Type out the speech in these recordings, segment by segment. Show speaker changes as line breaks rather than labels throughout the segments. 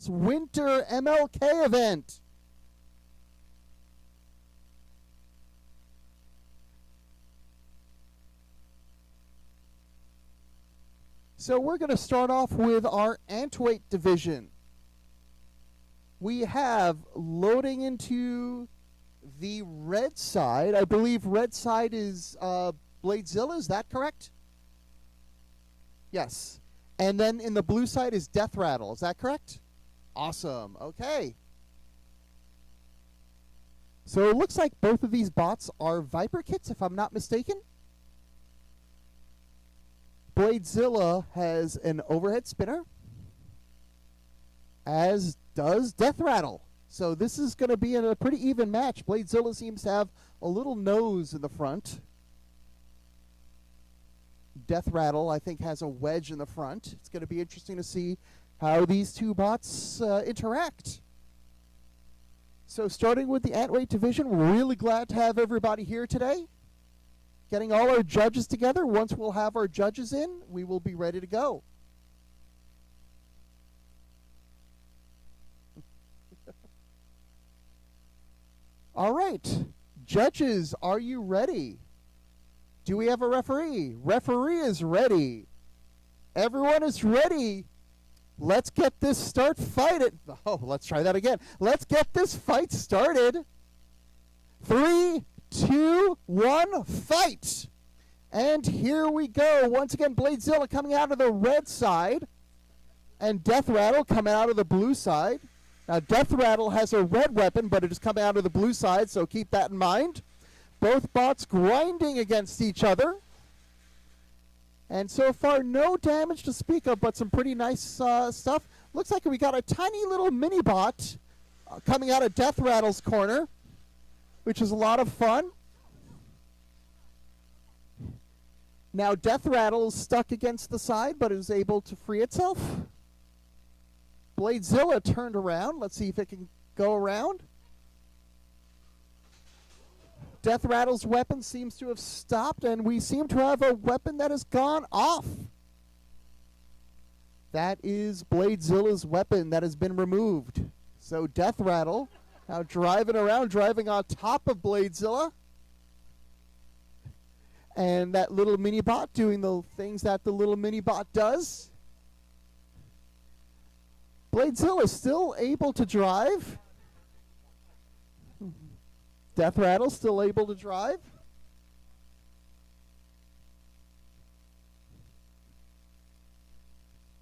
Winter MLK event. So we're going to start off with our antweight division. We have loading into the red side. I believe red side is Bladezilla. Is that correct? Yes. And then in the blue side is Death Rattle. Is that correct? Awesome. Okay. So it looks like both of these bots are Viper kits, if I'm not mistaken. Bladezilla has an overhead spinner, as does Death Rattle. So this is going to be a pretty even match. Bladezilla seems to have a little nose in the front. Death Rattle, I think, has a wedge in the front. It's going to be interesting to see how these two bots interact. So starting with the antweight division, we're really glad to have everybody here today. Getting all our judges together. Once we'll have our judges in, we will be ready to go. All right. Judges, are you ready? Do we have a referee? Referee is ready. Everyone is ready. Let's get this fight. Oh, let's try that again. Let's get this fight started. 3, 2, 1, fight! And here we go. Once again, Bladezilla coming out of the red side, and Death Rattle coming out of the blue side. Now, Death Rattle has a red weapon, but it is coming out of the blue side, so keep that in mind. Both bots grinding against each other. And so far, no damage to speak of, but some pretty nice stuff. Looks like we got a tiny little mini bot coming out of Death Rattle's corner, which is a lot of fun. Now Death Rattle is stuck against the side, but is able to free itself. Bladezilla turned around. Let's see if it can go around. Death Rattle's weapon seems to have stopped, and we seem to have a weapon that has gone off. That is Bladezilla's weapon that has been removed. So Death Rattle now driving around, driving on top of Bladezilla. And that little mini bot doing the things that the little mini bot does. Bladezilla is still able to drive. Death Rattle still able to drive.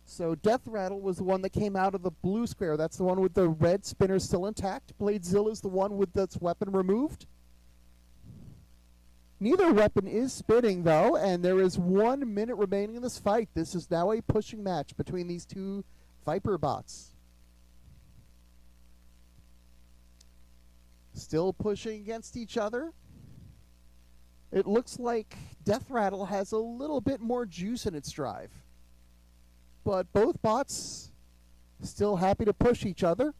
So Death Rattle was the one that came out of the blue square. That's the one with the red spinner still intact. Bladezilla is the one with its weapon removed. Neither weapon is spinning, though, and there is 1 minute remaining in this fight. This is now a pushing match between these two Viper bots. Still pushing against each other. It looks like Death Rattle has a little bit more juice in its drive. But both bots still happy to push each other.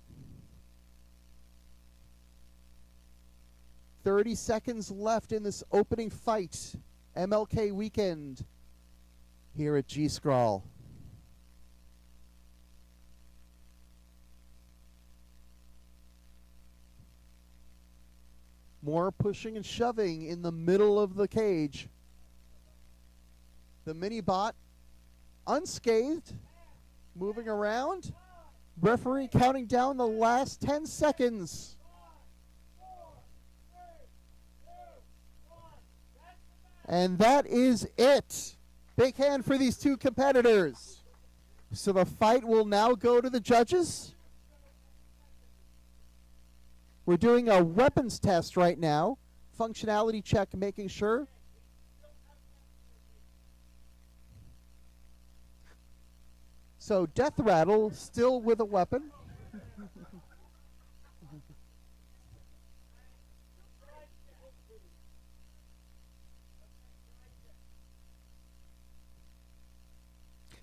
30 seconds left in this opening fight. MLK weekend here at G-Scrawl. More pushing and shoving in the middle of the cage. The mini bot unscathed, moving around. Referee counting down the last 10 seconds. And that is it. Big hand for these two competitors. So the fight will now go to the judges. We're doing a weapons test right now. Functionality check, making sure. So Death Rattle still with a weapon.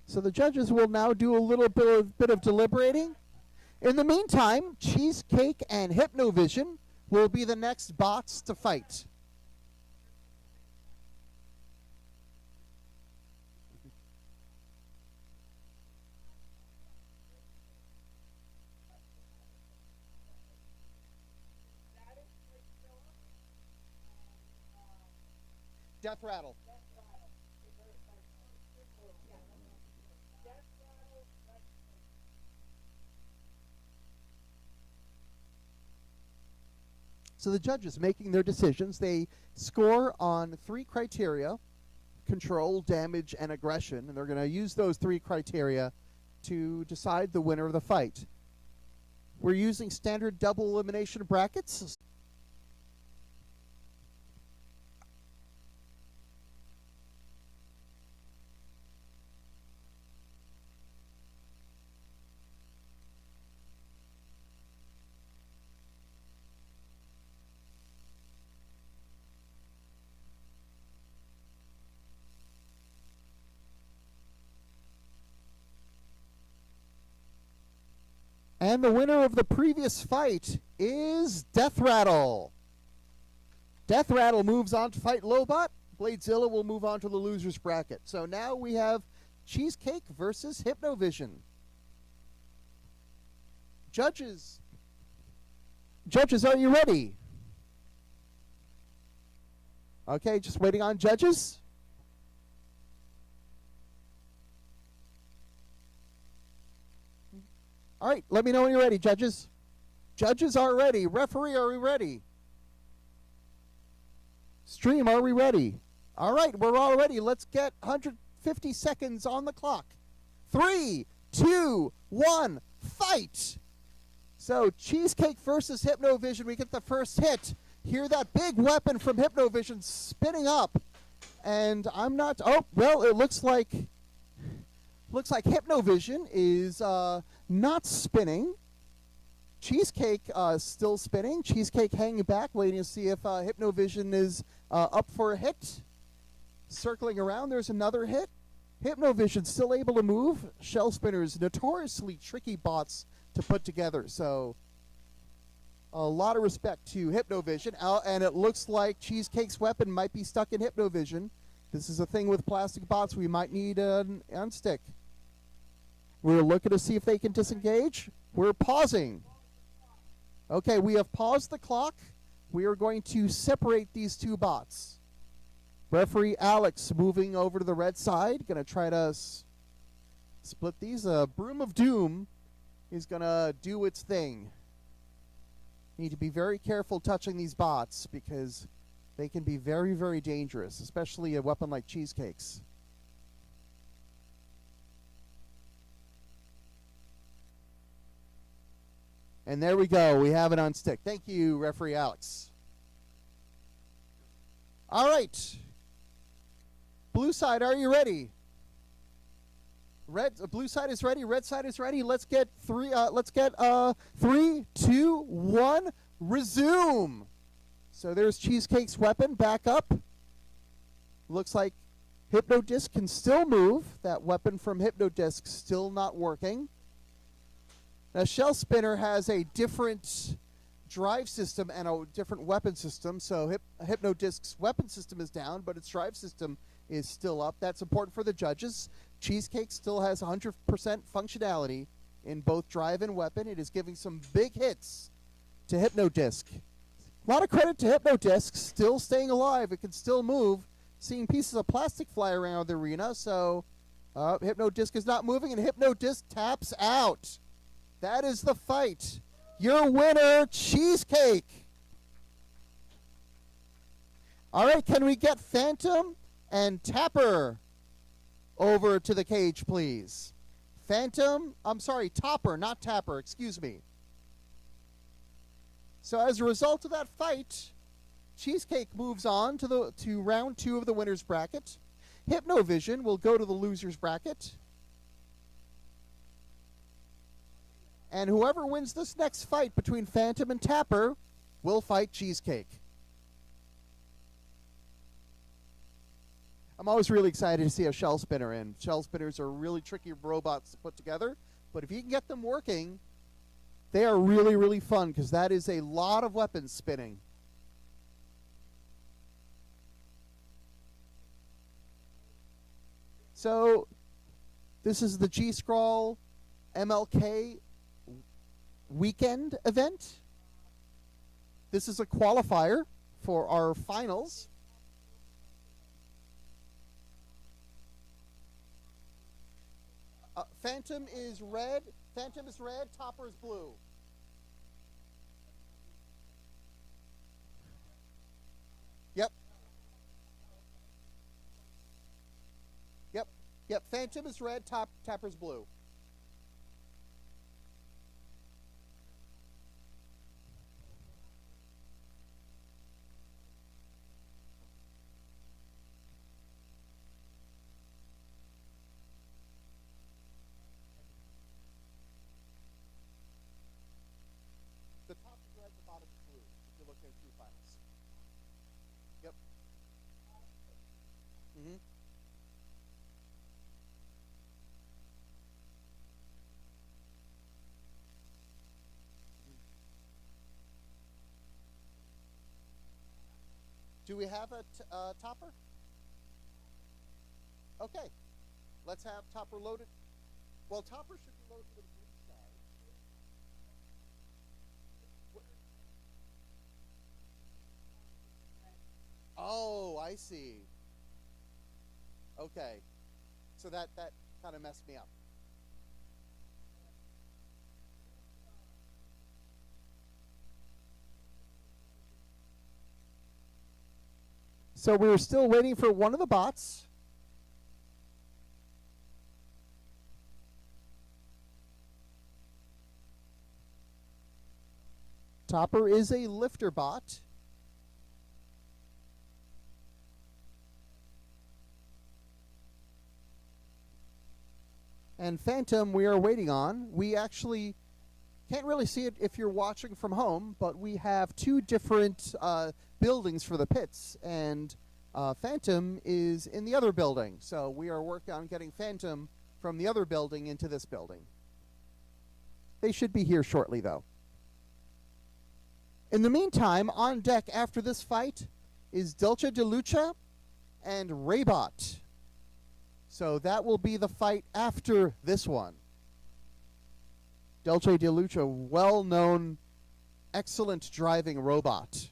So the judges will now do a little bit of deliberating. In the meantime, Cheesecake and Hypnovision will be the next bots to fight. Death rattle. So the judges making their decisions, they score on 3 criteria: control, damage, and aggression, and they're going to use those 3 criteria to decide the winner of the fight. We're using standard double elimination brackets. And the winner of the previous fight is Death Rattle. Death Rattle moves on to fight Lobot. Bladezilla will move on to the loser's bracket. So now we have Cheesecake versus Hypnovision. Judges, are you ready? Okay, just waiting on judges. All right, let me know when you're ready, judges. Judges are ready. Referee, are we ready? Stream, are we ready? All right, we're all ready. Let's get 150 seconds on the clock. 3, 2, 1, fight! So, Cheesecake versus Hypnovision. We get the first hit. Hear that big weapon from Hypnovision spinning up. And I'm not... Oh, well, it looks like Hypnovision is... not spinning. Cheesecake still spinning. Cheesecake hanging back, waiting to see if Hypnovision is up for a hit. Circling around, there's another hit. Hypnovision still able to move. Shell Spinners, notoriously tricky bots to put together. So a lot of respect to Hypnovision. And it looks like Cheesecake's weapon might be stuck in Hypnovision. This is a thing with plastic bots. We might need an unstick. We're looking to see if they can disengage. We're pausing. Okay, we have paused the clock. We are going to separate these 2 bots. Referee Alex moving over to the red side. Going to try to split these. Broom of Doom is going to do its thing. Need to be very careful touching these bots because they can be very, very dangerous, especially a weapon like Cheesecake's. And there we go. We have it on stick. Thank you, Referee Alex. All right. Blue side, are you ready? Blue side is ready. Red side is ready. Let's get 3, 2, 1, resume. So there's Cheesecake's weapon back up. Looks like Hypnodisc can still move. That weapon from Hypnodisc still not working. Now, Shell Spinner has a different drive system and a different weapon system. So Hypnodisc's weapon system is down, but its drive system is still up. That's important for the judges. Cheesecake still has 100% functionality in both drive and weapon. It is giving some big hits to Hypnodisc. A lot of credit to Hypnodisc, still staying alive. It can still move. Seeing pieces of plastic fly around the arena. So Hypnodisc is not moving, and Hypnodisc taps out. That is the fight. Your winner, Cheesecake. All right, can we get Phantom and Tapper over to the cage, please? Topper, not Tapper, excuse me. So as a result of that fight, Cheesecake moves on to round 2 of the winner's bracket. Hypnovision will go to the loser's bracket. And whoever wins this next fight between Phantom and Tapper will fight Cheesecake. I'm always really excited to see a Shell Spinner in. Shell Spinners are really tricky robots to put together, but if you can get them working, they are really, really fun because that is a lot of weapons spinning. So this is the G-Scroll MLK weekend event. This is a qualifier for our finals. Phantom is red. Phantom is red. Topper is blue. Yep. Yep. Yep. Phantom is red. Tapper's blue. The top is red, the bottom is blue, if you're looking at true finals. Yep. Mm-hmm. Do we have a topper? Okay. Let's have topper loaded. Well, topper should be loaded to the blue side. Oh, I see. Okay. So that kind of messed me up. So we were still waiting for one of the bots. Topper is a lifter bot. And Phantom we are waiting on. We actually can't really see it if you're watching from home, but we have two different buildings for the pits, and Phantom is in the other building. So we are working on getting Phantom from the other building into this building. They should be here shortly, though. In the meantime, on deck after this fight is Dulce de Lucha and Robot. So that will be the fight after this one. Dulce de Lucha, well-known, excellent driving robot.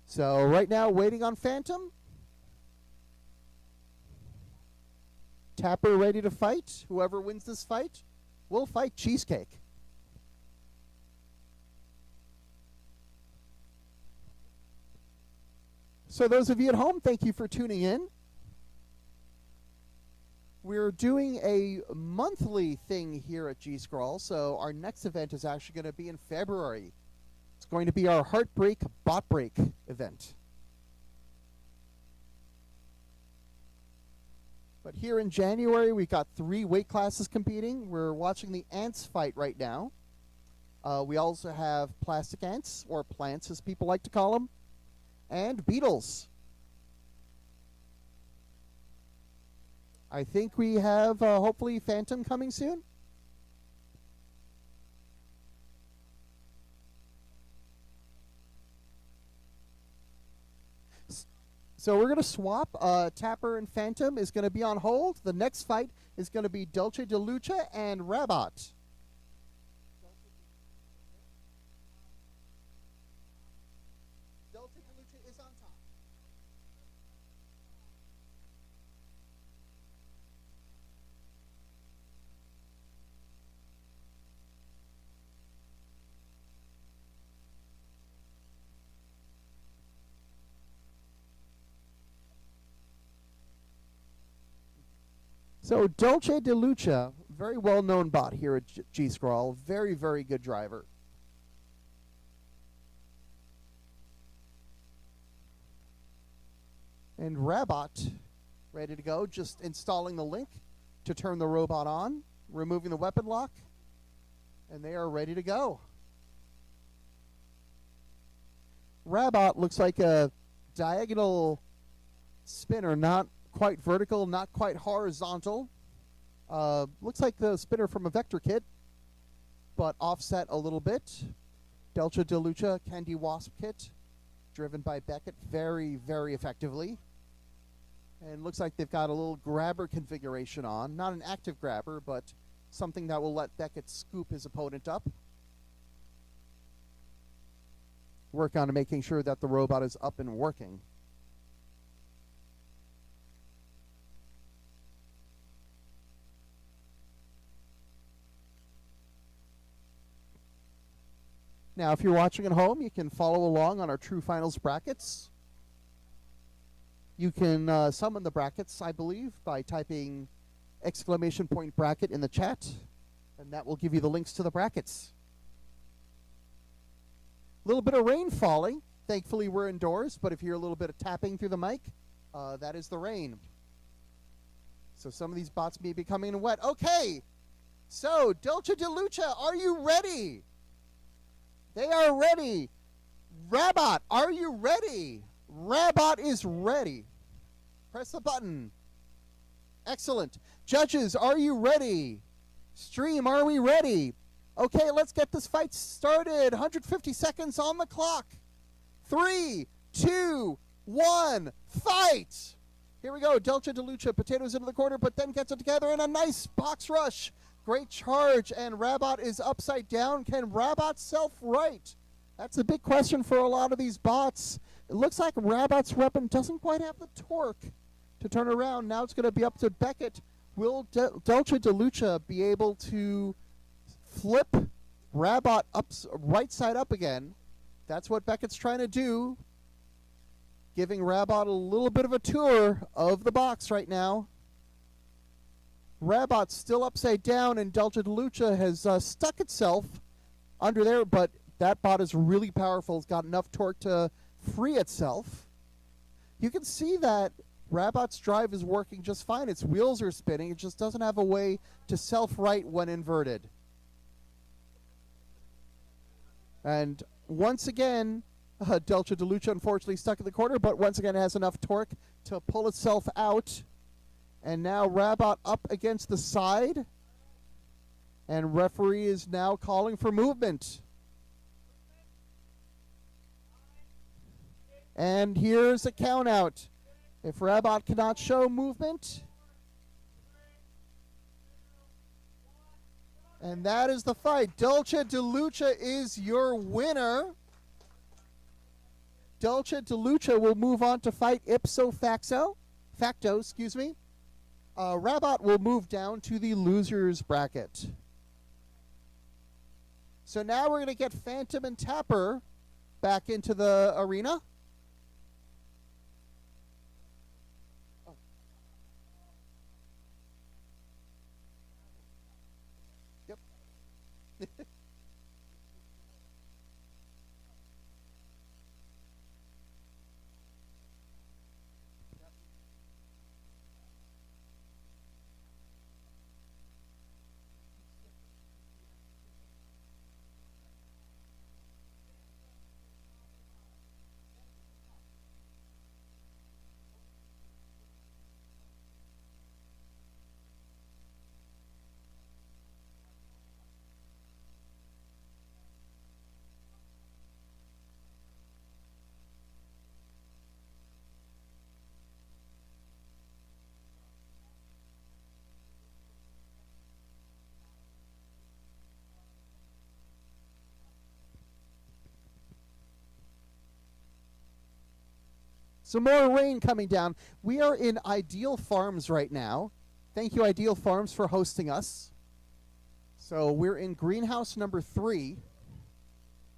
So right now, waiting on Phantom. Tapper ready to fight. Whoever wins this fight will fight Cheesecake. So those of you at home, thank you for tuning in. We're doing a monthly thing here at G-Scroll, so our next event is actually going to be in February. It's going to be our Heartbreak Bot Break event. But here in January, we've got 3 weight classes competing. We're watching the ants fight right now. We also have plastic ants, or plants as people like to call them, and beetles. I think we have, hopefully, Phantom coming soon. So we're going to swap. Tapper and Phantom is going to be on hold. The next fight is going to be Dulce de Lucha and Robot. Dulce de Lucha is on top. So Dulce de Lucha, very well-known bot here at G-Scroll. Very, very good driver. And Robot, ready to go, just installing the link to turn the robot on, removing the weapon lock, and they are ready to go. Robot looks like a diagonal spinner, not quite vertical, not quite horizontal. Looks like the spinner from a vector kit, but offset a little bit. Dulce de Lucha Candy Wasp kit, driven by Beckett very, very effectively. And looks like they've got a little grabber configuration on. Not an active grabber, but something that will let Beckett scoop his opponent up. Work on making sure that the robot is up and working. Now, if you're watching at home, you can follow along on our True Finals brackets. You can summon the brackets, I believe, by typing !bracket in the chat, and that will give you the links to the brackets. A little bit of rain falling. Thankfully, we're indoors, but if you hear a little bit of tapping through the mic, that is the rain. So some of these bots may be coming in wet. Okay, so Dolce de Lucha, are you ready? They are ready. Rabot, are you ready? Rabot is ready. Press the button. Excellent. Judges, are you ready? Stream, are we ready? Okay, let's get this fight started. 150 seconds on the clock. 3, 2, 1, fight! Here we go. Dolce de Lucha, potatoes into the corner, but then gets it together in a nice box rush. Great charge, and Rabot is upside down. Can Rabot self-right? That's a big question for a lot of these bots. It looks like Rabot's weapon doesn't quite have the torque to turn around. Now it's going to be up to Beckett. Will Dolce de Lucha be able to flip Rabot right side up again? That's what Beckett's trying to do. Giving Rabot a little bit of a tour of the box right now. Rabot's still upside down, and Dolce de Lucha has stuck itself under there, but that bot is really powerful. It's got enough torque to free itself. You can see that Rabot's drive is working just fine. Its wheels are spinning. It just doesn't have a way to self-right when inverted. And once again, Dolce de Lucha unfortunately stuck in the corner, but once again has enough torque to pull itself out. And now Rabot up against the side. And referee is now calling for movement. And here's a count out. If Rabot cannot show movement. And that is the fight. Dolce de Lucha is your winner. Dolce de Lucha will move on to fight ipso facto. Rabot will move down to the losers bracket. So now we're going to get Phantom and Tapper back into the arena. Yep. Some more rain coming down. We are in Ideal Farms right now. Thank you, Ideal Farms, for hosting us. So we're in greenhouse number 3.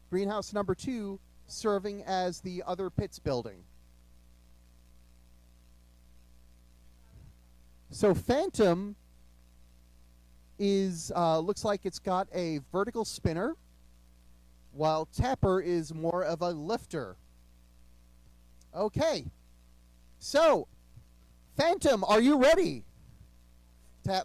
Greenhouse number 2 serving as the other pits building. So Phantom is looks like it's got a vertical spinner, while Tapper is more of a lifter. Okay, so Phantom, are you ready?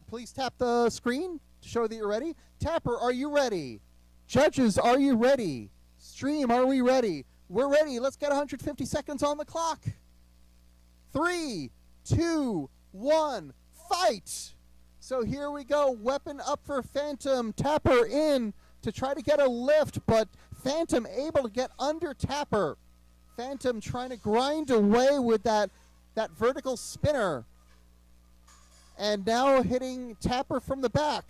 Please tap the screen to show that you're ready. Tapper, are you ready? Judges, are you ready? Stream, are we ready? We're ready. Let's get 150 seconds on the clock. 3, 2, 1, fight! So here we go. Weapon up for Phantom. Tapper in to try to get a lift, but Phantom able to get under Tapper. Phantom trying to grind away with that vertical spinner. And now hitting Tapper from the back.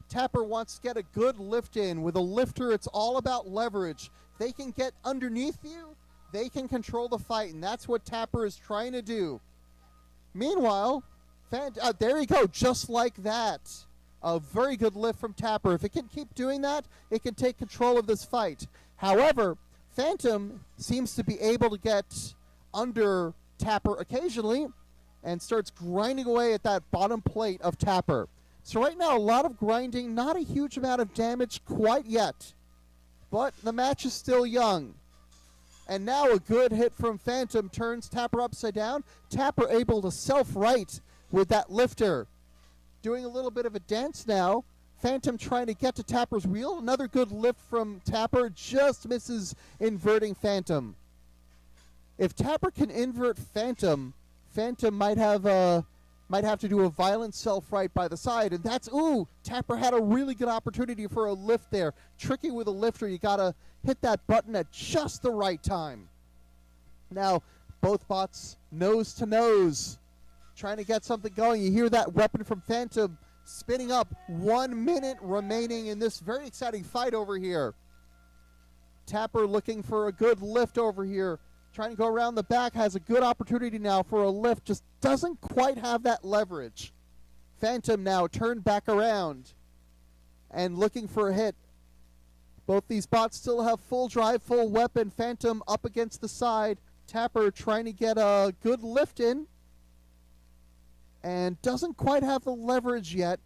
Tapper wants to get a good lift in. With a lifter, it's all about leverage. They can get underneath you. They can control the fight, and that's what Tapper is trying to do. Meanwhile, there you go, just like that. A very good lift from Tapper. If it can keep doing that, it can take control of this fight. However, Phantom seems to be able to get under Tapper occasionally and starts grinding away at that bottom plate of Tapper. So right now, a lot of grinding, not a huge amount of damage quite yet. But the match is still young. And now a good hit from Phantom turns Tapper upside down. Tapper able to self-right with that lifter. Doing a little bit of a dance now. Phantom trying to get to Tapper's wheel. Another good lift from Tapper. Just misses inverting Phantom. If Tapper can invert Phantom, Phantom might have to do a violent self-right by the side. And that's, ooh, Tapper had a really good opportunity for a lift there. Tricky with a lifter. You got to hit that button at just the right time. Now, both bots nose to nose. Trying to get something going. You hear that weapon from Phantom spinning up. 1 minute remaining in this very exciting fight over here. Tapper looking for a good lift over here. Trying to go around the back. Has a good opportunity now for a lift. Just doesn't quite have that leverage. Phantom now turned back around and looking for a hit. Both these bots still have full drive, full weapon. Phantom up against the side. Tapper trying to get a good lift in. And doesn't quite have the leverage yet.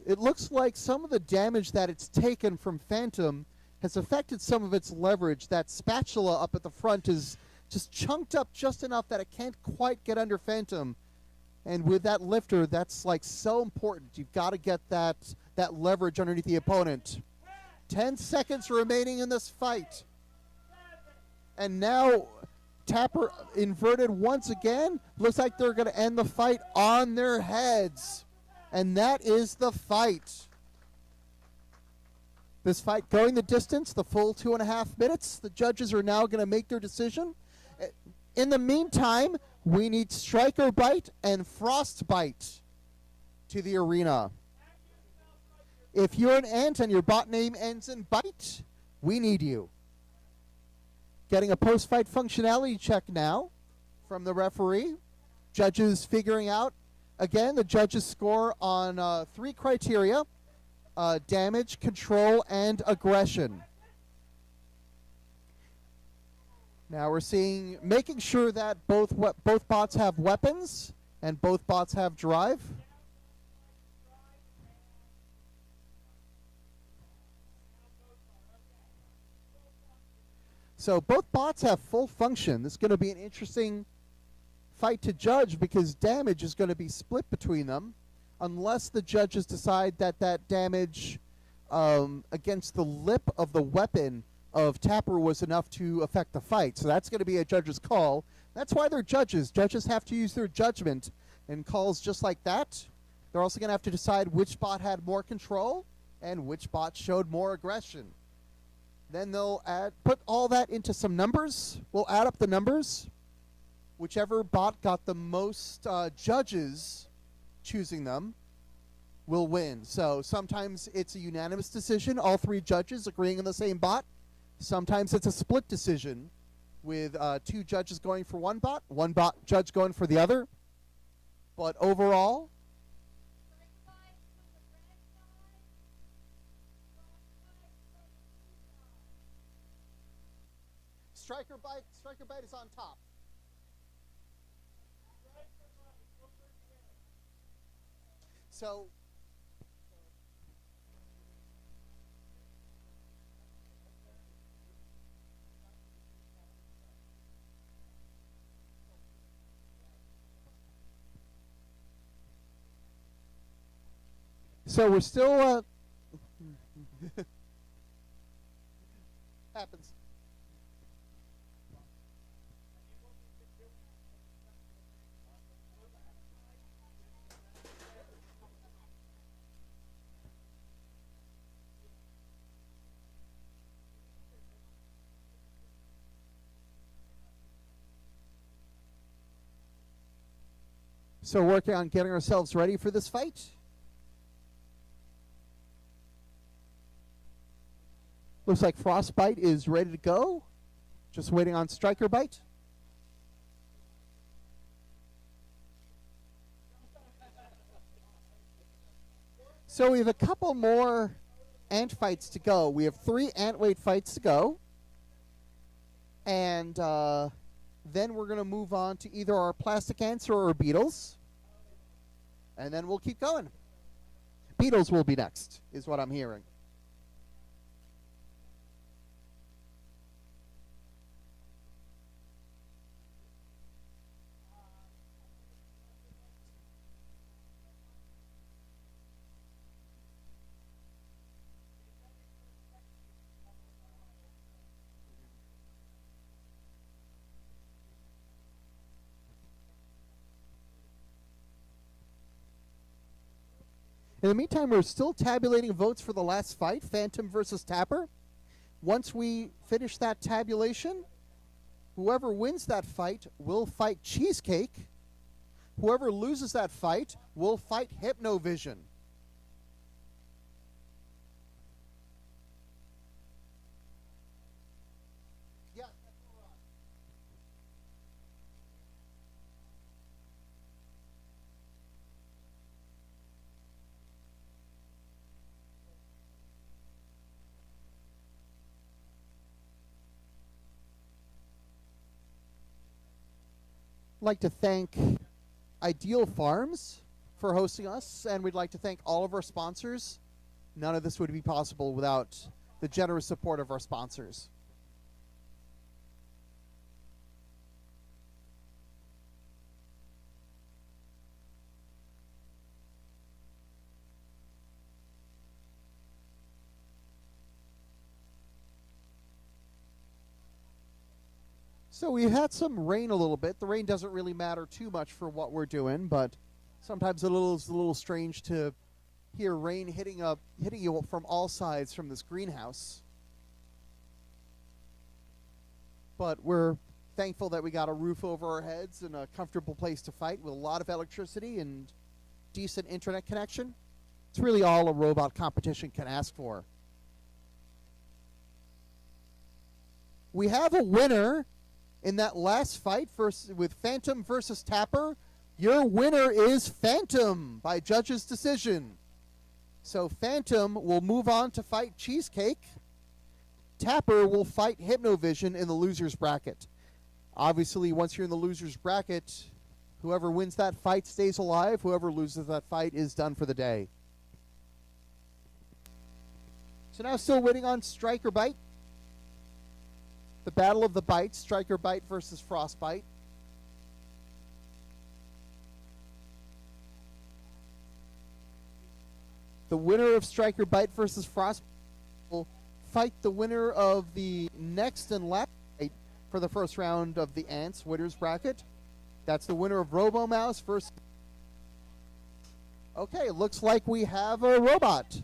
It looks like some of the damage that it's taken from Phantom has affected some of its leverage. That spatula up at the front is just chunked up just enough that it can't quite get under Phantom. And with that lifter, that's like so important. You've got to get that leverage underneath the opponent. 10 seconds remaining in this fight. And now Tapper inverted once again. Looks like they're going to end the fight on their heads. And that is the fight. This fight going the distance, the full 2.5 minutes. The judges are now going to make their decision. In the meantime, we need Striker Bite and Frostbite to the arena. If you're an ant and your bot name ends in bite, we need you. Getting a post-fight functionality check now from the referee. Judges figuring out, again, the judges score on 3 criteria. Damage, control, and aggression. Now we're seeing, making sure that both bots have weapons and both bots have drive. So both bots have full function. This is going to be an interesting fight to judge because damage is going to be split between them unless the judges decide that that damage against the lip of the weapon of Tapper was enough to affect the fight. So that's going to be a judge's call. That's why they're judges. Judges have to use their judgment in calls just like that. They're also going to have to decide which bot had more control and which bot showed more aggression. Then they'll put all that into some numbers. We'll add up the numbers. Whichever bot got the most judges choosing them will win. So sometimes it's a unanimous decision, all 3 judges agreeing on the same bot. Sometimes it's a split decision with 2 judges going for one bot judge going for the other. But overall, Striker Bite is on top. So we're still happens. So working on getting ourselves ready for this fight. Looks like Frostbite is ready to go. Just waiting on Striker Bite. So we have a couple more ant fights to go. We have 3 ant weight fights to go. And then we're going to move on to either our plastic ants or our beetles. And then we'll keep going. Beetles will be next, is what I'm hearing. In the meantime, we're still tabulating votes for the last fight, Phantom versus Tapper. Once we finish that tabulation, whoever wins that fight will fight Cheesecake. Whoever loses that fight will fight Hypnovision. Like to thank Ideal Farms for hosting us, and we'd like to thank all of our sponsors. None of this would be possible without the generous support of our sponsors. So we had some rain a little bit. The rain doesn't really matter too much for what we're doing, but sometimes it's a little strange to hear rain hitting you from all sides from this greenhouse. But we're thankful that we got a roof over our heads and a comfortable place to fight with a lot of electricity and decent internet connection. It's really all a robot competition can ask for. We have a winner in that last fight with Phantom versus Tapper. Your winner is Phantom by judge's decision. So Phantom will move on to fight Cheesecake. Tapper will fight Hypnovision in the loser's bracket. Obviously, once you're in the loser's bracket, whoever wins that fight stays alive. Whoever loses that fight is done for the day. So now still waiting on Striker Bite. The Battle of the Bites, Striker Bite versus Frostbite. The winner of Striker Bite versus Frostbite will fight the winner of the next and last fight for the first round of the Ants winner's bracket. That's the winner of Robo Mouse versus... Okay, looks like we have a robot.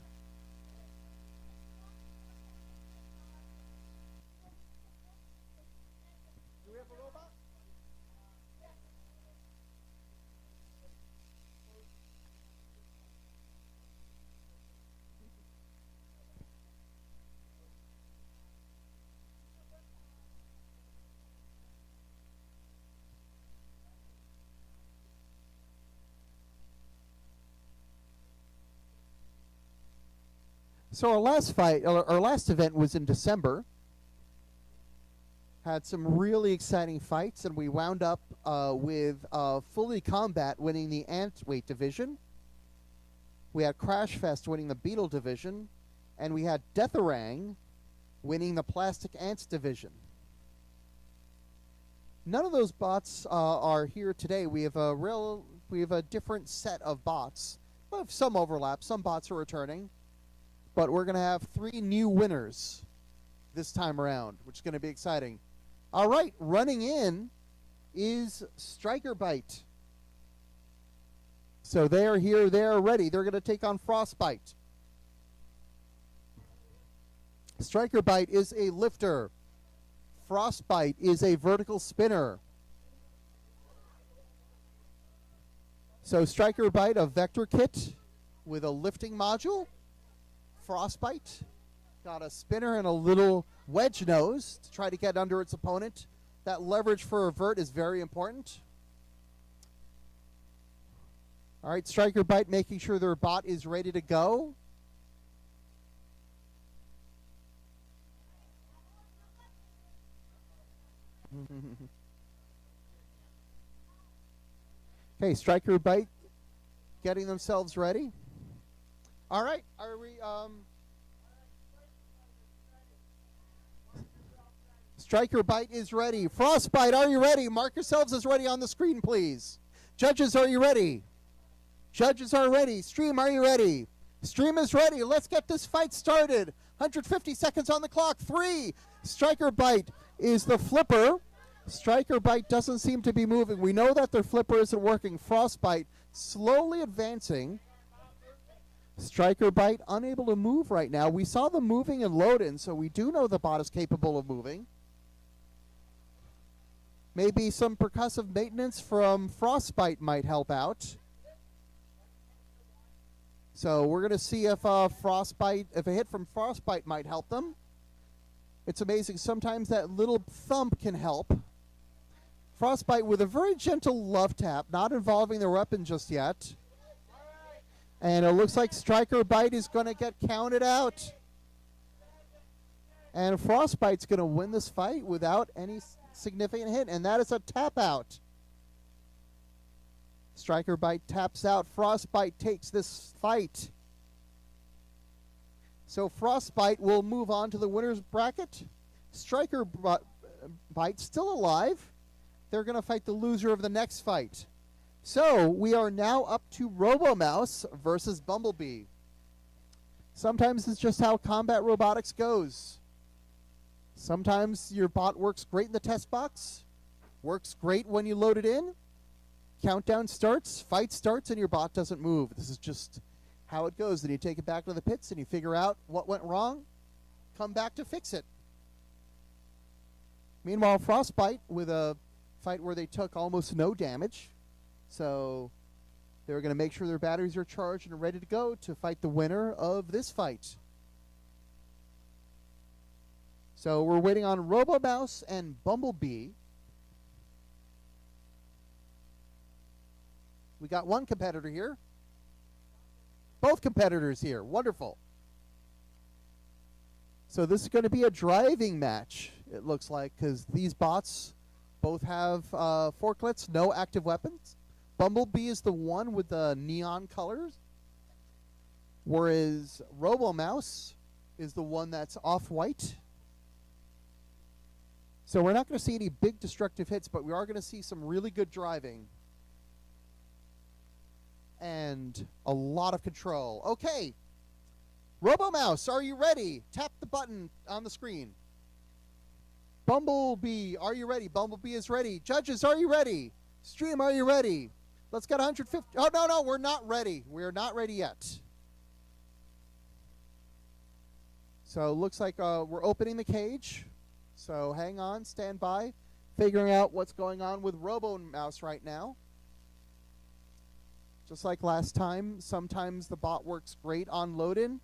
So our last event was in December. Had some really exciting fights, and we wound up with Fully Combat winning the Ant Weight division. We had Crash Fest winning the Beetle division, and we had Deatharang winning the Plastic Ants division. None of those bots are here today. We have a different set of bots. We have some overlap. Some bots are returning. But we're going to have 3 new winners this time around, which is going to be exciting. All right, running in is Striker Bite. So they are here, they are ready. They're going to take on Frostbite. Striker Bite is a lifter. Frostbite is a vertical spinner. So Striker Bite, a vector kit with a lifting module. Frostbite got a spinner and a little wedge nose to try to get under its opponent. That leverage for a vert is very important. All right, Striker Bite making sure their bot is ready to go. Okay, Striker Bite getting themselves ready. All right, are we Striker Bite is ready. Frostbite, are you ready? Mark yourselves as ready on the screen, please. Judges, are you ready? Judges are ready. Stream, are you ready? Stream is ready. Let's get this fight started. 150 seconds on the clock. 3. Striker Bite is the flipper. Striker Bite doesn't seem to be moving. We know that their flipper isn't working. Frostbite slowly advancing. Striker Bite unable to move right now. We saw them moving in load-in, so we do know the bot is capable of moving. Maybe some percussive maintenance from Frostbite might help out. So we're going to see if a hit from Frostbite might help them. It's amazing. Sometimes that little thump can help. Frostbite with a very gentle love tap, not involving the weapon just yet. And it looks like Striker Bite is going to get counted out. And Frostbite's going to win this fight without any significant hit, and that is a tap out. Striker Bite taps out. Frostbite takes this fight. So Frostbite will move on to the winner's bracket. Striker Bite still alive. They're going to fight the loser of the next fight. So we are now up to RoboMouse versus Bumblebee. Sometimes it's just how combat robotics goes. Sometimes your bot works great in the test box, works great when you load it in. Countdown starts, fight starts, and your bot doesn't move. This is just how it goes. Then you take it back to the pits and you figure out what went wrong, come back to fix it. Meanwhile, Frostbite with a fight where they took almost no damage. So they're going to make sure their batteries are charged and ready to go to fight the winner of this fight. So we're waiting on RoboMouse and Bumblebee. We got one competitor here. Both competitors here. Wonderful. So this is going to be a driving match, it looks like, because these bots both have forklets, no active weapons. Bumblebee is the one with the neon colors, whereas RoboMouse is the one that's off-white. So we're not going to see any big destructive hits, but we are going to see some really good driving. And a lot of control. Okay. RoboMouse, are you ready? Tap the button on the screen. Bumblebee, are you ready? Bumblebee is ready. Judges, are you ready? Stream, are you ready? Let's get 150. Oh, no, we're not ready. We're not ready yet. So it looks like we're opening the cage. So hang on, stand by. Figuring out what's going on with RoboMouse right now. Just like last time, sometimes the bot works great on load-in,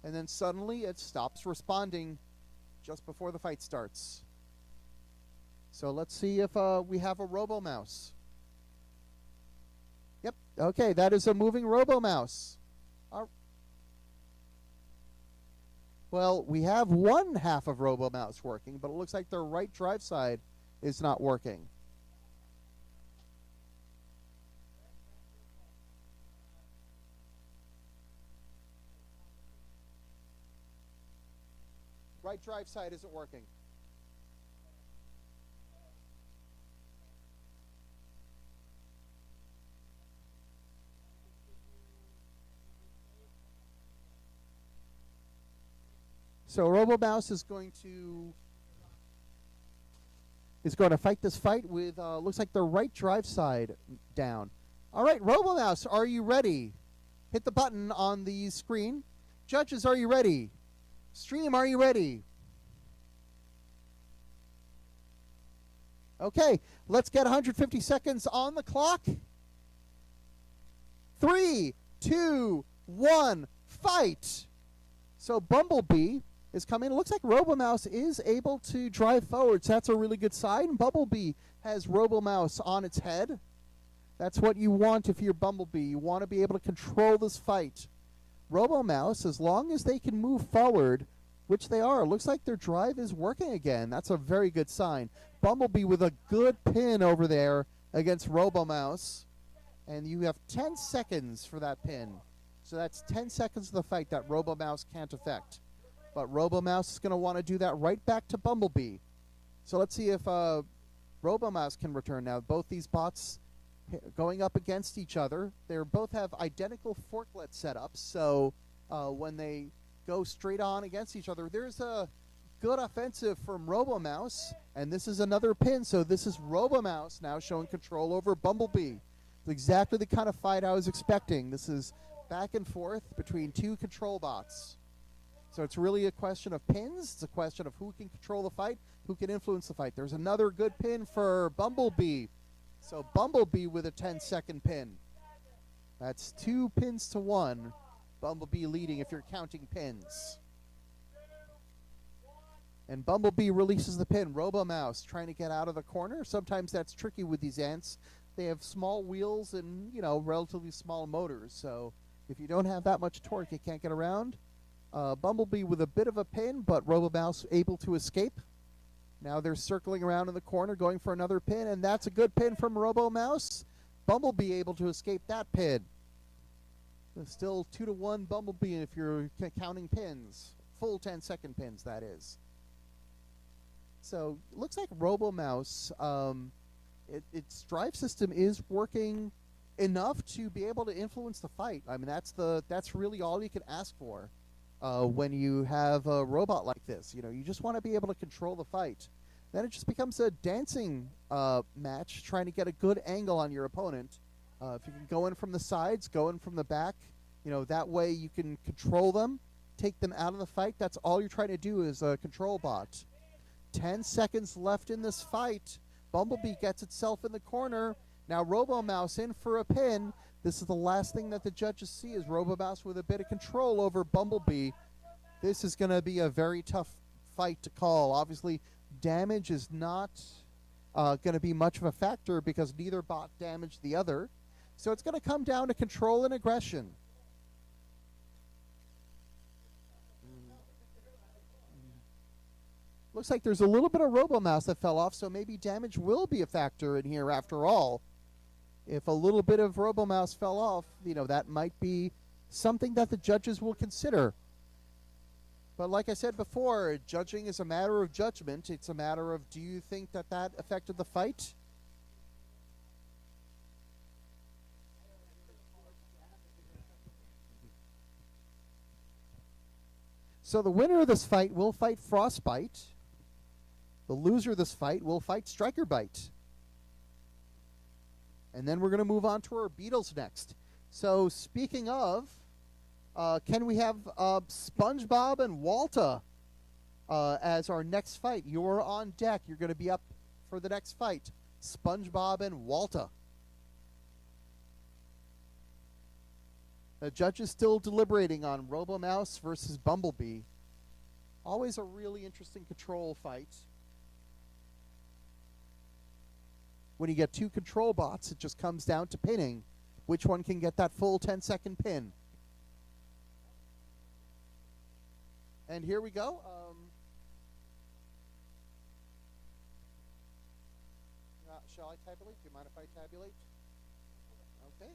and then suddenly it stops responding just before the fight starts. So let's see if we have a RoboMouse. Yep, okay, that is a moving RoboMouse. Well, we have one half of RoboMouse working, but it looks like their right drive side is not working. Right drive side isn't working. So RoboMouse is going to fight this fight with looks like the right drive side down. All right, RoboMouse, are you ready? Hit the button on the screen. Judges, are you ready? Stream, are you ready? Okay, let's get 150 seconds on the clock. 3, 2, 1, fight! So Bumblebee is coming. It looks like RoboMouse is able to drive forward, so that's a really good sign. Bumblebee has RoboMouse on its head. That's what you want if you're Bumblebee. You want to be able to control this fight. RoboMouse, as long as they can move forward, which they are, looks like their drive is working again. That's a very good sign. Bumblebee with a good pin over there against RoboMouse. And you have 10 seconds for that pin. So that's 10 seconds of the fight that RoboMouse can't affect. But RoboMouse is going to want to do that right back to Bumblebee. So let's see if RoboMouse can return now. Both these bots going up against each other. They both have identical forklet setups. So when they go straight on against each other, there's a good offensive from RoboMouse. And this is another pin. So this is RoboMouse now showing control over Bumblebee. It's exactly the kind of fight I was expecting. This is back and forth between two control bots. So it's really a question of pins. It's a question of who can control the fight, who can influence the fight. There's another good pin for Bumblebee. So Bumblebee with a 10-second pin. That's 2 pins to 1. Bumblebee leading if you're counting pins. And Bumblebee releases the pin. RoboMouse trying to get out of the corner. Sometimes that's tricky with these ants. They have small wheels and, you know, relatively small motors. So if you don't have that much torque, you can't get around. Bumblebee with a bit of a pin, but RoboMouse able to escape. Now they're circling around in the corner, going for another pin, and that's a good pin from RoboMouse. Bumblebee able to escape that pin. There's still 2 to 1 Bumblebee if you're counting pins. Full 10-second pins, that is. So it looks like RoboMouse, its drive system is working enough to be able to influence the fight. I mean, that's really all you can ask for. When you have a robot like this, you know, you just want to be able to control the fight. Then it just becomes a dancing match, trying to get a good angle on your opponent. If you can go in from the sides, go in from the back, you know, that way you can control them, take them out of the fight. That's all you're trying to do is a control bot. 10 seconds left in this fight. Bumblebee gets itself in the corner. Now RoboMouse in for a pin. This is the last thing that the judges see is RoboMouse with a bit of control over Bumblebee. This is going to be a very tough fight to call. Obviously, damage is not going to be much of a factor because neither bot damaged the other. So it's going to come down to control and aggression. Looks like there's a little bit of RoboMouse that fell off, so maybe damage will be a factor in here after all. If a little bit of RoboMouse fell off, you know, that might be something that the judges will consider. But like I said before, judging is a matter of judgment. It's a matter of, do you think that that affected the fight? So the winner of this fight will fight Frostbite. The loser of this fight will fight Striker Bite. And then we're going to move on to our Beatles next. So speaking of, can we have SpongeBob and Walter as our next fight? You're on deck. You're going to be up for the next fight. SpongeBob and Walter. The judge is still deliberating on RoboMouse versus Bumblebee. Always a really interesting control fight. When you get 2 control bots, it just comes down to pinning. Which one can get that full 10-second pin? And here we go. Shall I tabulate? Do you mind if I tabulate? Okay.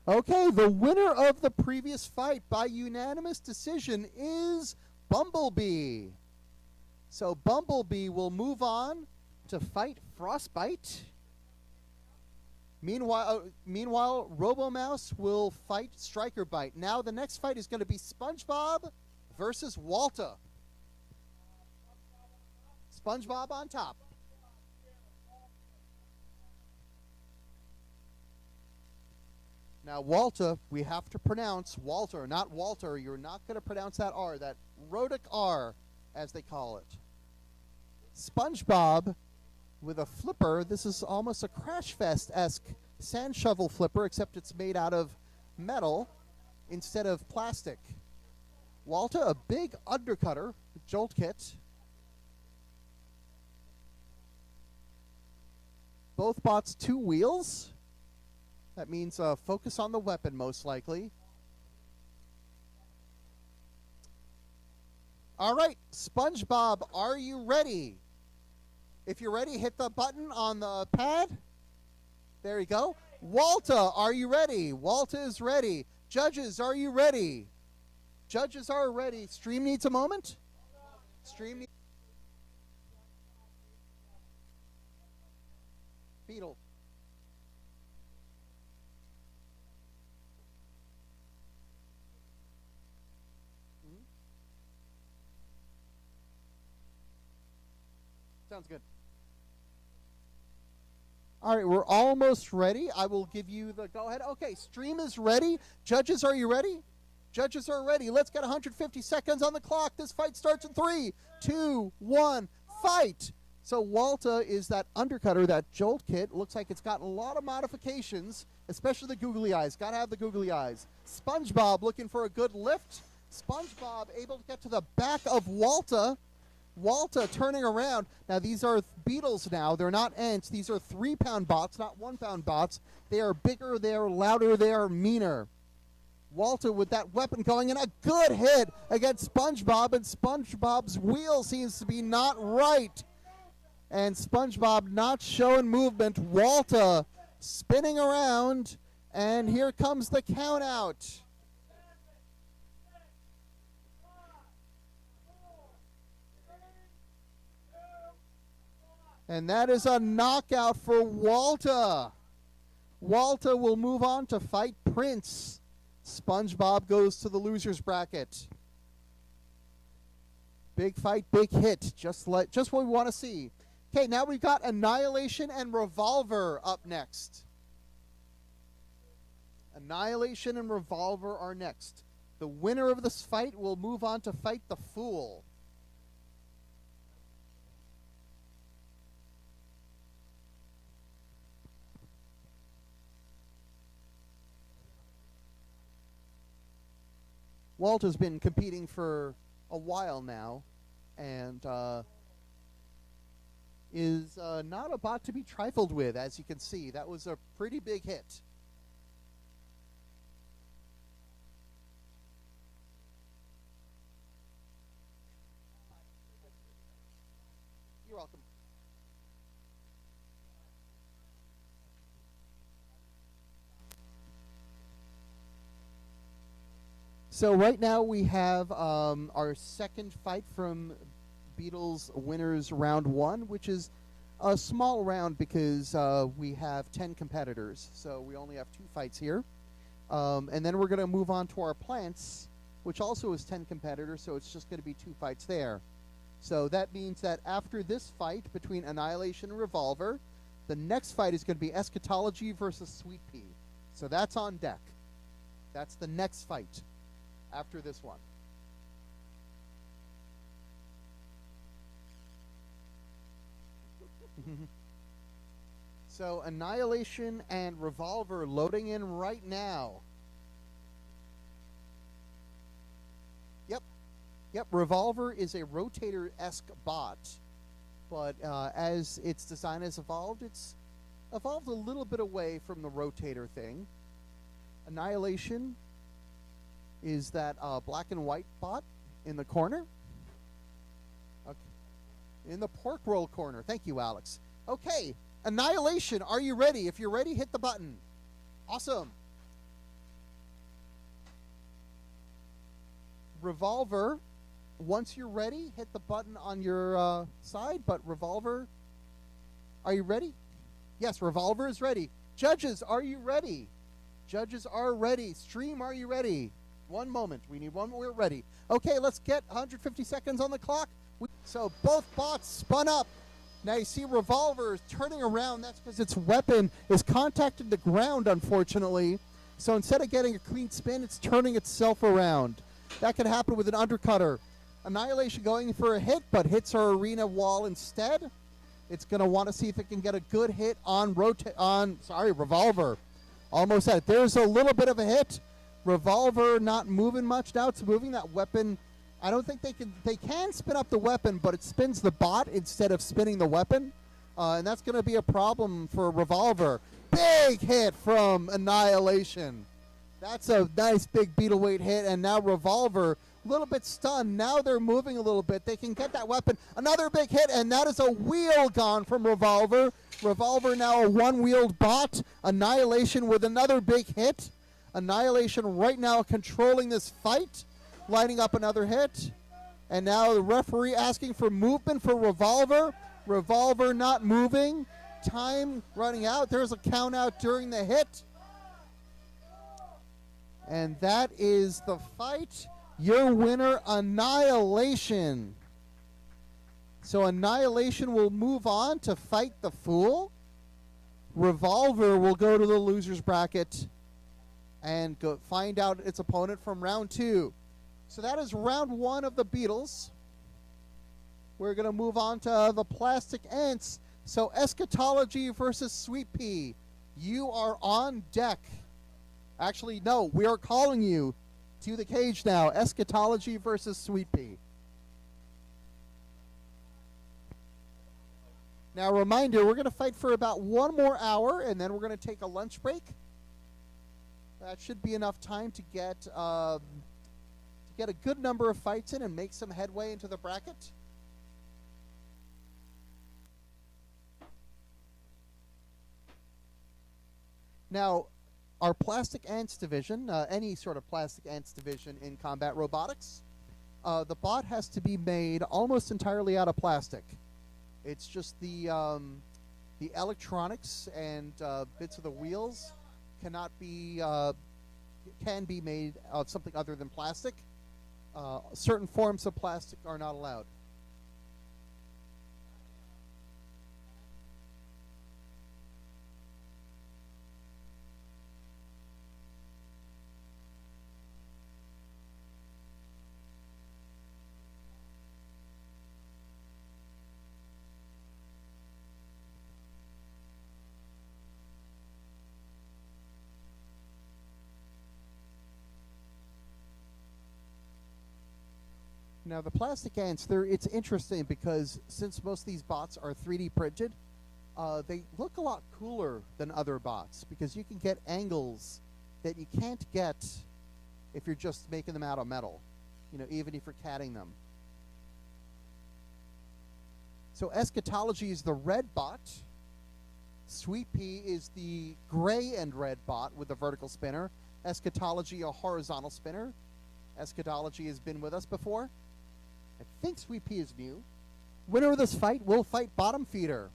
Okay, the winner of the previous fight by unanimous decision is Bumblebee. So Bumblebee will move on to fight Frostbite. Meanwhile, RoboMouse will fight Striker Bite. Now the next fight is going to be SpongeBob versus Walter. SpongeBob on top. Now Walter, we have to pronounce Walter, not Walter. You're not going to pronounce that R, that rhotic R, as they call it. SpongeBob with a flipper. This is almost a Crash Fest-esque sand shovel flipper, except it's made out of metal instead of plastic. Walter, a big undercutter, jolt kit. Both bots 2 wheels. That means focus on the weapon, most likely. All right, SpongeBob, are you ready? If you're ready, hit the button on the pad. There you go. Walter, are you ready? Walter is ready. Judges, are you ready? Judges are ready. Stream needs a moment. Stream needs... Beetle. Sounds good. All right, we're almost ready. I will give you the go-ahead. Okay, stream is ready. Judges, are you ready? Judges are ready. Let's get 150 seconds on the clock. This fight starts in 3, 2, 1, fight! So Walter is that undercutter, that Jolt kit. Looks like it's gotten a lot of modifications, especially the googly eyes. Got to have the googly eyes. SpongeBob looking for a good lift. SpongeBob able to get to the back of Walter. Walter turning around. Now, these are beetles now. They're not ants. These are 3-pound bots, not 1-pound bots. They are bigger, they are louder, they are meaner. Walter with that weapon going in. A good hit against SpongeBob, and SpongeBob's wheel seems to be not right. And SpongeBob not showing movement. Walter spinning around, and here comes the count out. And that is a knockout for Walter. Walter will move on to fight Prince. SpongeBob goes to the loser's bracket. Big fight, big hit. Just what we want to see. Okay, now we've got Annihilation and Revolver up next. Annihilation and Revolver are next. The winner of this fight will move on to fight the Fool. Walter's been competing for a while now, and is not a bot to be trifled with, as you can see. That was a pretty big hit. You're welcome. So right now we have our second fight from Beatles Winners Round 1, which is a small round because we have 10 competitors. So we only have 2 fights here. And then we're going to move on to our Plants, which also is 10 competitors, so it's just going to be 2 fights there. So that means that after this fight between Annihilation and Revolver, the next fight is going to be Eschatology versus Sweet Pea. So that's on deck. That's the next fight after this one. So Annihilation and Revolver loading in right now. Yep, Revolver is a rotator-esque bot, but as its design has evolved, it's evolved a little bit away from the rotator thing. Annihilation is that black and white bot in the corner. Okay. In the pork roll corner. Thank you, Alex. Okay, Annihilation, are you ready? If you're ready, hit the button. Awesome. Revolver, once you're ready, hit the button on your side. But Revolver, are you ready? Yes, Revolver is ready. Judges, are you ready? Judges are ready. Stream, are you ready? One moment. We need one. We're ready. Okay, let's get 150 seconds on the clock. So both bots spun up. Now you see Revolver turning around. That's because its weapon is contacting the ground, unfortunately. So instead of getting a clean spin, it's turning itself around. That could happen with an undercutter. Annihilation going for a hit, but hits our arena wall instead. It's going to want to see if it can get a good hit on Revolver. Almost had it. There's a little bit of a hit. Revolver not moving much. Now it's moving that weapon. I don't think they can spin up the weapon, but it spins the bot instead of spinning the weapon. And that's going to be a problem for Revolver. Big hit from Annihilation. That's a nice big beetle weight hit. And now Revolver a little bit stunned. Now they're moving a little bit. They can get that weapon. Another big hit, and that is a wheel gone from Revolver. Revolver now a one-wheeled bot. Annihilation with another big hit. Annihilation right now controlling this fight, lining up another hit. And now the referee asking for movement for Revolver. Revolver not moving. Time running out. There's a count out during the hit. And that is the fight. Your winner, Annihilation. So Annihilation will move on to fight the Fool. Revolver will go to the loser's bracket and go find out its opponent from round 2. So that is round 1 of the Beatles. We're going to move on to the Plastic Ants. So Eschatology versus Sweet Pea. You are on deck. Actually, no, we are calling you to the cage now. Eschatology versus Sweet Pea. Now, reminder, we're going to fight for about 1 more hour, and then we're going to take a lunch break. That should be enough time to get a good number of fights in and make some headway into the bracket. Now, our Plastic Ants division, any sort of Plastic Ants division in combat robotics, the bot has to be made almost entirely out of plastic. It's just the electronics and bits of the wheels can be made of something other than plastic. Certain forms of plastic are not allowed. Now, the Plastic Ants, it's interesting because since most of these bots are 3D printed, they look a lot cooler than other bots because you can get angles that you can't get if you're just making them out of metal, even if you're catting them. So Eschatology is the red bot. Sweet Pea is the gray and red bot with the vertical spinner. Eschatology, a horizontal spinner. Eschatology has been with us before. I think Sweet Pea is new. Winner of this fight will fight Bottom Feeder.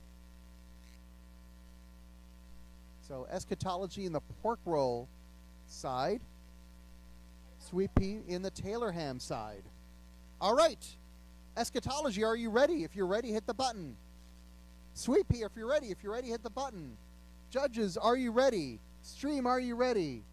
So Eschatology in the pork roll side. Sweet Pea in the Taylor ham side. All right. Eschatology, are you ready? If you're ready, hit the button. Sweet Pea, if you're ready, hit the button. Judges, are you ready? Stream, are you ready?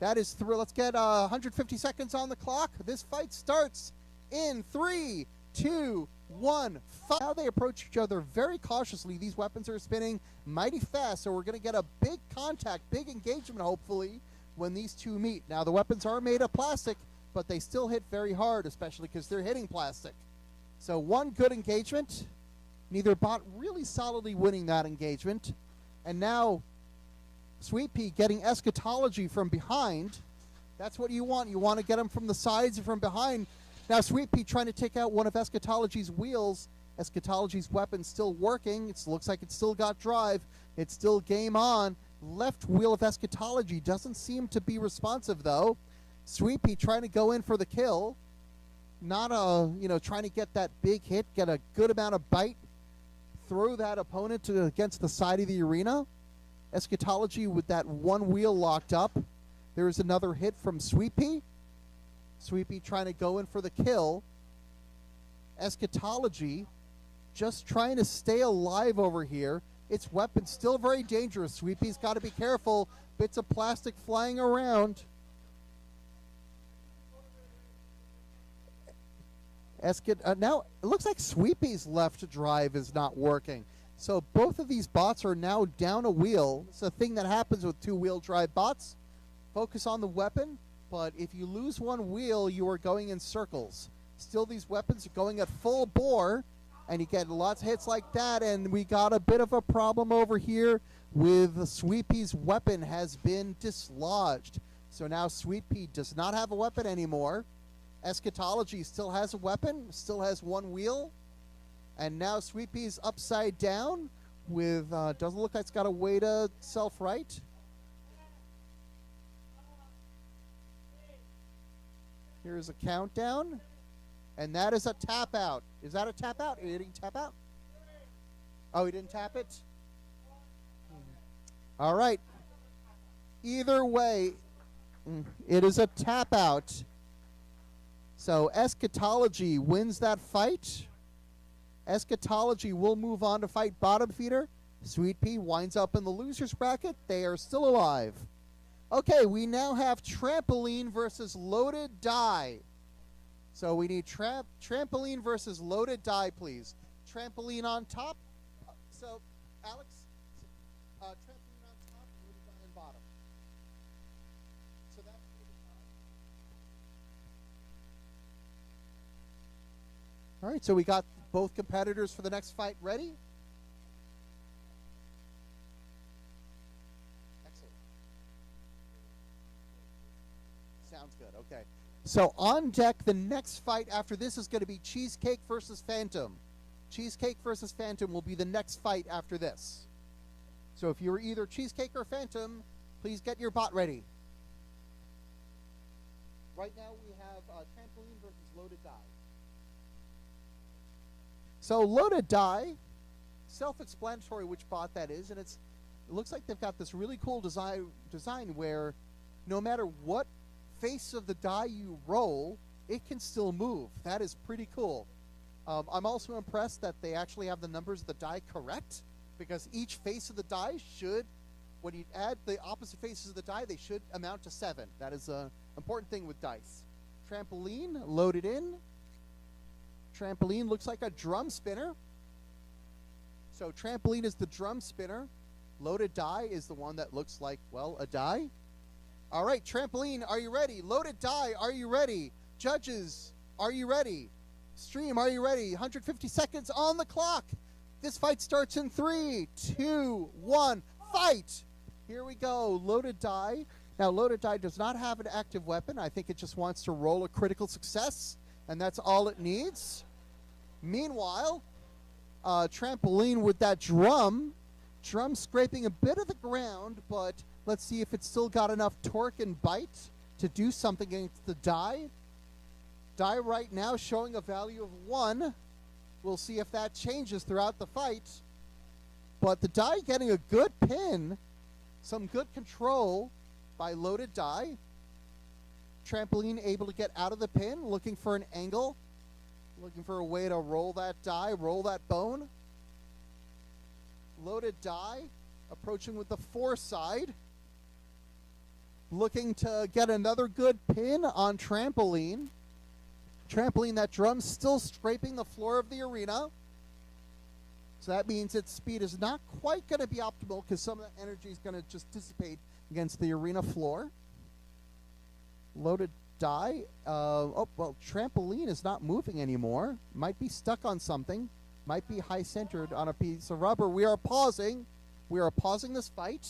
That is let's get 150 seconds on the clock. This fight starts in 3, 2, 1, fight. Now they approach each other very cautiously. These weapons are spinning mighty fast, so we're going to get a big contact, big engagement, hopefully, when these two meet. Now, the weapons are made of plastic, but they still hit very hard, especially because they're hitting plastic. So one good engagement. Neither bot really solidly winning that engagement. And now, Sweet Pea getting Eschatology from behind. That's what you want. You want to get them from the sides and from behind. Now, Sweet Pea trying to take out one of Eschatology's wheels. Eschatology's weapon still working. It looks like it's still got drive. It's still game on. Left wheel of Eschatology doesn't seem to be responsive, though. Sweet Pea trying to go in for the kill. Not trying to get that big hit, get a good amount of bite, throw that opponent against the side of the arena. Eschatology with that one wheel locked up. There's another hit from Sweet Pea. Sweet Pea trying to go in for the kill. Eschatology just trying to stay alive over here. Its weapon still very dangerous. Sweet Pea's got to be careful. Bits of plastic flying around. Now, it looks like Sweet Pea's left drive is not working. So both of these bots are now down a wheel. It's a thing that happens with two-wheel drive bots. Focus on the weapon. But if you lose one wheel, you are going in circles. Still, these weapons are going at full bore, and you get lots of hits like that, and we got a bit of a problem over here with Sweet Pea's weapon has been dislodged. So now Sweet Pea does not have a weapon anymore. Eschatology still has a weapon, still has one wheel. And now Sweet Pea's upside down with, doesn't look like it's got a way to self-right. Here's a countdown. And that is a tap out. Is that a tap out? He didn't tap out? Oh, he didn't tap it? All right. Either way, it is a tap out. So Eschatology wins that fight. Eschatology will move on to fight Bottom Feeder. Sweet Pea winds up in the loser's bracket. They are still alive. Okay, we now have Trampoline versus Loaded Die. So we need Trampoline versus Loaded Die, please. Trampoline on top. So, Alex, Trampoline on top, Loaded Die on bottom. So that's Loaded Die. All right, so we got both competitors for the next fight ready. Excellent. Sounds good, okay. So on deck, the next fight after this is going to be Cheesecake versus Phantom. Cheesecake versus Phantom will be the next fight after this. So if you're either Cheesecake or Phantom, please get your bot ready. Right now we have Trampoline versus Loaded Die. So Loaded Die, self-explanatory which bot that is, and it looks like they've got this really cool design where no matter what face of the die you roll, it can still move. That is pretty cool. I'm also impressed that they actually have the numbers of the die correct, because each face of the die should, when you add the opposite faces of the die, they should amount to 7. That is an important thing with dice. Trampoline, loaded in. Trampoline looks like a drum spinner. So Trampoline is the drum spinner. Loaded Die is the one that looks like, well, a die. All right, Trampoline, are you ready? Loaded Die, are you ready? Judges, are you ready? Stream, are you ready? 150 seconds on the clock. This fight starts in 3, 2, 1, fight! Here we go, Loaded Die. Now, Loaded Die does not have an active weapon. I think it just wants to roll a critical success, and that's all it needs. Meanwhile, Trampoline with that drum scraping a bit of the ground, but let's see if it's still got enough torque and bite to do something against the die. Die right now showing a value of 1. We'll see if that changes throughout the fight. But the die getting a good pin, some good control by Loaded Die. Trampoline able to get out of the pin, looking for an angle, looking for a way to roll that die, roll that bone. Loaded Die approaching with the foreside, looking to get another good pin on Trampoline. Trampoline, that drum still scraping the floor of the arena. So that means its speed is not quite going to be optimal because some of the energy is going to just dissipate against the arena floor. Loaded Die. Trampoline is not moving anymore. Might be stuck on something. Might be high-centered on a piece of rubber. We are pausing. We are pausing this fight.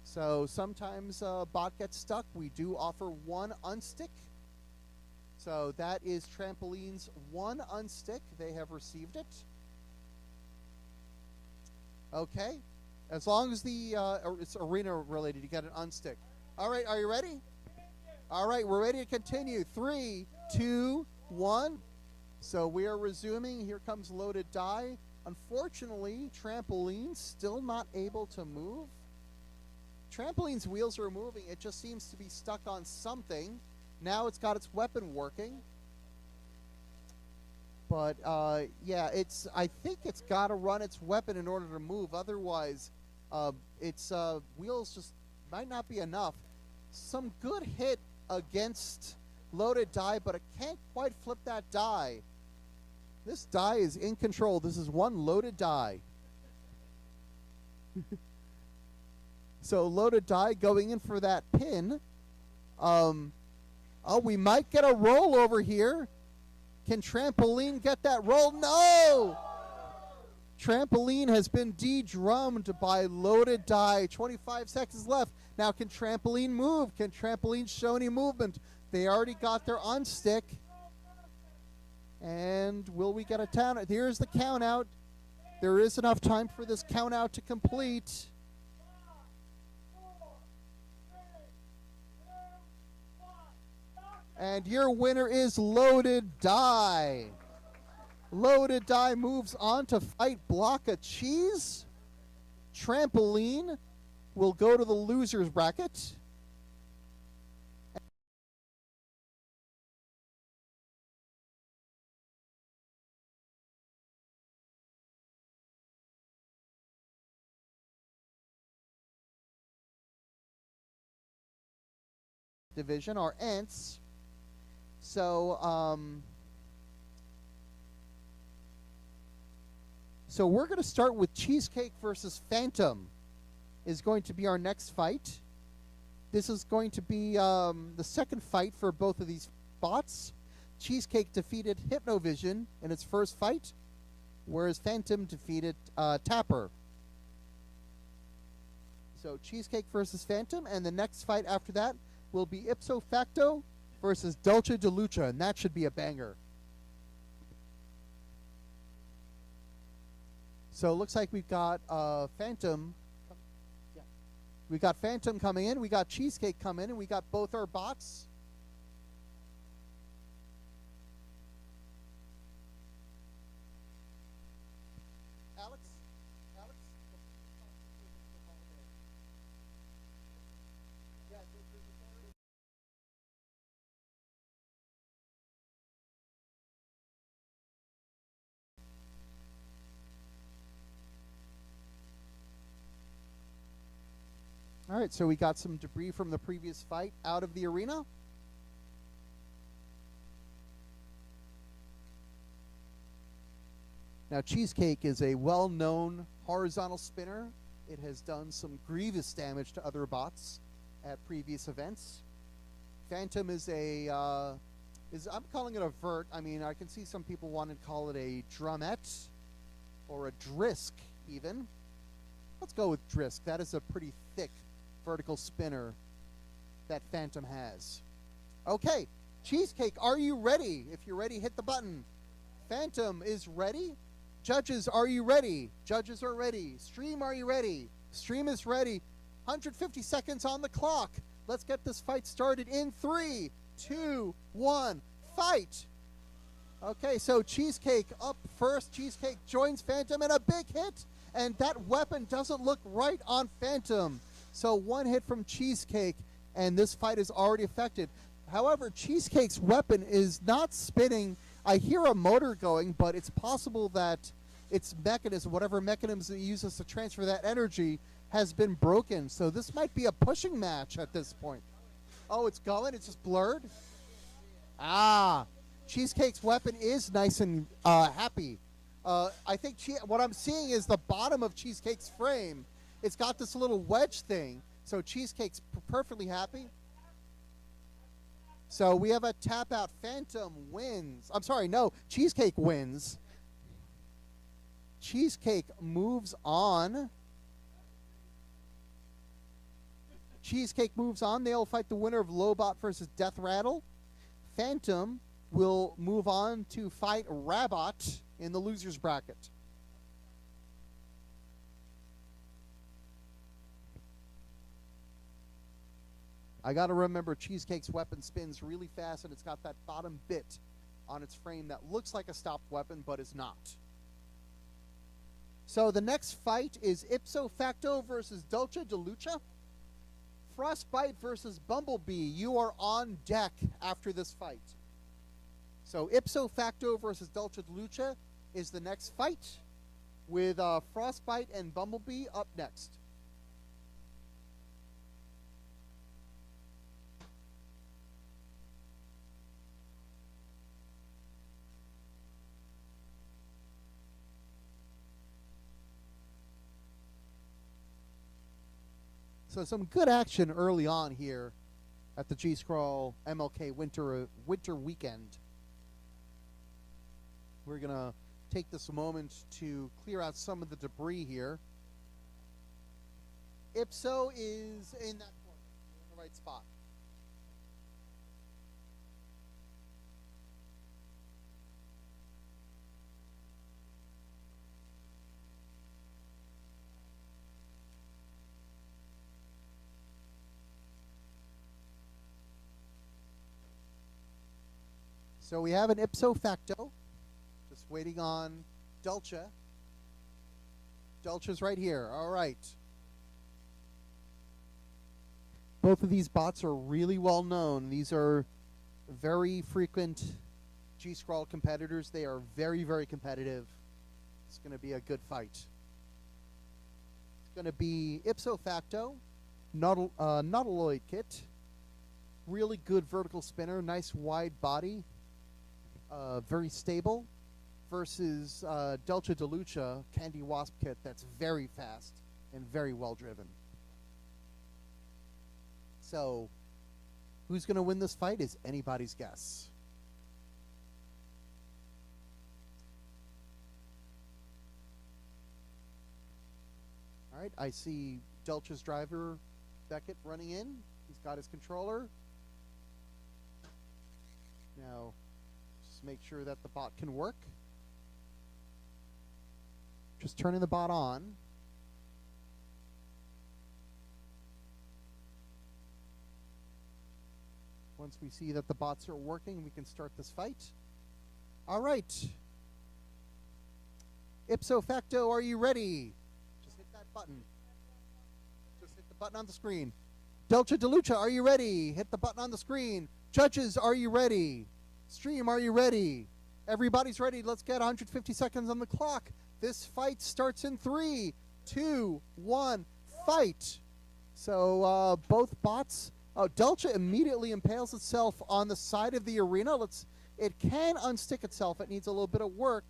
So sometimes a bot gets stuck. We do offer 1 unstick. So that is Trampoline's 1 unstick. They have received it. Okay. As long as it's arena related, you get an unstick. All right, are you ready? All right, we're ready to continue. 3, 2, 1. So we are resuming. Here comes Loaded Die. Unfortunately, Trampoline still not able to move. Trampoline's wheels are moving. It just seems to be stuck on something. Now it's got its weapon working. But, yeah, I think it's got to run its weapon in order to move. Otherwise, its wheels just might not be enough. Some good hit against Loaded Die, but it can't quite flip that die. This die is in control. This is one Loaded Die. So Loaded Die going in for that pin. We might get a roll over here. Can Trampoline get that roll? No! Trampoline has been de-drummed by Loaded Die. 25 seconds left. Now, can Trampoline move? Can Trampoline show any movement? They already got their on-stick. And will we get a count? Here's the count out. There is enough time for this count out to complete. And your winner is Loaded Die. Loaded Die moves on to fight Block of Cheese. Trampoline will go to the loser's bracket. Division, our Ents. So we're going to start with Cheesecake versus Phantom is going to be our next fight. This is going to be the second fight for both of these bots. Cheesecake defeated Hypnovision in its first fight, whereas Phantom defeated Tapper. So Cheesecake versus Phantom, and the next fight after that will be Ipso Facto versus Dolce de Lucha, and that should be a banger. So it looks like we've got Phantom. Yeah. We got Phantom coming in, we got Cheesecake coming in, and we got both our bots. Alex? Yeah, all right, so we got some debris from the previous fight out of the arena. Now, Cheesecake is a well-known horizontal spinner. It has done some grievous damage to other bots at previous events. Phantom is I'm calling it a vert. I mean, I can see some people want to call it a drumette or a drisk even. Let's go with drisk. That is a pretty thick vertical spinner that Phantom has. Okay, Cheesecake, are you ready? If you're ready, hit the button. Phantom is ready. Judges, are you ready? Judges are ready. Stream, are you ready? Stream is ready. 150 seconds on the clock. Let's get this fight started in 3, 2, 1, fight! Okay, so Cheesecake up first. Cheesecake joins Phantom in a big hit, and that weapon doesn't look right on Phantom. So one hit from Cheesecake, and this fight is already affected. However, Cheesecake's weapon is not spinning. I hear a motor going, but it's possible that its mechanism, whatever mechanism it uses to transfer that energy, has been broken. So this might be a pushing match at this point. Oh, it's going? It's just blurred? Ah, Cheesecake's weapon is nice and happy. I think what I'm seeing is the bottom of Cheesecake's frame. It's got this little wedge thing, so Cheesecake's perfectly happy. So we have a tap out. Phantom wins. I'm sorry, no, Cheesecake wins. Cheesecake moves on. Cheesecake moves on. They'll fight the winner of Lobot versus Death Rattle. Phantom will move on to fight Rabot in the loser's bracket. I got to remember Cheesecake's weapon spins really fast, and it's got that bottom bit on its frame that looks like a stopped weapon, but is not. So the next fight is Ipso Facto versus Dolce de Lucha. Frostbite versus Bumblebee. You are on deck after this fight. So Ipso Facto versus Dolce de Lucha is the next fight, with Frostbite and Bumblebee up next. So some good action early on here at the G-Scroll MLK Winter Weekend. We're going to take this moment to clear out some of the debris here. Ipso is in that corner. the right spot. So we have an ipso facto, just waiting on Dulce. Dulce's right here. All right. Both of these bots are really well known. These are very frequent G-Scroll competitors. They are very, very competitive. It's going to be a good fight. It's going to be ipso facto, nautiloid kit, really good vertical spinner, nice wide body, very stable, versus Dulce de Lucha Candy Wasp kit that's very fast and very well driven. So, who's going to win this fight is anybody's guess. All right, I see Dulce's driver, Beckett, running in. He's got his controller. Now, just make sure that the bot can work. Just turning the bot on. Once we see that the bots are working, we can start this fight. All right. Ipso facto, are you ready? Just hit that button. Just hit the button on the screen. Dulce de Lucha, are you ready? Hit the button on the screen. Judges, are you ready? Stream, are you ready? Everybody's ready. Let's get 150 seconds on the clock. This fight starts in 3, 2, 1, fight. So both bots. Dulce immediately impales itself on the side of the arena. It can unstick itself. It needs a little bit of work.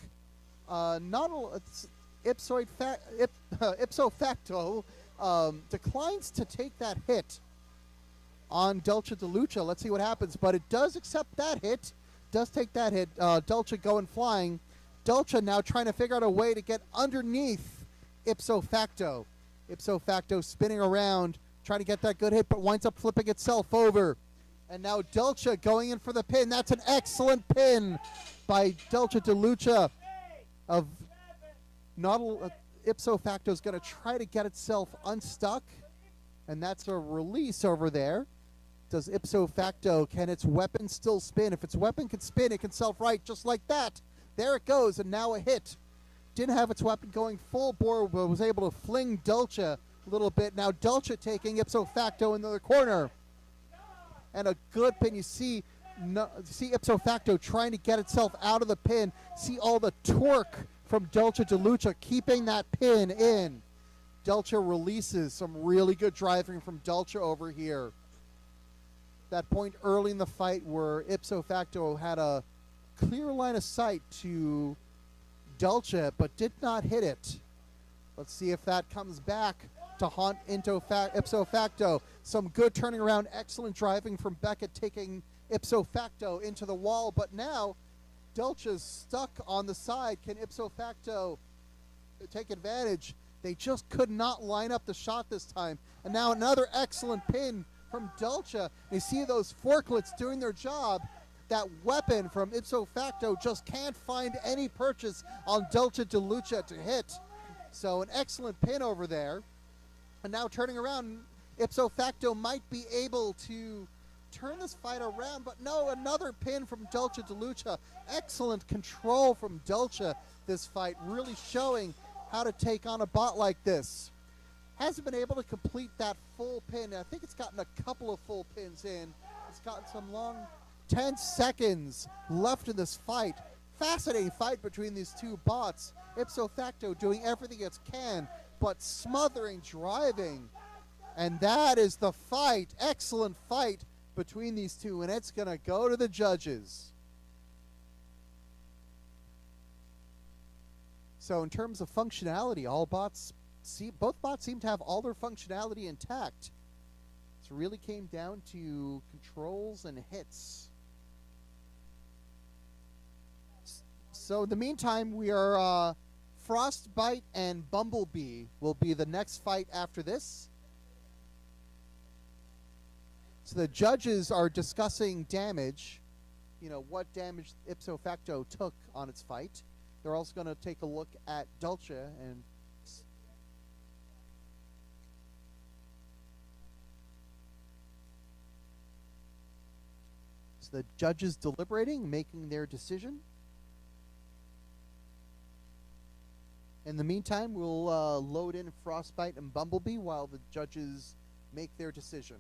Ipso facto declines to take that hit on Dulce de Lucha. Let's see what happens. But it does accept that hit. Does take that hit. Dulce going flying. Dulce now trying to figure out a way to get underneath ipso facto. Ipso facto spinning around, trying to get that good hit, but winds up flipping itself over. And now Dulce going in for the pin. That's an excellent pin by Dulce de Lucha. Ipso facto is going to try to get itself unstuck. And that's a release over there. Does ipso facto, can its weapon still spin? If its weapon can spin, it can self-right just like that. There it goes, and now a hit. Didn't have its weapon going full bore, but was able to fling Dulce a little bit. Now Dulce taking ipso facto into the corner. And a good pin. You see ipso facto trying to get itself out of the pin. See all the torque from Dulce de Lucha keeping that pin in. Dulce releases. Some really good driving from Dulce over here. That point early in the fight where ipso facto had a clear line of sight to Dulce, but did not hit it. Let's see if that comes back to haunt into ipso facto. Some good turning around, excellent driving from Beckett, taking ipso facto into the wall. But now Dulce's stuck on the side. Can ipso facto take advantage? They just could not line up the shot this time. And now another excellent pin from Dulce. You see those forklets doing their job. That weapon from ipso facto just can't find any purchase on Dulce de Lucha to hit. So an excellent pin over there. And now turning around, ipso facto might be able to turn this fight around, but no, another pin from Dulce de Lucha. Excellent control from Dulce this fight, really showing how to take on a bot like this. Hasn't been able to complete that full pin. I think it's gotten a couple of full pins in. It's gotten some long 10 seconds left in this fight. Fascinating fight between these two bots. Ipso facto doing everything it can, but smothering, driving. And that is the fight. Excellent fight between these two, and it's going to go to the judges. So in terms of functionality, both bots seem to have all their functionality intact. It really came down to controls and hits. So in the meantime, we are Frostbite and Bumblebee will be the next fight after this. So the judges are discussing damage, what damage ipso facto took on its fight. They're also going to take a look at Dulce and so the judges deliberating, making their decision. In the meantime, we'll load in Frostbite and Bumblebee while the judges make their decision.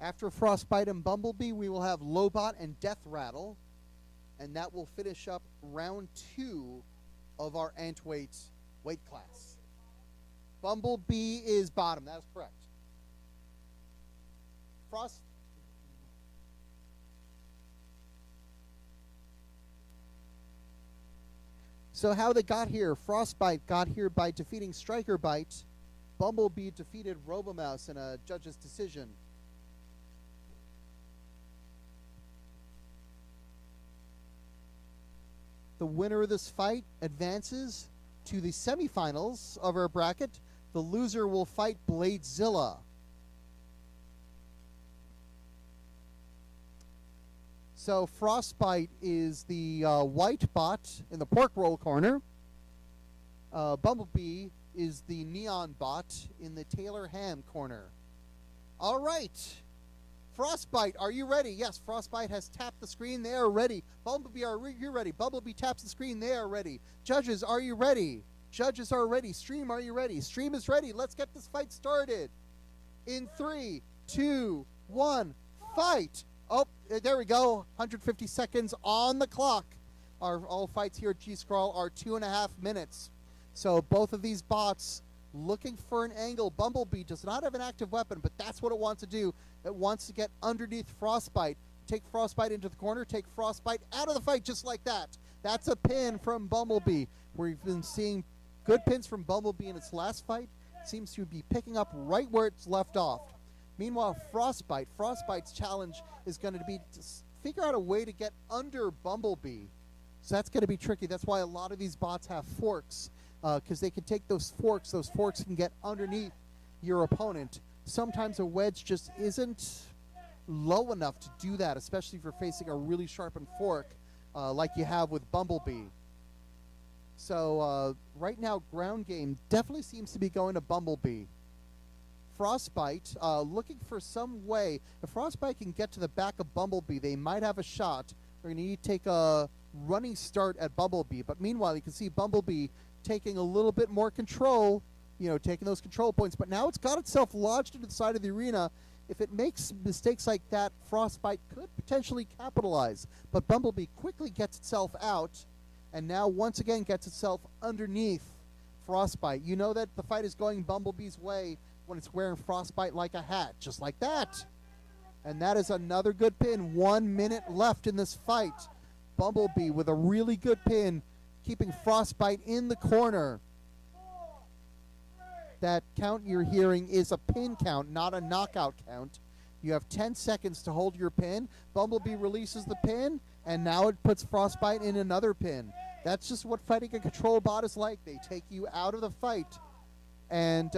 After Frostbite and Bumblebee, we will have Lobot and Death Rattle, and that will finish up round 2 of our Antweight weight class. Bumblebee is bottom. That is correct. So how they got here, Frostbite got here by defeating Striker Bite. Bumblebee defeated Robomouse in a judge's decision. The winner of this fight advances to the semifinals of our bracket. The loser will fight Bladezilla. So Frostbite is the white bot in the pork roll corner. Bumblebee is the neon bot in the Taylor ham corner. All right. Frostbite, are you ready? Yes, Frostbite has tapped the screen. They are ready. Bumblebee, are you ready? Bumblebee taps the screen. They are ready. Judges, are you ready? Judges are ready. Stream, are you ready? Stream is ready. Let's get this fight started. In 3, 2, 1, fight. Oh, there we go. 150 seconds on the clock. All fights here at G-Scroll are 2.5 minutes. So both of these bots looking for an angle. Bumblebee does not have an active weapon, but that's what it wants to do. It wants to get underneath Frostbite. Take Frostbite into the corner. Take Frostbite out of the fight just like that. That's a pin from Bumblebee. We've been seeing good pins from Bumblebee in its last fight. It seems to be picking up right where it's left off. Meanwhile, Frostbite's challenge is going to be to figure out a way to get under Bumblebee. So that's going to be tricky. That's why a lot of these bots have forks, because they can take those forks. Those forks can get underneath your opponent. Sometimes a wedge just isn't low enough to do that, especially if you're facing a really sharpened fork like you have with Bumblebee. So right now, ground game definitely seems to be going to Bumblebee. Frostbite looking for some way. If Frostbite can get to the back of Bumblebee, they might have a shot. They're going to need to take a running start at Bumblebee. But meanwhile, you can see Bumblebee taking a little bit more control, taking those control points. But now it's got itself lodged into the side of the arena. If it makes mistakes like that, Frostbite could potentially capitalize. But Bumblebee quickly gets itself out, and now once again gets itself underneath Frostbite. You know that the fight is going Bumblebee's way when it's wearing Frostbite like a hat, just like that. And that is another good pin. 1 minute left in this fight. Bumblebee with a really good pin, keeping Frostbite in the corner. That count you're hearing is a pin count, not a knockout count. You have 10 seconds to hold your pin. Bumblebee releases the pin, and now it puts Frostbite in another pin. That's just what fighting a control bot is like. They take you out of the fight. And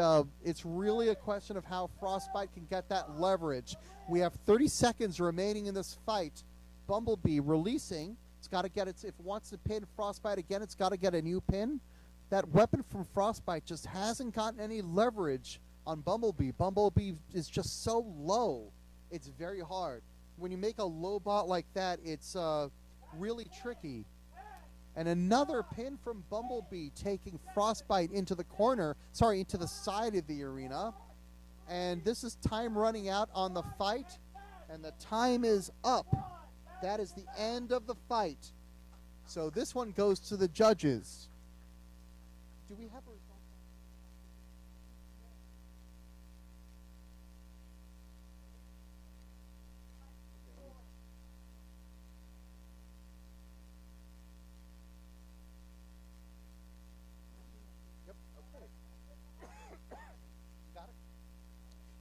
it's really a question of how Frostbite can get that leverage. We have 30 seconds remaining in this fight. Bumblebee releasing. It's got to get if it wants to pin Frostbite again, it's got to get a new pin. That weapon from Frostbite just hasn't gotten any leverage on Bumblebee. Bumblebee is just so low. It's very hard. When you make a low bot like that, it's really tricky. And another pin from Bumblebee, taking Frostbite into the into the side of the arena. And this is time running out on the fight, and the time is up. That is the end of the fight. So this one goes to the judges. Do we have a result?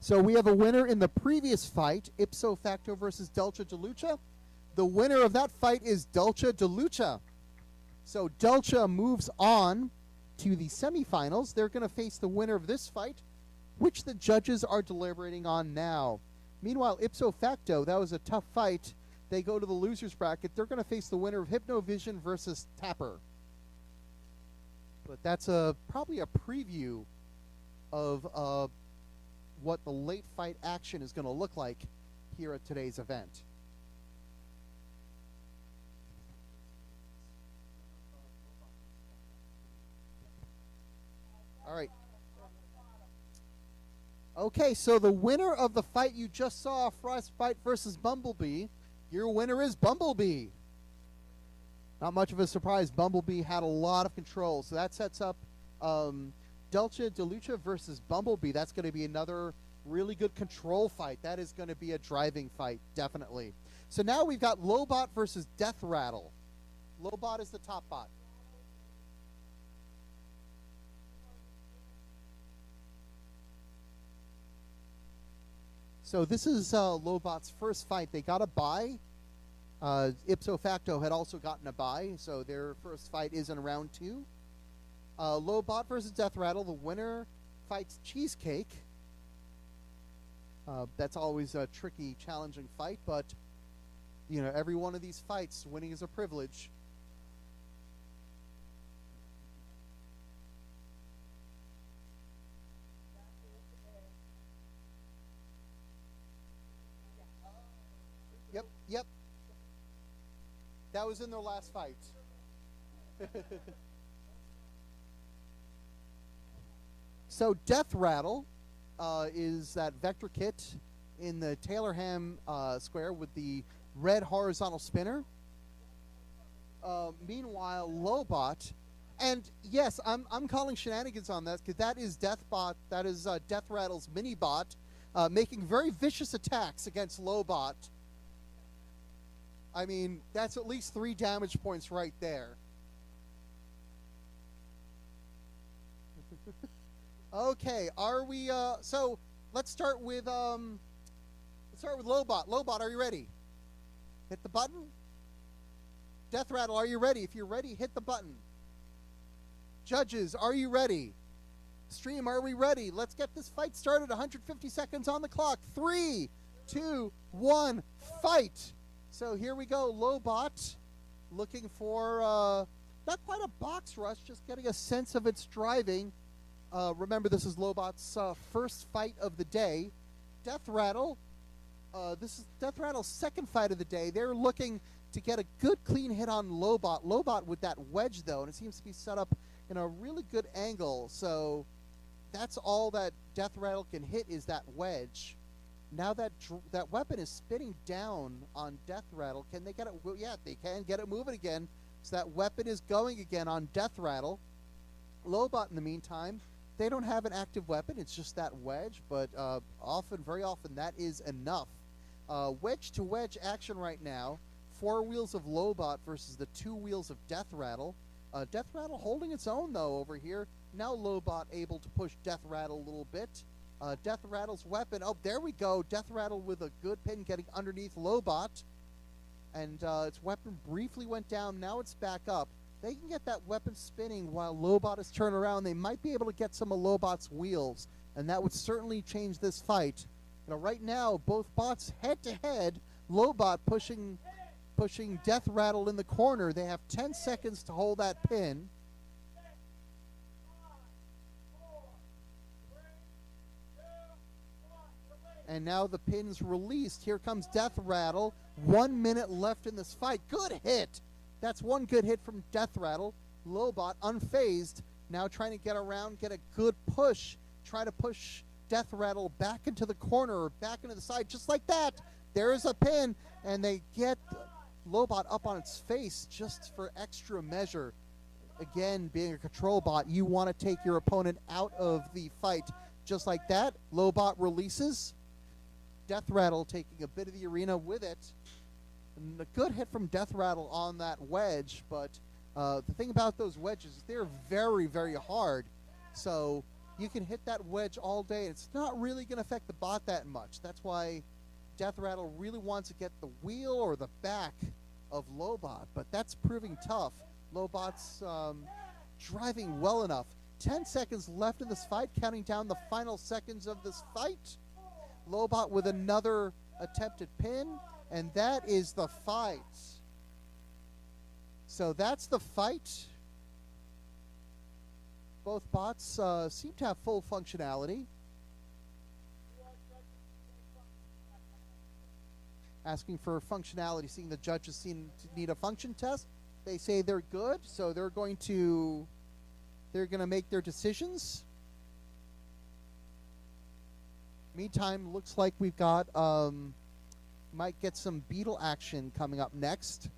So we have a winner in the previous fight, Ipso Facto versus Dulce DeLucia. The winner of that fight is Dulce DeLucia. So Dulce moves on to the semifinals. They're going to face the winner of this fight, which the judges are deliberating on now. Meanwhile, Ipso Facto, that was a tough fight. They go to the losers bracket. They're going to face the winner of Hypnovision versus Tapper. But that's probably a preview of what the late fight action is going to look like here at today's event. All right. Okay, so the winner of the fight you just saw, Frostbite versus Bumblebee, your winner is Bumblebee. Not much of a surprise. Bumblebee had a lot of control, so that sets up Dulce DeLucia versus Bumblebee. That's going to be another really good control fight. That is going to be a driving fight, definitely. So now we've got Lobot versus Death Rattle. Lobot is the top bot. So this is Lobot's first fight. They got a bye. Ipso Facto had also gotten a bye, so their first fight is in round 2. Lobot versus Death Rattle. The winner fights Cheesecake. That's always a tricky, challenging fight, but you know, every one of these fights, winning is a privilege. Yep. That was in their last fight. So Death Rattle is that vector kit in the Taylorham square with the red horizontal spinner. Meanwhile, Lobot, and yes, I'm calling shenanigans on that because that is Deathbot. That is Death Rattle's mini bot, making very vicious attacks against Lobot. I mean, that's at least 3 damage points right there. Okay, are we so let's start with Lobot. Lobot, are you ready? Hit the button. Death Rattle, are you ready? If you're ready, hit the button. Judges, are you ready? Stream, are we ready? Let's get this fight started. 150 seconds on the clock. 3, 2, 1, fight. So here we go. Lobot looking for not quite a box rush, just getting a sense of its driving. Remember, this is Lobot's first fight of the day. Death Rattle, this is Death Rattle's second fight of the day. They're looking to get a good, clean hit on Lobot. Lobot with that wedge, though, and it seems to be set up in a really good angle. So that's all that Death Rattle can hit is that wedge. Now that that weapon is spinning down on Death Rattle, can they get it? Well, yeah, they can get it moving again. So that weapon is going again on Death Rattle. Lobot, in the meantime, they don't have an active weapon. It's just that wedge, but very often, that is enough. Wedge-to-wedge action right now. 4 wheels of Lobot versus the 2 wheels of Death Rattle. Death Rattle holding its own, though, over here. Now Lobot able to push Death Rattle a little bit. Death Rattle's weapon. Oh, there we go. Death Rattle with a good pin getting underneath Lobot. And its weapon briefly went down. Now it's back up. They can get that weapon spinning while Lobot is turned around. They might be able to get some of Lobot's wheels. And that would certainly change this fight. You know, right now, both bots head-to-head. Lobot pushing Death Rattle in the corner. They have 10 seconds to hold that pin. And now the pin's released. Here comes Death Rattle. 1 minute left in this fight. Good hit. That's one good hit from Death Rattle. Lobot unfazed. Now trying to get around, get a good push. Try to push Death Rattle back into the corner or back into the side. Just like that. There's a pin. And they get Lobot up on its face just for extra measure. Again, being a control bot, you want to take your opponent out of the fight. Just like that. Lobot releases. Death Rattle taking a bit of the arena with it. And a good hit from Death Rattle on that wedge, but the thing about those wedges is they're very, very hard. So You can hit that wedge all day. It's not really going to affect the bot that much. That's why Death Rattle really wants to get the wheel or the back of Lobot, but that's proving tough. Lobot's driving well enough. 10 seconds left in this fight, counting down the final seconds of this fight. Lobot with another attempted pin, and that is the fight. So that's the fight. Both bots seem to have full functionality. Asking for functionality, seeing the judges seem to need a function test. They say they're good, so they're going to make their decisions. Meantime, looks like we've got might get some beetle action coming up next.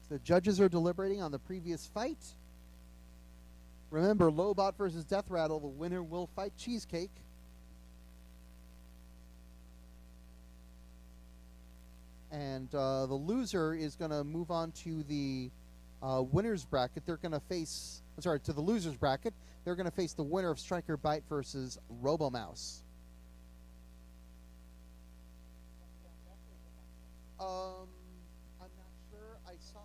The judges are deliberating on the previous fight. Remember, Lobot versus Death Rattle, the winner will fight Cheesecake. And the loser is going to move on to the winner's bracket. They're going to face, to the loser's bracket. They're going to face the winner of Striker Bite versus RoboMouse. I'm not sure. I saw.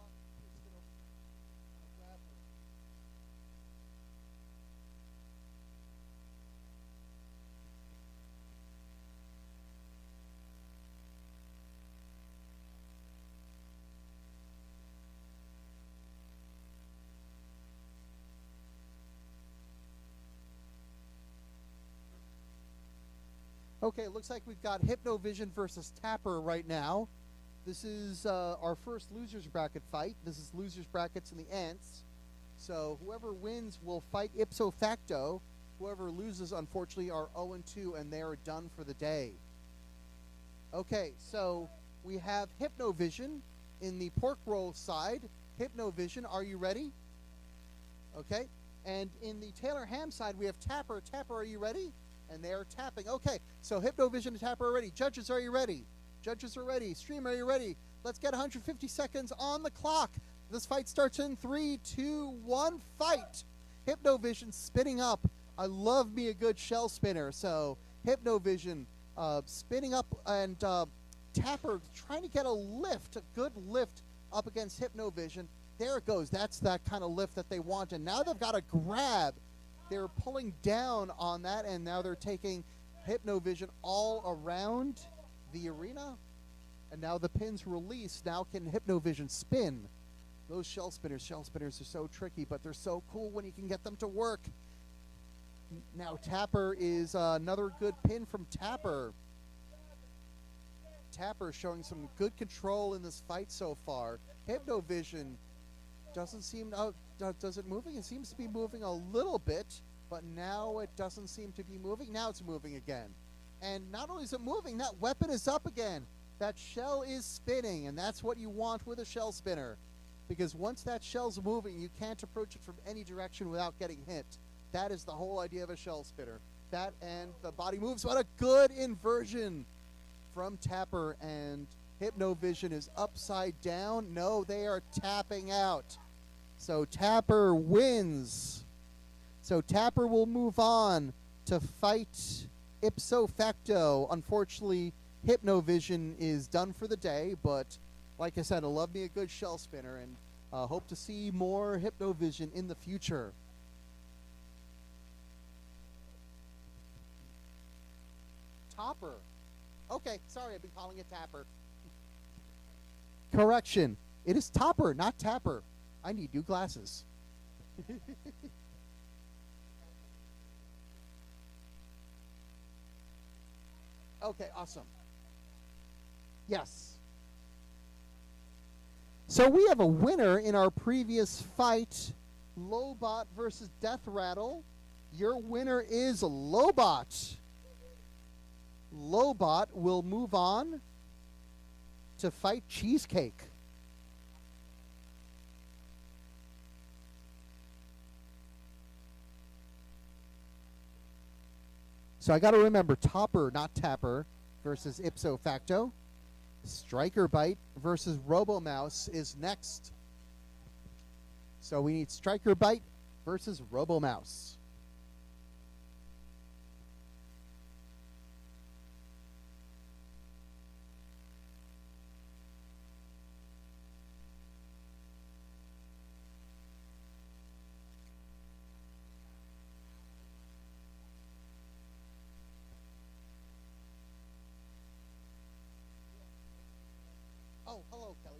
Okay, it looks like we've got Hypnovision versus Tapper right now. This is our first loser's bracket fight. This is loser's brackets in the Ants. So whoever wins will fight ipso facto. Whoever loses, unfortunately, are 0-2, and they are done for the day. Okay, so we have Hypnovision in the pork roll side. Hypnovision, are you ready? Okay, and in the Taylor Ham side, we have Tapper. Tapper, are you ready? And they are tapping. Okay, so Hypnovision and Tapper are ready. Judges, are you ready? Judges are ready. Streamer, are you ready? Let's get 150 seconds on the clock. This fight starts in 3, 2, 1, fight. Hypnovision spinning up. I love me a good shell spinner. So Hypnovision spinning up, and Tapper trying to get a lift, a good lift up against Hypnovision. There it goes. That's that kind of lift that they want. And now they've got a grab. They're pulling down on that, and now they're taking Hypnovision all around the arena. And now the pin's released. Now can Hypnovision spin? Those shell spinners are so tricky, but they're so cool when you can get them to work. Now Tapper is another good pin from Tapper. Tapper showing some good control in this fight so far. Hypnovision doesn't seem does it moving? It seems to be moving a little bit, but now it doesn't seem to be moving. Now it's moving again. And not only is it moving, that weapon is up again. That shell is spinning, and that's what you want with a shell spinner. Because once that shell's moving, you can't approach it from any direction without getting hit. That is the whole idea of a shell spinner. That and the body moves. What a good inversion from Tapper, and Hypnovision is upside down. No, they are tapping out. So Tapper wins. So Tapper will move on to fight ipso facto. Unfortunately, Hypnovision is done for the day, but like I said, I love me a good shell spinner, and hope to see more Hypnovision in the future. Topper. Okay, sorry, I've been calling it Tapper. Correction. It is Topper, not Tapper. I need new glasses. Okay, awesome. Yes. So we have a winner in our previous fight, Lobot versus Death Rattle. Your winner is Lobot. Lobot will move on to fight cheesecake. So I got to remember Topper, not Tapper, versus Ipso Facto. Striker Bite versus RoboMouse is next. So we need Striker Bite versus RoboMouse. Oh, hello, Kelly.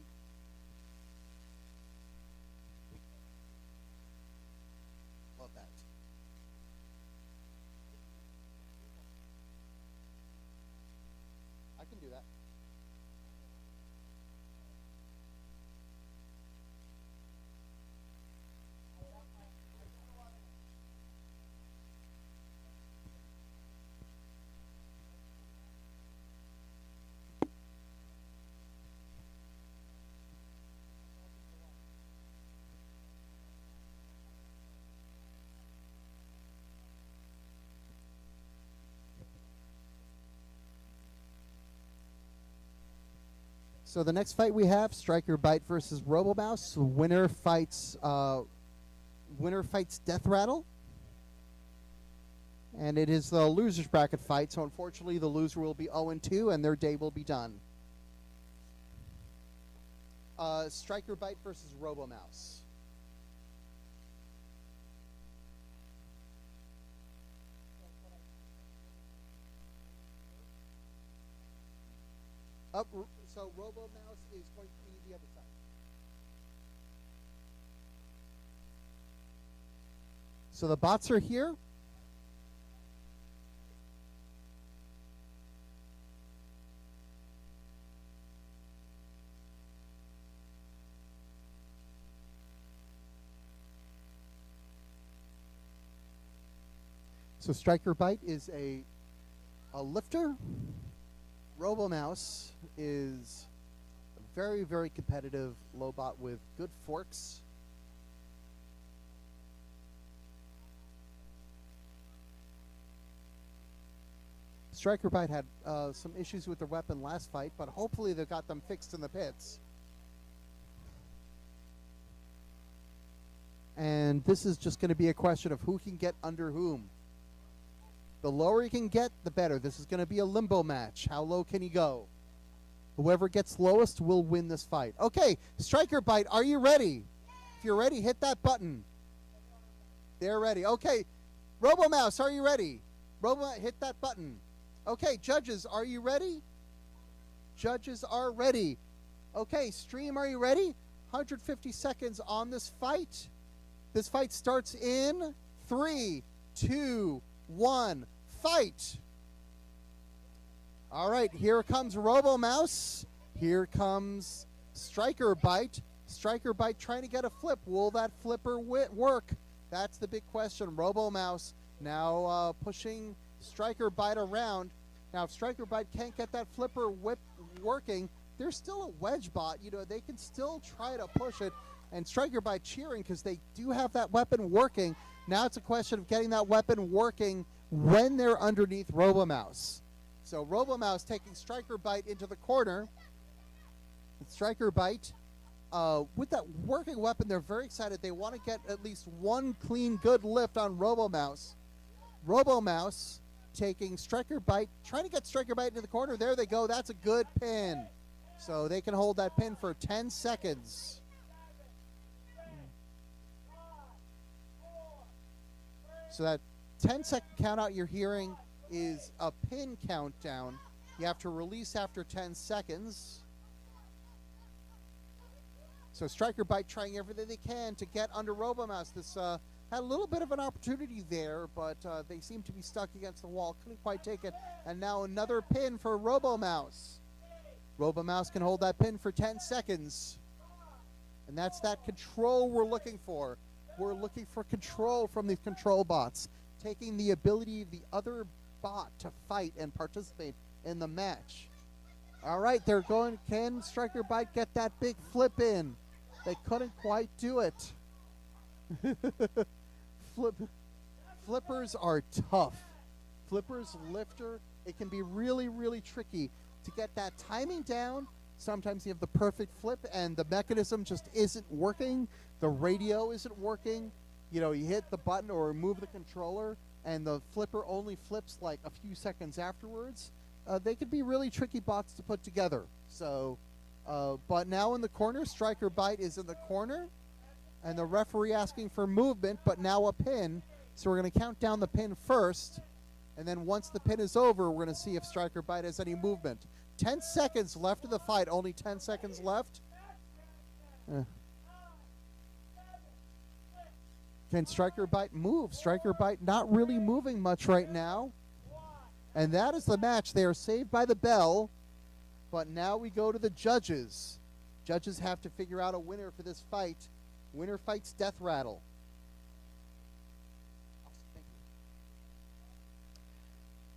Love that. I can do that. So the next fight we have, Striker Bite versus RoboMouse. Winner fights Death Rattle. And it is the loser's bracket fight, so unfortunately the loser will be 0-2 and their day will be done. Striker Bite versus RoboMouse. So RoboMouse is going to be the other side. So the bots are here. So Striker Bite is a lifter. RoboMouse is a very, very competitive Lobot with good forks. Striker Bite had some issues with their weapon last fight, but hopefully they got them fixed in the pits. And this is just going to be a question of who can get under whom. The lower you can get, the better. This is going to be a limbo match. How low can you go? Whoever gets lowest will win this fight. Okay, Striker Bite, are you ready? If you're ready, hit that button. They're ready. Okay, RoboMouse, are you ready? Hit that button. Okay, judges, are you ready? Judges are ready. Okay, stream, are you ready? 150 seconds on this fight. This fight starts in 3, 2, 1. Fight. All right, here comes RoboMouse. Here comes Striker Bite. Striker Bite trying to get a flip. Will that flipper work? That's the big question. RoboMouse now pushing Striker Bite around. Now, if Striker Bite can't get that flipper whip working, there's still a wedge bot. You know, they can still try to push it. And Striker Bite cheering because they do have that weapon working. Now it's a question of getting that weapon working when they're underneath RoboMouse. So RoboMouse taking Striker Bite into the corner. And Striker Bite, with that working weapon, they're very excited. They want to get at least one clean, good lift on RoboMouse. RoboMouse taking Striker Bite, trying to get Striker Bite into the corner. There they go. That's a good pin. So they can hold that pin for 10 seconds. So that 10-second count out you're hearing is a pin countdown. You have to release after 10 seconds. So Striker Bite trying everything they can to get under RoboMouse. This had a little bit of an opportunity there, but they seem to be stuck against the wall. Couldn't quite take it. And now another pin for RoboMouse. RoboMouse can hold that pin for 10 seconds. And that's that control we're looking for. We're looking for control from these control bots, taking the ability of the other bot to fight and participate in the match. All right, they're going. Can Striker Bite get that big flip in? They couldn't quite do it. Flippers are tough. Flippers, lifter, it can be really, really tricky to get that timing down. Sometimes you have the perfect flip and the mechanism just isn't working. The radio isn't working. You know, you hit the button or move the controller and the flipper only flips like a few seconds afterwards. They could be really tricky bots to put together. So, but now in the corner, Striker Bite is in the corner, and the referee asking for movement, but now a pin. So we're going to count down the pin first, and then once the pin is over, we're going to see if Striker Bite has any movement. 10 seconds left of the fight. Only 10 seconds left. Can Striker Bite move? Striker Bite not really moving much right now. And that is the match. They are saved by the bell. But now we go to the judges. Judges have to figure out a winner for this fight. Winner fights death rattle.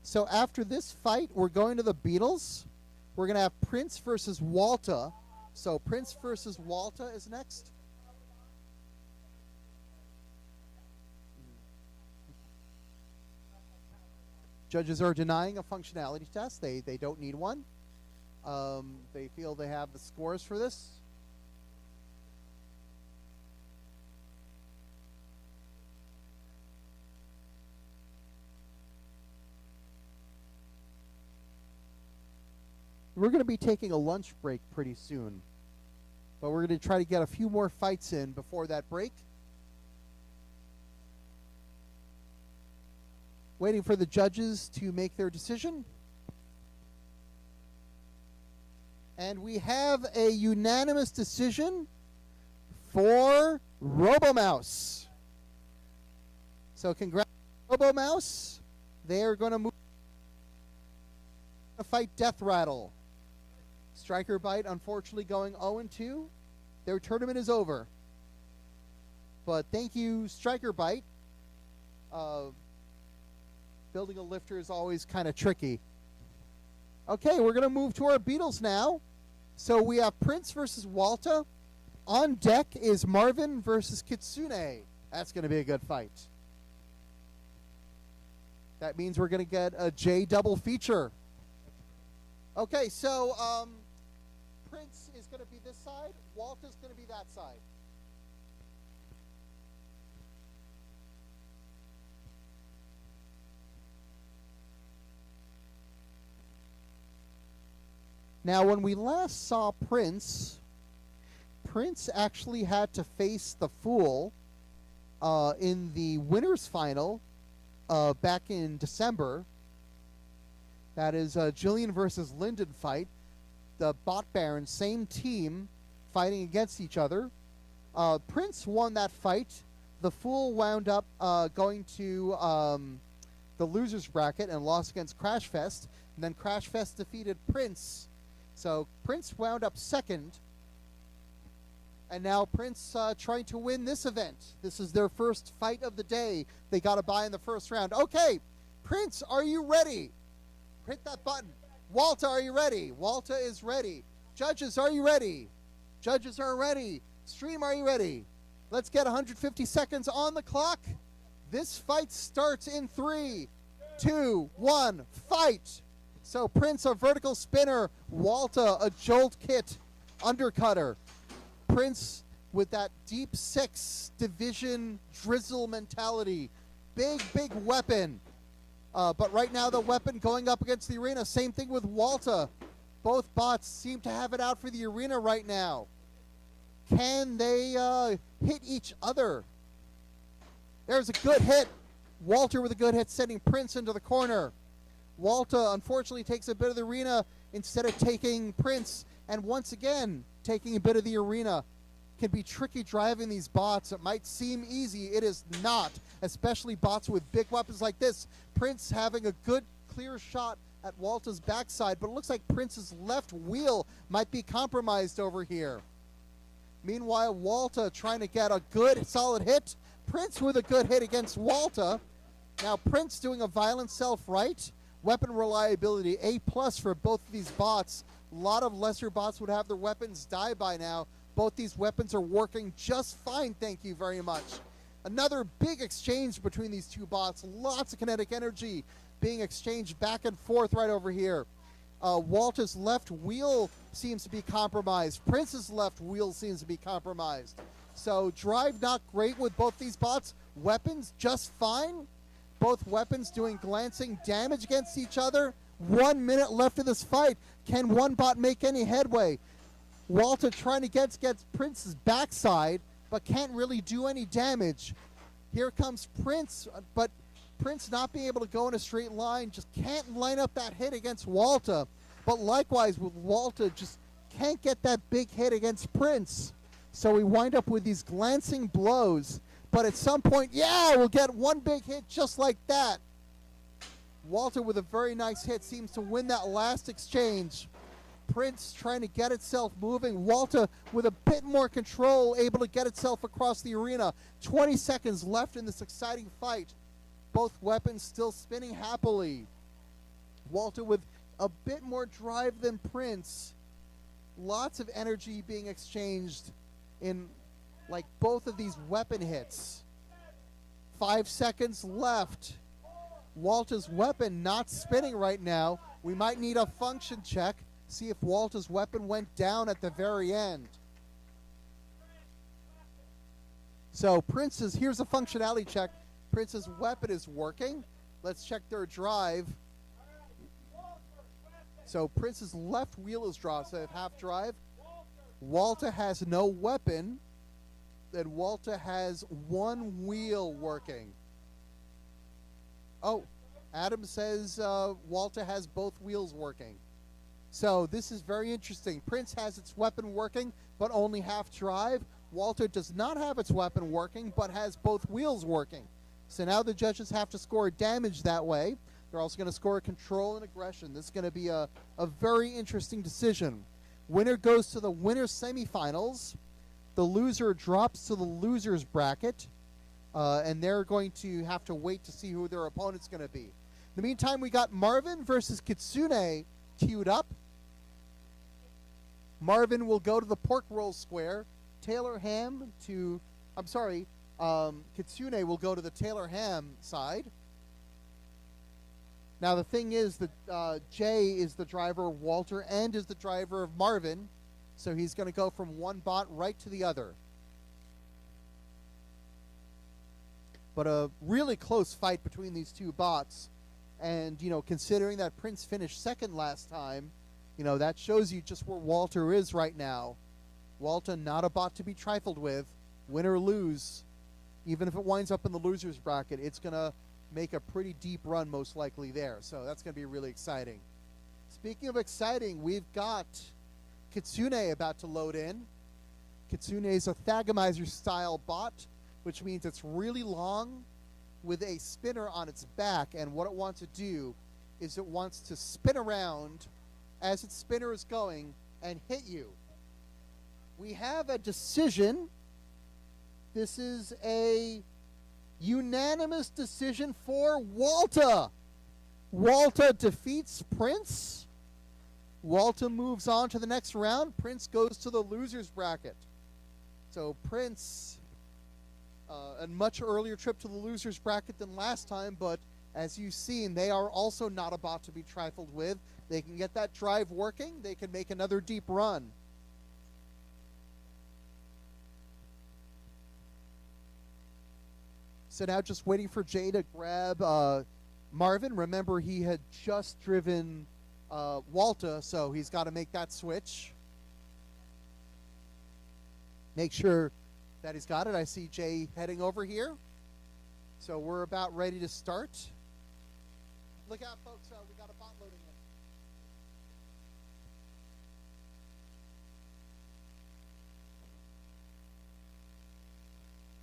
So after this fight, we're going to the Beatles. We're going to have Prince versus Walta. So Prince versus Walta is next. Judges are denying a functionality test. They don't need one. They feel they have the scores for this. We're going to be taking a lunch break pretty soon. But we're going to try to get a few more fights in before that break. Waiting for the judges to make their decision. And we have a unanimous decision for RoboMouse. So congrats, RoboMouse. They are going to move to fight Death Rattle. Striker Bite, unfortunately, going 0-2. Their tournament is over. But thank you, Striker Bite. Building a lifter is always kind of tricky. Okay, we're going to move to our Beatles now. So we have Prince versus Walta. On deck is Marvin versus Kitsune. That's going to be a good fight. That means we're going to get a J double feature. Okay, so Prince is going to be this side. Walta's going to be that side. Now, when we last saw Prince actually had to face the Fool in the winners final back in December. That is Jillian versus Lyndon fight. The Bot Barons, same team, fighting against each other. Prince won that fight. The Fool wound up going to the losers bracket and lost against Crash Fest. And then Crash Fest defeated Prince. So Prince wound up second. And now Prince trying to win this event. This is their first fight of the day. They got a bye in the first round. Okay, Prince, are you ready? Hit that button. Walta, are you ready? Walta is ready. Judges, are you ready? Judges are ready. Stream, are you ready? Let's get 150 seconds on the clock. This fight starts in 3, 2, 1, fight. So Prince, a vertical spinner. Walta, a jolt kit undercutter. Prince with that deep six division drizzle mentality. Big, big weapon. But right now the weapon going up against the arena. Same thing with Walta. Both bots seem to have it out for the arena right now. Can they hit each other? There's a good hit. Walter with a good hit, sending Prince into the corner. Walta unfortunately takes a bit of the arena instead of taking Prince. And once again, taking a bit of the arena. Can be tricky driving these bots. It might seem easy. It is not, especially bots with big weapons like this. Prince having a good, clear shot at Walta's backside, but it looks like Prince's left wheel might be compromised over here. Meanwhile, Walta trying to get a good, solid hit. Prince with a good hit against Walta. Now Prince doing a violent self-right. Weapon reliability, A+ for both of these bots. A lot of lesser bots would have their weapons die by now. Both these weapons are working just fine, thank you very much. Another big exchange between these two bots. Lots of kinetic energy being exchanged back and forth right over here. Walter's left wheel seems to be compromised. Prince's left wheel seems to be compromised. So drive not great with both these bots. Weapons just fine. Both weapons doing glancing damage against each other. 1 minute left of this fight. Can one bot make any headway? Walter trying to get Prince's backside, but can't really do any damage. Here comes Prince, but Prince not being able to go in a straight line, just can't line up that hit against Walter. But likewise with Walter, just can't get that big hit against Prince. So we wind up with these glancing blows. But at some point, yeah, we'll get one big hit just like that. Walter with a very nice hit seems to win that last exchange. Prince trying to get itself moving. Walter with a bit more control, able to get itself across the arena. 20 seconds left in this exciting fight. Both weapons still spinning happily. Walter with a bit more drive than Prince. Lots of energy being exchanged in like both of these weapon hits. 5 seconds left. Walter's weapon not spinning right now. We might need a function check. See if Walter's weapon went down at the very end. So Prince's, here's a functionality check. Prince's weapon is working. Let's check their drive. So Prince's left wheel is dropped, so they have half drive. Walter has no weapon. Then Walter has one wheel working. Oh, Adam says Walter has both wheels working. So this is very interesting. Prince has its weapon working, but only half drive. Walter does not have its weapon working, but has both wheels working. So now the judges have to score damage that way. They're also going to score control and aggression. This is going to be a very interesting decision. Winner goes to the winner's semifinals. The loser drops to the loser's bracket. And they're going to have to wait to see who their opponent's going to be. In the meantime, we got Marvin versus Kitsune queued up. Marvin will go to the pork roll square. Taylor Ham to, Kitsune will go to the Taylor Ham side. Now the thing is that Jay is the driver of Walter and is the driver of Marvin. So he's going to go from one bot right to the other. But a really close fight between these two bots. And, you know, considering that Prince finished second last time, you know, that shows you just where Walter is right now. Walter not a bot to be trifled with. Win or lose. Even if it winds up in the loser's bracket, it's going to make a pretty deep run most likely there. So that's going to be really exciting. Speaking of exciting, we've got Kitsune about to load in. Kitsune is a Thagomizer style bot, which means it's really long with a spinner on its back, and what it wants to do is it wants to spin around as its spinner is going and hit you. We have a decision. This is a unanimous decision for Walter. Walter defeats Prince. Walter moves on to the next round. Prince goes to the loser's bracket. So Prince, a much earlier trip to the loser's bracket than last time, but as you've seen, they are also not a bot to be trifled with. They can get that drive working. They can make another deep run. So now just waiting for Jay to grab Marvin. Remember, he had just driven Walter, so he's got to make that switch. Make sure that he's got it. I see Jay heading over here. So we're about ready to start. Look out, folks. We got a bot loading in.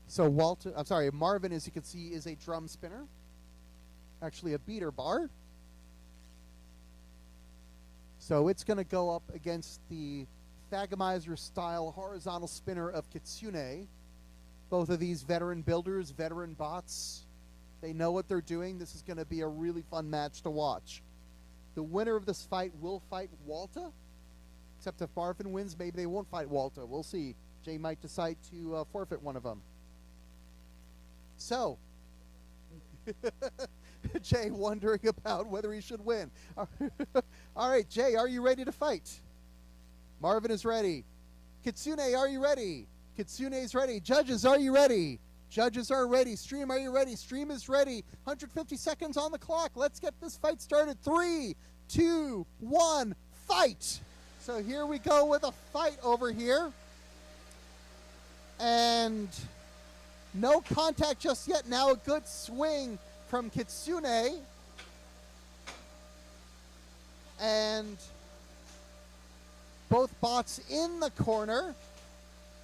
So Marvin, as you can see, is a drum spinner. Actually a beater bar. So it's going to go up against the Thagomizer style horizontal spinner of Kitsune. Both of these veteran builders, veteran bots. They know what they're doing. This is going to be a really fun match to watch. The winner of this fight will fight Walta. Except if Marvin wins, maybe they won't fight Walta. We'll see. Jay might decide to forfeit one of them. So, Jay wondering about whether he should win. All right, Jay, are you ready to fight? Marvin is ready. Kitsune, are you ready? Kitsune is ready. Judges, are you ready? Judges are ready. Stream, are you ready? Stream is ready. 150 seconds on the clock. Let's get this fight started. 3, 2, 1, fight! So here we go with a fight over here. And no contact just yet. Now a good swing from Kitsune. And both bots in the corner.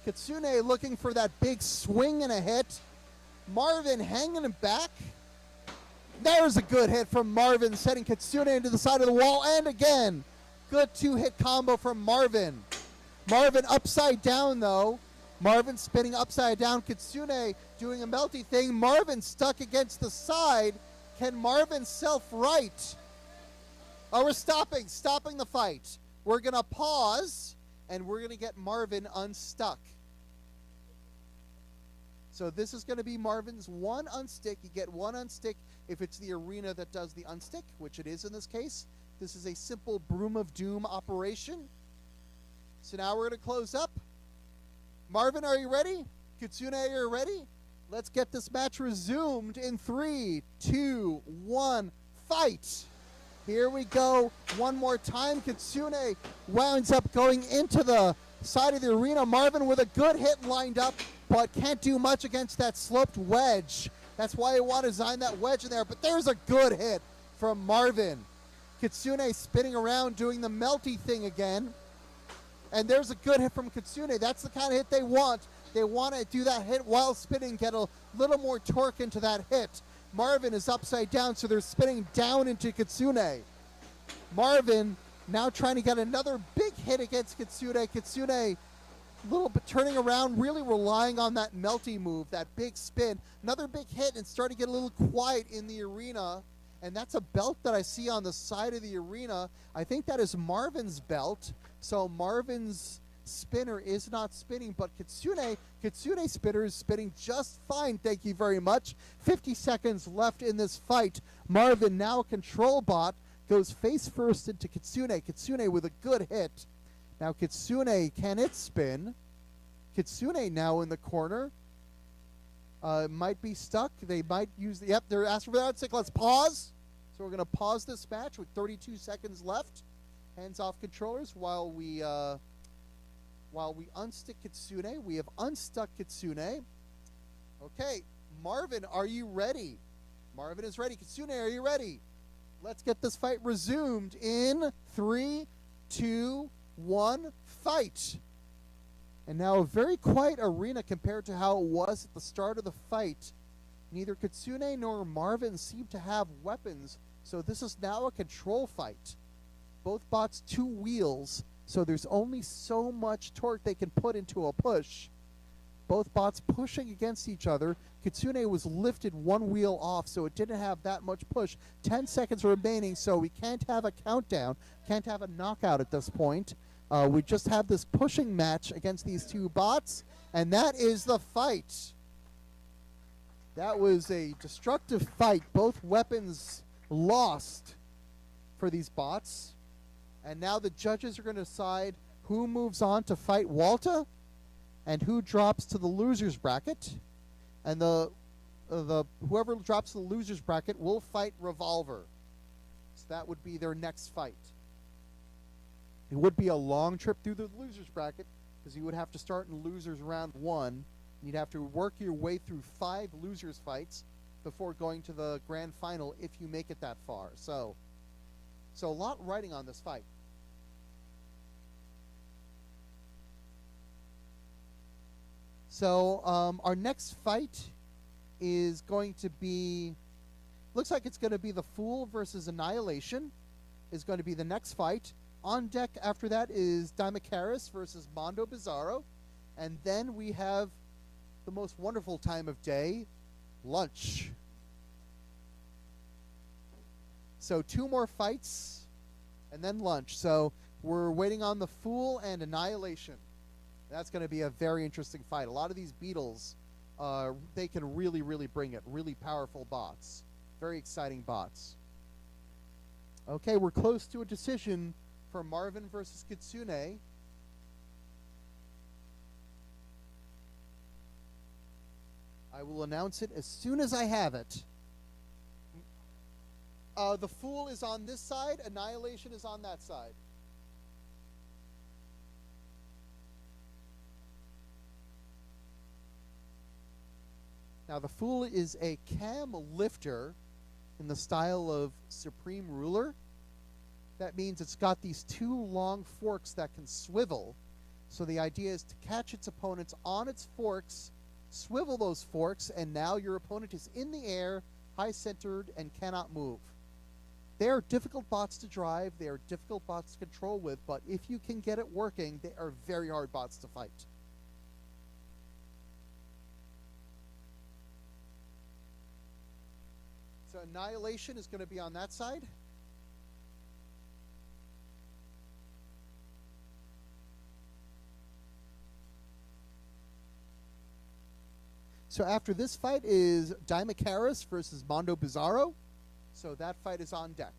Kitsune looking for that big swing and a hit. Marvin hanging him back. There's a good hit from Marvin, setting Kitsune into the side of the wall. And again, good two-hit combo from Marvin. Marvin upside down, though. Marvin spinning upside down. Kitsune doing a melty thing. Marvin stuck against the side. Can Marvin self-right? Oh, we're stopping the fight. We're going to pause, and we're going to get Marvin unstuck. So this is going to be Marvin's one unstick. You get one unstick if it's the arena that does the unstick, which it is in this case. This is a simple Broom of Doom operation. So now we're going to close up. Marvin, are you ready? Kitsune, are you ready? Let's get this match resumed in 3, 2, 1, fight! Here we go. One more time. Kitsune winds up going into the side of the arena. Marvin with a good hit lined up, but can't do much against that sloped wedge. That's why I want to design that wedge in there. But there's a good hit from Marvin. Kitsune spinning around doing the melty thing again. And there's a good hit from Kitsune. That's the kind of hit they want. They want to do that hit while spinning, get a little more torque into that hit. Marvin is upside down, so they're spinning down into Kitsune. Marvin now trying to get another big hit against Kitsune. Kitsune a little bit turning around, really relying on that melty move, that big spin. Another big hit and starting to get a little quiet in the arena. And that's a belt that I see on the side of the arena. I think that is Marvin's belt. So Marvin's spinner is not spinning, but Kitsune spinner is spinning just fine, thank you very much. 50 seconds left in this fight. Marvin, now a control bot, goes face first into Kitsune. Kitsune with a good hit. Now Kitsune, can it spin? Kitsune now in the corner. Might be stuck. They might use the... Yep, they're asking for that stick. Let's pause. So we're going to pause this match with 32 seconds left. Hands off controllers while we unstick Kitsune. We have unstuck Kitsune. Okay, Marvin, are you ready? Marvin is ready. Kitsune, are you ready? Let's get this fight resumed in 3, 2, 1, fight. And now a very quiet arena compared to how it was at the start of the fight. Neither Kitsune nor Marvin seem to have weapons, so this is now a control fight. Both bots 2 wheels, so there's only so much torque they can put into a push. Both bots pushing against each other. Kitsune was lifted 1 wheel off, so it didn't have that much push. 10 seconds remaining, so we can't have a countdown, can't have a knockout at this point. We just have this pushing match against these 2 bots, and that is the fight. That was a destructive fight. Both weapons lost for these bots. And now the judges are going to decide who moves on to fight Walta and who drops to the loser's bracket. And whoever drops to the loser's bracket will fight Revolver. So that would be their next fight. It would be a long trip through the loser's bracket because you would have to start in losers round 1. You'd have to work your way through 5 losers fights before going to the grand final if you make it that far. So a lot riding on this fight. So our next fight is going to be, looks like it's going to be the Fool versus Annihilation is going to be the next fight. On deck after that is Daimacaris versus Mondo Bizarro. And then we have the most wonderful time of day, lunch. So 2 more fights and then lunch. So we're waiting on the Fool and Annihilation. That's going to be a very interesting fight. A lot of these beetles, they can really, really bring it. Really powerful bots. Very exciting bots. Okay, we're close to a decision for Marvin versus Kitsune. I will announce it as soon as I have it. The Fool is on this side. Annihilation is on that side. Now, the Fool is a cam lifter in the style of Supreme Ruler. That means it's got these two long forks that can swivel. So the idea is to catch its opponents on its forks, swivel those forks, and now your opponent is in the air, high-centered, and cannot move. They are difficult bots to drive. They are difficult bots to control with, but if you can get it working, they are very hard bots to fight. So Annihilation is going to be on that side. So after this fight is Daimacaris versus Mondo Bizarro. So that fight is on deck.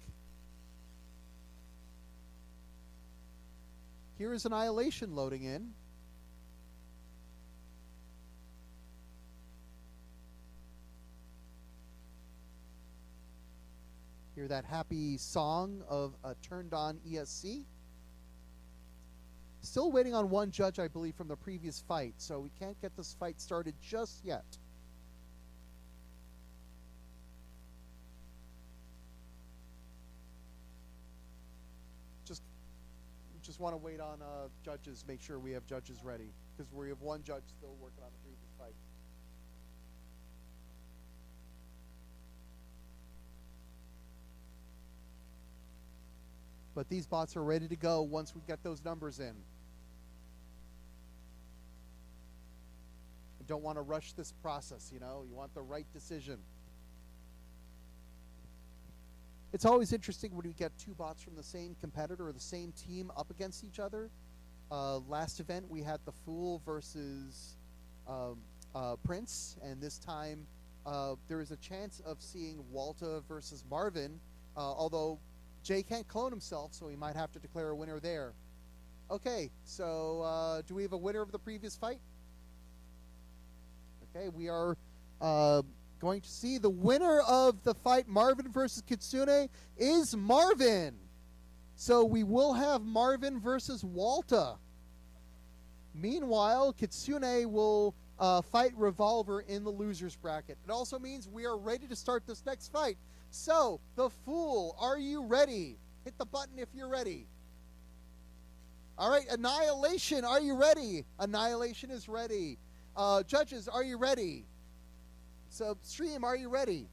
Here is Annihilation loading in. Hear that happy song of a turned on ESC. Still waiting on one judge, I believe, from the previous fight, so we can't get this fight started just yet. Just want to wait on judges, make sure we have judges ready, because we have one judge still working on the previous fight. But these bots are ready to go once we get those numbers in. You don't want to rush this process, you know. You want the right decision. It's always interesting when we get two bots from the same competitor or the same team up against each other. Last event we had the Fool versus Prince, and this time there is a chance of seeing Walta versus Marvin, although Jay can't clone himself, so he might have to declare a winner there. Okay, so do we have a winner of the previous fight? Okay, we are going to see the winner of the fight, Marvin versus Kitsune, is Marvin. So we will have Marvin versus Walta. Meanwhile, Kitsune will fight Revolver in the loser's bracket. It also means we are ready to start this next fight. So, the Fool, are you ready? Hit the button if you're ready. All right, Annihilation, are you ready? Annihilation is ready. Judges, are you ready? So, stream, are you ready?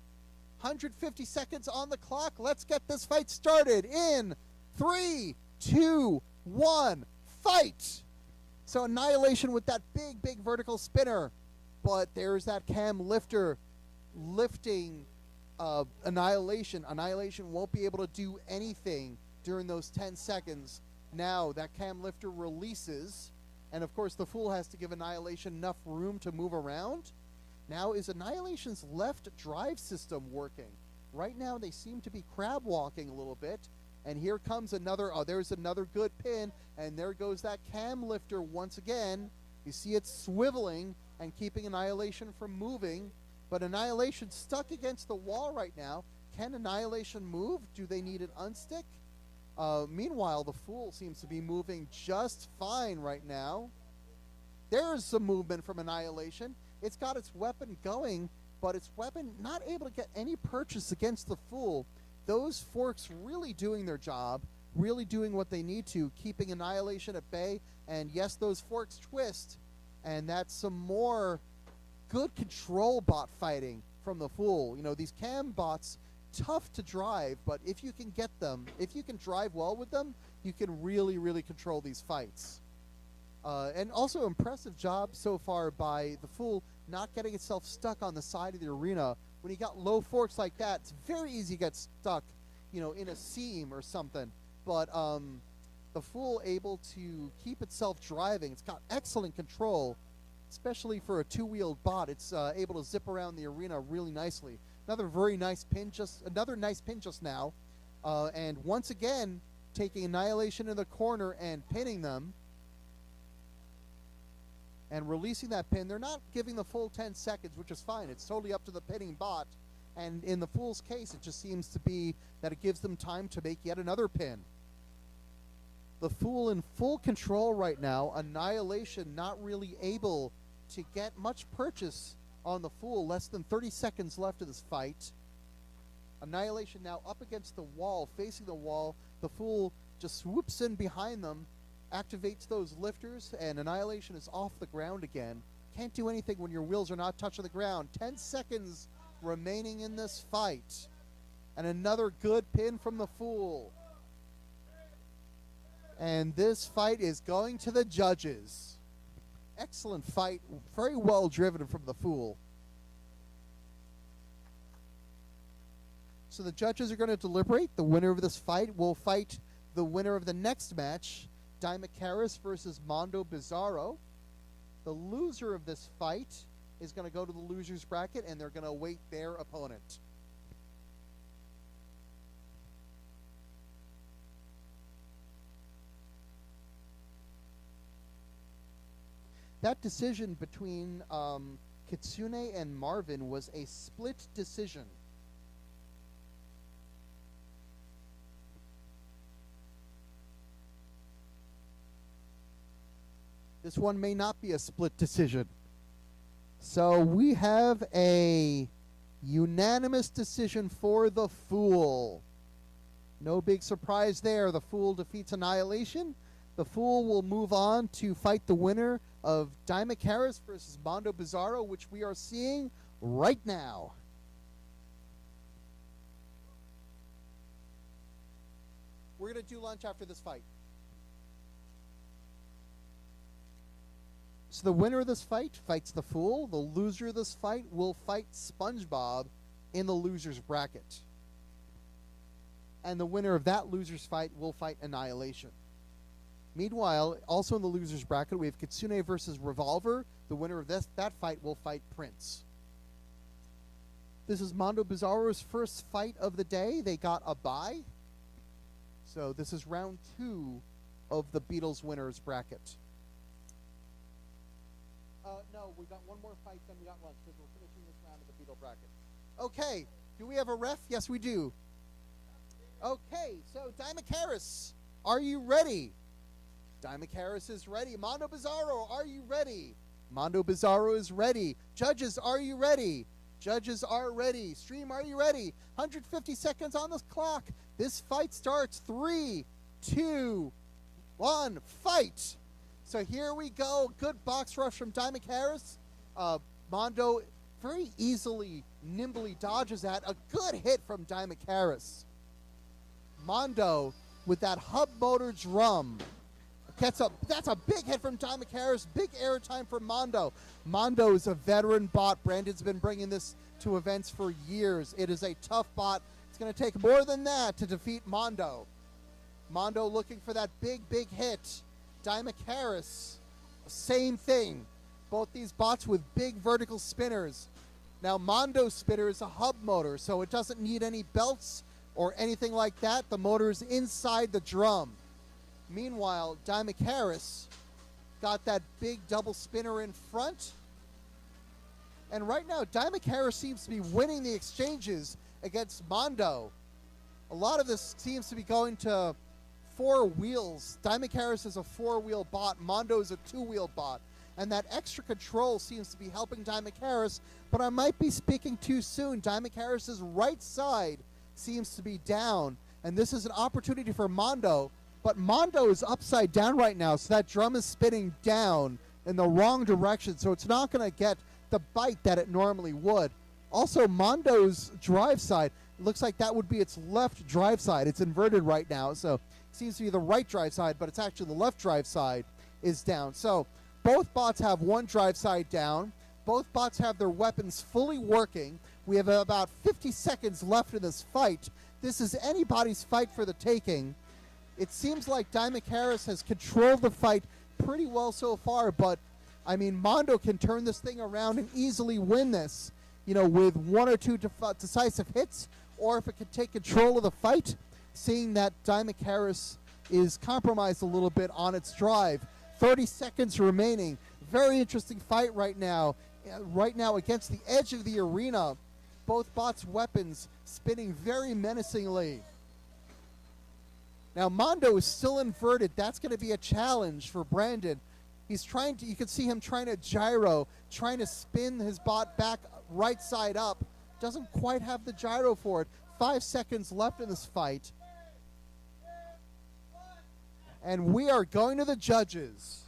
150 seconds on the clock. Let's get this fight started in 3, 2, 1, fight! So, Annihilation with that big, big vertical spinner. But there's that cam lifter lifting Annihilation. Annihilation won't be able to do anything during those 10 seconds. Now that cam lifter releases, and of course the Fool has to give Annihilation enough room to move around. Now is Annihilation's left drive system working? Right now they seem to be crab walking a little bit, and here comes another, there's another good pin, and there goes that cam lifter once again. You see it swiveling and keeping Annihilation from moving. But Annihilation stuck against the wall right now. Can Annihilation move? Do they need an unstick? Meanwhile, the Fool seems to be moving just fine right now. There's some movement from Annihilation. It's got its weapon going, but its weapon not able to get any purchase against the Fool. Those forks really doing their job, really doing what they need to, keeping Annihilation at bay. And yes, those forks twist. And that's some more good control bot fighting from the Fool. You know, these cam bots, tough to drive, but if you can get them, if you can drive well with them, you can really, really control these fights. And also impressive job so far by the Fool not getting itself stuck on the side of the arena. When you got low forks like that, it's very easy to get stuck, you know, in a seam or something. but the Fool able to keep itself driving. It's got excellent control, especially for a two-wheeled bot. It's able to zip around the arena really nicely. Another nice pin just now, and once again taking Annihilation in the corner and pinning them and releasing that pin. They're not giving the full 10 seconds, which is fine. It's totally up to the pinning bot, and in the Fool's case, it just seems to be that it gives them time to make yet another pin. The Fool in full control right now. Annihilation not really able to get much purchase on the Fool. Less than 30 seconds left of this fight. Annihilation now up against the wall, facing the wall. The Fool just swoops in behind them, activates those lifters, and Annihilation is off the ground again. Can't do anything when your wheels are not touching the ground. 10 seconds remaining in this fight. And another good pin from the Fool. And this fight is going to the judges. Excellent fight. Very well driven from the Fool. So the judges are going to deliberate. The winner of this fight will fight the winner of the next match, Dimakaris versus Mondo Bizarro. The loser of this fight is going to go to the loser's bracket, and they're going to await their opponent. That decision between Kitsune and Marvin was a split decision. This one may not be a split decision. So we have a unanimous decision for the Fool. No big surprise there. The Fool defeats Annihilation. The Fool will move on to fight the winner of Dimakaris versus Mondo Bizarro, which we are seeing right now. We're going to do lunch after this fight. So the winner of this fight fights the Fool. The loser of this fight will fight SpongeBob in the loser's bracket. And the winner of that loser's fight will fight Annihilation. Meanwhile, also in the loser's bracket, we have Kitsune versus Revolver. The winner of that fight will fight Prince. This is Mondo Bizarro's first fight of the day. They got a bye. So this is round 2 of the Beatles winners bracket. No, we got one more fight, then we got lunch, because we're finishing this round of the Beatle bracket. Okay, do we have a ref? Yes, we do. Okay, so Dimakaris, are you ready? Dimakaris is ready. Mondo Bizarro, are you ready? Mondo Bizarro is ready. Judges, are you ready? Judges are ready. Stream, are you ready? 150 seconds on the clock. This fight starts. 3, 2, 1, fight! So here we go. Good box rush from Dimakaris. Mondo very easily, nimbly dodges that. A good hit from Dimakaris. Mondo with that hub motor drum. That's a big hit from Dimakaris. Big airtime for Mondo. Mondo is a veteran bot. Brandon's been bringing this to events for years. It is a tough bot. It's going to take more than that to defeat Mondo. Mondo looking for that big hit. Dimakaris, same thing. Both these bots with big vertical spinners. Now Mondo's spinner is a hub motor, so it doesn't need any belts or anything like that. The motor is inside the drum. Meanwhile, Dimakaris got that big double spinner in front. And right now, Dimakaris seems to be winning the exchanges against Mondo. A lot of this seems to be going to 4 wheels. Dimakaris is a 4-wheel bot. Mondo is a 2-wheel bot. And that extra control seems to be helping Dimakaris, but I might be speaking too soon. Dimakaris' right side seems to be down, and this is an opportunity for Mondo, but Mondo is upside down right now, so that drum is spinning down in the wrong direction, so it's not going to get the bite that it normally would. Also, Mondo's drive side, looks like that would be its left drive side. It's inverted right now, so it seems to be the right drive side, but it's actually the left drive side is down. So both bots have one drive side down. Both bots have their weapons fully working. We have about 50 seconds left in this fight. This is anybody's fight for the taking. It seems like Diamond Harris has controlled the fight pretty well so far, but I mean, Mondo can turn this thing around and easily win this, you know, with one or two decisive hits, or if it can take control of the fight, seeing that Diamond Harris is compromised a little bit on its drive. 30 seconds remaining. Very interesting fight right now. Right now against the edge of the arena. Both bots' weapons spinning very menacingly. Now Mondo is still inverted. That's going to be a challenge for Brandon. He's trying to, you can see him trying to gyro, trying to spin his bot back right side up. Doesn't quite have the gyro for it. 5 seconds left in this fight. And we are going to the judges.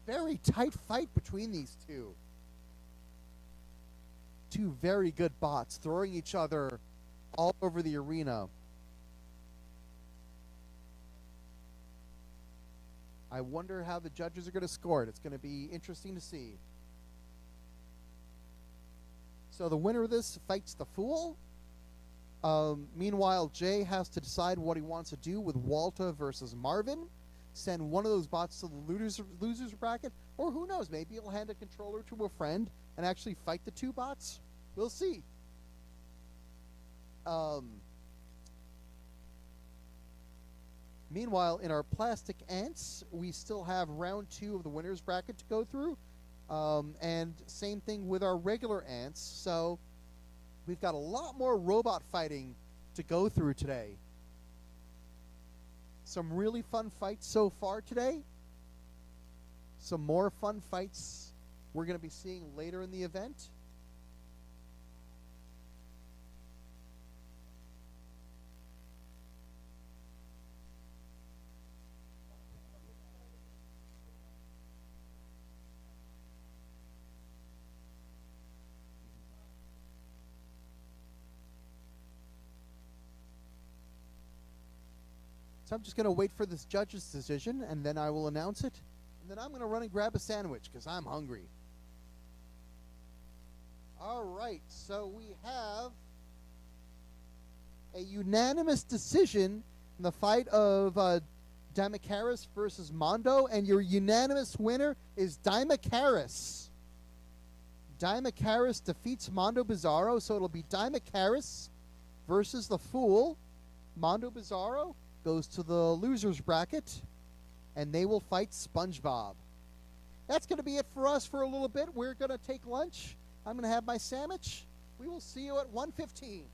Very tight fight between these two. Two very good bots throwing each other all over the arena. I wonder how the judges are going to score it. It's going to be interesting to see. So the winner of this fights the Fool. Meanwhile, Jay has to decide what he wants to do with Walter versus Marvin. Send one of those bots to the losers bracket, or who knows, maybe he'll hand a controller to a friend and actually fight the two bots. We'll see. Meanwhile, in our plastic ants, we still have round 2 of the winners bracket to go through, and same thing with our regular ants. So we've got a lot more robot fighting to go through today. Some really fun fights so far today. Some more fun fights we're going to be seeing later in the event. So I'm just going to wait for this judge's decision, and then I will announce it. And then I'm going to run and grab a sandwich, because I'm hungry. All right, so we have a unanimous decision in the fight of Dimakaris versus Mondo, and your unanimous winner is Dimakaris. Dimakaris defeats Mondo Bizarro, so it'll be Dimakaris versus the Fool. Mondo Bizarro goes to the losers bracket, and they will fight SpongeBob. That's going to be it for us for a little bit. We're going to take lunch. I'm going to have my sandwich. We will see you at 1:15.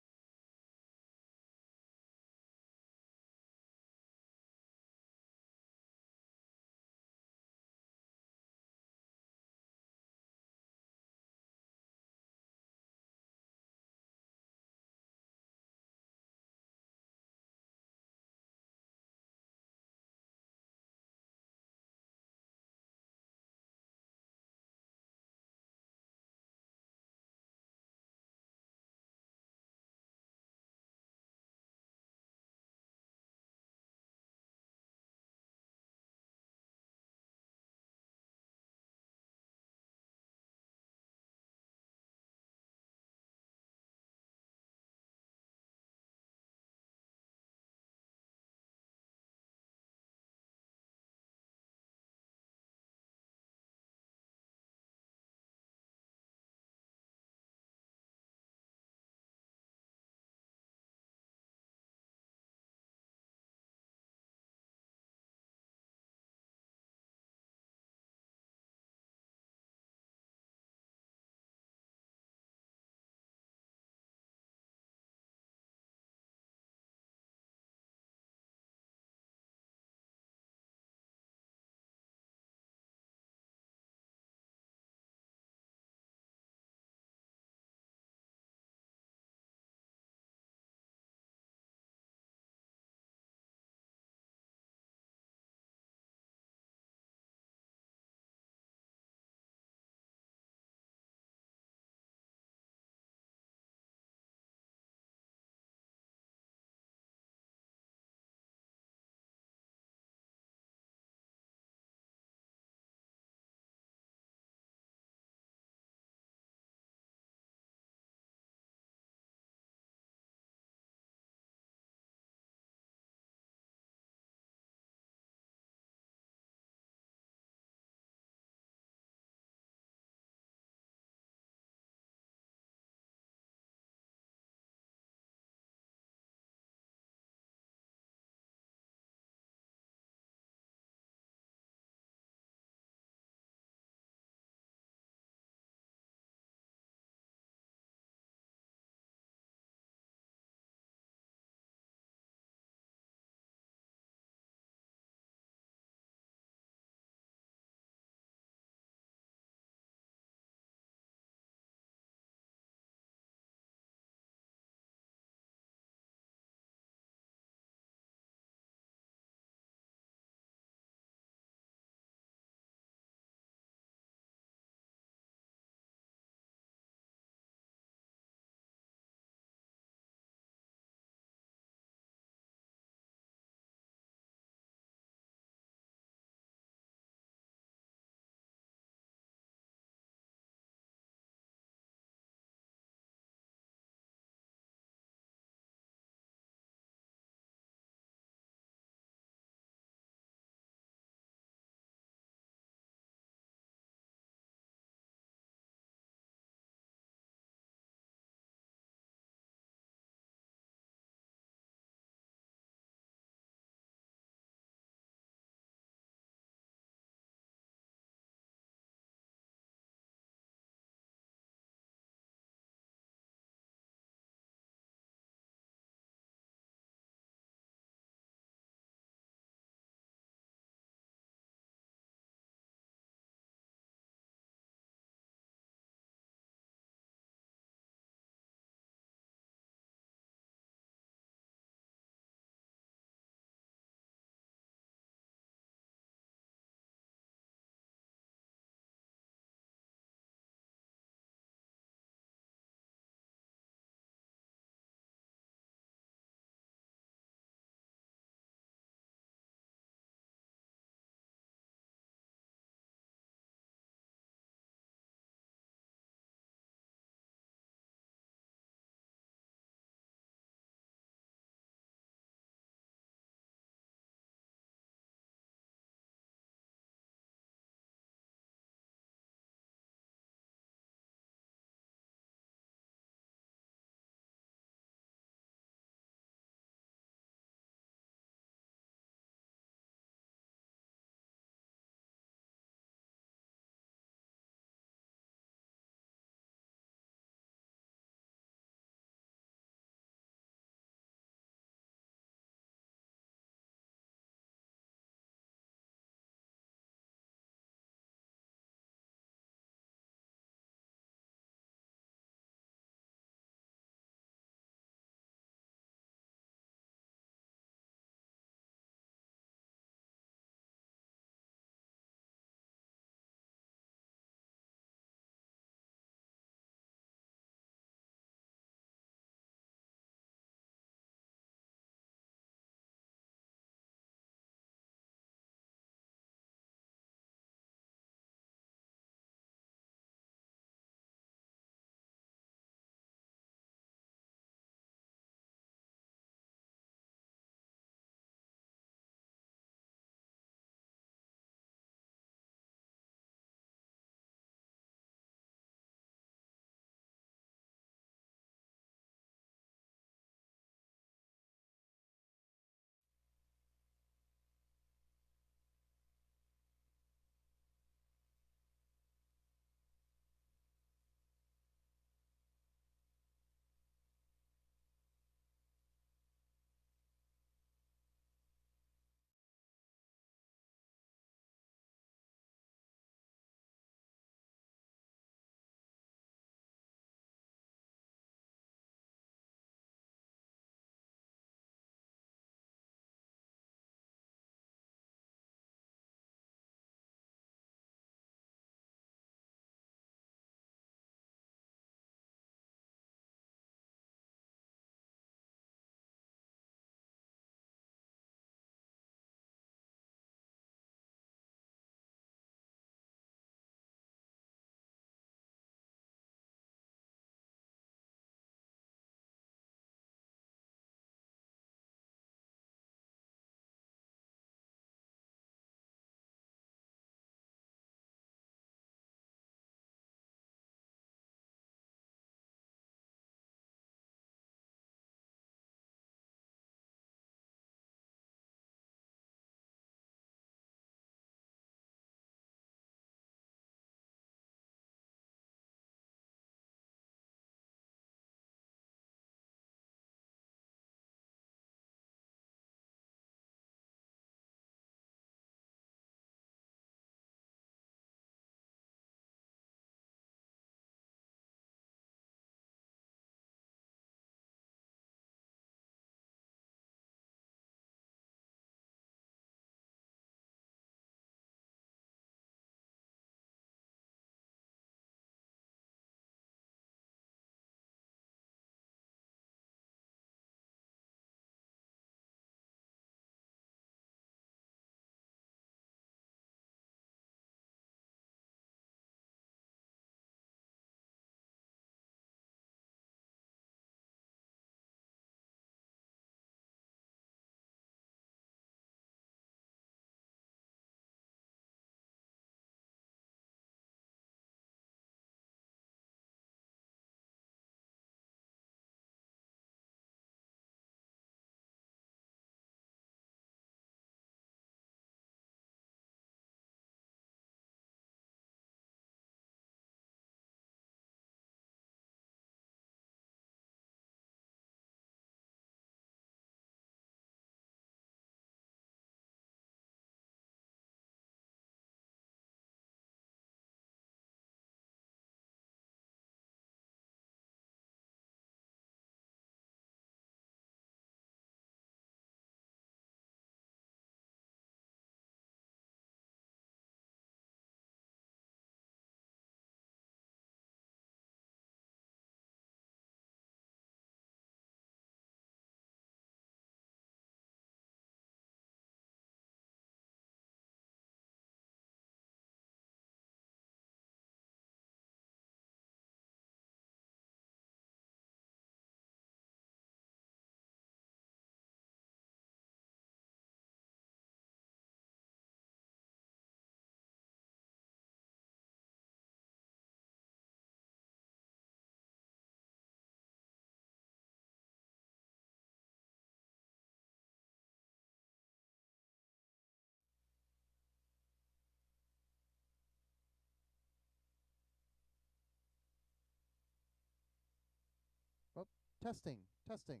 Oh, testing, testing.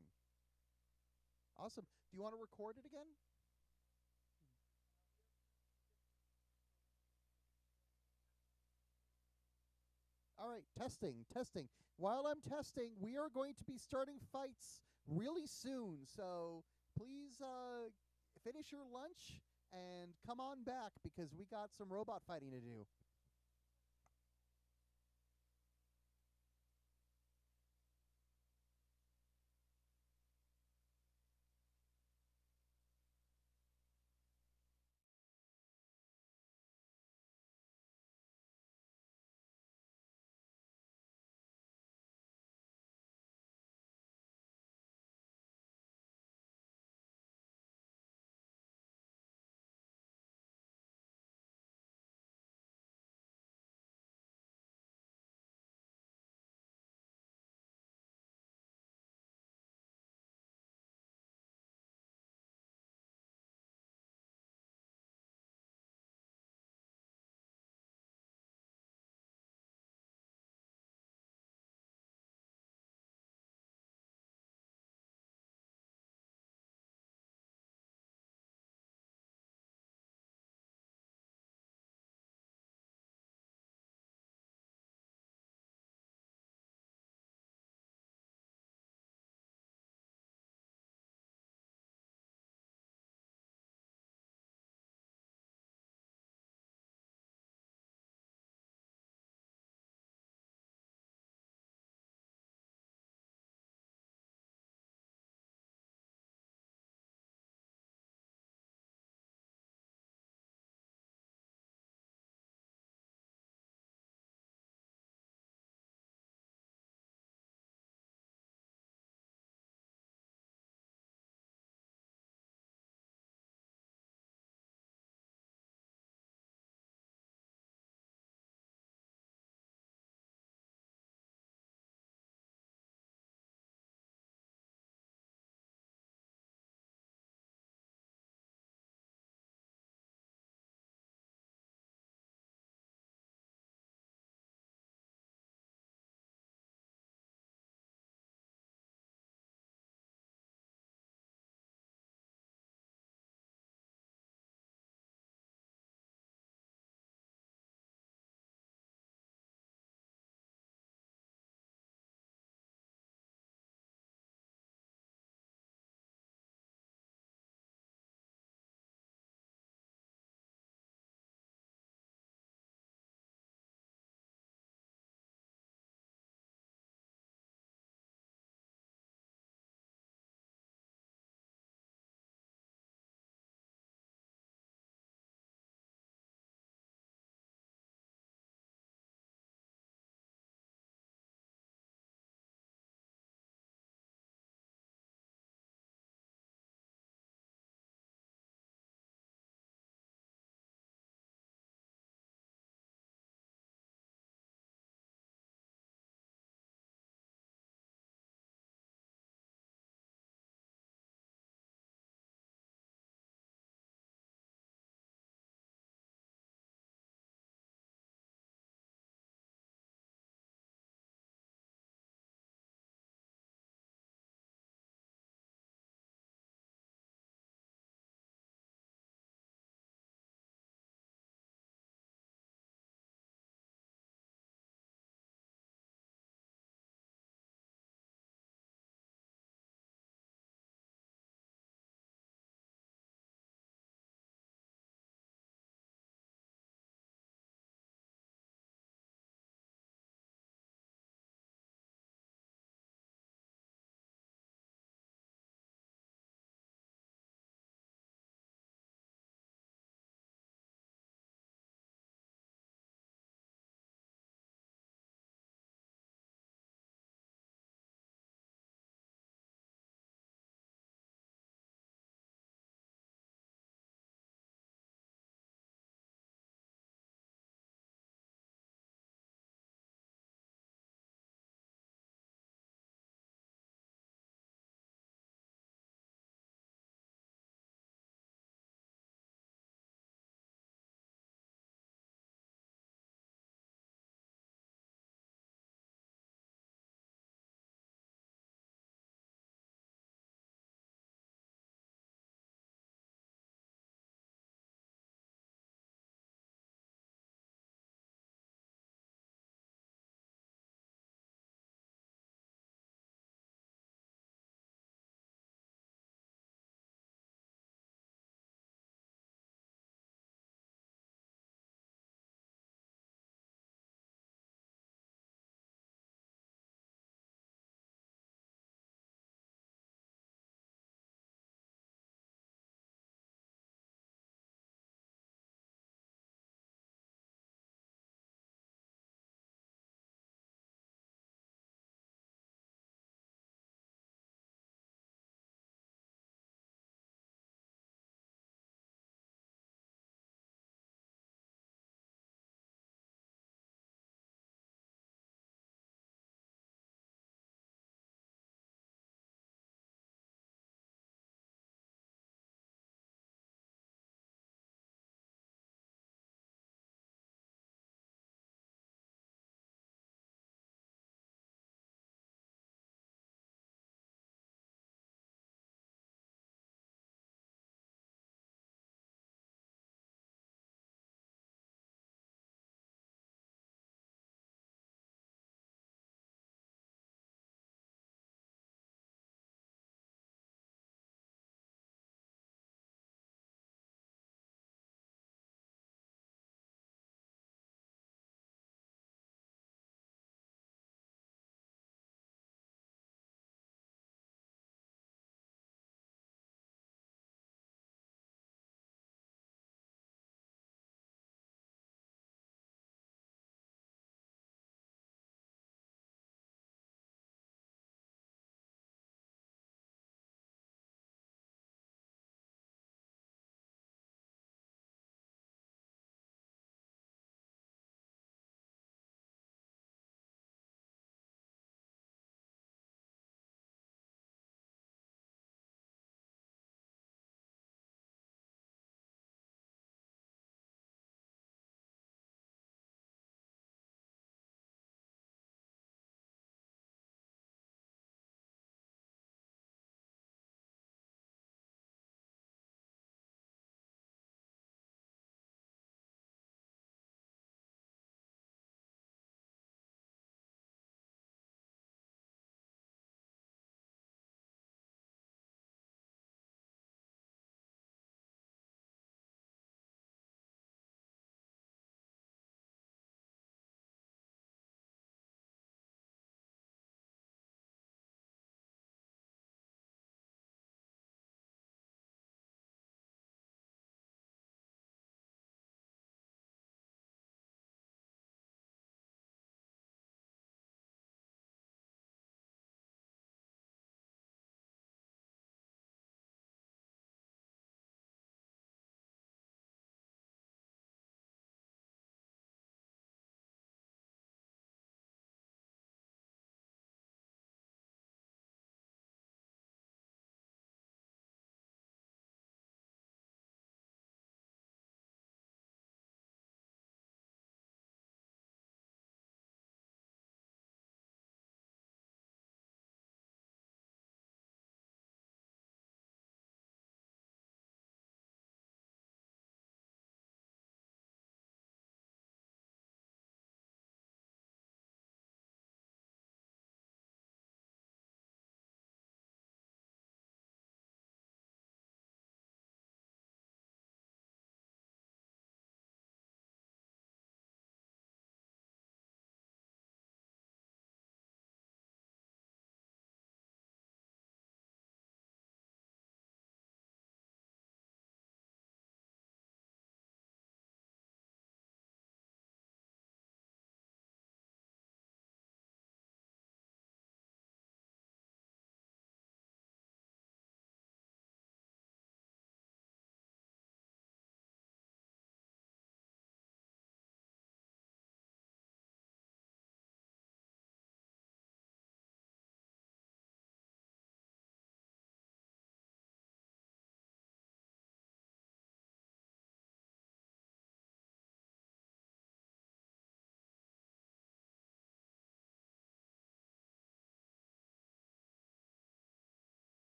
Awesome. Do you want to record it again? All right, testing, testing. While I'm testing, we are going to be starting fights really soon. So please finish your lunch and come on back because we got some robot fighting to do.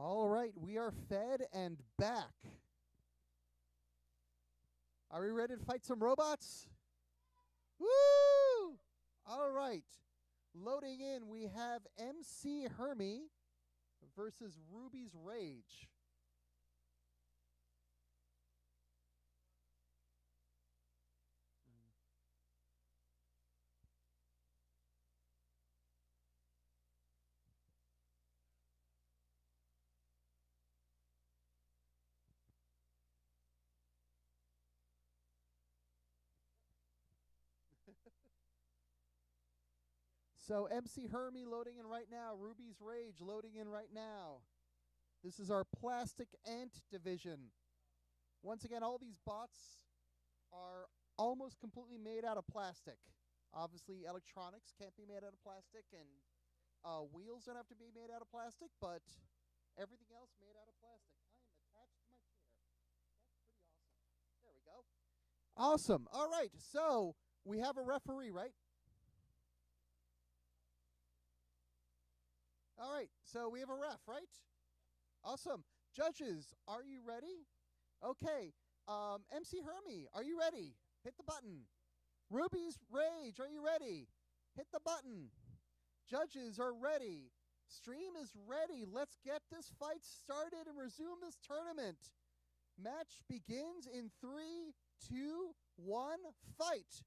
All right, we are fed and back. Are we ready to fight some robots? Woo! All right. Loading in, we have MC Hermie versus Ruby's Rage. So MC Hermie loading in right now. Ruby's Rage loading in right now. This is our plastic ant division. Once again, all these bots are almost completely made out of plastic. Obviously, electronics can't be made out of plastic, and wheels don't have to be made out of plastic, but everything else made out of plastic. I am attached to my chair. That's pretty awesome. There we go. Awesome. All right, so we have a referee, right? All right, so we have a ref, right? Awesome. Judges, are you ready? Okay. MC Hermie, are you ready? Hit the button. Ruby's Rage, are you ready? Hit the button. Judges are ready. Stream is ready. Let's get this fight started and resume this tournament. Match begins in 3, 2, 1, fight.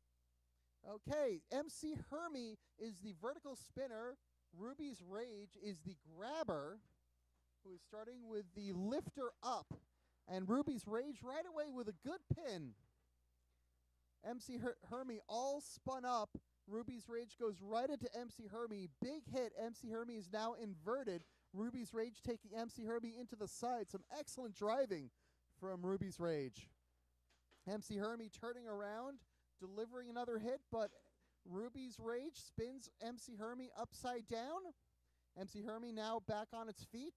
Okay, MC Hermie is the vertical spinner. Ruby's Rage is the grabber, who is starting with the lifter up. And Ruby's Rage right away with a good pin. MC Hermie all spun up. Ruby's Rage goes right into MC Hermie. Big hit. MC Hermie is now inverted. Ruby's Rage taking MC Hermie into the side. Some excellent driving from Ruby's Rage. MC Hermie turning around, delivering another hit, but Ruby's Rage spins MC Hermie upside down. MC Hermie now back on its feet,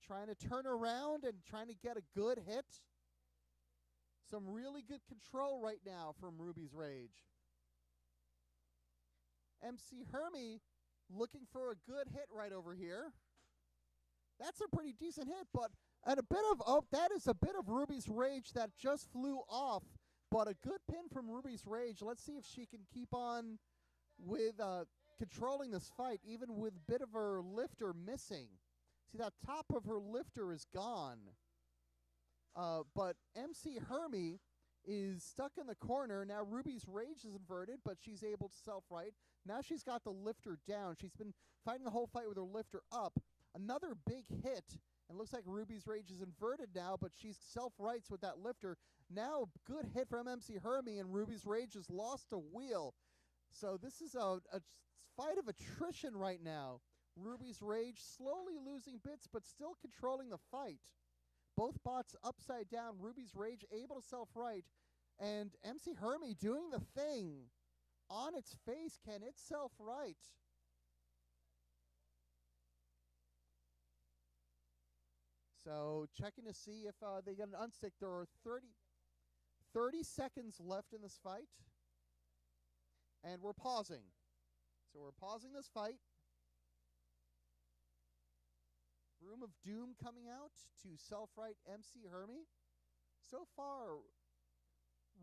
trying to turn around and trying to get a good hit. Some really good control right now from Ruby's Rage. MC Hermie looking for a good hit right over here. That's a pretty decent hit, but and a bit of that is a bit of Ruby's Rage that just flew off. But a good pin from Ruby's Rage. Let's see if she can keep on with controlling this fight, even with a bit of her lifter missing. See, that top of her lifter is gone. But MC Hermie is stuck in the corner. Now Ruby's Rage is inverted, but she's able to self-right. Now she's got the lifter down. She's been fighting the whole fight with her lifter up. Another big hit. And looks like Ruby's Rage is inverted now, but she's self-rights with that lifter. Now, good hit from MC Hermie, and Ruby's Rage has lost a wheel. So this is a fight of attrition right now. Ruby's Rage slowly losing bits, but still controlling the fight. Both bots upside down. Ruby's Rage able to self-right. And MC Hermie doing the thing. On its face, can it self-right? So checking to see if they get an unstick. There are 30 seconds left in this fight. And we're pausing. So we're pausing this fight. Room of Doom coming out to self-right MC Hermie. So far,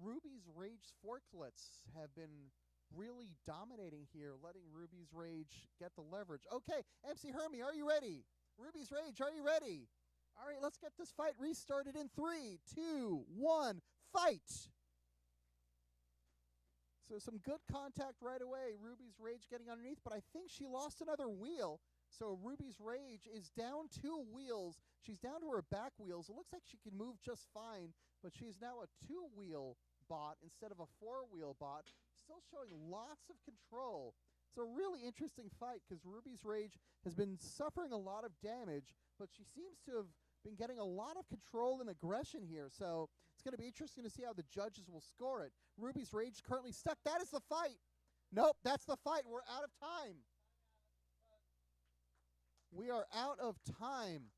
Ruby's Rage forklets have been really dominating here, letting Ruby's Rage get the leverage. Okay, MC Hermie, are you ready? Ruby's Rage, are you ready? All right, let's get this fight restarted in 3, 2, 1, fight! So some good contact right away. Ruby's Rage getting underneath, but I think she lost another wheel. So Ruby's Rage is down 2 wheels. She's down to her back wheels. It looks like she can move just fine, but she's now a 2-wheel bot instead of a 4-wheel bot. Still showing lots of control. It's a really interesting fight because Ruby's Rage has been suffering a lot of damage, but she seems to have been getting a lot of control and aggression here. So it's going to be interesting to see how the judges will score it. Ruby's Rage currently stuck. That is the fight. Nope, that's the fight. We're out of time. We are out of time.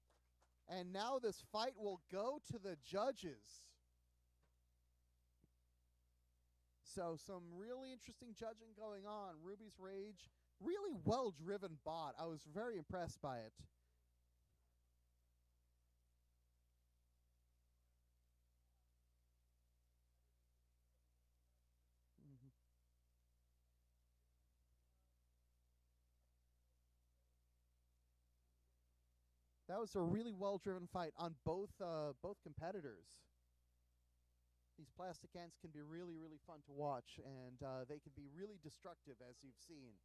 And now this fight will go to the judges. So some really interesting judging going on. Ruby's Rage, really well-driven bot. I was very impressed by it. That was a really well-driven fight on both competitors. These plastic ants can be really, really fun to watch, and they can be really destructive, as you've seen.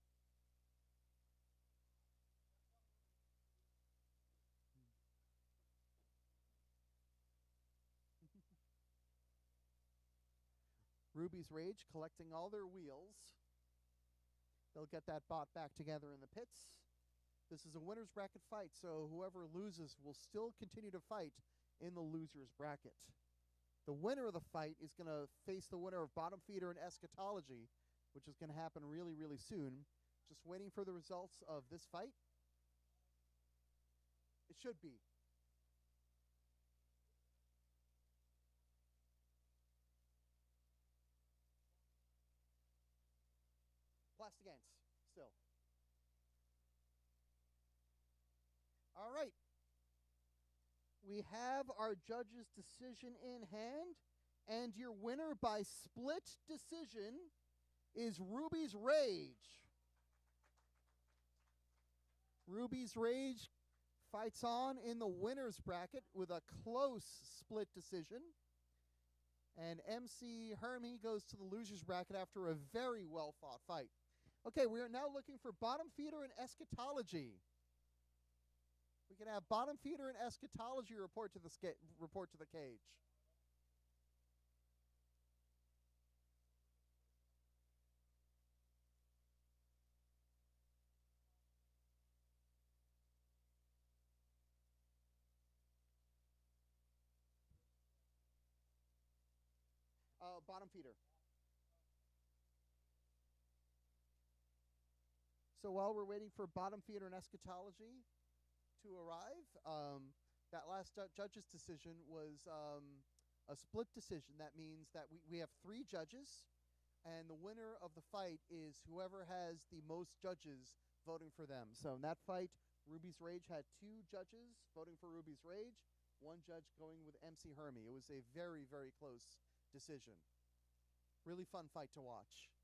Ruby's Rage collecting all their wheels. They'll get that bot back together in the pits. This is a winner's bracket fight, so whoever loses will still continue to fight in the loser's bracket. The winner of the fight is going to face the winner of Bottom Feeder and Eschatology, which is going to happen really, really soon. Just waiting for the results of this fight. It should be. Plastic ants, still. All right. We have our judge's decision in hand, and your winner by split decision is Ruby's Rage. Ruby's Rage fights on in the winner's bracket with a close split decision. And MC Hermie goes to the loser's bracket after a very well-fought fight. Okay, we are now looking for Bottom Feeder and Eschatology. We can have Bottom Feeder and Eschatology report to the cage. Bottom Feeder. So while we're waiting for Bottom Feeder and Eschatology to arrive, that last judge's decision was a split decision. That means that we have 3 judges, and the winner of the fight is whoever has the most judges voting for them. So in that fight, Ruby's Rage had 2 judges voting for Ruby's Rage, 1 judge going with MC Hermie. It was a very, very close decision. Really fun fight to watch.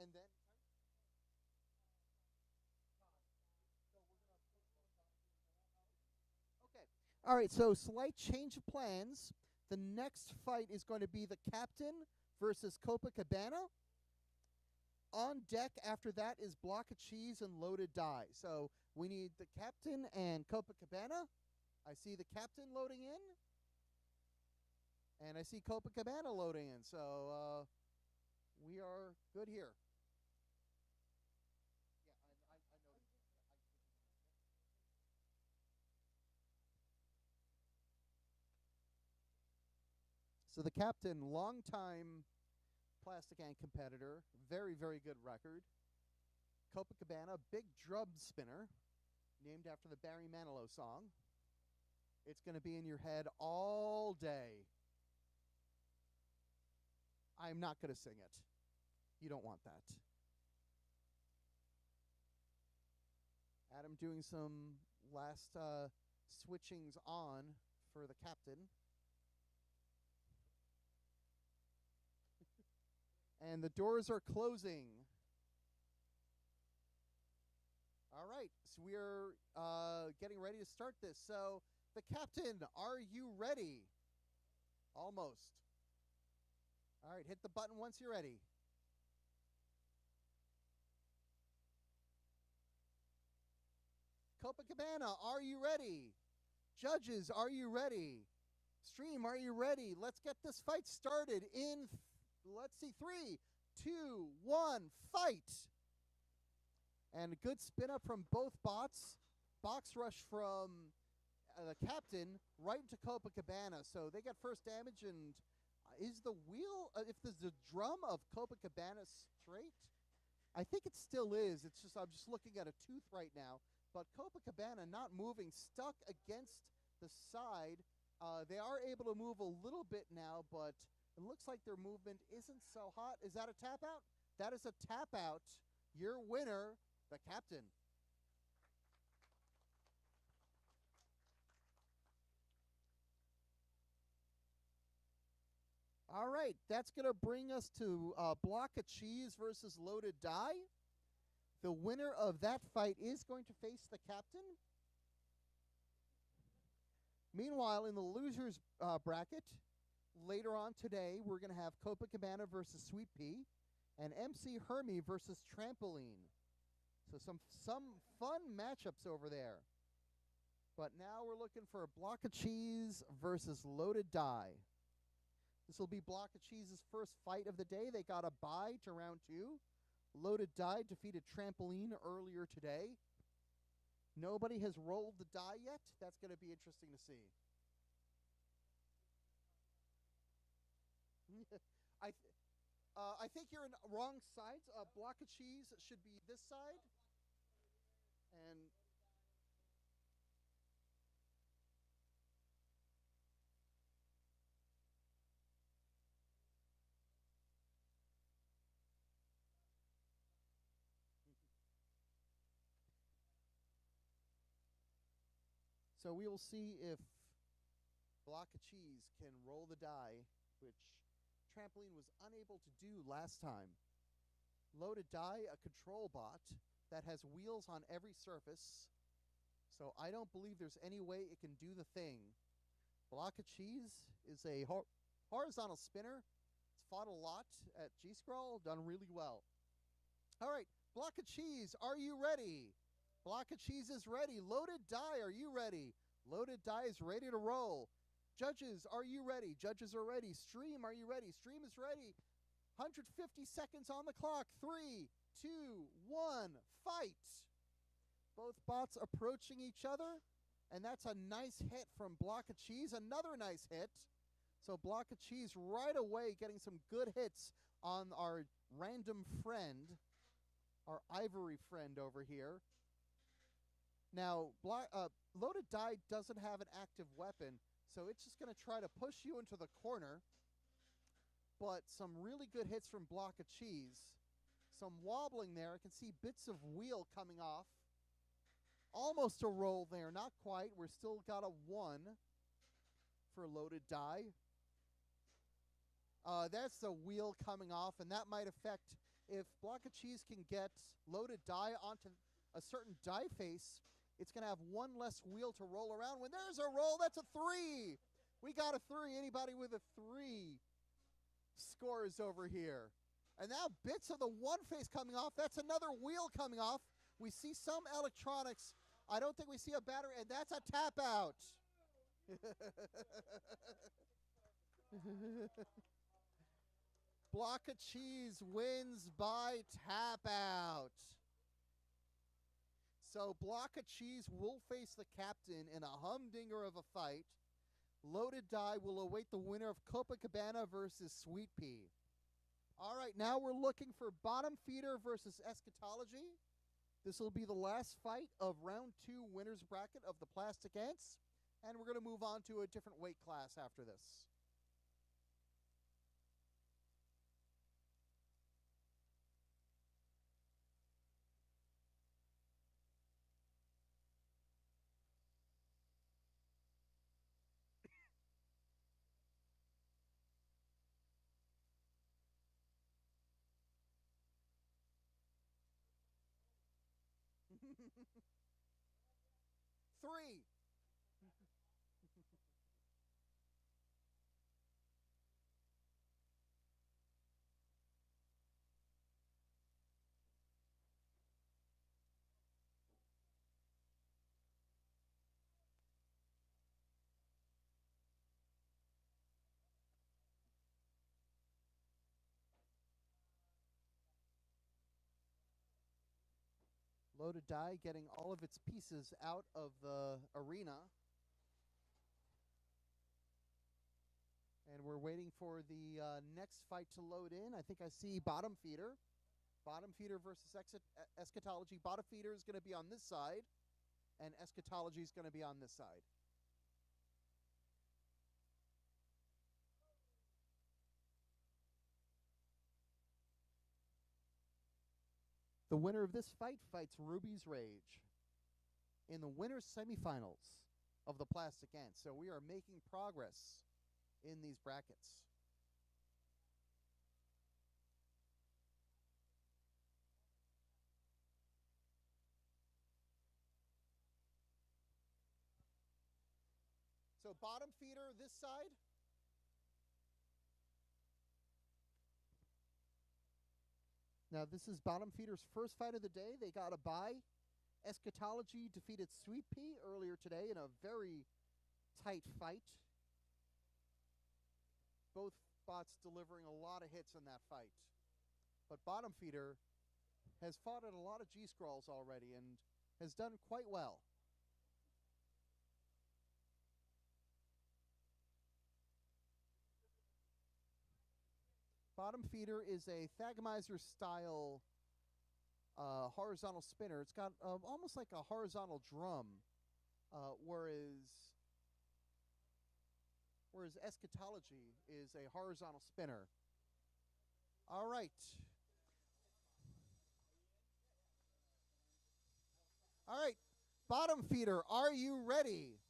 And then okay. All right, so slight change of plans. The next fight is going to be the Captain versus Copacabana. On deck after that is Block of Cheese and Loaded Die. So we need the Captain and Copacabana. I see the Captain loading in. And I see Copacabana loading in. So we are good here. Yeah, I noticed. So the Captain, longtime Plastic Ant competitor, very, very good record. Copacabana, big drum spinner, named after the Barry Manilow song. It's going to be in your head all day. I'm not going to sing it. You don't want that. Adam doing some last switchings on for the Captain. And the doors are closing. All right, so we are getting ready to start this. So, the Captain, are you ready? Almost. All right, hit the button once you're ready. Copacabana, are you ready? Judges, are you ready? Stream, are you ready? Let's get this fight started in, let's see, 3, 2, 1, fight. And a good spin up from both bots. Box rush from the Captain right into Copacabana. So they got first damage. And is the wheel, if there's the drum of Copacabana straight? I think it still is. It's just, I'm just looking at a tooth right now. But Copacabana not moving, stuck against the side. They are able to move a little bit now, but it looks like their movement isn't so hot. Is that a tap out? That is a tap out. Your winner, the Captain. All All right, that's going to bring us to Block of Cheese versus Loaded Die. The winner of that fight is going to face the captain. Meanwhile, in the losers bracket, later on today, we're going to have Copacabana versus Sweet Pea and MC Hermie versus Trampoline. So some fun matchups over there. But now we're looking for a Block of Cheese versus Loaded Die. This will be Block of Cheese's first fight of the day. They got a bye to round 2. Loaded Die defeated Trampoline earlier today. Nobody has rolled the die yet. That's going to be interesting to see. I think you're in wrong sides. Block of Cheese should be this side. And so we will see if Block of Cheese can roll the die, which Trampoline was unable to do last time. Loaded Die, a control bot that has wheels on every surface, so I don't believe there's any way it can do the thing. Block of Cheese is a horizontal spinner. It's fought a lot at G-Scroll, done really well. All right, Block of Cheese, are you ready? Block of Cheese is ready. Loaded Die, are you ready? Loaded Die is ready to roll. Judges, are you ready? Judges are ready. Stream, are you ready? Stream is ready. 150 seconds on the clock. 3, 2, 1, fight. Both bots approaching each other, and that's a nice hit from Block of Cheese. Another nice hit. So Block of Cheese right away getting some good hits on our random friend, our ivory friend over here. Now, Loaded Die doesn't have an active weapon, so it's just going to try to push you into the corner. But some really good hits from Block of Cheese. Some wobbling there. I can see bits of wheel coming off. Almost a roll there. Not quite. We're still got a 1 for Loaded Die. That's the wheel coming off, and that might affect if Block of Cheese can get Loaded Die onto a certain die face. It's going to have 1 less wheel to roll around. When there's a roll, that's a 3. We got a 3. Anybody with a 3 scores over here. And now bits of the 1 face coming off. That's another wheel coming off. We see some electronics. I don't think we see a battery, and that's a tap out. Block of Cheese wins by tap out. So Block of Cheese will face the captain in a humdinger of a fight. Loaded Die will await the winner of Copacabana versus Sweet Pea. All right, now we're looking for Bottom Feeder versus Eschatology. This will be the last fight of round 2 winners bracket of the Plastic Ants, and we're going to move on to a different weight class after this. Three. Loaded Die getting all of its pieces out of the arena. And we're waiting for the next fight to load in. I think I see Bottom Feeder. Bottom Feeder versus Eschatology. Bottom Feeder is going to be on this side, and Eschatology is going to be on this side. The winner of this fight fights Ruby's Rage in the winner's semifinals of the Plastic Ants. So we are making progress in these brackets. So bottom feeder this side. Now this is bottom feeder's first fight of the day. They got a bye. Eschatology defeated Sweet Pea earlier today in a very tight fight. Both bots delivering a lot of hits in that fight. But bottom feeder has fought at a lot of G-Scrolls already and has done quite well. Bottom feeder is a Thagomizer style horizontal spinner. It's got almost like a horizontal drum, whereas Eschatology is a horizontal spinner. All right. All right. Bottom feeder, are you ready?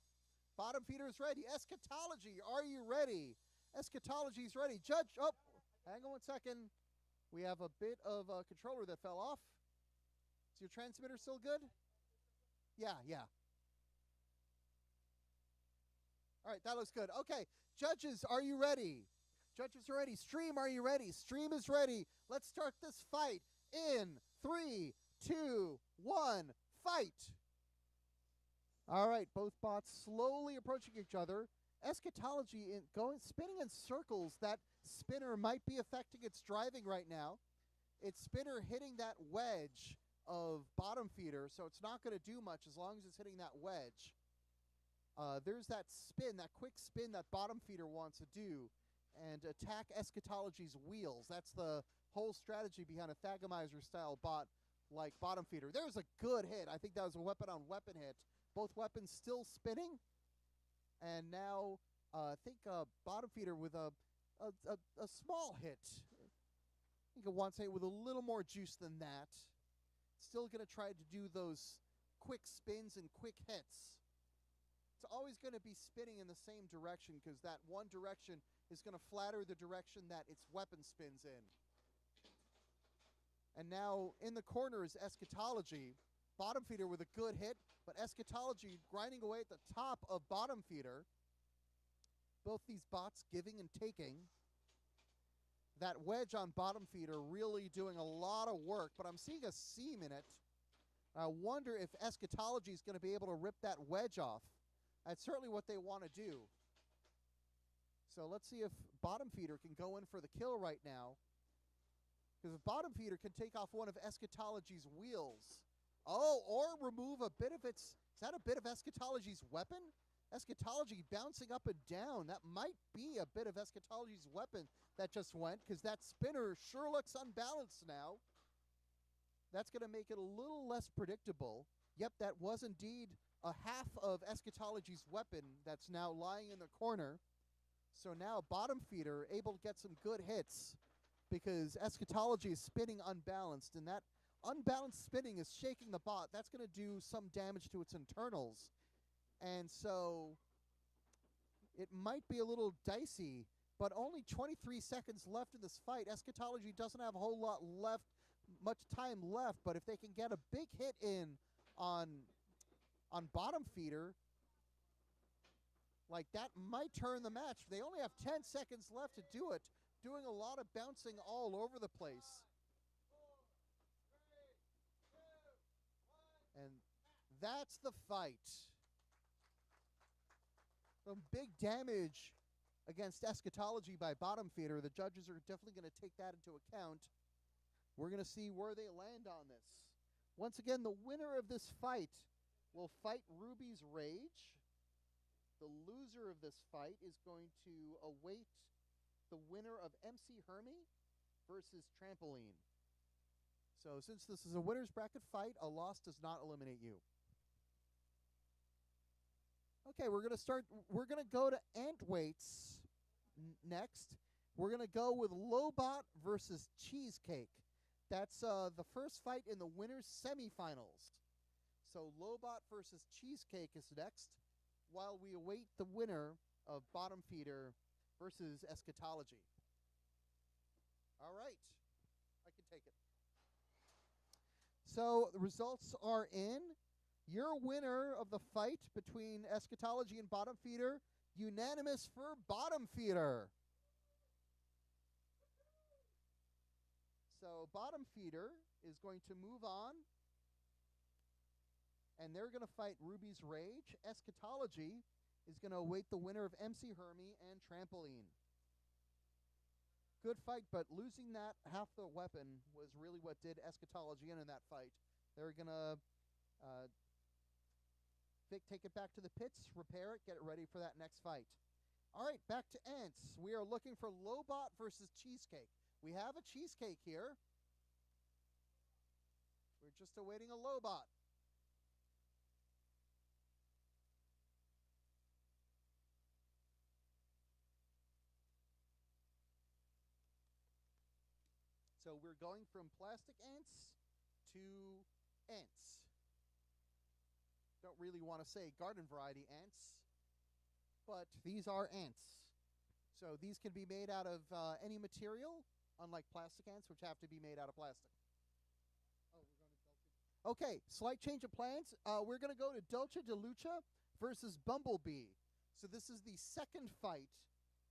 Bottom feeder is ready. Eschatology, are you ready? Eschatology is ready. Judge, oh, hang on 1 second. We have a bit of a controller that fell off. Is your transmitter still good? Yeah. All right, that looks good. Okay, judges, are you ready? Judges are ready. Stream, are you ready? Stream is ready. Let's start this fight in 3, 2, 1, fight. All right, both bots slowly approaching each other. Eschatology spinning in circles. That spinner might be affecting its driving right now. Its spinner hitting that wedge of bottom feeder, so it's not going to do much as long as it's hitting that wedge. There's that spin, that quick spin that bottom feeder wants to do and attack Eschatology's wheels. That's the whole strategy behind a Thagomizer style bot like bottom feeder. There's a good hit. I think that was a weapon on weapon hit. Both weapons still spinning. And now I think bottom feeder with a small hit. I think it wants to hit with a little more juice than that. Still going to try to do those quick spins and quick hits. It's always going to be spinning in the same direction because that one direction is going to flatter the direction that its weapon spins in. And now in the corner is Eschatology. Bottom feeder with a good hit, but Eschatology grinding away at the top of bottom feeder. Both these bots giving and taking. That wedge on bottom feeder really doing a lot of work, but I'm seeing a seam in it. I wonder if Eschatology is going to be able to rip that wedge off. That's certainly what they want to do. So let's see if bottom feeder can go in for the kill right now. Because if bottom feeder can take off one of Eschatology's wheels. Oh, or remove a bit of its... Is that a bit of Eschatology's weapon? Eschatology bouncing up and down. That might be a bit of Eschatology's weapon that just went, because that spinner sure looks unbalanced now. That's going to make it a little less predictable. Yep, that was indeed a half of Eschatology's weapon that's now lying in the corner. So now bottom feeder able to get some good hits because Eschatology is spinning unbalanced, and that unbalanced spinning is shaking the bot. That's going to do some damage to its internals. And so it might be a little dicey, but only 23 seconds left in this fight. Eschatology doesn't have a whole lot left, much time left, but if they can get a big hit in on bottom feeder, like that might turn the match. They only have 10 seconds left to do it, doing a lot of bouncing all over the place.
4, 3, 2, 1.
And that's the fight. Some big damage against Eschatology by bottom feeder. The judges are definitely going to take that into account. We're going to see where they land on this. Once again, the winner of this fight will fight Ruby's Rage. The loser of this fight is going to await the winner of MC Hermie versus Trampoline. So since this is a winner's bracket fight, a loss does not eliminate you. Okay, we're going to start. We're going to go to ant weights next. We're going to go with Lobot versus Cheesecake. That's the first fight in the winner's semifinals. So Lobot versus Cheesecake is next, while we await the winner of Bottom Feeder versus Eschatology. All right, I can take it. So the results are in. Your winner of the fight between Eschatology and Bottom Feeder Unanimous for bottom feeder. So bottom feeder is going to move on, and they're going to fight Ruby's Rage. Eschatology is going to await the winner of MC Hermie and Trampoline. Good fight, but losing that half the weapon was really what did Eschatology in that fight. They're going to take it back to the pits, repair it, get it ready for that next fight. All right, back to Ants. We are looking for Lobot versus Cheesecake. We have a Cheesecake here. We're just awaiting a Lobot. So we're going from plastic ants to ants. Don't really want to say garden variety ants, but these are ants. So these can be made out of any material, unlike plastic ants, which have to be made out of plastic. Oh, we're going to Dulce. Okay, slight change of plans. We're going to go to Dulce de Lucha versus Bumblebee. So this is the second fight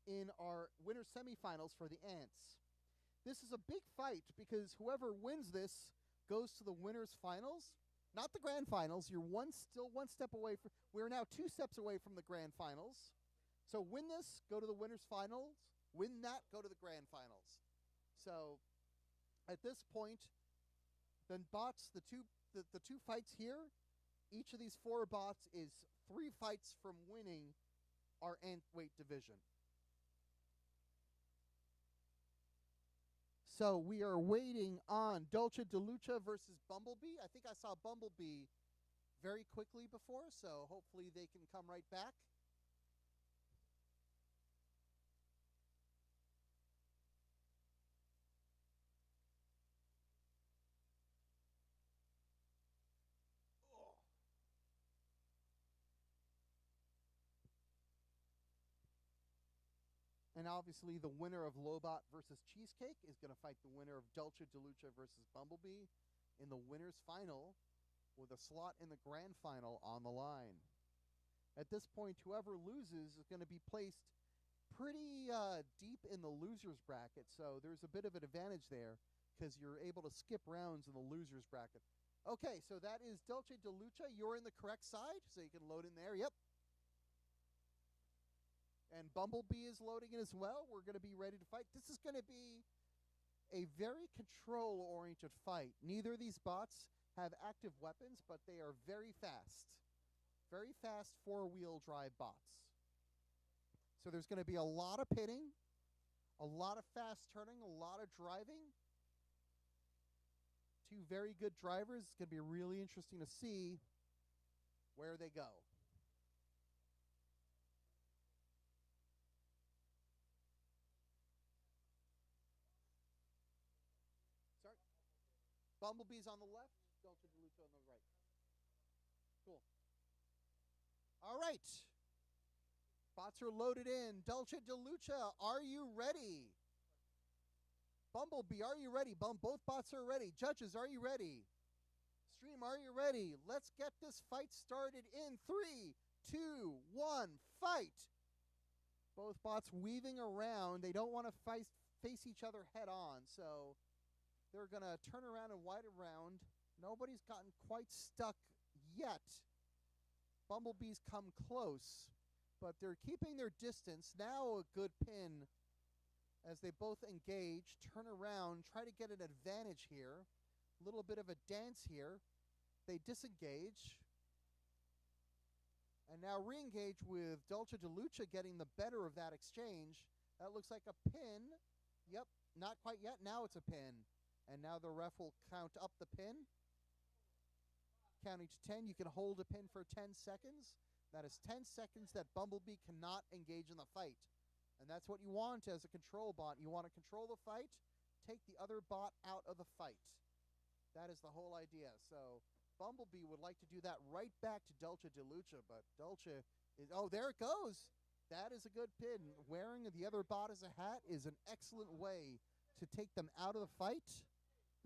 in our winter semifinals for the ants. This is a big fight because whoever wins this goes to the winners finals, not the grand finals. You're still one step away from. We're now 2 steps away from the grand finals. So win this, go to the winners finals. Win that, go to the grand finals. So at this point, then bots, the two fights here, each of these 4 bots is 3 fights from winning our ant weight division. So we are waiting on Dulce de Lucha versus Bumblebee. I think I saw Bumblebee very quickly before, so hopefully they can come right back. And obviously the winner of Lobot versus Cheesecake is going to fight the winner of Dulce de Lucha versus Bumblebee in the winner's final with a slot in the grand final on the line. At this point, whoever loses is going to be placed pretty deep in the loser's bracket, so there's a bit of an advantage there because you're able to skip rounds in the loser's bracket. Okay, so that is Dulce de Lucha. You're in the correct side, so you can load in there. Yep. And Bumblebee is loading in as well. We're going to be ready to fight. This is going to be a very control-oriented fight. Neither of these bots have active weapons, but they are very fast. Very fast 4-wheel drive bots. So there's going to be a lot of pitting, a lot of fast turning, a lot of driving. 2 very good drivers. It's going to be really interesting to see where they go. Sorry? Bumblebee's on the left, Dulce de Lucha on the right. Cool. All right. Bots are loaded in. Dulce de Lucha, are you ready? Bumblebee, are you ready? Both bots are ready. Judges, are you ready? Stream, are you ready? Let's get this fight started in 3, 2, 1, fight. Both bots weaving around. They don't want to face each other head on, so they're going to turn around and wide around. Nobody's gotten quite stuck yet. Bumblebee's come close, but they're keeping their distance. Now a good pin as they both engage, turn around, try to get an advantage here. A little bit of a dance here. They disengage. And now re-engage with Dulce de Lucha getting the better of that exchange. That looks like a pin. Yep, not quite yet. Now it's a pin. And now the ref will count up the pin. Counting to 10, you can hold a pin for 10 seconds. That is 10 seconds that Bumblebee cannot engage in the fight. And that's what you want as a control bot. You want to control the fight, take the other bot out of the fight. That is the whole idea. So Bumblebee would like to do that right back to Dulce de Lucha, but Dulce is, oh, there it goes. That is a good pin. Wearing the other bot as a hat is an excellent way to take them out of the fight.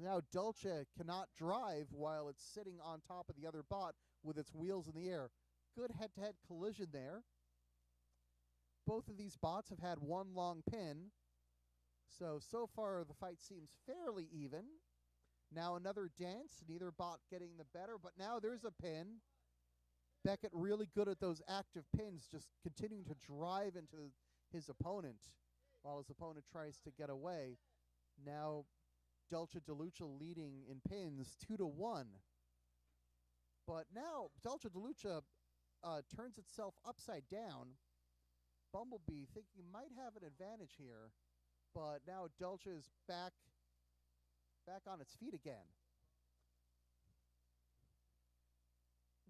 Now Dulce cannot drive while it's sitting on top of the other bot with its wheels in the air. Good head-to-head collision there. Both of these bots have had one long pin. So far the fight seems fairly even. Now another dance, neither bot getting the better, but now there's a pin. Beckett really good at those active pins, just continuing to drive into his opponent while his opponent tries to get away. Now Dulce DeLucia leading in pins 2-1. But now Dulce DeLucia turns itself upside down. Bumblebee thinking might have an advantage here, but now Dulce is back on its feet again.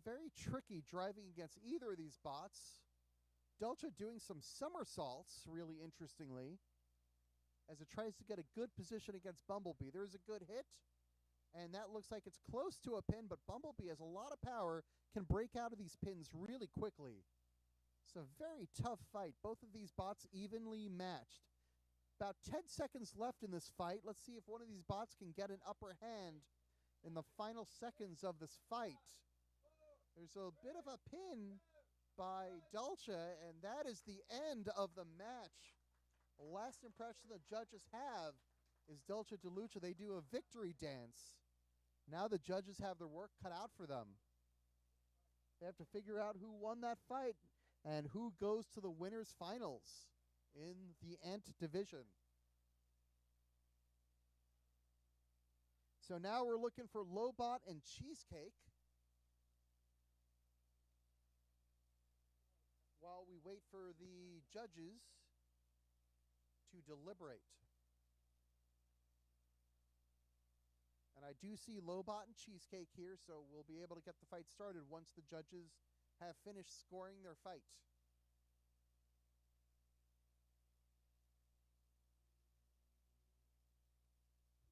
Very tricky driving against either of these bots. Dulce doing some somersaults, really interestingly, as it tries to get a good position against Bumblebee. There's a good hit, and that looks like it's close to a pin, but Bumblebee has a lot of power, can break out of these pins really quickly. It's a very tough fight. Both of these bots evenly matched. About 10 seconds left in this fight. Let's see if one of these bots can get an upper hand in the final seconds of this fight. There's a bit of a pin by Dulce, and that is the end of the match. The last impression the judges have is Dulce DeLucia. They do a victory dance. Now the judges have their work cut out for them. They have to figure out who won that fight and who goes to the winners finals in the Ant division. So now we're looking for Lobot and Cheesecake while we wait for the judges to deliberate. And I do see Lobot and Cheesecake here, so we'll be able to get the fight started once the judges have finished scoring their fight.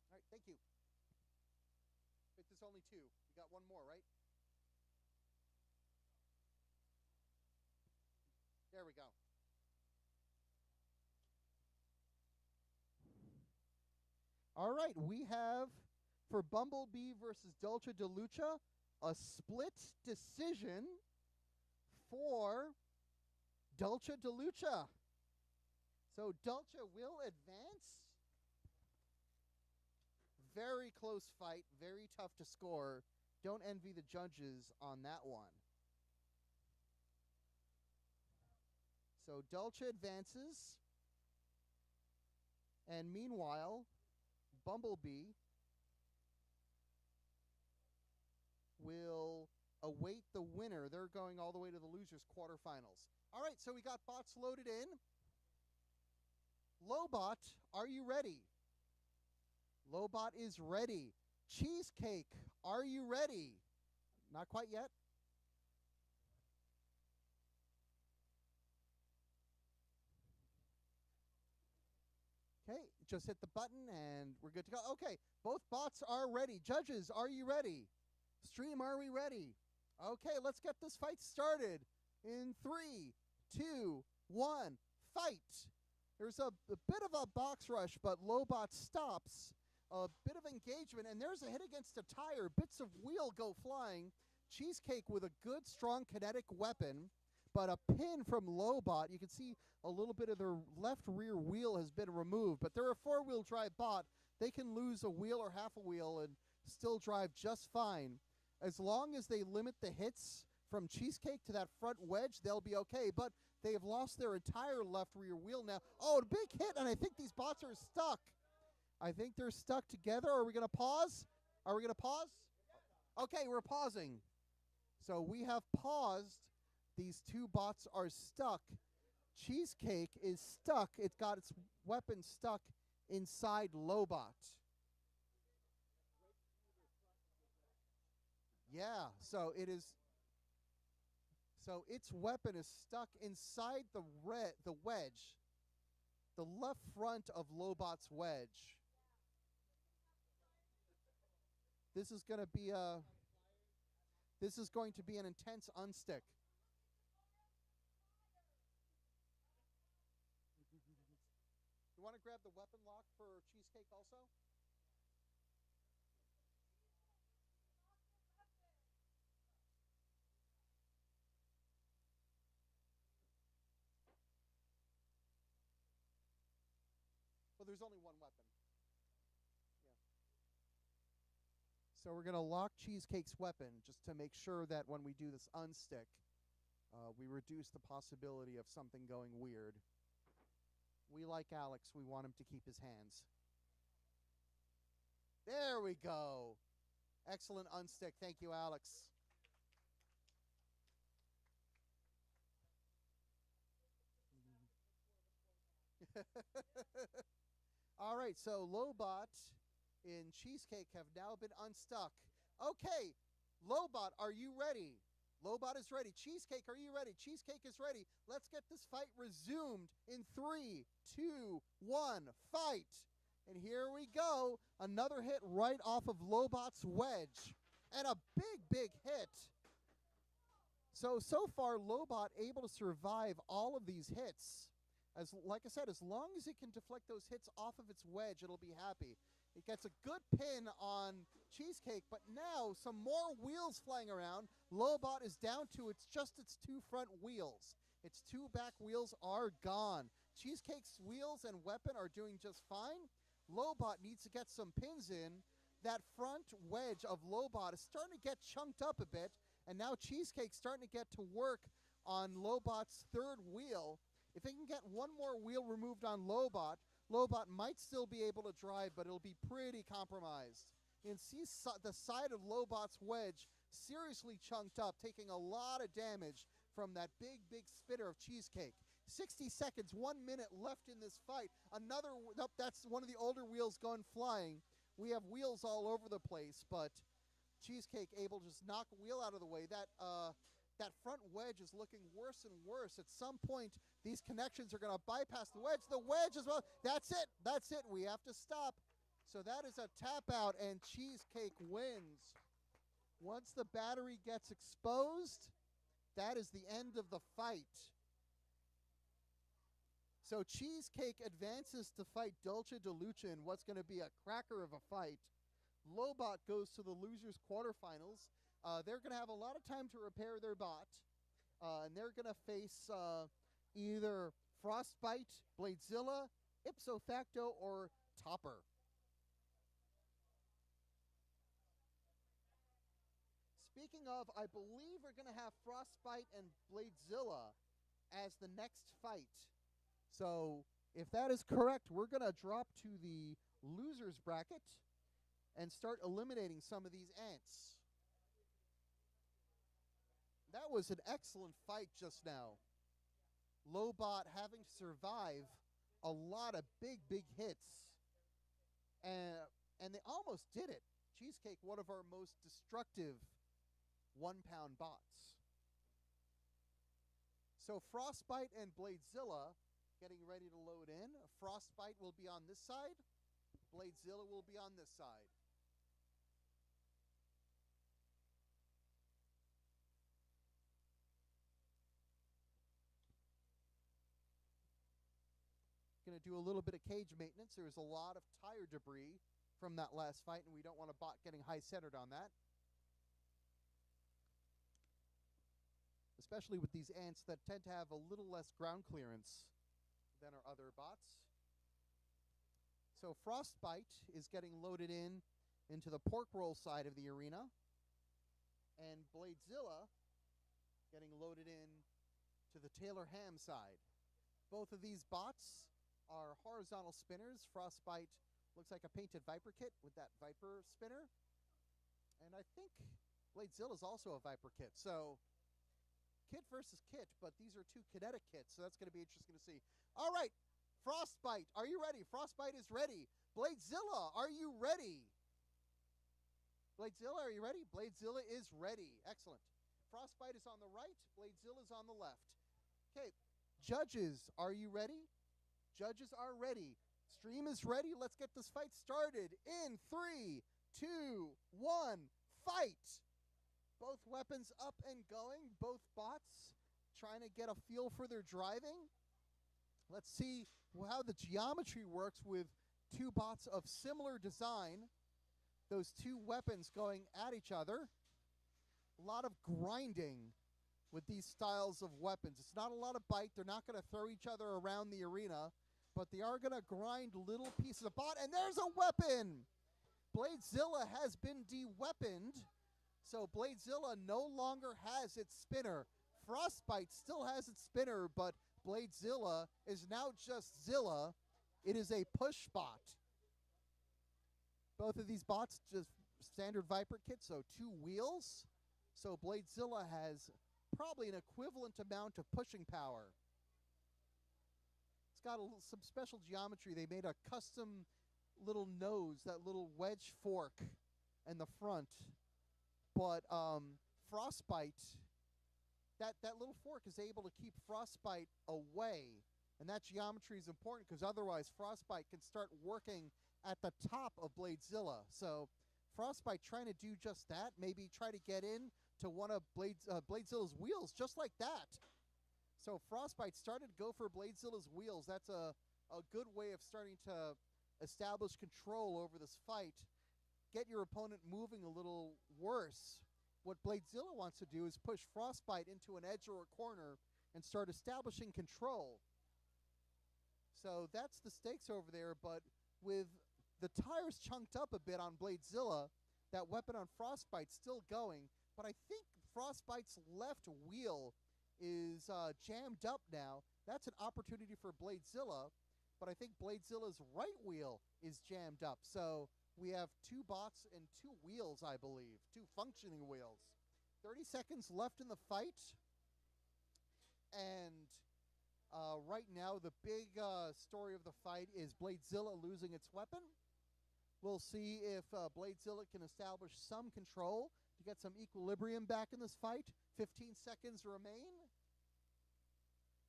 All right, thank you. Wait, there's only two. We got one more, right? There we go. All right, we have for Bumblebee versus Dulce DeLucia a split decision for Dulce DeLucia. So Dulce will advance. Very close fight, very tough to score. Don't envy the judges on that one. So Dulce advances. And meanwhile, Bumblebee will await the winner. They're going all the way to the losers quarterfinals. All right, so we got bots loaded in. Lobot, are you ready? Lobot is ready. Cheesecake, are you ready? Not quite yet. Okay, just hit the button and we're good to go. Okay, both bots are ready. Judges, are you ready? Stream, are we ready? Okay, let's get this fight started. In 3, 2, 1, fight. There's a bit of a box rush, but Lobot stops. A bit of engagement, and there's a hit against a tire. Bits of wheel go flying. Cheesecake with a good, strong kinetic weapon, but a pin from Lobot. You can see a little bit of their left rear wheel has been removed, but they're a four-wheel drive bot. They can lose a wheel or half a wheel and still drive just fine. As long as they limit the hits from Cheesecake to that front wedge, they'll be okay, but they have lost their entire left rear wheel now. Oh, a big hit, and I think these bots are stuck. I think they're stuck together. Are we going to pause? Are we going to pause? Okay, we're pausing. So we have paused. These two bots are stuck. Cheesecake is stuck. It's got its weapon stuck inside Lobot. Yeah, so it is. So its weapon is stuck inside the wedge, the left front of Lobot's wedge. This is going to be an intense unstick. You want to grab the weapon lock for Cheesecake also? there's only one weapon. Yeah. So we're going to lock Cheesecake's weapon just to make sure that when we do this unstick, we reduce the possibility of something going weird. We like Alex. We want him to keep his hands. There we go. Excellent unstick. Thank you, Alex. All right, so Lobot and Cheesecake have now been unstuck. Okay, Lobot, are you ready? Lobot is ready. Cheesecake, are you ready? Cheesecake is ready. Let's get this fight resumed in 3, 2, 1, fight. And here we go. Another hit right off of Lobot's wedge. And a big, big hit. So far, Lobot able to survive all of these hits. Like I said, as long as it can deflect those hits off of its wedge, it'll be happy. It gets a good pin on Cheesecake, but now some more wheels flying around. Lobot is down to just its 2 front wheels. Its 2 back wheels are gone. Cheesecake's wheels and weapon are doing just fine. Lobot needs to get some pins in. That front wedge of Lobot is starting to get chunked up a bit, and now Cheesecake's starting to get to work on Lobot's 3rd wheel. If it can get one more wheel removed on Lobot, Lobot might still be able to drive, but it'll be pretty compromised. You can see the side of Lobot's wedge seriously chunked up, taking a lot of damage from that big, big spitter of Cheesecake. 60 seconds, 1 minute left in this fight. Nope, that's one of the older wheels going flying. We have wheels all over the place, but Cheesecake able to just knock a wheel out of the way. That front wedge is looking worse and worse. At some point, these connections are going to bypass the wedge. The wedge as well. That's it. That's it. We have to stop. So that is a tap out, and Cheesecake wins. Once the battery gets exposed, that is the end of the fight. So Cheesecake advances to fight Dulce de Luce in what's going to be a cracker of a fight. Lobot goes to the losers quarterfinals. They're going to have a lot of time to repair their bot, and they're going to face either Frostbite, Bladezilla, Ipso Facto, or Topper. Speaking of, I believe we're going to have Frostbite and Bladezilla as the next fight. So if that is correct, we're going to drop to the losers bracket and start eliminating some of these ants. That was an excellent fight just now. Lobot having to survive a lot of big, big hits. And they almost did it. Cheesecake, one of our most destructive 1-pound bots. So Frostbite and Bladezilla getting ready to load in. Frostbite will be on this side. Bladezilla will be on this side. Going to do a little bit of cage maintenance. There was a lot of tire debris from that last fight, and we don't want a bot getting high-centered on that. Especially with these ants that tend to have a little less ground clearance than our other bots. So Frostbite is getting loaded into the pork roll side of the arena, and Bladezilla getting loaded in to the Taylor ham side. Both of these bots are horizontal spinners. Frostbite looks like a painted Viper kit with that Viper spinner. And I think Bladezilla is also a Viper kit. So kit versus kit, but these are 2 kinetic kits, so that's going to be interesting to see. All right, Frostbite, are you ready? Frostbite is ready. Bladezilla, are you ready? Bladezilla, are you ready? Bladezilla is ready. Excellent. Frostbite is on the right. Bladezilla is on the left. Okay, judges, are you ready? Judges are ready. Stream is ready. Let's get this fight started in 3, 2, 1, fight! Both weapons up and going. Both bots trying to get a feel for their driving. Let's see how the geometry works with 2 bots of similar design. Those 2 weapons going at each other. A lot of grinding with these styles of weapons. It's not a lot of bite. They're not going to throw each other around the arena. but they are going to grind little pieces of bot, and there's a weapon! Bladezilla has been de-weaponed, so Bladezilla no longer has its spinner. Frostbite still has its spinner, but Bladezilla is now just Zilla. It is a push bot. Both of these bots just standard Viper kit, so 2 wheels. So Bladezilla has probably an equivalent amount of pushing power. It's got some special geometry. They made a custom little nose, that little wedge fork in the front. But Frostbite, that little fork is able to keep Frostbite away. And that geometry is important because otherwise Frostbite can start working at the top of Bladezilla. So Frostbite trying to do just that, maybe try to get in to one of Bladezilla's wheels just like that. So Frostbite started to go for Bladezilla's wheels. That's a good way of starting to establish control over this fight. Get your opponent moving a little worse. What Bladezilla wants to do is push Frostbite into an edge or a corner and start establishing control. So that's the stakes over there, but with the tires chunked up a bit on Bladezilla, that weapon on Frostbite's still going, but I think Frostbite's left wheel is jammed up now. That's an opportunity for Bladezilla, but I think Bladezilla's right wheel is jammed up. So we have 2 bots and 2 wheels, I believe, 2 functioning wheels. 30 seconds left in the fight, and right now the big story of the fight is Bladezilla losing its weapon. We'll see if Bladezilla can establish some control to get some equilibrium back in this fight. 15 seconds remain.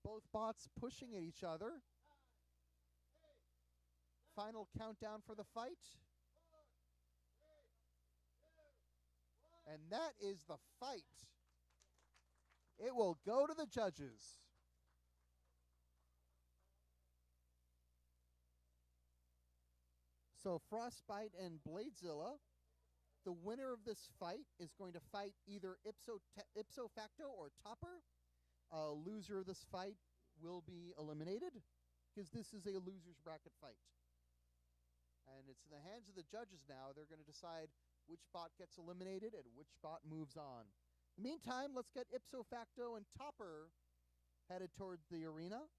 Both bots pushing at each other. Final countdown for the fight. And that is the fight. It will go to the judges. So Frostbite and Bladezilla, the winner of this fight is going to fight either ipso facto or topper. Loser of this fight will be eliminated because this is a loser's bracket fight. And it's in the hands of the judges now. They're going to decide which bot gets eliminated and which bot moves on. In the meantime, let's get ipso facto and topper headed toward the arena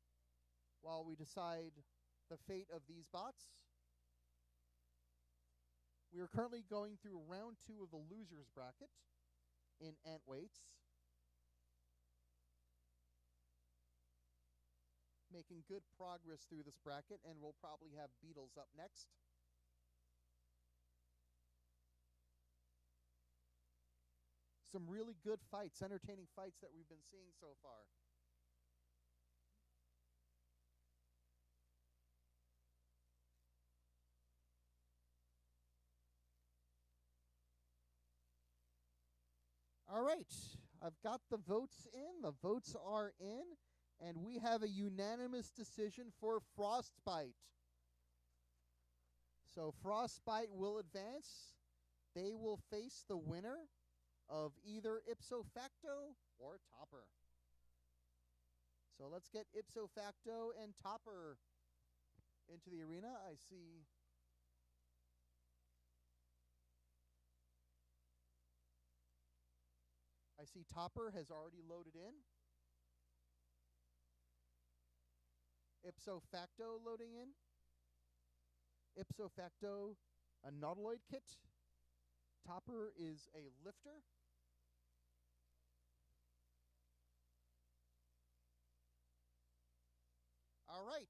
while we decide the fate of these bots. We are currently going through round 2 of the losers bracket in ant weights. Making good progress through this bracket, and we'll probably have Beetles up next. Some really good fights, entertaining fights that we've been seeing so far. All right, I've got the votes in. The votes are in, and we have a unanimous decision for Frostbite. So Frostbite will advance. They will face the winner of either ipso facto or topper. So let's get ipso facto and topper into the arena. I see topper has already loaded in. Ipso facto loading in. Ipso facto, a nautiloid kit. Topper is a lifter. All right.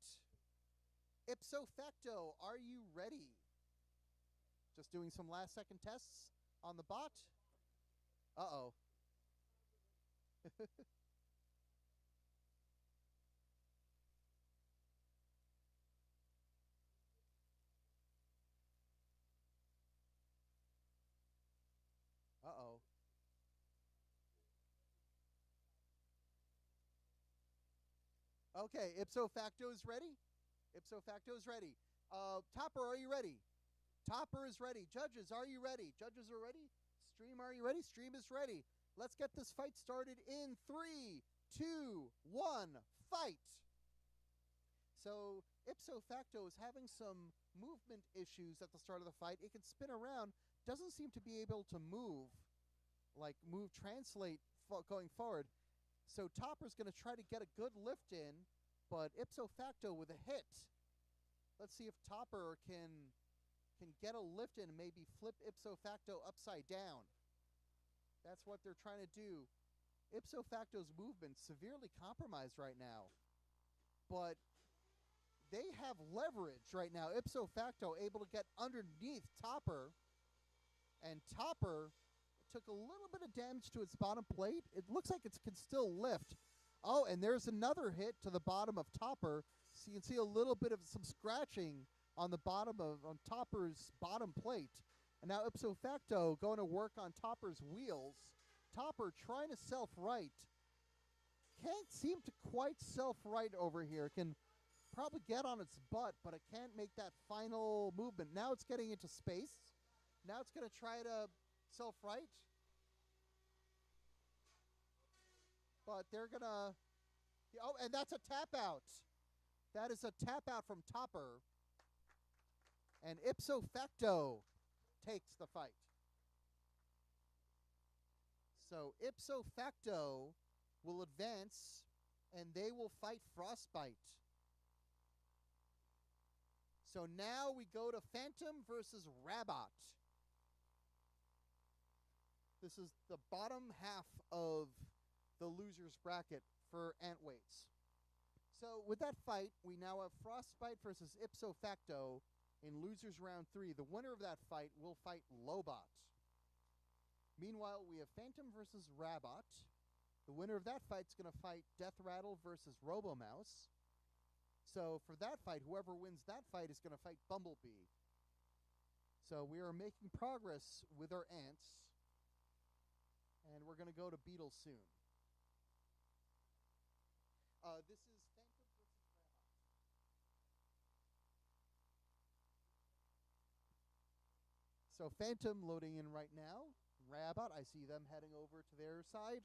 Ipso facto, are you ready? Just doing some last second tests on the bot. Uh-oh. Uh-oh. Okay, ipso facto is ready. Ipso facto is ready. Topper, are you ready? Topper is ready. Judges, are you ready? Judges are ready. Stream, are you ready? Stream is ready. Let's get this fight started in 3, 2, 1, fight. So ipso facto is having some movement issues at the start of the fight. It can spin around, doesn't seem to be able to move, translate going forward. So Topper's going to try to get a good lift in, but ipso facto with a hit. Let's see if Topper can get a lift in and maybe flip ipso facto upside down. That's what they're trying to do. Ipso facto's movement severely compromised right now, but they have leverage right now. Ipso facto able to get underneath Topper, and Topper took a little bit of damage to its bottom plate. It looks like it can still lift. Oh, and there's another hit to the bottom of Topper. So you can see a little bit of some scratching on the bottom on Topper's bottom plate. And now ipso facto going to work on Topper's wheels. Topper trying to self-right. Can't seem to quite self-right over here. Can probably get on its butt, but it can't make that final movement. Now it's getting into space. Now it's going to try to self-right. But they're going to... Oh, and that's a tap out. That is a tap out from Topper. And ipso facto takes the fight. So ipso facto will advance, and they will fight Frostbite. So now we go to Phantom versus Rabot. This is the bottom half of the loser's bracket for ant weights. So with that fight, we now have Frostbite versus ipso facto in losers round 3. The winner of that fight will fight Lobot. Meanwhile, we have Phantom versus Rabot. The winner of that fight is going to fight Death Rattle versus Robomouse. So for that fight, whoever wins that fight is going to fight Bumblebee. So we are making progress with our ants. And we're going to go to Beetle soon. This is Phantom versus Rabot. So Phantom loading in right now. Rabot, I see them heading over to their side.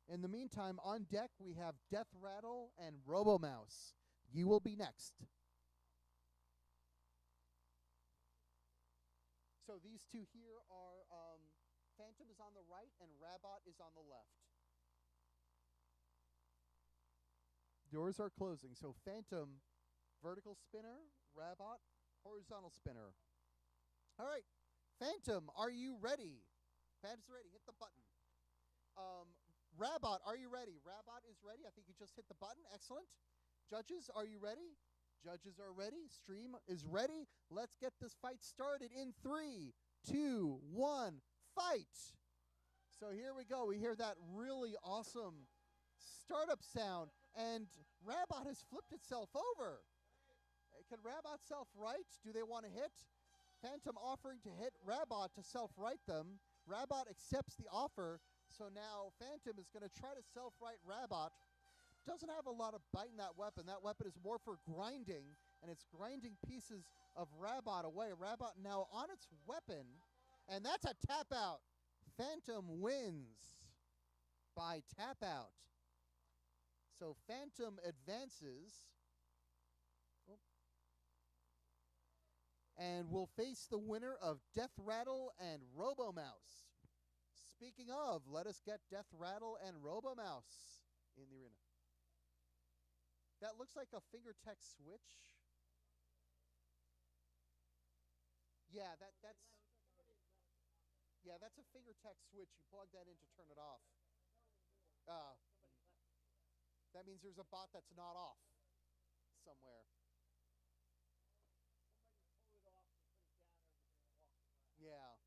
In the meantime, on deck, we have Death Rattle and Robomouse. You will be next. So these two here are, Phantom is on the right and Rabot is on the left. Doors are closing. So Phantom, vertical spinner, Rabot, horizontal spinner. All right, Phantom, are you ready? Phantom's ready. Hit the button. Rabot, are you ready? Rabot is ready. I think you just hit the button. Excellent. Judges, are you ready? Judges are ready. Stream is ready. Let's get this fight started in 3, 2, 1, fight. So here we go. We hear that really awesome startup sound, and Rabot has flipped itself over. Can Rabot self-right? Do they want to hit? Phantom offering to hit Rabot to self-right them. Rabot accepts the offer, so now Phantom is going to try to self-right Rabot. Doesn't have a lot of bite in that weapon. That weapon is more for grinding, and it's grinding pieces of Rabot away. Rabot now on its weapon, and that's a tap out. Phantom wins by tap out. So Phantom advances and will face the winner of Death Rattle and Robomouse. Speaking of, let us get Death Rattle and Robomouse in the arena. That looks like a finger tech switch. Yeah, that's a finger tech switch. You plug that in to turn it off. That means there's a bot that's not off somewhere. Yeah.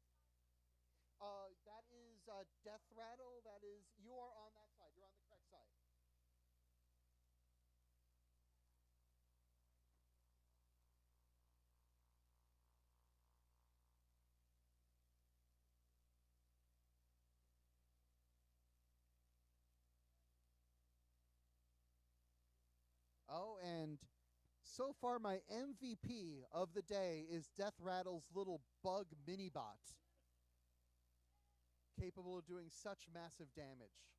That is Death Rattle. That is, you are on that side. You're on the correct side. Oh, and so far my MVP of the day is Death Rattle's little bug mini bot. capable of doing such massive damage.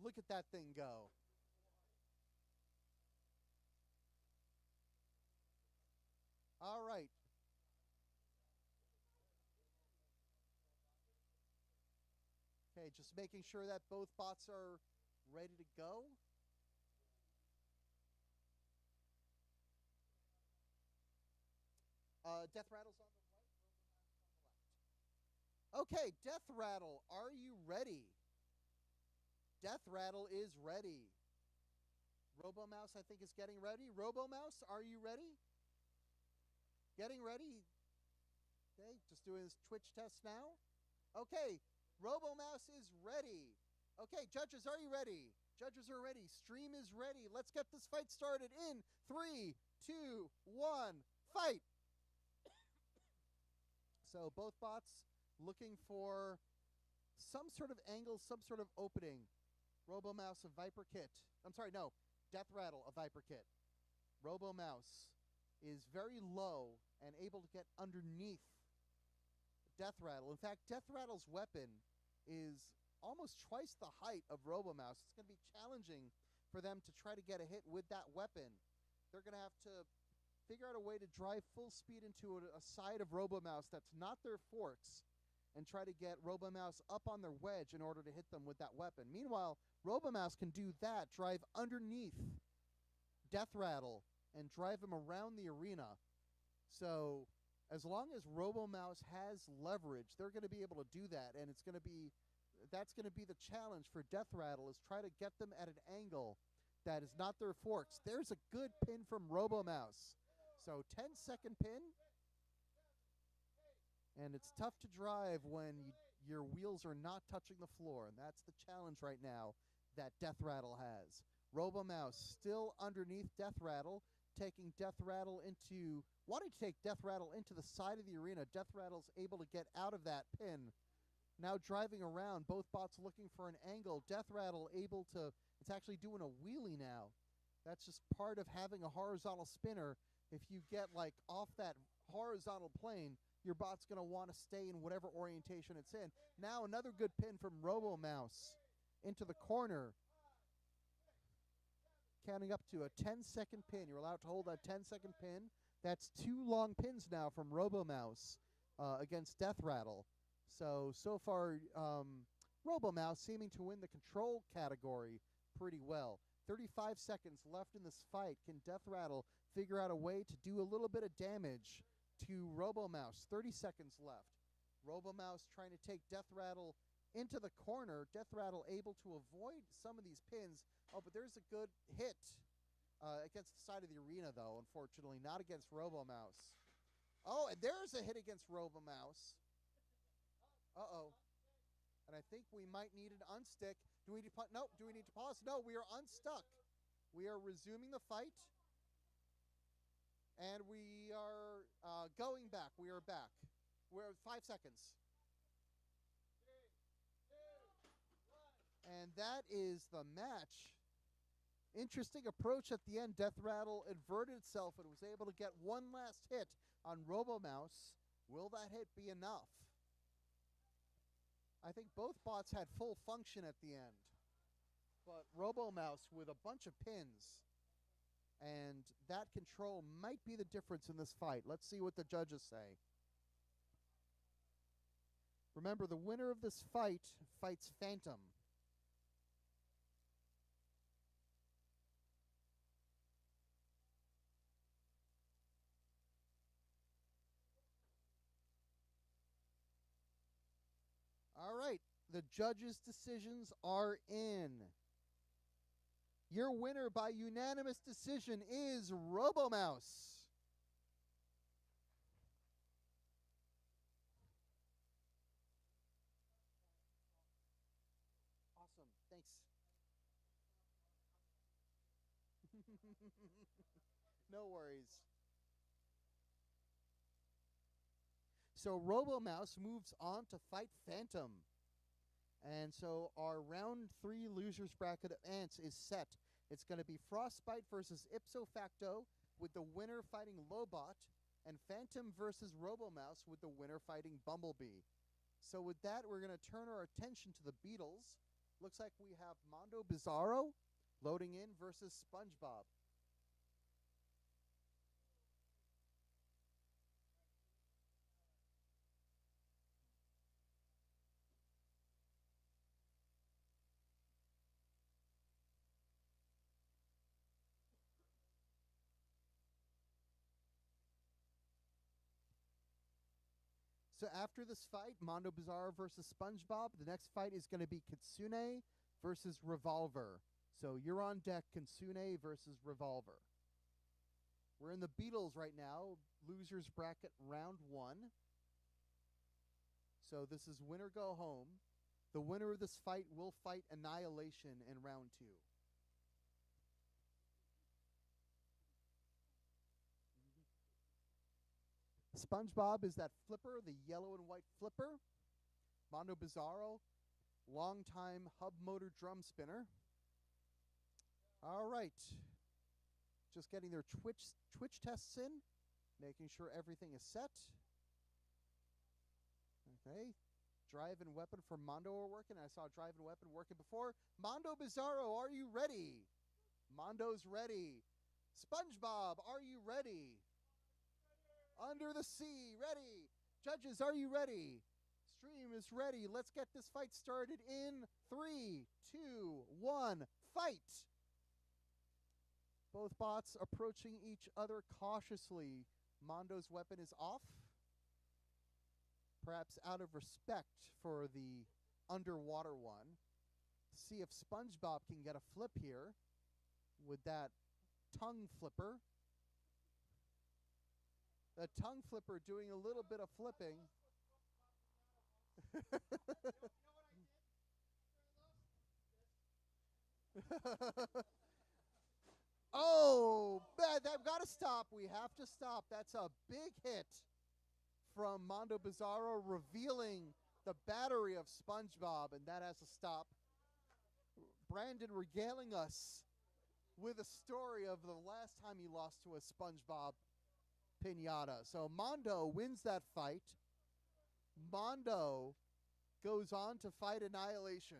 Look at that thing go. All right. Okay, just making sure that both bots are ready to go. Death Rattle's on the right, Robomouse on the left. Okay, Death Rattle, are you ready? Death Rattle is ready. Robomouse, I think, is getting ready. Robomouse, are you ready? Getting ready? Okay, just doing his Twitch test now. Okay, Robomouse is ready. Okay, judges, are you ready? Judges are ready. Stream is ready. Let's get this fight started in 3, 2, 1, fight! So both bots looking for some sort of angle, some sort of opening. Robomouse, a Viper Kit. I'm sorry, no. Death Rattle, a Viper Kit. Robomouse is very low and able to get underneath Death Rattle. In fact, Death Rattle's weapon is almost twice the height of Robomouse. It's going to be challenging for them to try to get a hit with that weapon. They're going to have to figure out a way to drive full speed into a side of Robomouse that's not their forks and try to get Robomouse up on their wedge in order to hit them with that weapon. Meanwhile, Robomouse can do that, drive underneath Death Rattle and drive him around the arena. So as long as Robomouse has leverage, they're going to be able to do that, and that's going to be the challenge for Death Rattle, is try to get them at an angle that is not their forks. There's a good pin from Robomouse. So 10-second pin, and it's tough to drive when your wheels are not touching the floor, and that's the challenge right now that Death Rattle has. Robomouse still underneath Death Rattle, wanting to take Death Rattle into the side of the arena. Death Rattle's able to get out of that pin. Now driving around, both bots looking for an angle. Death Rattle it's actually doing a wheelie now. That's just part of having a horizontal spinner. If you get like off that horizontal plane, your bot's going to want to stay in whatever orientation it's in. Now another good pin from Robomouse into the corner. Counting up to a 10-second pin. You're allowed to hold that 10-second pin. That's 2 long pins now from Robomouse against Death Rattle. So far, Robomouse seeming to win the control category pretty well. 35 seconds left in this fight. Can Death Rattle figure out a way to do a little bit of damage to Robomouse? 30 seconds left. Robomouse trying to take Death Rattle into the corner. Death Rattle able to avoid some of these pins. Oh, but there's a good hit against the side of the arena, though, unfortunately. Not against Robomouse. Oh, and there's a hit against Robomouse. Uh-oh. And I think we might need an unstick. Do we need to no, do we need to pause? No, we are unstuck. We are resuming the fight. And we are going back. We are back. We're at 5 seconds.
3, 2, 1.
And that is the match. Interesting approach at the end. Death Rattle inverted itself and was able to get one last hit on Robomouse. Will that hit be enough? I think both bots had full function at the end. But Robomouse with a bunch of pins. And that control might be the difference in this fight. Let's see what the judges say. Remember, the winner of this fight fights Phantom. All right, the judges' decisions are in. Your winner by unanimous decision is Robomouse. Awesome, thanks. No worries. So Robomouse moves on to fight Phantom. And so our round 3 losers bracket of Ants is set. It's going to be Frostbite versus Ipso Facto, with the winner fighting Lobot. and Phantom versus Robomouse with the winner fighting Bumblebee. So with that, we're going to turn our attention to the Beatles. Looks like we have Mondo Bizarro loading in versus SpongeBob. So after this fight, Mondo Bizarro versus SpongeBob, the next fight is going to be Kitsune versus Revolver. So you're on deck, Kitsune versus Revolver. We're in the Beatles right now, losers bracket round 1. So this is winner go home. The winner of this fight will fight Annihilation in round 2. SpongeBob is that flipper, the yellow and white flipper. Mondo Bizarro, longtime hub motor drum spinner. All right. Just getting their Twitch tests in, making sure everything is set. Okay. Drive and weapon for Mondo are working. I saw drive and weapon working before. Mondo Bizarro, are you ready? Mondo's ready. SpongeBob, are you ready? Under the Sea, ready. Judges, are you ready? Stream is ready. Let's get this fight started in 3, 2, 1, fight. Both bots approaching each other cautiously. Mondo's weapon is off. Perhaps out of respect for the underwater one. See if SpongeBob can get a flip here with that tongue flipper. The tongue flipper doing a little bit of flipping. Oh, bad. I've got to stop. We have to stop. That's a big hit from Mondo Bizarro, revealing the battery of SpongeBob, and that has to stop. Brandon regaling us with a story of the last time he lost to a SpongeBob pinata. So Mondo wins that fight. Mondo goes on to fight Annihilation.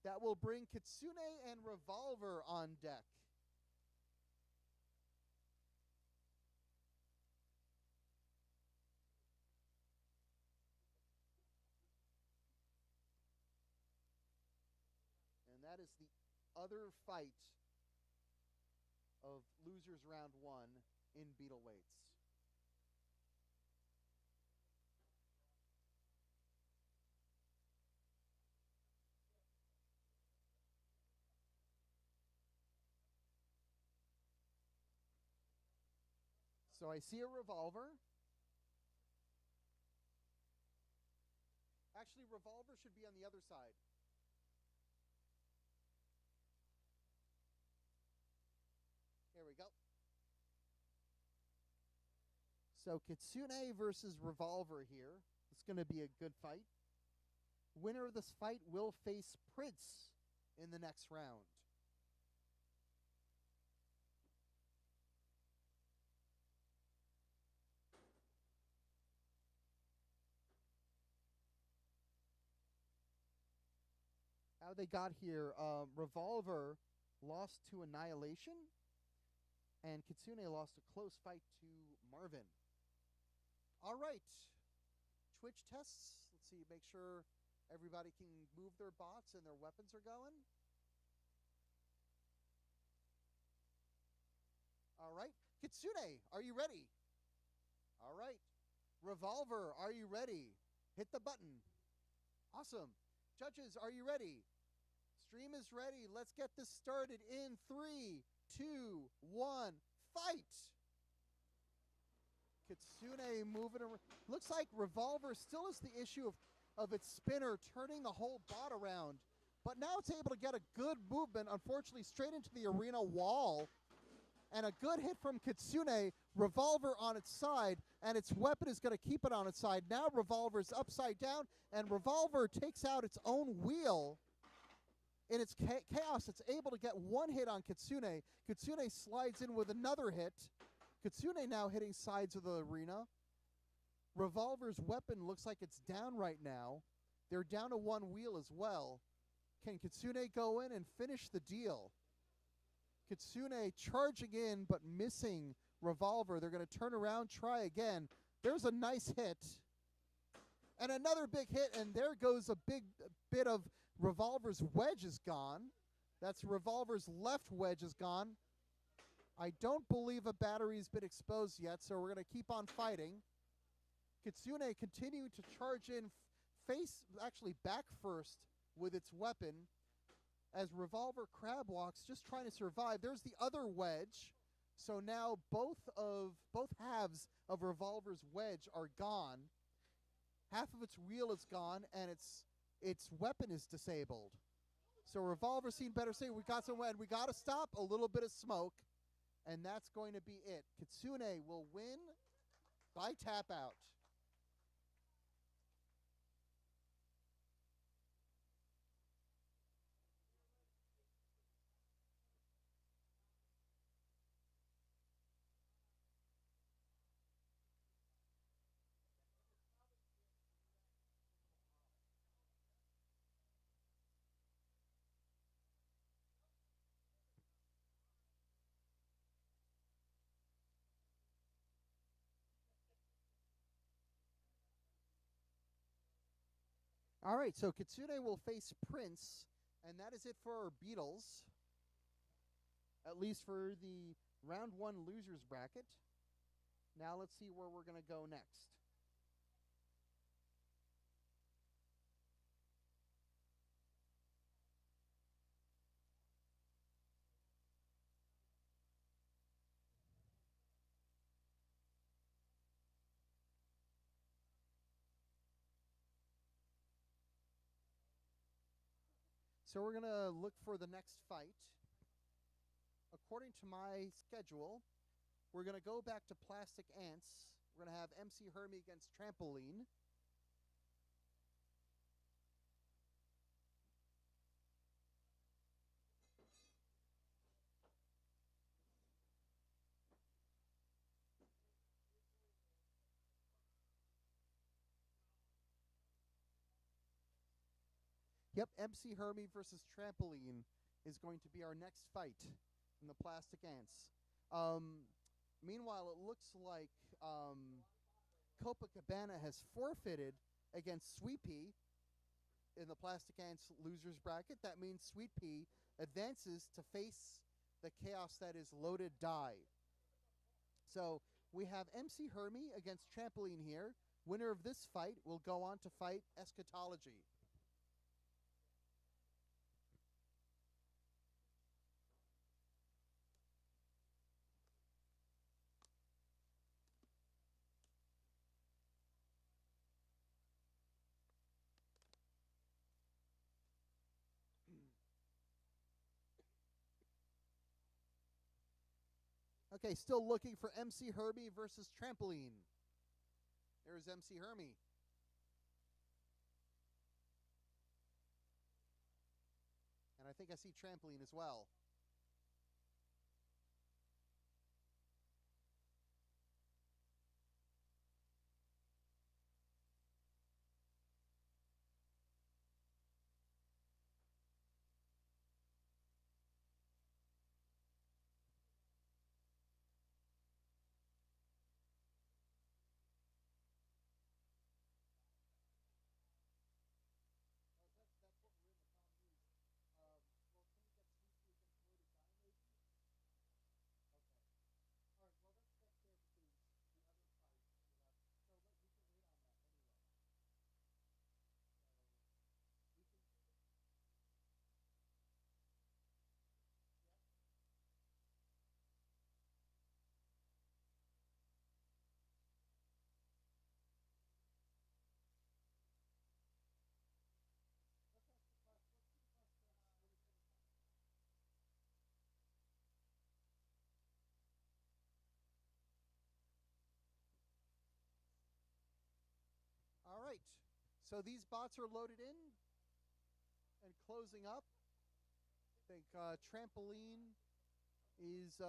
That will bring Kitsune and Revolver on deck. And that is the other fight of Losers Round 1 in Beetle Weights. So I see a Revolver. Actually, Revolver should be on the other side. Here we go. So Kitsune versus Revolver here. It's going to be a good fight. Winner of this fight will face Prince in the next round. How they got here, Revolver lost to Annihilation, and Kitsune lost a close fight to Marvin. All right. Twitch tests. Let's see, make sure everybody can move their bots and their weapons are going. All right. Kitsune, are you ready? All right. Revolver, are you ready? Hit the button. Awesome. Judges, are you ready? Stream is ready. Let's get this started in 3, 2, 1, fight! Kitsune moving around. Looks like Revolver still is the issue of its spinner turning the whole bot around. But now it's able to get a good movement, unfortunately, straight into the arena wall. And a good hit from Kitsune. Revolver on its side, and its weapon is going to keep it on its side. Now Revolver's upside down, and Revolver takes out its own wheel. In its chaos, it's able to get one hit on Kitsune. Kitsune slides in with another hit. Kitsune now hitting sides of the arena. Revolver's weapon looks like it's down right now. They're down to one wheel as well. Can Kitsune go in and finish the deal? Kitsune charging in but missing Revolver. They're going to turn around, try again. There's a nice hit. And another big hit, and there goes a big bit of Revolver's wedge is gone. That's Revolver's left wedge is gone. I don't believe a battery's been exposed yet, so we're going to keep on fighting. Kitsune continuing to charge in back first with its weapon as Revolver crab walks, just trying to survive. There's the other wedge. So now both halves of Revolver's wedge are gone. Half of its wheel is gone, and its weapon is disabled. So Revolver seen better say, we got some wind. We got to stop a little bit of smoke, and that's going to be it. Kitsune will win by tap out. All right, so Kitsune will face Prince, and that is it for our Beatles, at least for the round one losers bracket. Now let's see where we're going to go next. So we're going to look for the next fight. According to my schedule, we're going to go back to Plastic Ants. We're going to have MC Hermie against Trampoline. Yep, MC Hermie versus Trampoline is going to be our next fight in the Plastic Ants. Meanwhile, it looks like Copacabana has forfeited against Sweet Pea in the Plastic Ants losers bracket. That means Sweet Pea advances to face the chaos that is Loaded Die. So we have MC Hermie against Trampoline here. Winner of this fight will go on to fight Eschatology. Okay, still looking for MC Hermie versus Trampoline. There's MC Hermie. And I think I see Trampoline as well. That's what we're in the common news. Well, can we get Sweet Pea against Loaded Die, maybe? Okay. All right. Well, that's there because the other fight we have. So we can wait on that anyway. So we can. Yep. Let's ask the question. Let's see the question. What is it? All right. So these bots are loaded in and closing up. I think Trampoline is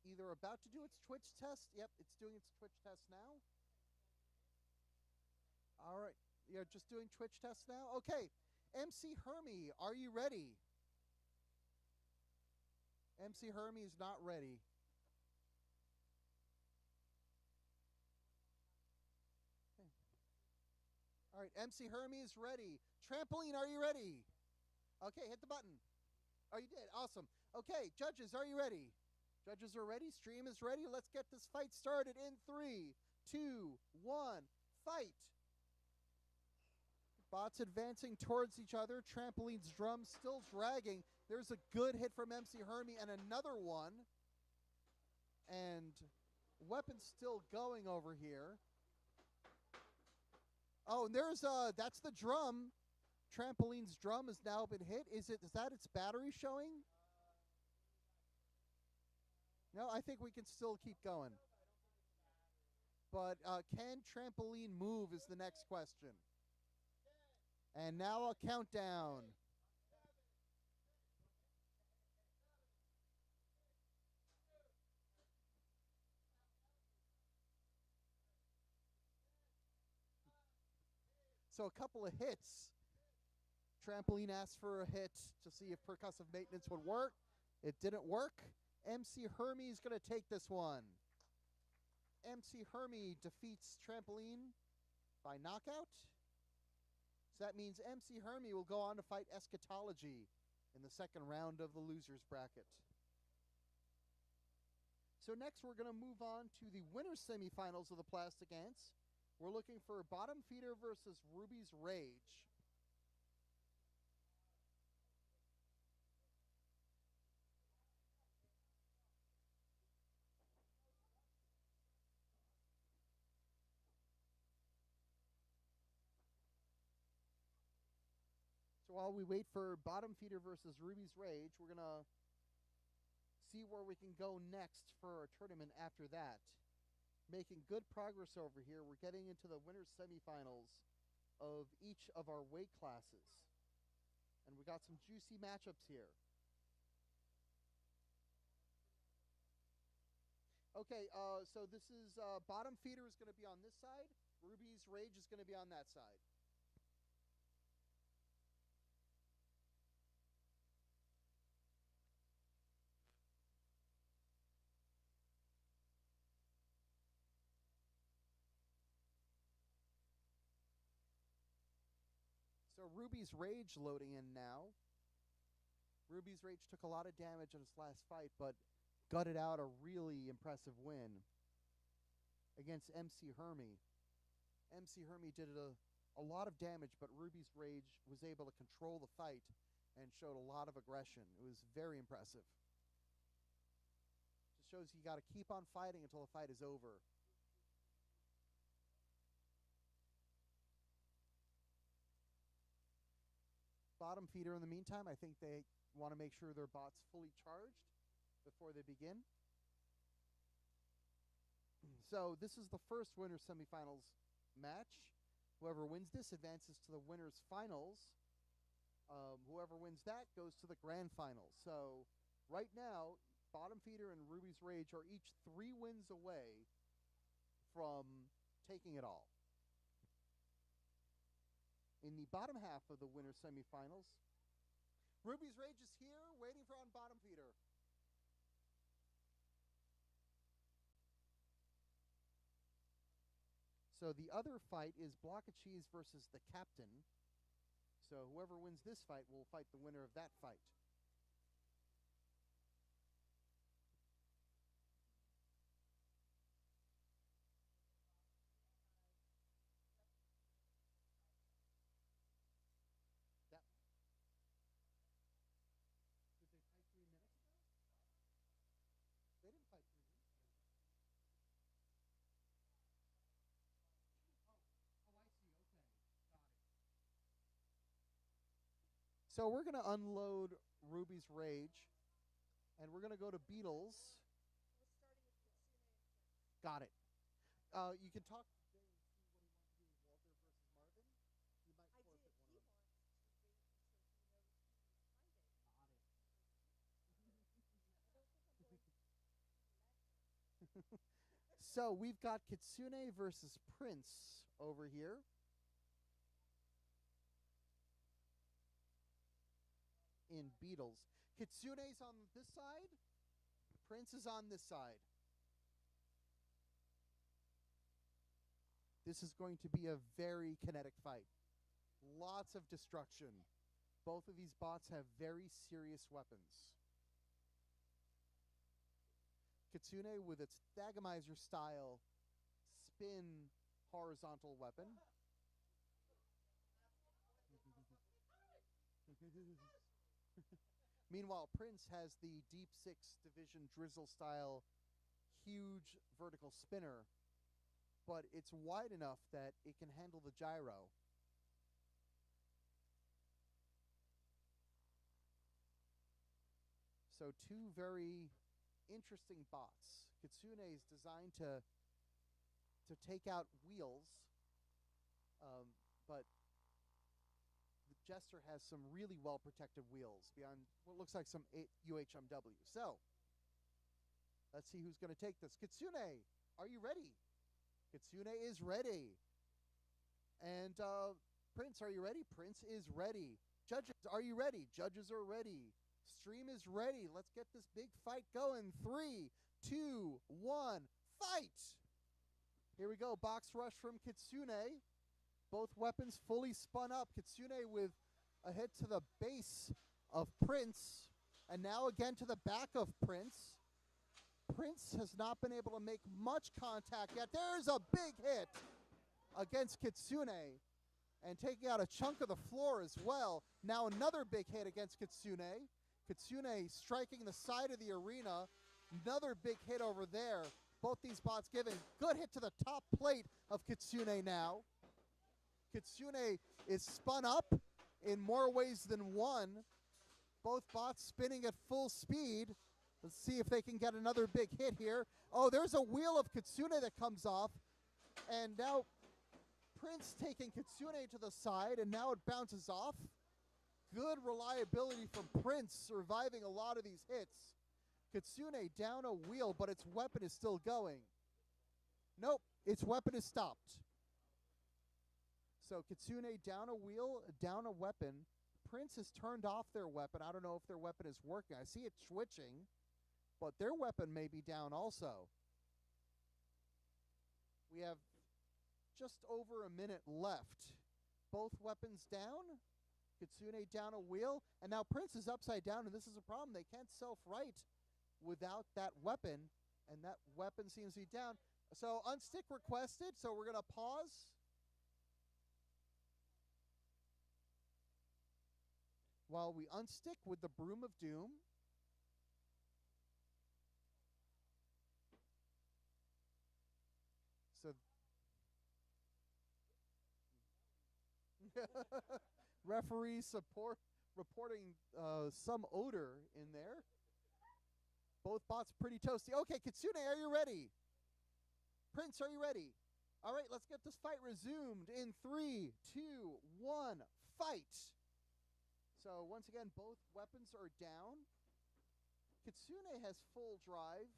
either about to do its Twitch test. Yep, it's doing its Twitch test now. All right. You're just doing Twitch tests now? Okay. MC Hermie, are you ready? MC Hermie is not ready. Okay. All right. MC Hermie is ready. Trampoline, are you ready? Okay, hit the button. Oh, you did. Awesome. Okay, judges, are you ready? Judges are ready. Stream is ready. Let's get this fight started in 3, 2, 1, fight. Bots advancing towards each other. Trampoline's drum still dragging. There's a good hit from MC Hermie and another one. And weapons still going over here. Oh, and there's that's the drum. Trampoline's drum has now been hit. Is that its battery showing? No, I think we can still keep going. But can Trampoline move is the next question. And now a countdown. So a couple of hits. Trampoline asked for a hit to see if percussive maintenance would work. It didn't work. MC Hermie is going to take this one. MC Hermie defeats Trampoline by knockout. So that means MC Hermie will go on to fight Eschatology in the second round of the losers bracket. So next we're going to move on to the winners semifinals of the Plastic Ants. We're looking for Bottom Feeder versus Ruby's Rage. So while we wait for Bottom Feeder versus Ruby's Rage, we're going to see where we can go next for our tournament after that. Making good progress over here. We're getting into the winners semifinals of each of our weight classes. And we got some juicy matchups here. Okay, so this is Bottom Feeder is going to be on this side. Ruby's Rage is going to be on that side. So Ruby's Rage loading in now. Ruby's Rage took a lot of damage in his last fight, but gutted out a really impressive win against MC Hermie. MC Hermie did a lot of damage, but Ruby's Rage was able to control the fight and showed a lot of aggression. It was very impressive. Just shows you got to keep on fighting until the fight is over. Bottom Feeder, in the meantime, I think they want to make sure their bot's fully charged before they begin. So this is the first winner semifinals match. Whoever wins this advances to the winners finals. Whoever wins that goes to the grand finals. So right now, Bottom Feeder and Ruby's Rage are each 3 wins away from taking it all. In the bottom half of the winner semifinals, Ruby's Rage is here, waiting for on Bottom Feeder. So the other fight is Block of Cheese versus the Captain. So whoever wins this fight will fight the winner of that fight. Did they fight 3 minutes ago? They didn't fight 3 minutes ago. Oh, I see. Okay. Got it. So we're going to unload Ruby's Rage, and we're going to go to Beatles. Got it. You can talk to Jay and see what he wants to do with Walter versus Marvin. You might forfeit one of them. Got it. So we've got Kitsune versus Prince over here. In Beatles. Kitsune's on this side. Prince is on this side. This is going to be a very kinetic fight. Lots of destruction. Both of these bots have very serious weapons. Kitsune with its Thagomizer style spin horizontal weapon. Meanwhile, Prince has the Deep Six Division Drizzle style huge vertical spinner, but it's wide enough that it can handle the gyro. So two very interesting bots. Kitsune is designed to take out wheels, but the Jester has some really well-protected wheels beyond what looks like some UHMW. So, let's see who's going to take this. Kitsune, are you ready? Kitsune is ready. And Prince, are you ready? Prince is ready. Judges, are you ready? Judges are ready. Stream is ready. Let's get this big fight going. 3, 2, 1, fight! Here we go. Box rush from Kitsune. Both weapons fully spun up. Kitsune with a hit to the base of Prince. And now again to the back of Prince. Prince has not been able to make much contact yet. There's a big hit against Kitsune. And taking out a chunk of the floor as well. Now another big hit against Kitsune. Kitsune striking the side of the arena. Another big hit over there. Both these bots giving good hit to the top plate of Kitsune now. Kitsune is spun up in more ways than one. Both bots spinning at full speed. Let's see if they can get another big hit here. Oh, there's a wheel of Kitsune that comes off. And now Prince taking Kitsune to the side, and now it bounces off. Good reliability from Prince, surviving a lot of these hits. Kitsune down a wheel, but its weapon is still going. Nope, its weapon is stopped. So Kitsune down a wheel, down a weapon. Prince has turned off their weapon. I don't know if their weapon is working. I see it switching, but their weapon may be down also. We have just over a minute left. Both weapons down. Kitsune down a wheel, and now Prince is upside down, and this is a problem. They can't self-right without that weapon, and that weapon seems to be down. So unstick requested, so we're going to pause. While we unstick with the Broom of Doom. So referee support reporting some odor in there. Both bots pretty toasty. Okay, Kitsune, are you ready? Prince, are you ready? All right, let's get this fight resumed in 3, 2, 1, fight. So once again, both weapons are down. Kitsune has full drive.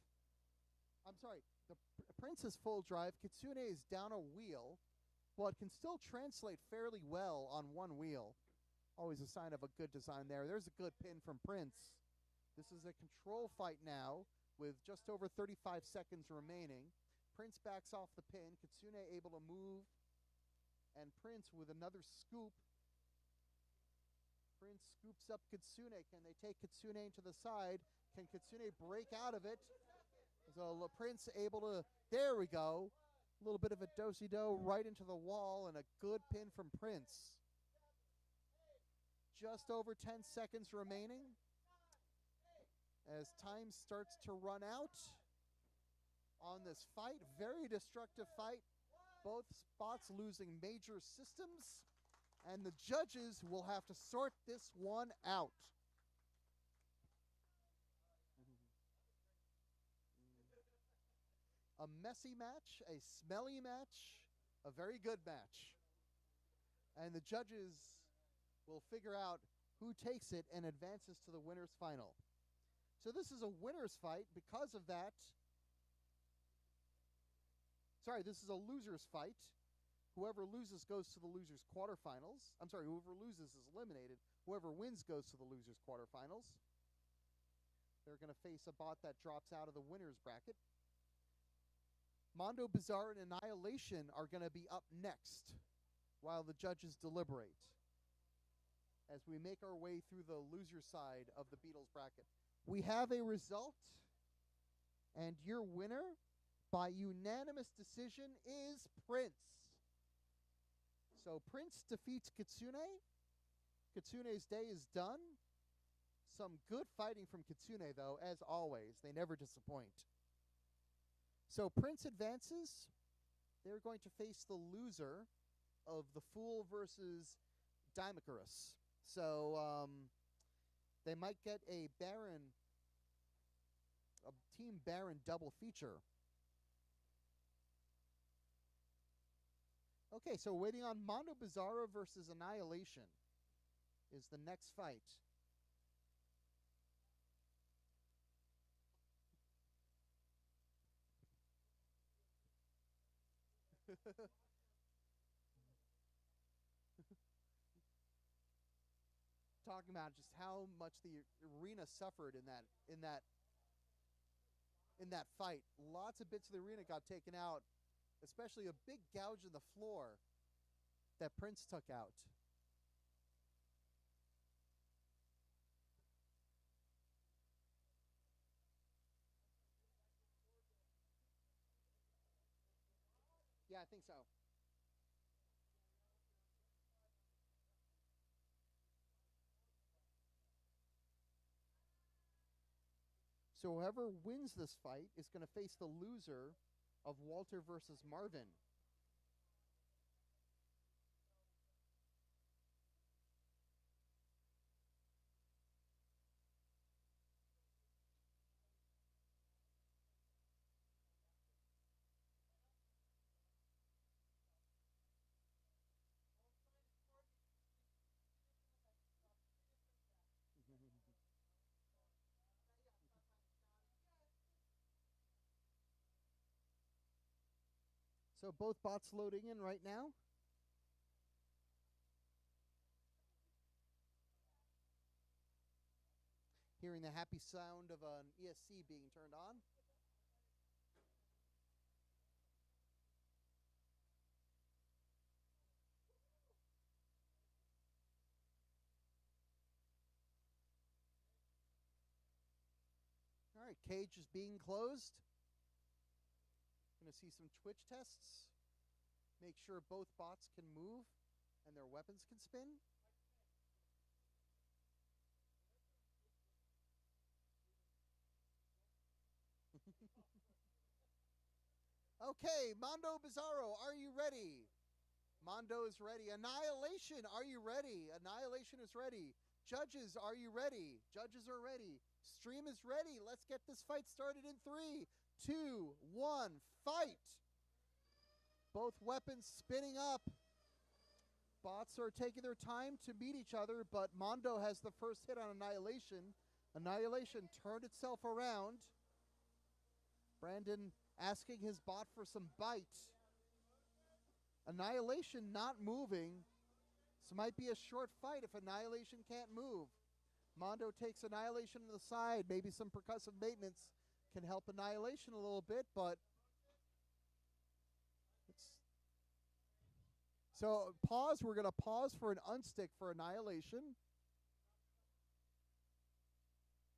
I'm sorry, the Prince has full drive. Kitsune is down a wheel, but can still translate fairly well on one wheel. Always a sign of a good design there. There's a good pin from Prince. This is a control fight now with just over 35 seconds remaining. Prince backs off the pin. Kitsune able to move. And Prince with another scoop. Prince scoops up Kitsune. Can they take Kitsune to the side? Can Kitsune break out of it? So Prince able to, there we go. A little bit of a do-si-do right into the wall, and a good pin from Prince. Just over 10 seconds remaining as time starts to run out on this fight. Very destructive fight. Both spots losing major systems, and the judges will have to sort this one out. A messy match, a smelly match, a very good match. And the judges will figure out who takes it and advances to the winner's final. So this is a winner's fight. Because of that, Sorry, this is a loser's fight. Whoever loses goes to the loser's quarterfinals. I'm sorry, whoever loses is eliminated. Whoever wins goes to the loser's quarterfinals. They're going to face a bot that drops out of the winner's bracket. Mondo, Bizarre, and Annihilation are going to be up next while the judges deliberate as we make our way through the loser side of the Beatles bracket. We have a result, and your winner by unanimous decision is Prince. So Prince defeats Kitsune. Kitsune's day is done. Some good fighting from Kitsune, though, as always. They never disappoint. So Prince advances. They're going to face the loser of the Fool versus Daimakarus. So they might get a Team Baron double feature. Okay, so waiting on Mondo Bizarro versus Annihilation is the next fight. Talking about just how much the arena suffered in that fight. Lots of bits of the arena got taken out, especially a big gouge in the floor that Prince took out. Yeah, I think so. So whoever wins this fight is going to face the loser of Walter versus Marvin. So both bots loading in right now. Hearing the happy sound of an ESC being turned on. All right, cage is being closed. Going to see some Twitch tests. Make sure both bots can move and their weapons can spin. Okay, Mondo Bizarro, are you ready? Mondo is ready. Annihilation, are you ready? Annihilation is ready. Judges, are you ready? Judges are ready. Stream is ready. Let's get this fight started in 3, 2, 1, fight! Both weapons spinning up. Bots are taking their time to meet each other, but Mondo has the first hit on Annihilation. Annihilation turned itself around. Brandon asking his bot for some bite. Annihilation not moving. This might be a short fight if Annihilation can't move. Mondo takes Annihilation to the side. Maybe some percussive maintenance can help Annihilation a little bit, but so pause. We're going to pause for an unstick for Annihilation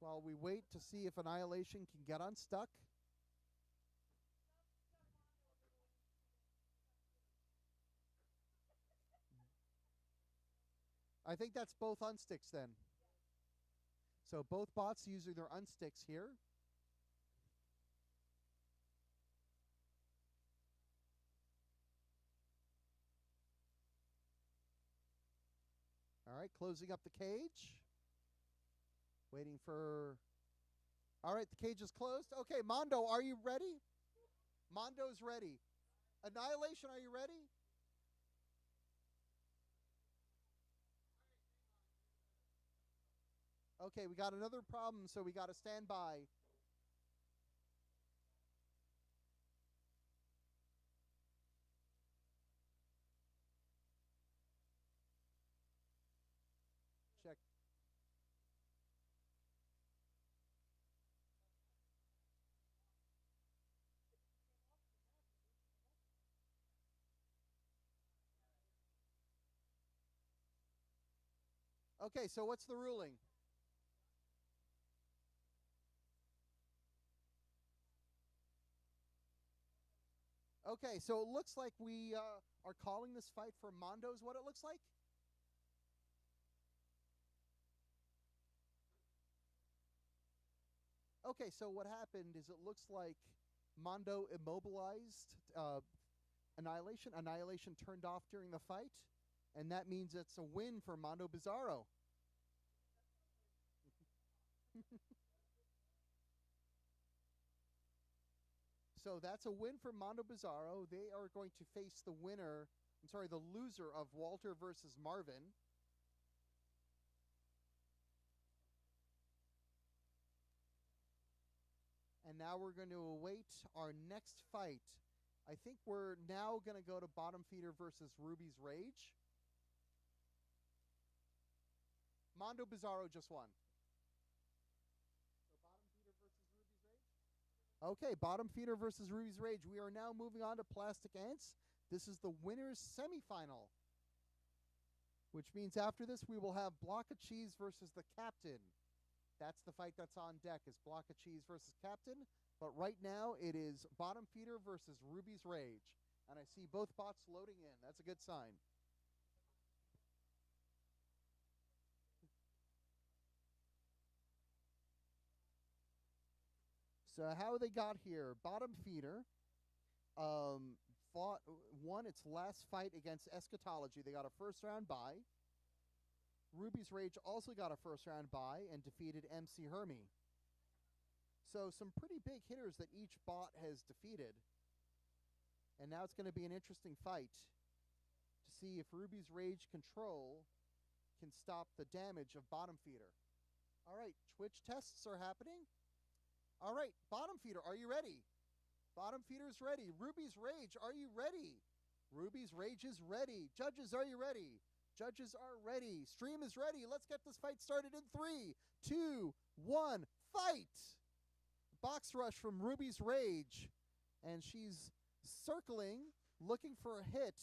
while we wait to see if Annihilation can get unstuck. I think that's both unsticks then. So both bots using their unsticks here. All right, closing up the cage. Waiting for... All right, the cage is closed. Okay, Mondo, are you ready? Mondo's ready. Annihilation, are you ready? Okay, we got another problem, so we got to stand by. check. Okay, so what's the ruling? Okay, so it looks like we are calling this fight for Mondo is what it looks like? Okay, so what happened is it looks like Mondo immobilized Annihilation. Annihilation turned off during the fight, and that means it's a win for Mondo Bizarro. So that's a win for Mondo Bizarro. They are going to face the winner, I'm sorry, the loser of Walter versus Marvin. And now we're going to await our next fight. I think we're now going to go to Bottom Feeder versus Ruby's Rage. Mondo Bizarro just won. So Bottom Feeder versus Ruby's Rage? Okay, Bottom Feeder versus Ruby's Rage. We are now moving on to Plastic Ants. This is the winner's semifinal, which means after this we will have Block of Cheese versus the Captain. That's the fight that's on deck, is Block of Cheese versus Captain. But right now it is Bottom Feeder versus Ruby's Rage. And I see both bots loading in. That's a good sign. So how they got here? Bottom Feeder won its last fight against Eschatology. They got a first round bye. Ruby's Rage also got a first round bye and defeated MC Hermie. So some pretty big hitters that each bot has defeated. And now it's going to be an interesting fight to see if Ruby's Rage Control can stop the damage of Bottom Feeder. All right, Twitch tests are happening. All right, Bottom Feeder, are you ready? Bottom Feeder's ready. Ruby's Rage, are you ready? Ruby's Rage is ready. Judges, are you ready? Judges are ready. Stream is ready. Let's get this fight started in 3, 2, 1, fight! Box rush from Ruby's Rage. And she's circling, looking for a hit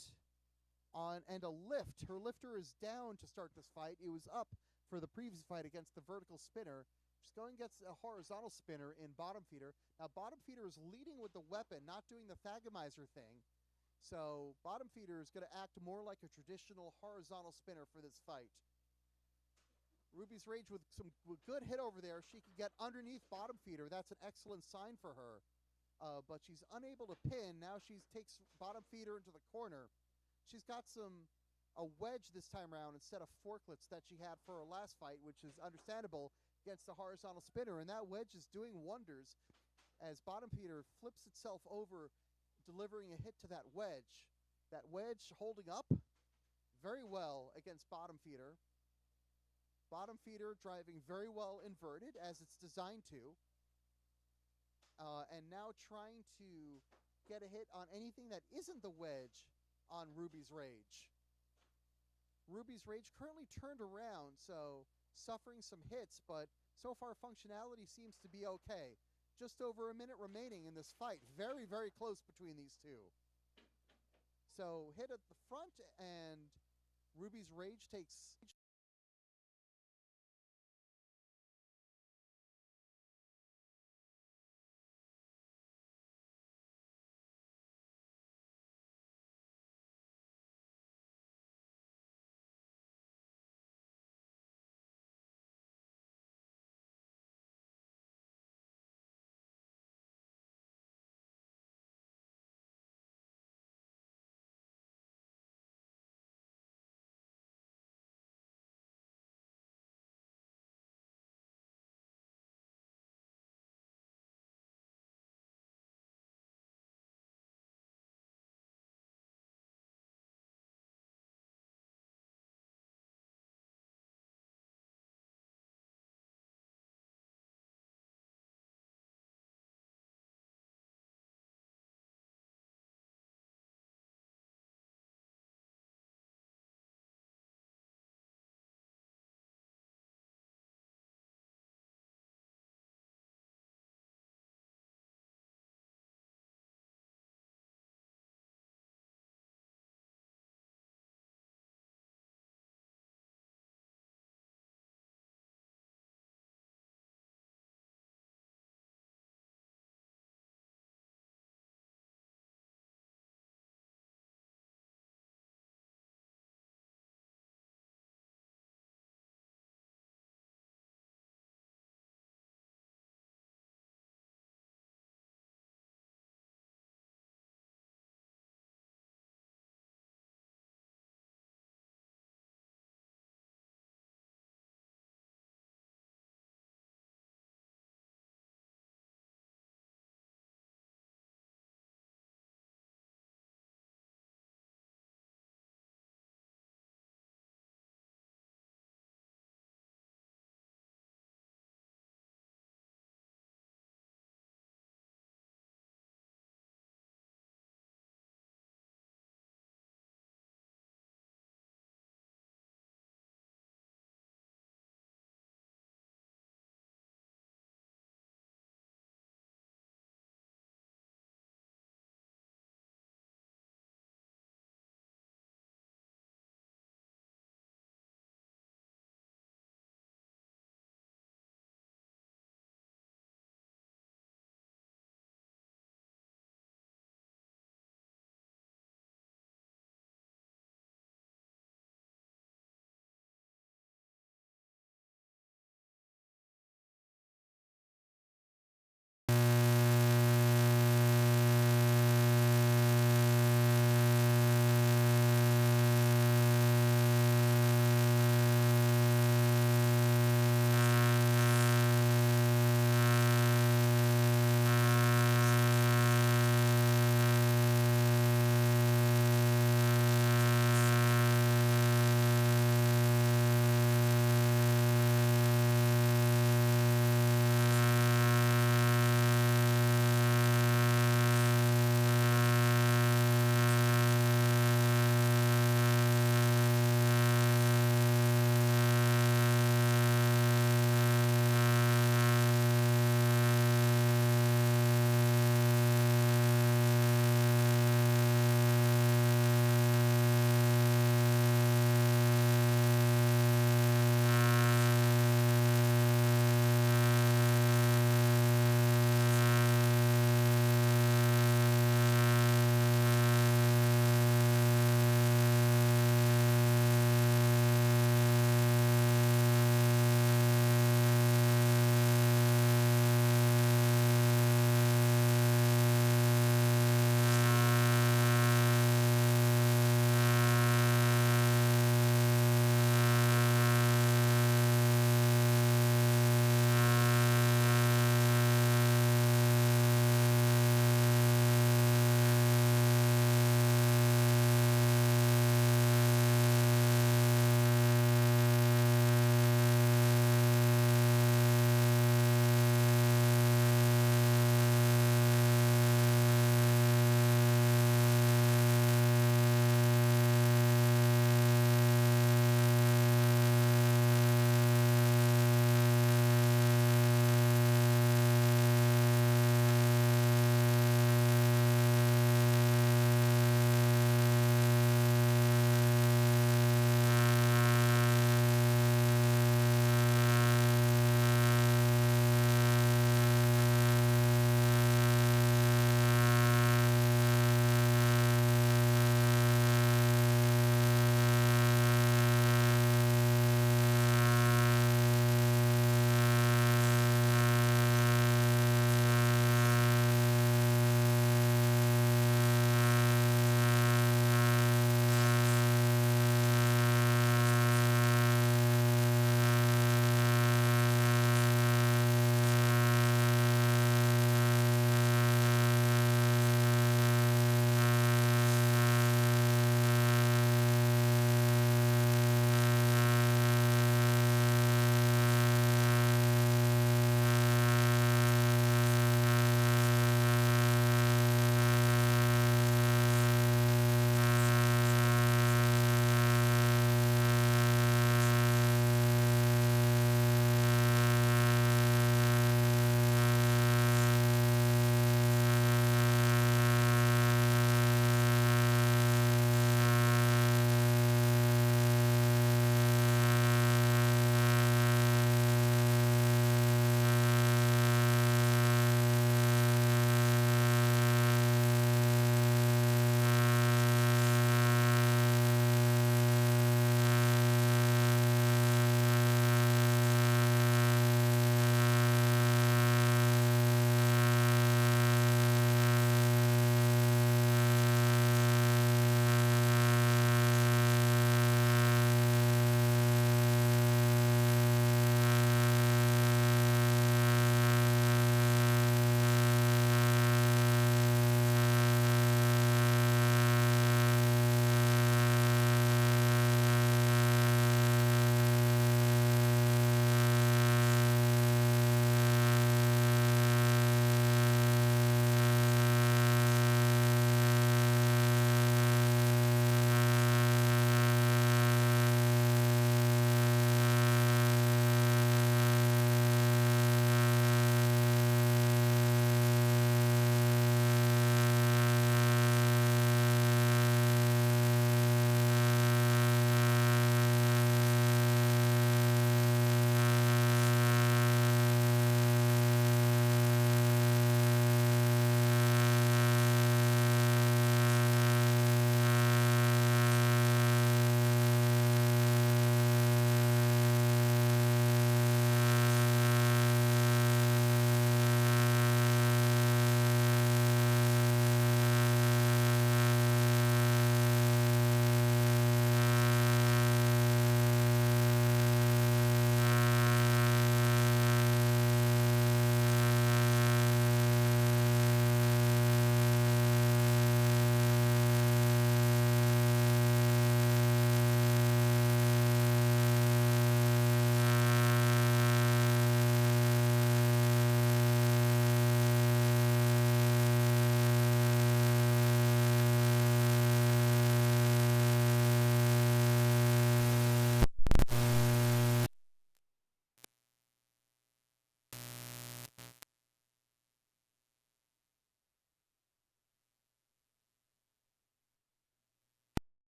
on and a lift. Her lifter is down to start this fight. It was up for the previous fight against the vertical spinner. She's going against a horizontal spinner in Bottom Feeder. Now, Bottom Feeder is leading with the weapon, not doing the Thagomizer thing. So, Bottom Feeder is going to act more like a traditional horizontal spinner for this fight. Ruby's Rage with some good hit over there. She can get underneath Bottom Feeder. That's an excellent sign for her. But she's unable to pin. Now she takes Bottom Feeder into the corner. She's got a wedge this time around instead of forklets that she had for her last fight, which is understandable against the horizontal spinner. And that wedge is doing wonders as Bottom Feeder flips itself over, delivering a hit to that wedge. That wedge holding up very well against Bottom Feeder. Bottom Feeder driving very well inverted as it's designed to. And now trying to get a hit on anything that isn't the wedge on Ruby's Rage. Ruby's Rage currently turned around, so suffering some hits, but so far functionality seems to be okay. Just over a minute remaining in this fight. Very, very close between these two. So hit at the front, and Ruby's Rage takes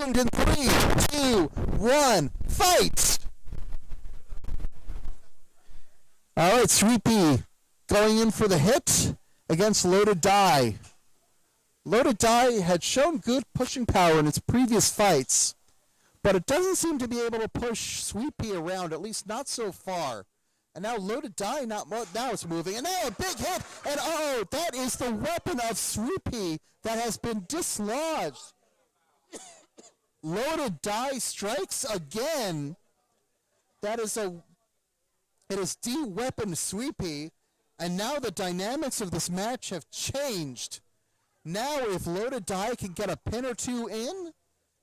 round in 3, 2, 1, fight! All right, Sweepy going in for the hit against Loaded Die. Loaded Die had shown good pushing power in its previous fights, but it doesn't seem to be able to push Sweepy around, at least not so far. And now Loaded Die, now it's moving, and now a big hit, and oh, that is the weapon of Sweepy that has been dislodged. Loaded Die strikes again. It is de-weaponed Sweepy, and now the dynamics of this match have changed. Now if Loaded Die can get a pin or two in,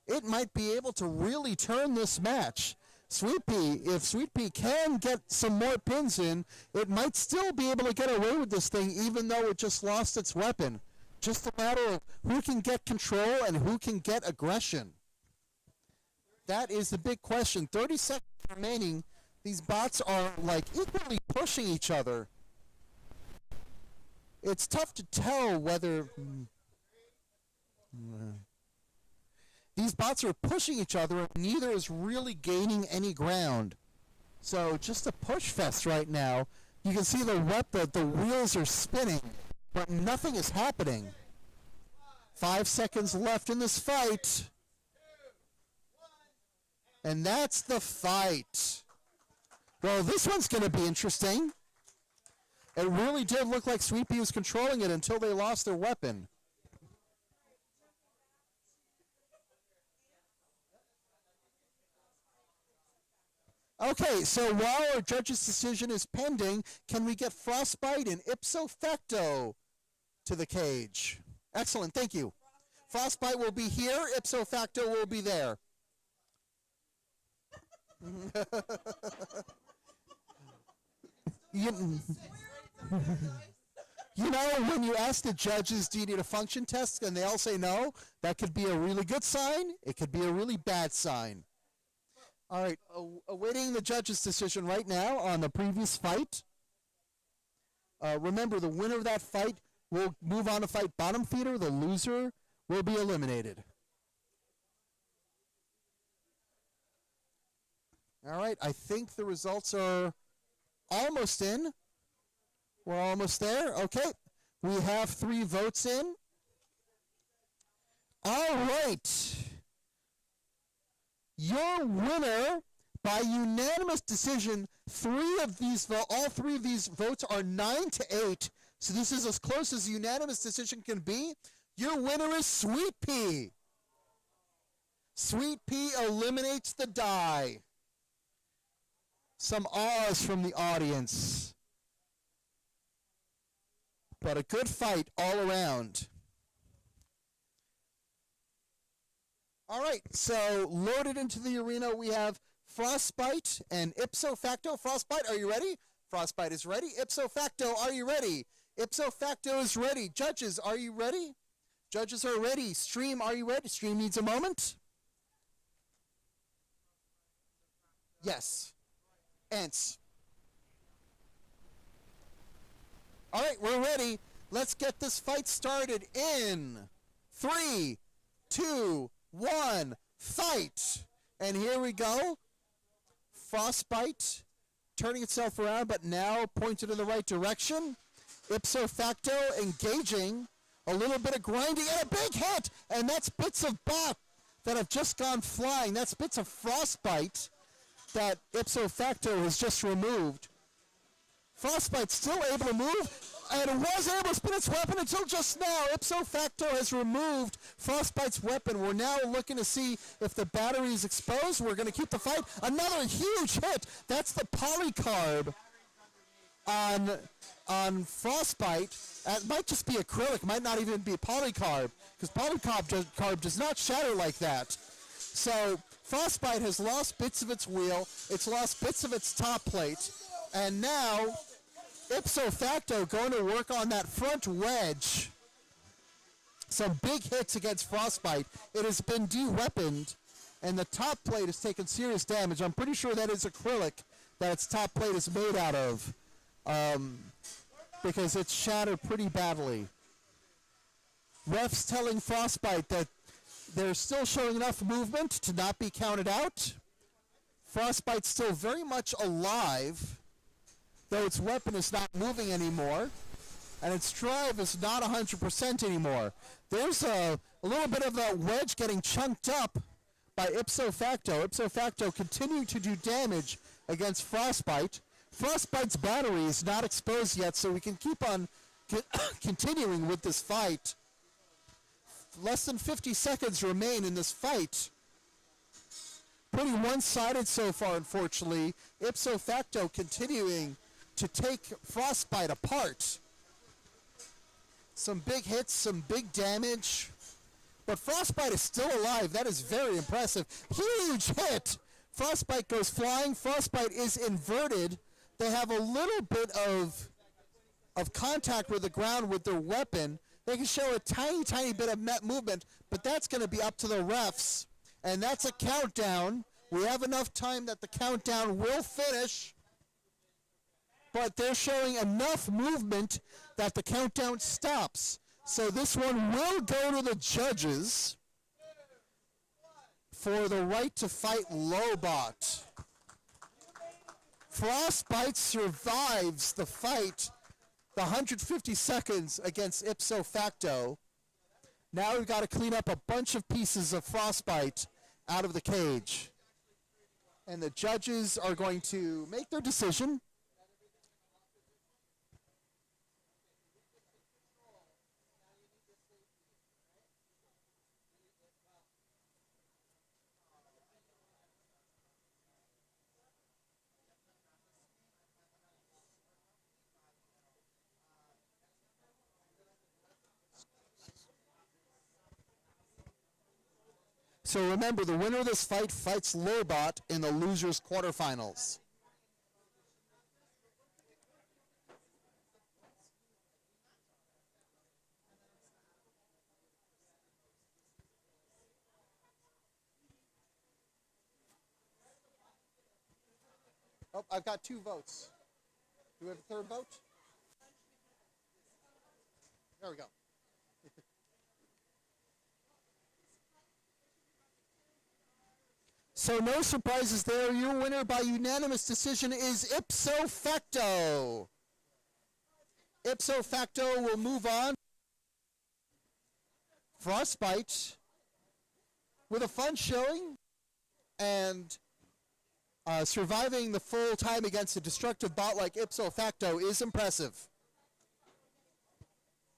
it might be able to really turn this match. If Sweepy can get some more pins in, it might still be able to get away with this thing even though it just lost its weapon. Just a matter of who can get control and who can get aggression. That is the big question. 30 seconds remaining. These bots are like equally pushing each other. It's tough to tell whether... These bots are pushing each other and neither is really gaining any ground. So just a push fest right now. You can see the wheels are spinning, but nothing is happening. 5 seconds left in this fight. And that's the fight. Well, this one's going to be interesting. It really did look like Sweepy was controlling it until they lost their weapon. Okay, so while our judge's decision is pending, can we get Frostbite and ipso facto to the cage? Excellent, thank you. Frostbite will be here, ipso facto will be there. You know, when you ask the judges, do you need a function test, and they all say no, that could be a really good sign. It could be a really bad sign. All right, awaiting the judge's decision right now on the previous fight. Remember, the winner of that fight will move on to fight bottom feeder. The loser will be eliminated. All right, I think the results are almost in. We're almost there. Okay, we have 3 votes in. All right. Your winner by unanimous decision, all three of these votes are 9-8. So this is as close as a unanimous decision can be. Your winner is Sweet Pea. Sweet Pea eliminates the die. Some awes from the audience. But a good fight all around. All right, so loaded into the arena, we have Frostbite and ipso facto. Frostbite, are you ready? Frostbite is ready. Ipso facto, are you ready? Ipso facto is ready. Judges, are you ready? Judges are ready. Stream, are you ready? Stream needs a moment. Yes. Ants. All right, we're ready. Let's get this fight started in 3, 2, 1, fight. And here we go. Frostbite turning itself around, but now pointed in the right direction. Ipso facto engaging. A little bit of grinding and a big hit. And that's bits of bot that have just gone flying. That's bits of Frostbite that ipso facto has just removed. Frostbite's still able to move, and it was able to spin its weapon until just now. Ipso facto has removed Frostbite's weapon. We're now looking to see if the battery is exposed. We're going to keep the fight. Another huge hit. That's the polycarb on Frostbite. It might just be acrylic. Might not even be polycarb, because polycarb does not shatter like that. So Frostbite has lost bits of its wheel. It's lost bits of its top plate. And now, ipso facto going to work on that front wedge. Some big hits against Frostbite. It has been de-weaponed, and the top plate has taken serious damage. I'm pretty sure that is acrylic that its top plate is made out of, because it's shattered pretty badly. Refs telling Frostbite that They're still showing enough movement to not be counted out. Frostbite's still very much alive, though its weapon is not moving anymore, and its drive is not 100% anymore. There's a little bit of that wedge getting chunked up by ipso facto. Ipso facto continuing to do damage against Frostbite. Frostbite's battery is not exposed yet, so we can keep on continuing with this fight. Less than 50 seconds remain in this fight. Pretty one-sided so far, unfortunately. Ipso facto continuing to take Frostbite apart. Some big hits, some big damage. But Frostbite is still alive. That is very impressive. Huge hit! Frostbite goes flying. Frostbite is inverted. They have a little bit of contact with the ground with their weapon. They can show a tiny, tiny bit of movement, but that's going to be up to the refs. And that's a countdown. We have enough time that the countdown will finish. But they're showing enough movement that the countdown stops. So this one will go to the judges for the right to fight Lobot. Frostbite survives the fight, the 150 seconds against ipso facto. Now we've got to clean up a bunch of pieces of Frostbite out of the cage. And the judges are going to make their decision. So remember, the winner of this fight fights Lobot in the losers quarterfinals. Oh, I've got 2 votes. Do we have a third vote? There we go. So no surprises there. Your winner by unanimous decision is ipso facto. Ipso facto will move on. Frostbite with a fun showing and surviving the full time against a destructive bot like ipso facto is impressive.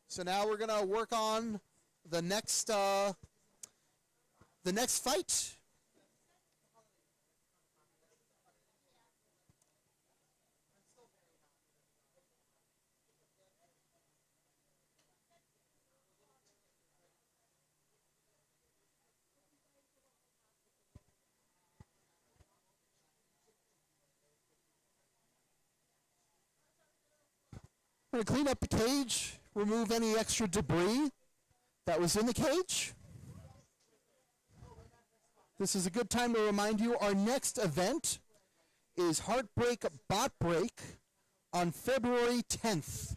So now we're going to work on the next fight. I'm going to clean up the cage, remove any extra debris that was in the cage. This is a good time to remind you our next event is Heartbreak Bot Break on February 10th.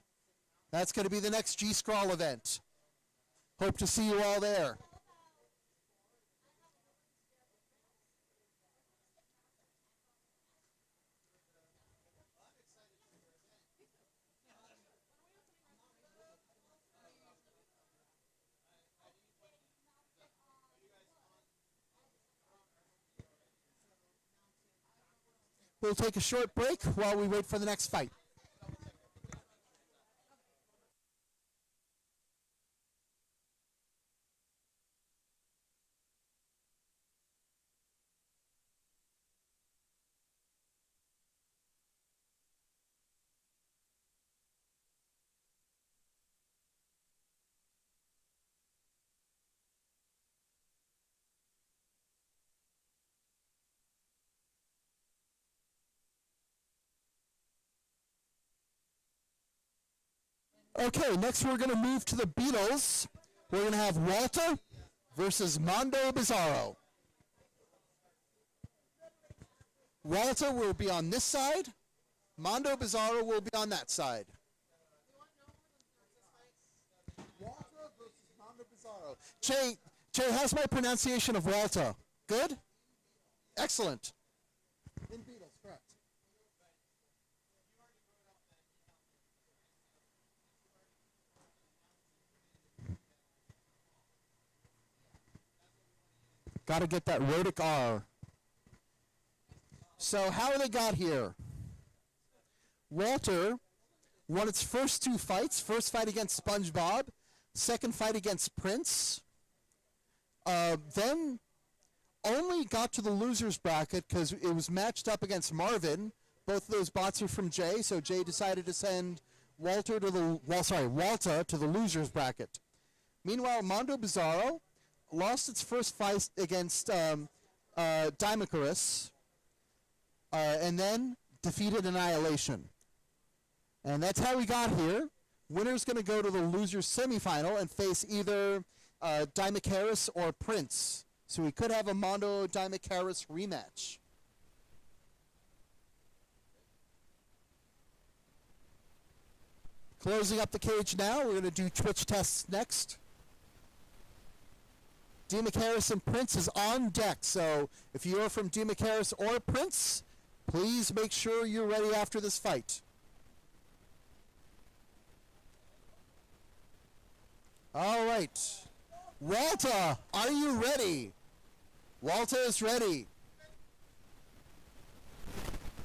That's going to be the next G-Scrawl event. Hope to see you all there. We'll take a short break while we wait for the next fight. Okay, next we're going to move to the Beatles. We're going to have Walter versus Mondo Bizarro. Walter will be on this side. Mondo Bizarro will be on that side. Walter versus Mondo Bizarro. Jay, how's my pronunciation of Walter? Good? Excellent. In Beatles, correct. Got to get that rhotic R. So how they got here? Walter won its first two fights. First fight against SpongeBob. Second fight against Prince. Then only got to the loser's bracket because it was matched up against Marvin. Both of those bots are from Jay, so Jay decided to send Walter to the loser's bracket. Meanwhile, Mondo Bizarro lost its first fight against Dimachorus, and then defeated Annihilation. And that's how we got here. Winner's going to go to the loser's semifinal and face either Dimachorus or Prince. So we could have a Mondo Dimachorus rematch. Closing up the cage now. We're going to do Twitch tests next. Dimachorus and Prince is on deck. So if you're from Dimachorus or Prince, please make sure you're ready after this fight. All right. Walter, are you ready? Walter is ready.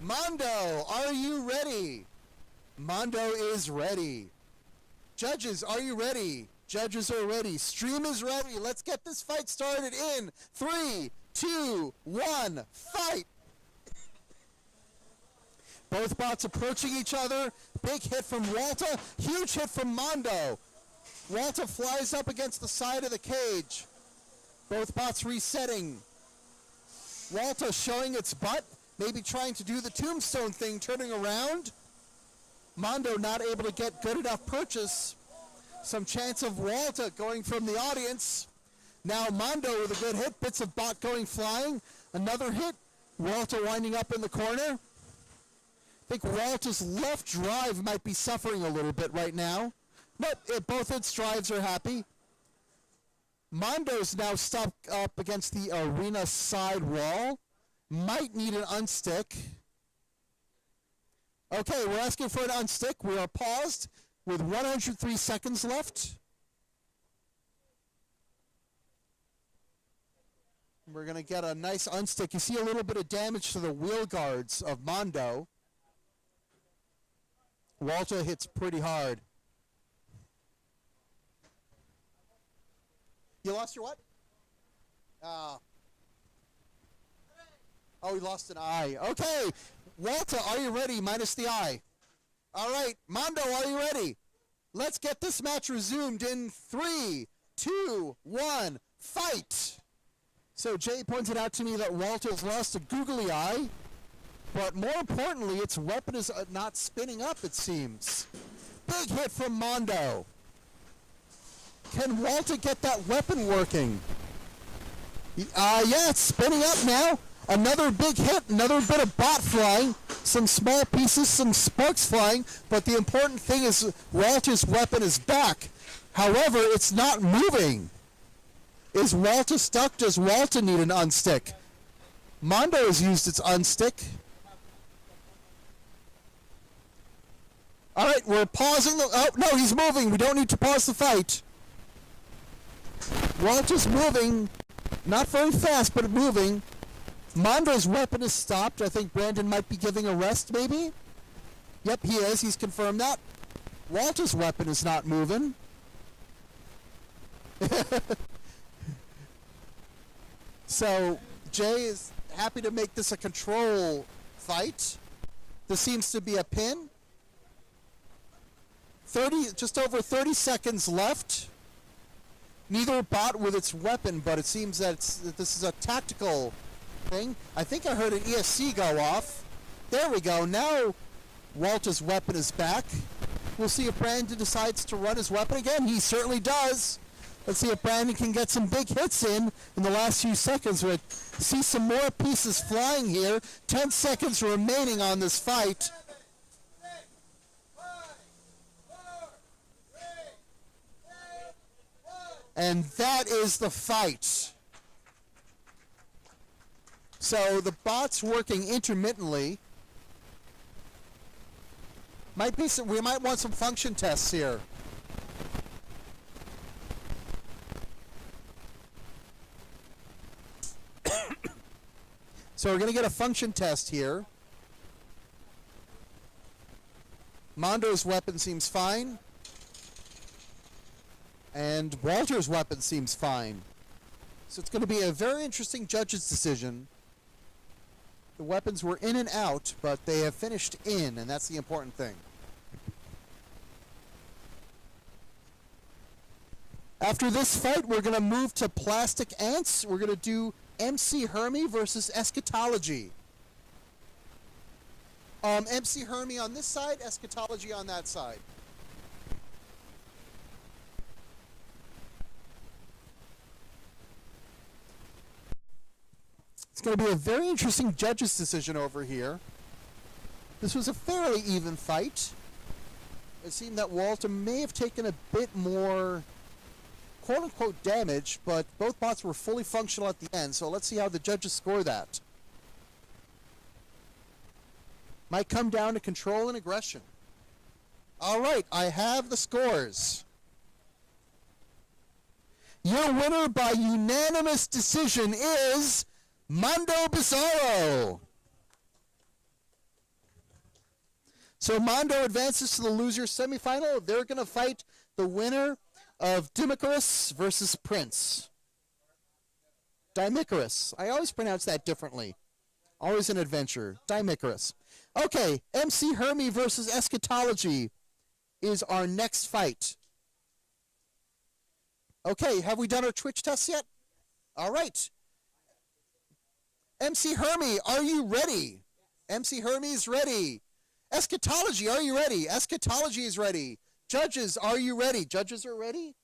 Mondo, are you ready? Mondo is ready. Judges, are you ready? Judges are ready. Stream is ready. Let's get this fight started in 3, 2, 1, fight. Both bots approaching each other. Big hit from Walter. Huge hit from Mondo. Walter flies up against the side of the cage. Both bots resetting. Walter showing its butt, maybe trying to do the tombstone thing, turning around. Mondo not able to get good enough purchase. Some chance of Walter going from the audience. Now Mondo with a good hit, bits of bot going flying. Another hit, Walter winding up in the corner. I think Walter's left drive might be suffering a little bit right now. But both its drives are happy. Mondo's now stuck up against the arena side wall. Might need an unstick. Okay, we're asking for an unstick. We are paused with 103 seconds left. We're going to get a nice unstick. You see a little bit of damage to the wheel guards of Mondo. Walter hits pretty hard. You lost your what? Oh, he lost an eye. Okay, Walter, are you ready? Minus the eye. All right, Mondo, are you ready? Let's get this match resumed in 3, 2, 1, fight. So Jay pointed out to me that Walter's lost a googly eye, but more importantly, its weapon is not spinning up, it seems. Big hit from Mondo. Can Walter get that weapon working? Yeah, it's spinning up now. Another big hit, another bit of bot flying, some small pieces, some sparks flying, but the important thing is Walter's weapon is back. However, it's not moving. Is Walter stuck? Does Walter need an unstick? Mondo has used its unstick. All right, we're pausing. Oh, no, he's moving. We don't need to pause the fight. Walter's moving. Not very fast, but moving. Mondo's weapon is stopped. I think Brandon might be giving a rest, maybe? Yep, he is. He's confirmed that. Walter's weapon is not moving. So, Jay is happy to make this a control fight. This seems to be a pin. Just over 30 seconds left. Neither bot with its weapon, but it seems that this is a tactical thing. I think I heard an ESC go off. There we go. Now Walter's weapon is back. We'll see if Brandon decides to run his weapon again. He certainly does. Let's see if Brandon can get some big hits in the last few seconds. We'll see some more pieces flying here. 10 seconds remaining on this fight. And that is the fight. So the bot's working intermittently. We might want some function tests here. So we're going to get a function test here. Mondo's weapon seems fine. And Walter's weapon seems fine. So it's going to be a very interesting judge's decision. The weapons were in and out, but they have finished in, and that's the important thing. After this fight, we're going to move to plastic ants. We're going to do MC Hermie versus eschatology. MC Hermie on this side, eschatology on that side. It's going to be a very interesting judge's decision over here. This was a fairly even fight. It seemed that Walter may have taken a bit more quote-unquote damage, but both bots were fully functional at the end, so let's see how the judges score that. Might come down to control and aggression. All right, I have the scores. Your winner by unanimous decision is Mondo Bizarro. So Mondo advances to the loser semifinal. They're going to fight the winner of Dimicarus versus Prince. Dimicarus. I always pronounce that differently. Always an adventure. Dimicarus. Okay, MC Hermie versus Eschatology is our next fight. Okay, have we done our Twitch test yet? All right. MC Hermie, are you ready? MC Hermie is ready. Eschatology, are you ready? Eschatology is ready. Judges, are you ready? Judges are ready?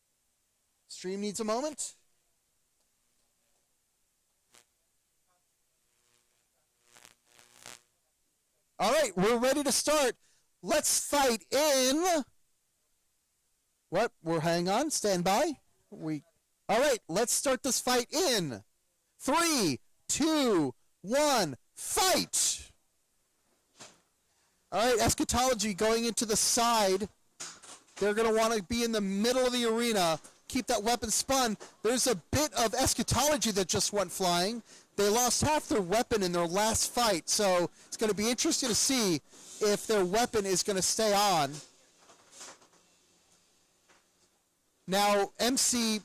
Stream needs a moment. All right, we're ready to start. Let's fight in... What? We're hang on, stand by. All right, let's start this fight in 3, 2, 1, fight! All right, Eschatology going into the side. They're going to want to be in the middle of the arena. Keep that weapon spun. There's a bit of Eschatology that just went flying. They lost half their weapon in their last fight, so it's going to be interesting to see if their weapon is going to stay on. Now, MC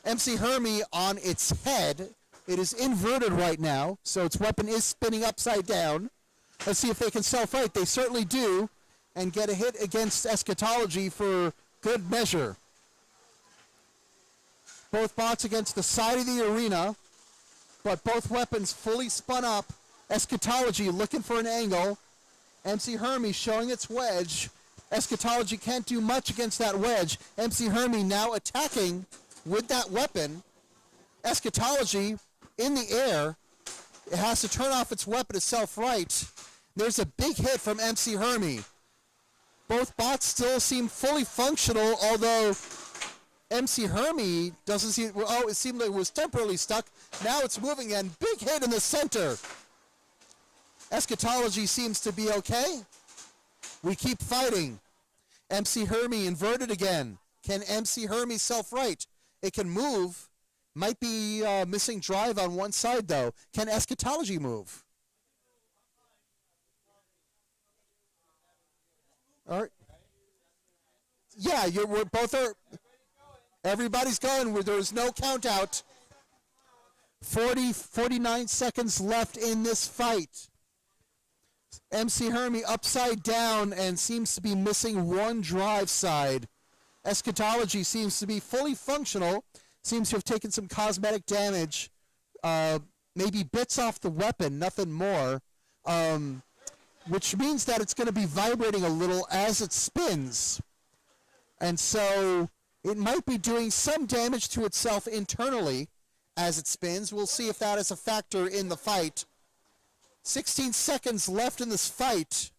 Hermie on its head, it is inverted right now, so its weapon is spinning upside down. Let's see if they can self-right. They certainly do, and get a hit against Eschatology for good measure. Both bots against the side of the arena, but both weapons fully spun up. Eschatology looking for an angle. MC Hermie showing its wedge. Eschatology can't do much against that wedge. MC Hermie now attacking with that weapon. Eschatology in the air. It has to turn off its weapon to self-right. There's a big hit from MC Hermie. Both bots still seem fully functional, although MC Hermie doesn't seem... Oh, it seemed like it was temporarily stuck. Now it's moving and big hit in the center. Eschatology seems to be okay. We keep fighting. MC Hermie inverted again. Can MC Hermie self-right? It can move. Might be missing drive on one side, though. Can Eschatology move? All right. Yeah, we're both are... Everybody's going. There's no count out. 49 seconds left in this fight. MC Hermie upside down and seems to be missing one drive side. Eschatology seems to be fully functional. Seems to have taken some cosmetic damage. Maybe bits off the weapon, nothing more. Which means that it's going to be vibrating a little as it spins. And so it might be doing some damage to itself internally as it spins. We'll see if that is a factor in the fight. 16 seconds left in this fight.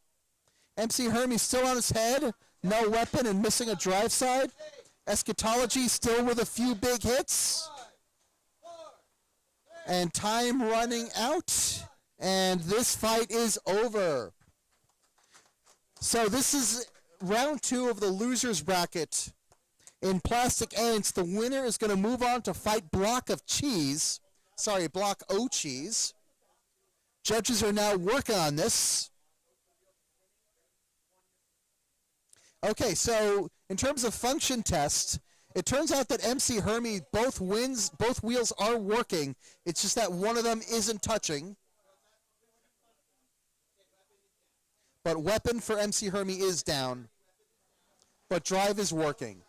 MC Hermie still on his head, no weapon and missing a drive side. Eschatology still with a few big hits. And time running out. And this fight is over. So this is round 2 of the losers bracket. In plastic ants, the winner is going to move on to fight Block O Cheese. Judges are now working on this. Okay, so in terms of function test, it turns out that MC Hermie, both wheels are working. It's just that one of them isn't touching. But weapon for MC Hermie is down. But drive is working.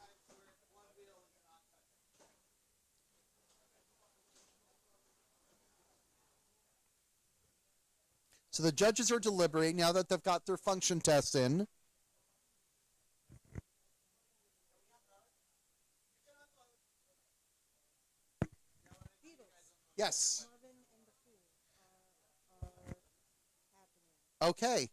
So the judges are deliberating now that they've got their function test in. Yes. Okay.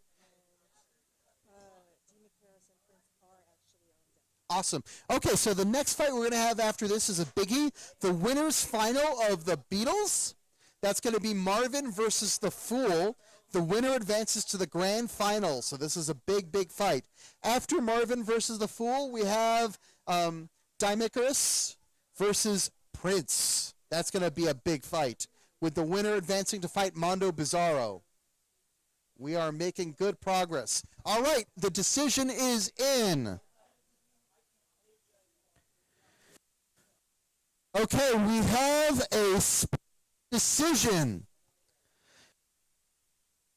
Awesome. Okay, so the next fight we're going to have after this is a biggie. The winner's final of the Beatles. That's going to be Marvin versus the Fool. The winner advances to the grand final. So this is a big, big fight. After Marvin versus the Fool, we have Dimicarus versus Prince. That's going to be a big fight, with the winner advancing to fight Mondo Bizarro. We are making good progress. All right, the decision is in. Okay, we have a decision.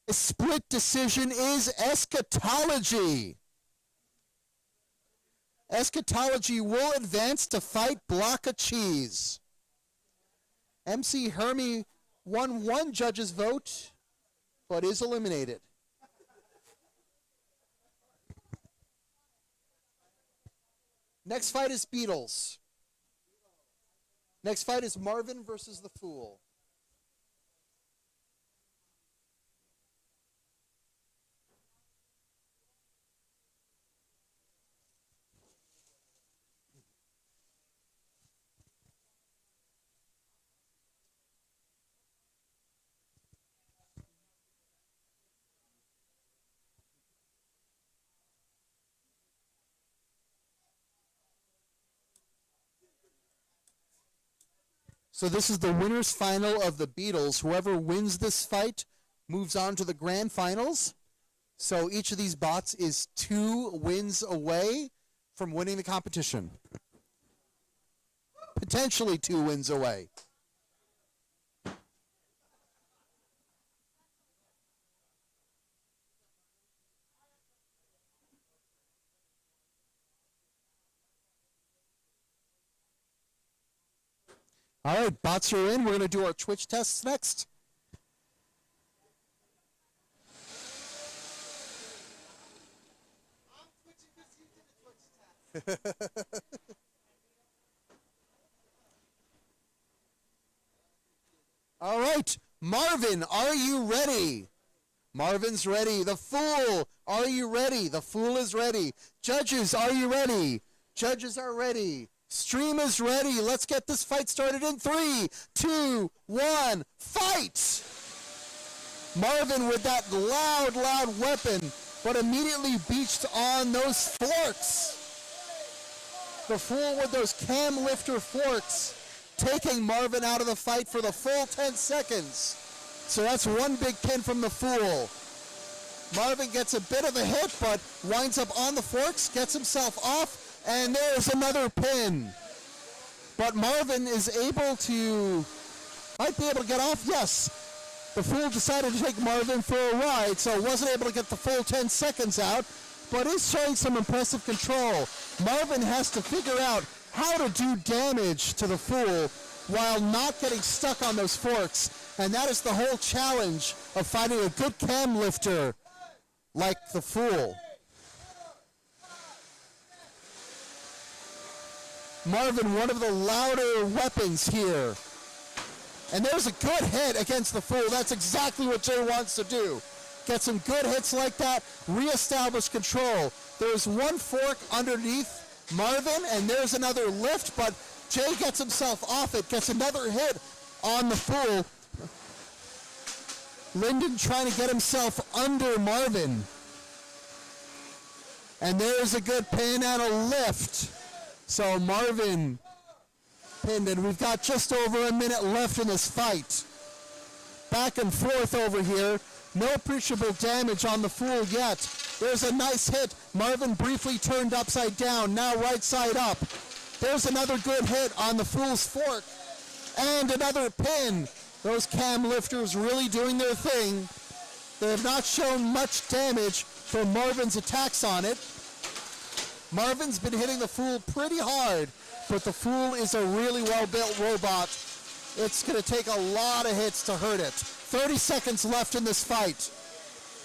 A split decision is Eschatology. Eschatology will advance to fight Block O Cheese. MC Hermie won one judge's vote, but is eliminated. Next fight is Beatles. Next fight is Marvin versus the Fool. So this is the winner's final of the Beatles. Whoever wins this fight moves on to the grand finals. So each of these bots is 2 wins away from winning the competition. Potentially 2 wins away. All right, bots are in. We're going to do our Twitch tests next. All right, Marvin, are you ready? Marvin's ready. The Fool, are you ready? The Fool is ready. Judges, are you ready? Judges are ready. Stream is ready. Let's get this fight started in 3, 2, 1, fight! Marvin with that loud, loud weapon, but immediately beached on those forks. The Fool with those cam lifter forks, taking Marvin out of the fight for the full 10 seconds. So that's one big pin from the Fool. Marvin gets a bit of a hit, but winds up on the forks, gets himself off, and there's another pin. But Marvin is might be able to get off. Yes. The Fool decided to take Marvin for a ride, so wasn't able to get the full 10 seconds out, but is showing some impressive control. Marvin has to figure out how to do damage to the Fool while not getting stuck on those forks. And that is the whole challenge of finding a good cam lifter like the Fool. Marvin, one of the louder weapons here. And there's a good hit against the Fool. That's exactly what Jay wants to do. Get some good hits like that, reestablish control. There's one fork underneath Marvin, and there's another lift, but Jay gets himself off it, gets another hit on the Fool. Lyndon trying to get himself under Marvin. And there's a good pin and a lift. So Marvin pinned, and we've got just over a minute left in this fight. Back and forth over here. No appreciable damage on the Fool yet. There's a nice hit. Marvin briefly turned upside down, now right side up. There's another good hit on the Fool's fork. And another pin. Those cam lifters really doing their thing. They have not shown much damage from Marvin's attacks on it. Marvin's been hitting the Fool pretty hard, but the Fool is a really well-built robot. It's going to take a lot of hits to hurt it. 30 seconds left in this fight.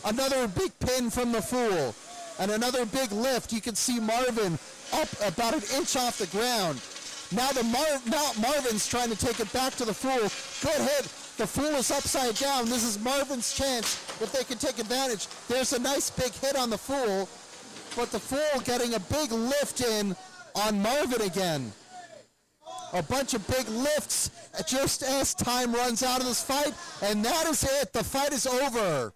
Another big pin from the Fool, and another big lift. You can see Marvin up about an inch off the ground. Now Marvin's trying to take it back to the Fool. Good hit. The Fool is upside down. This is Marvin's chance if they can take advantage. There's a nice big hit on the Fool, but the Fool getting a big lift in on Marvin again. A bunch of big lifts just as time runs out of this fight, and that is it. The fight is over.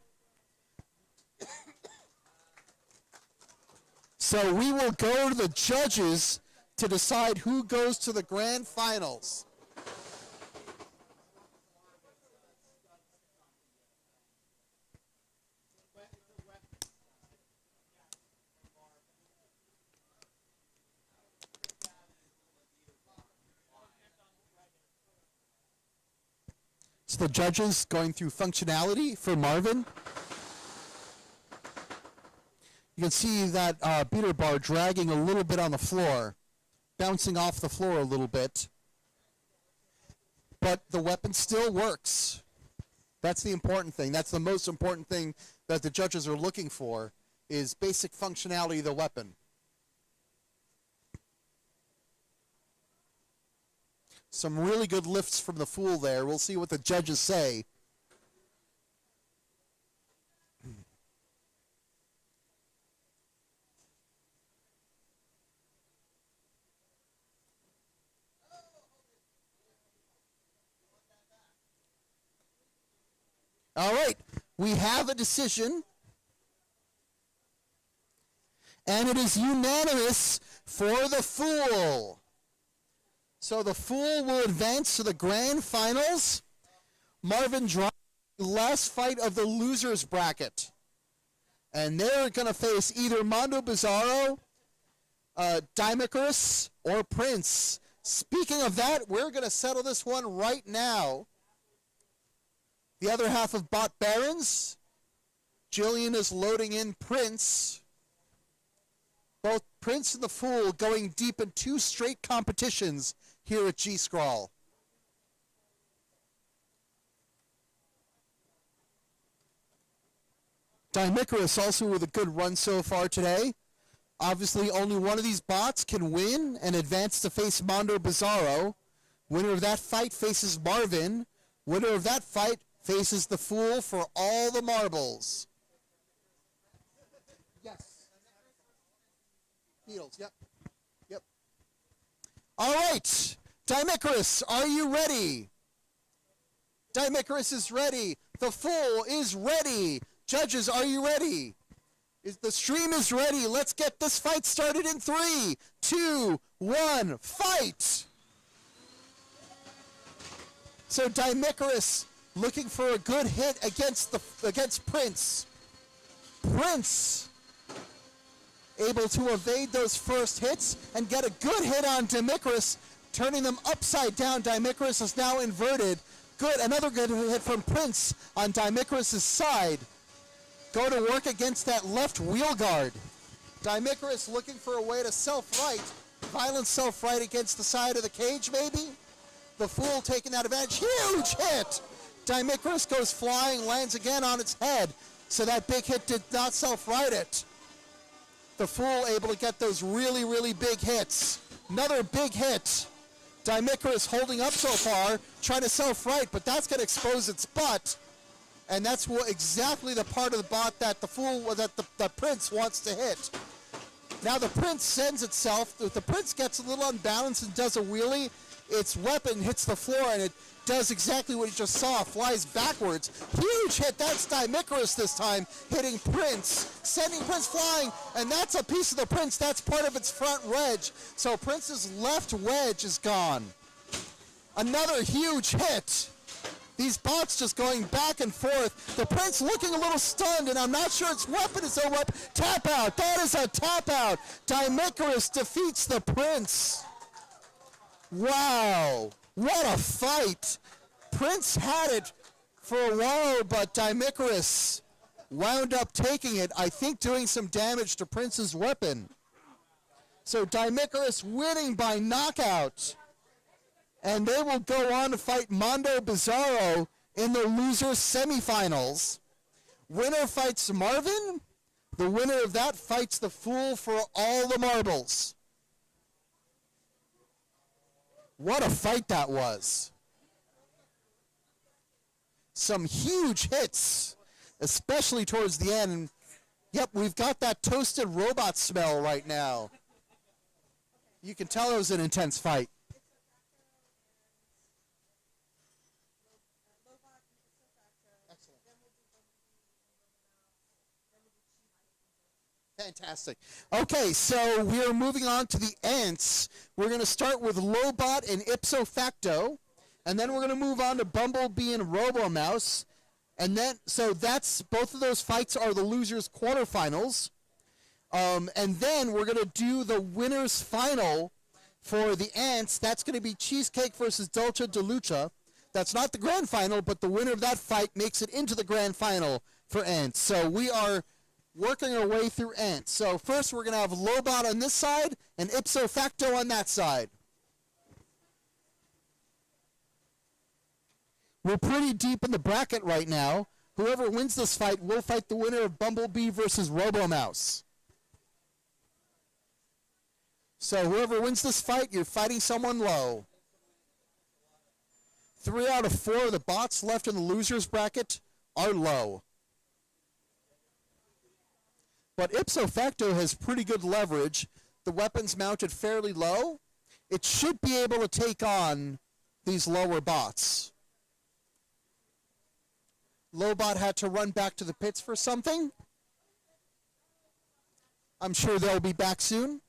So we will go to the judges to decide who goes to the grand finals. So the judges going through functionality for Marvin. You can see that beater bar dragging a little bit on the floor, bouncing off the floor a little bit. But the weapon still works. That's the important thing. That's the most important thing that the judges are looking for, is basic functionality of the weapon. Some really good lifts from the Fool there. We'll see what the judges say. All right, we have a decision, and it is unanimous for the Fool. So the Fool will advance to the grand finals. Marvin drives the last fight of the losers bracket, and they're going to face either Mondo Bizarro, Dimicrus, or Prince. Speaking of that, we're going to settle this one right now. The other half of Bot Barons, Jillian is loading in Prince. Both Prince and the Fool going deep in 2 straight competitions here at G-Scrawl. Dimicrus also with a good run so far today. Obviously, only one of these bots can win and advance to face Mondo Bizarro. Winner of that fight faces Marvin. Winner of that fight faces the Fool for all the marbles. Yes. Beatles, yep. Yep. All right. Dimicrus, are you ready? Dimicrus is ready. The Fool is ready. Judges, are you ready? The stream is ready. Let's get this fight started in 3, 2, 1, fight! So Dimicrus looking for a good hit against Prince. Prince able to evade those first hits and get a good hit on Dimicrus, turning them upside down. Dimicrus is now inverted. Good, another good hit from Prince on Dimicrus' side. Go to work against that left wheel guard. Dimicrus looking for a way to self-right. Violent self-right against the side of the cage, maybe? The Fool taking that advantage. Huge hit! Dimicrus goes flying, lands again on its head. So that big hit did not self-right it. The Fool able to get those really, really big hits. Another big hit. Dimicrus holding up so far, trying to self-right, but that's going to expose its butt. And that's exactly the part of the bot that the Fool, that Prince wants to hit. Now the Prince sends itself. The Prince gets a little unbalanced and does a wheelie. Its weapon hits the floor and it does exactly what you just saw, flies backwards. Huge hit. That's Dimicarus this time, hitting Prince, sending Prince flying, and that's a piece of the Prince. That's part of its front wedge. So Prince's left wedge is gone. Another huge hit. These bots just going back and forth. The Prince looking a little stunned, and I'm not sure its weapon is a weapon. Tap out. That is a tap out. Dimicarus defeats the Prince. Wow. What a fight. Prince had it for a while, but Dimicarus wound up taking it, I think doing some damage to Prince's weapon. So Dimicarus winning by knockout. And they will go on to fight Mondo Bizarro in the losers semifinals. Winner fights Marvin. The winner of that fights the Fool for all the marbles. What a fight that was. Some huge hits, especially towards the end. And yep, we've got that toasted robot smell right now. You can tell it was an intense fight. Fantastic. Okay, so we are moving on to the Ents. We're going to start with Lobot and Ipso Facto, and then we're going to move on to Bumblebee and Robomouse. And then, so that's, both of those fights are the losers quarterfinals. And then we're going to do the winners final for the Ents. That's going to be Cheesecake versus Dolce de Lucha. That's not the grand final, but the winner of that fight makes it into the grand final for Ents. So we are working our way through Ents. So first we're going to have Lobot on this side and Ipso Facto on that side. We're pretty deep in the bracket right now. Whoever wins this fight will fight the winner of Bumblebee versus Robomouse. So whoever wins this fight, you're fighting someone low. 3 out of 4 of the bots left in the losers bracket are low. But Ipso Facto has pretty good leverage. The weapon's mounted fairly low. It should be able to take on these lower bots. Lobot had to run back to the pits for something. I'm sure they'll be back soon.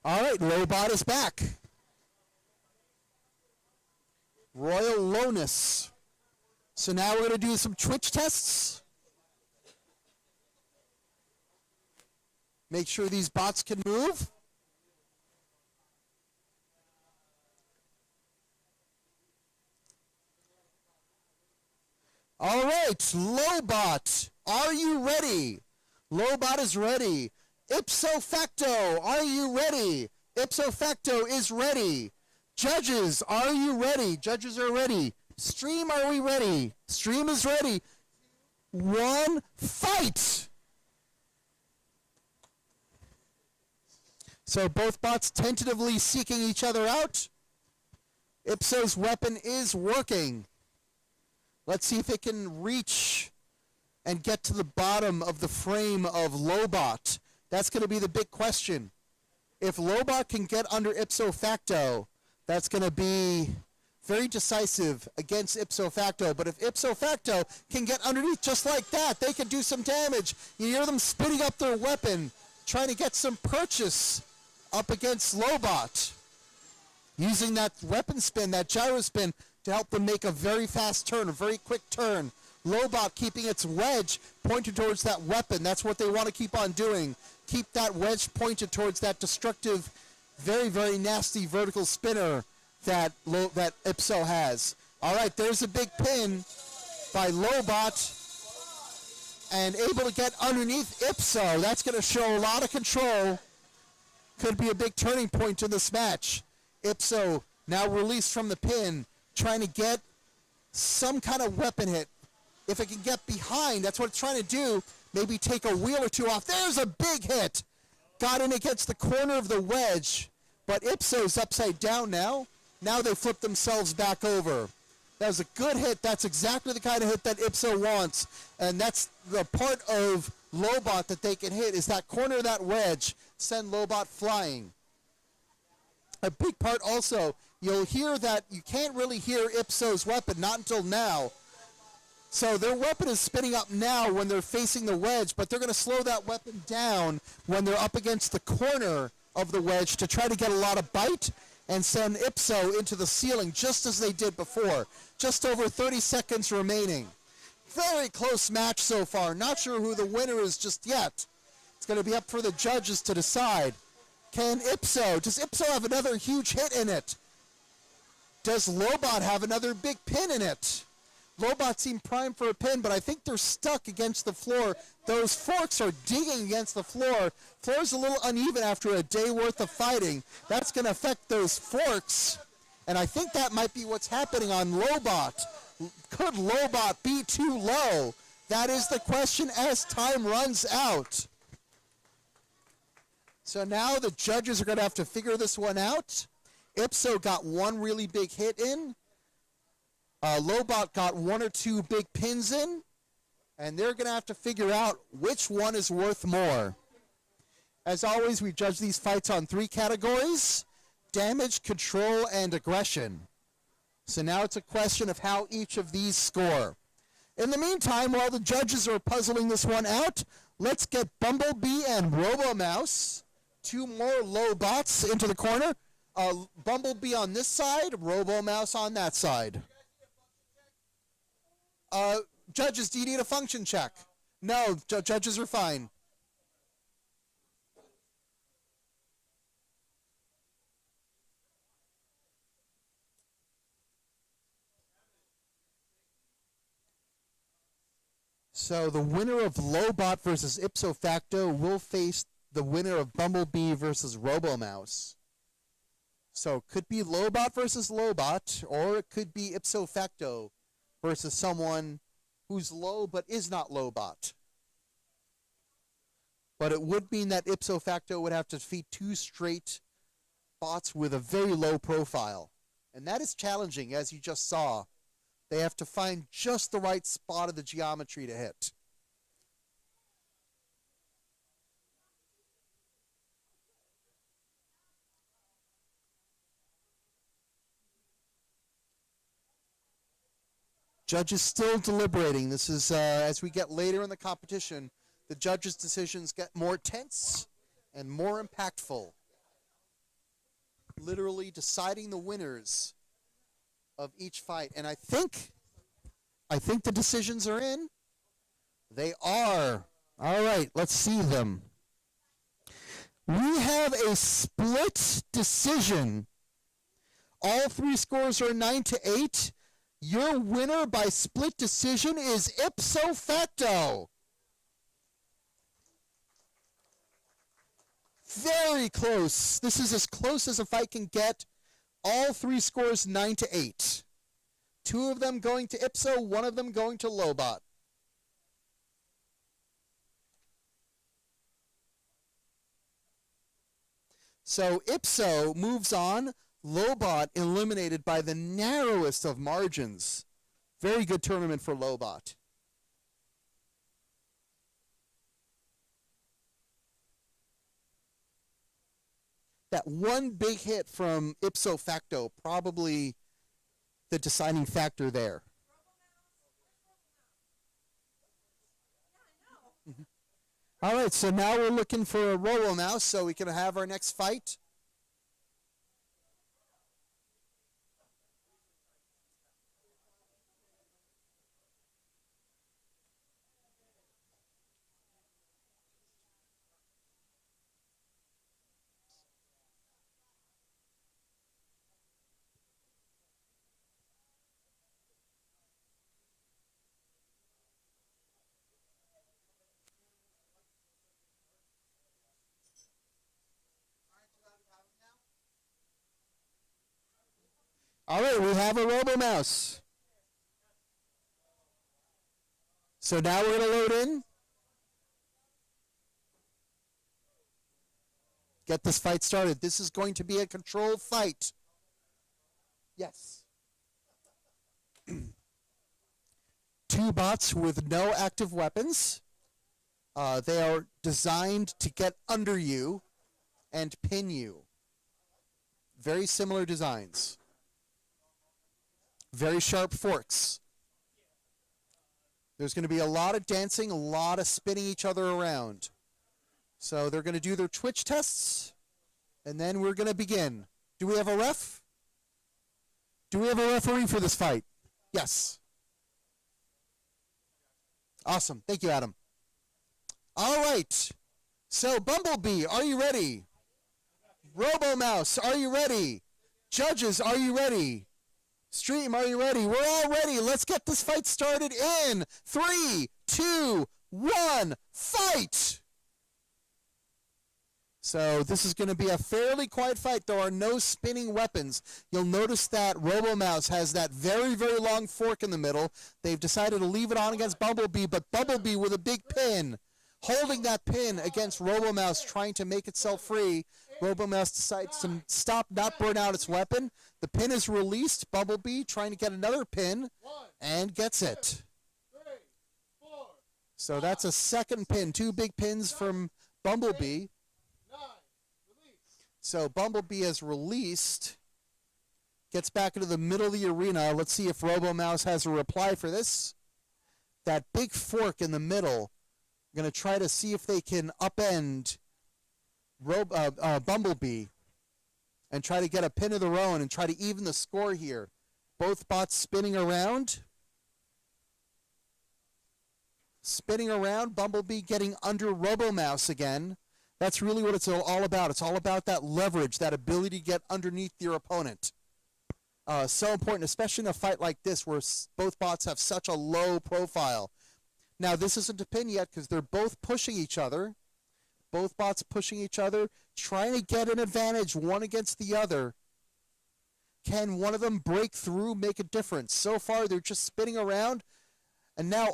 All right, Lobot is back. Royal Lowness. So now we're going to do some Twitch tests. Make sure these bots can move. All right, Lobot, are you ready? Lobot is ready. Ipso Facto, are you ready? Ipso Facto is ready. Judges, are you ready? Judges are ready. Stream, are we ready? Stream is ready. 1, fight! So both bots tentatively seeking each other out. Ipso's weapon is working. Let's see if it can reach and get to the bottom of the frame of Lobot. That's going to be the big question. If Lobot can get under Ipso Facto, that's going to be very decisive against Ipso Facto. But if Ipso Facto can get underneath just like that, they can do some damage. You hear them spinning up their weapon, trying to get some purchase up against Lobot. Using that weapon spin, that gyro spin, to help them make a very fast turn, a very quick turn. Lobot keeping its wedge pointed towards that weapon. That's what they want to keep on doing. Keep that wedge pointed towards that destructive, very, very nasty vertical spinner that Ipso has. All right, there's a big pin by Lobot and able to get underneath Ipso. That's going to show a lot of control. Could be a big turning point in this match. Ipso now released from the pin, trying to get some kind of weapon hit. If it can get behind, that's what it's trying to do. Maybe take a wheel or two off. There's a big hit. Got in against the corner of the wedge, but Ipso's upside down now. Now they flip themselves back over. That was a good hit. That's exactly the kind of hit that Ipso wants, and that's the part of Lobot that they can hit, is that corner of that wedge, send Lobot flying. A big part also, you'll hear that you can't really hear Ipso's weapon, not until now. So their weapon is spinning up now when they're facing the wedge, but they're going to slow that weapon down when they're up against the corner of the wedge to try to get a lot of bite and send Ipso into the ceiling just as they did before. Just over 30 seconds remaining. Very close match so far. Not sure who the winner is just yet. It's going to be up for the judges to decide. Does Ipso have another huge hit in it? Does Lobot have another big pin in it? Lobot seemed primed for a pin, but I think they're stuck against the floor. Those forks are digging against the floor. Floor's a little uneven after a day worth of fighting. That's going to affect those forks, and I think that might be what's happening on Lobot. Could Lobot be too low? That is the question as time runs out. So now the judges are going to have to figure this one out. Ipso got one really big hit in. Lobot got one or two big pins in, and they're going to have to figure out which one is worth more. As always, we judge these fights on 3 categories: damage, control, and aggression. So now it's a question of how each of these score. In the meantime, while the judges are puzzling this one out, let's get Bumblebee and Robo-Mouse, 2 more Lobots, into the corner. Bumblebee on this side, Robo-Mouse on that side. Judges, do you need a function check? No, judges are fine. So the winner of Lobot versus Ipso Facto will face the winner of Bumblebee versus Robo-Mouse. So it could be Lobot versus Lobot, or it could be Ipso Facto versus someone who's low but is not Lobot. But it would mean that Ipso Facto would have to defeat 2 straight bots with a very low profile. And that is challenging, as you just saw. They have to find just the right spot of the geometry to hit. Judges still deliberating. This is, as we get later in the competition, the judges' decisions get more tense and more impactful. Literally deciding the winners of each fight. And I think the decisions are in. They are. All right, let's see them. We have a split decision. All 3 scores are 9-8. Your winner by split decision is Ipso Facto. Very close. This is as close as a fight can get. All 3 scores 9-8. 2 of them going to Ipso, 1 of them going to Lobot. So Ipso moves on. Lobot eliminated by the narrowest of margins. Very good tournament for Lobot. That one big hit from Ipso Facto, probably the deciding factor there. All right, so now we're looking for a Robo-Mouse so we can have our next fight. All right, we have a RoboMouse. So now we're going to load in. Get this fight started. This is going to be a controlled fight. Yes. Two bots with no active weapons. They are designed to get under you and pin you. Very similar designs. Very sharp forks. There's going to be a lot of dancing, a lot of spinning each other around. So they're going to do their twitch tests, and then we're going to begin. Do we have a ref? Do we have a referee for this fight? Yes. Awesome. Thank you, Adam. All right. So, Bumblebee, are you ready? RoboMouse, are you ready? Judges, are you ready? Stream, are you ready? We're all ready. Let's get this fight started in 3, 2, 1, fight! So this is going to be a fairly quiet fight. There are no spinning weapons. You'll notice that RoboMouse has that very, very long fork in the middle. They've decided to leave it on against Bumblebee, but Bumblebee with a big pin, holding that pin against RoboMouse, trying to make itself free. RoboMouse decides to stop, not burn out its weapon. The pin is released. Bumblebee trying to get another pin and gets it. So that's a second pin. Two big pins from Bumblebee. So Bumblebee is released. Gets back into the middle of the arena. Let's see if RoboMouse has a reply for this. That big fork in the middle. I'm going to try to see if they can upend Bumblebee and try to get a pin of their own and try to even the score here. Both bots spinning around. Spinning around. Bumblebee getting under RoboMouse again. That's really what it's all about. It's all about that leverage, that ability to get underneath your opponent. So important, especially in a fight like this where both bots have such a low profile. Now, this isn't a pin yet because they're both pushing each other. Both bots pushing each other, trying to get an advantage one against the other. Can one of them break through, make a difference? So far, they're just spinning around. And now,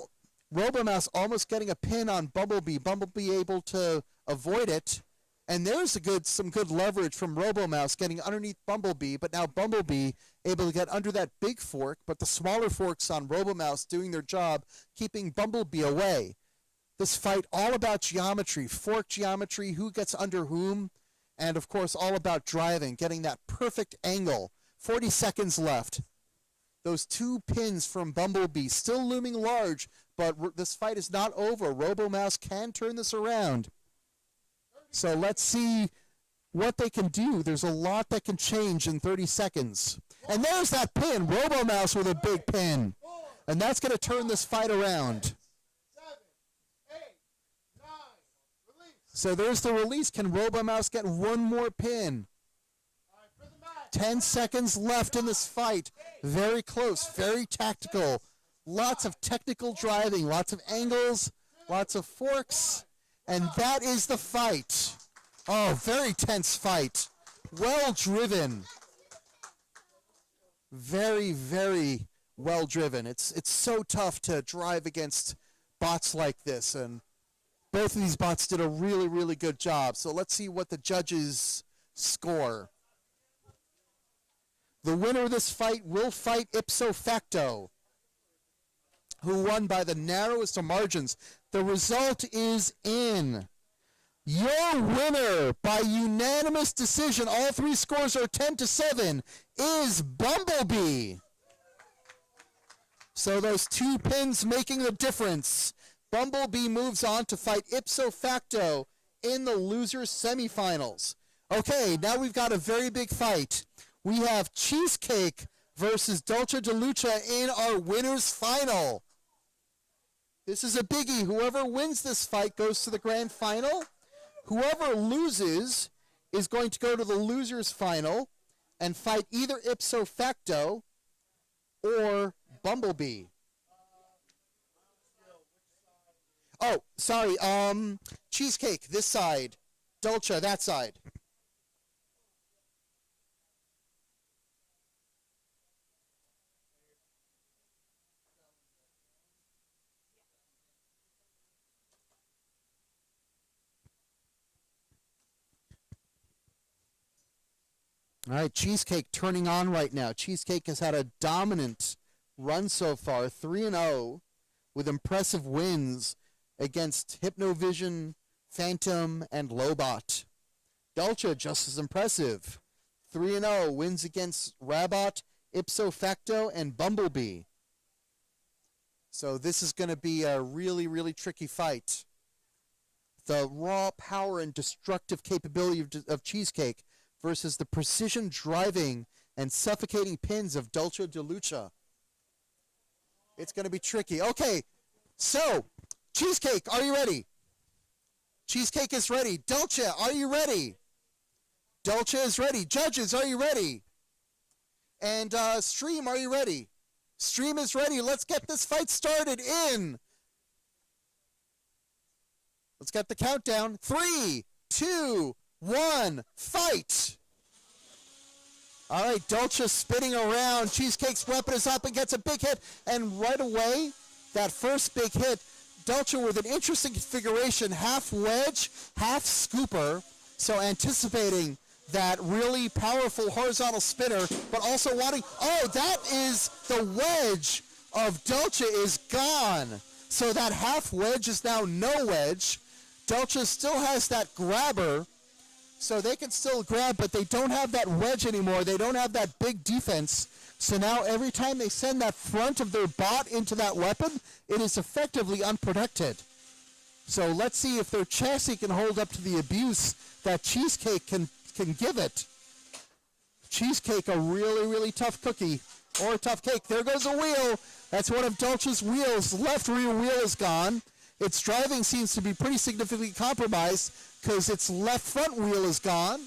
RoboMouse almost getting a pin on Bumblebee. Bumblebee able to avoid it. And there's some good leverage from RoboMouse getting underneath Bumblebee. But now Bumblebee able to get under that big fork. But the smaller forks on RoboMouse doing their job, keeping Bumblebee away. This fight all about geometry, fork geometry, who gets under whom. And, of course, all about driving, getting that perfect angle. 40 seconds left. Those two pins from Bumblebee still looming large, but this fight is not over. RoboMouse can turn this around. So let's see what they can do. There's a lot that can change in 30 seconds. And there's that pin, RoboMouse with a big pin. And that's going to turn this fight around. So there's the release. Can RoboMouse get one more pin? 10 seconds left in this fight. Very close, very tactical. Lots of technical driving, lots of angles, lots of forks. And that is the fight. Oh, very tense fight. Well driven. Very, very well driven. It's so tough to drive against bots like this. And both of these bots did a really, really good job. So let's see what the judges score. The winner of this fight will fight ipso facto, who won by the narrowest of margins. The result is in. Your winner by unanimous decision, all three scores are 10-7, is Bumblebee. So those two pins making the difference. Bumblebee moves on to fight ipso facto in the losers semifinals. Okay, now we've got a very big fight. We have Cheesecake versus Dolce de Lucha in our winners final. This is a biggie. Whoever wins this fight goes to the grand final. Whoever loses is going to go to the losers final and fight either ipso facto or Bumblebee. Oh, sorry. Cheesecake, this side. Dolce, that side. All right, Cheesecake turning on right now. Cheesecake has had a dominant run so far, 3-0, with impressive wins against Hypnovision, Phantom, and Lobot. Dolce just as impressive, 3-0, wins against Rabot, Ipso Facto, and Bumblebee. So this is going to be a really, really tricky fight. The raw power and destructive capability of Cheesecake versus the precision driving and suffocating pins of Dolce de Lucha. It's going to be tricky. Okay, so, Cheesecake, are you ready? Cheesecake is ready. Dolce, are you ready? Dolce is ready. Judges, are you ready? And Stream, are you ready? Stream is ready. Let's get this fight started in. Let's get the countdown. 3, 2, 1, fight! All right, Dolce spinning around. Cheesecake's weapon is up and gets a big hit. And right away, that first big hit, Dolce with an interesting configuration, half wedge, half scooper. So anticipating that really powerful horizontal spinner, but also wanting, oh, that is the wedge of Dolce is gone. So that half wedge is now no wedge. Dolce still has that grabber, so they can still grab, but they don't have that wedge anymore. They don't have that big defense. So now every time they send that front of their bot into that weapon, it is effectively unprotected. So let's see if their chassis can hold up to the abuse that Cheesecake can give it. Cheesecake, a really, really tough cookie, or a tough cake. There goes a wheel. That's one of Dolce's wheels. Left rear wheel is gone. Its driving seems to be pretty significantly compromised because its left front wheel is gone.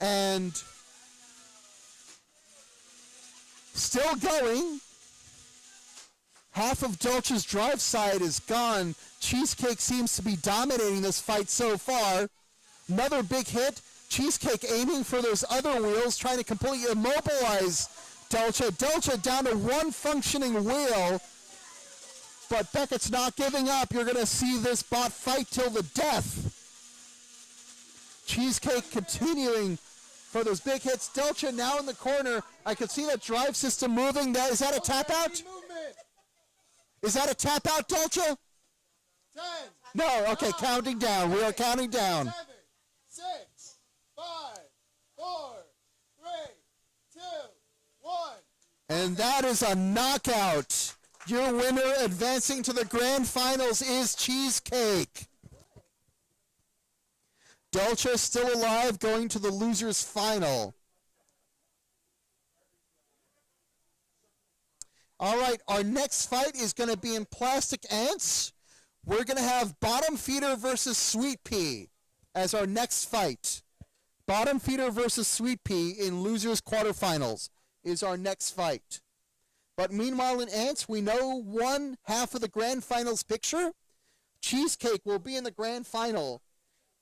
And still going. Half of Dolce's drive side is gone. Cheesecake seems to be dominating this fight so far. Another big hit. Cheesecake aiming for those other wheels, trying to completely immobilize Dolce. Dolce down to one functioning wheel. But Beckett's not giving up. You're going to see this bot fight till the death. Cheesecake continuing for those big hits. Dolce now in the corner. I can see that drive system moving. Is that a tap out? Is that a tap out, Dolce?
10.
No, okay, counting down. We are counting down.
7, 6, 5, 4, 3, 2, 1.
And that is a knockout. Your winner advancing to the grand finals is Cheesecake. Dolce still alive, going to the losers final. All right, our next fight is going to be in Plastic Ants. We're going to have Bottom Feeder versus Sweet Pea as our next fight. Bottom Feeder versus Sweet Pea in losers quarterfinals is our next fight. But meanwhile in Ants, we know one half of the grand finals picture. Cheesecake will be in the grand final.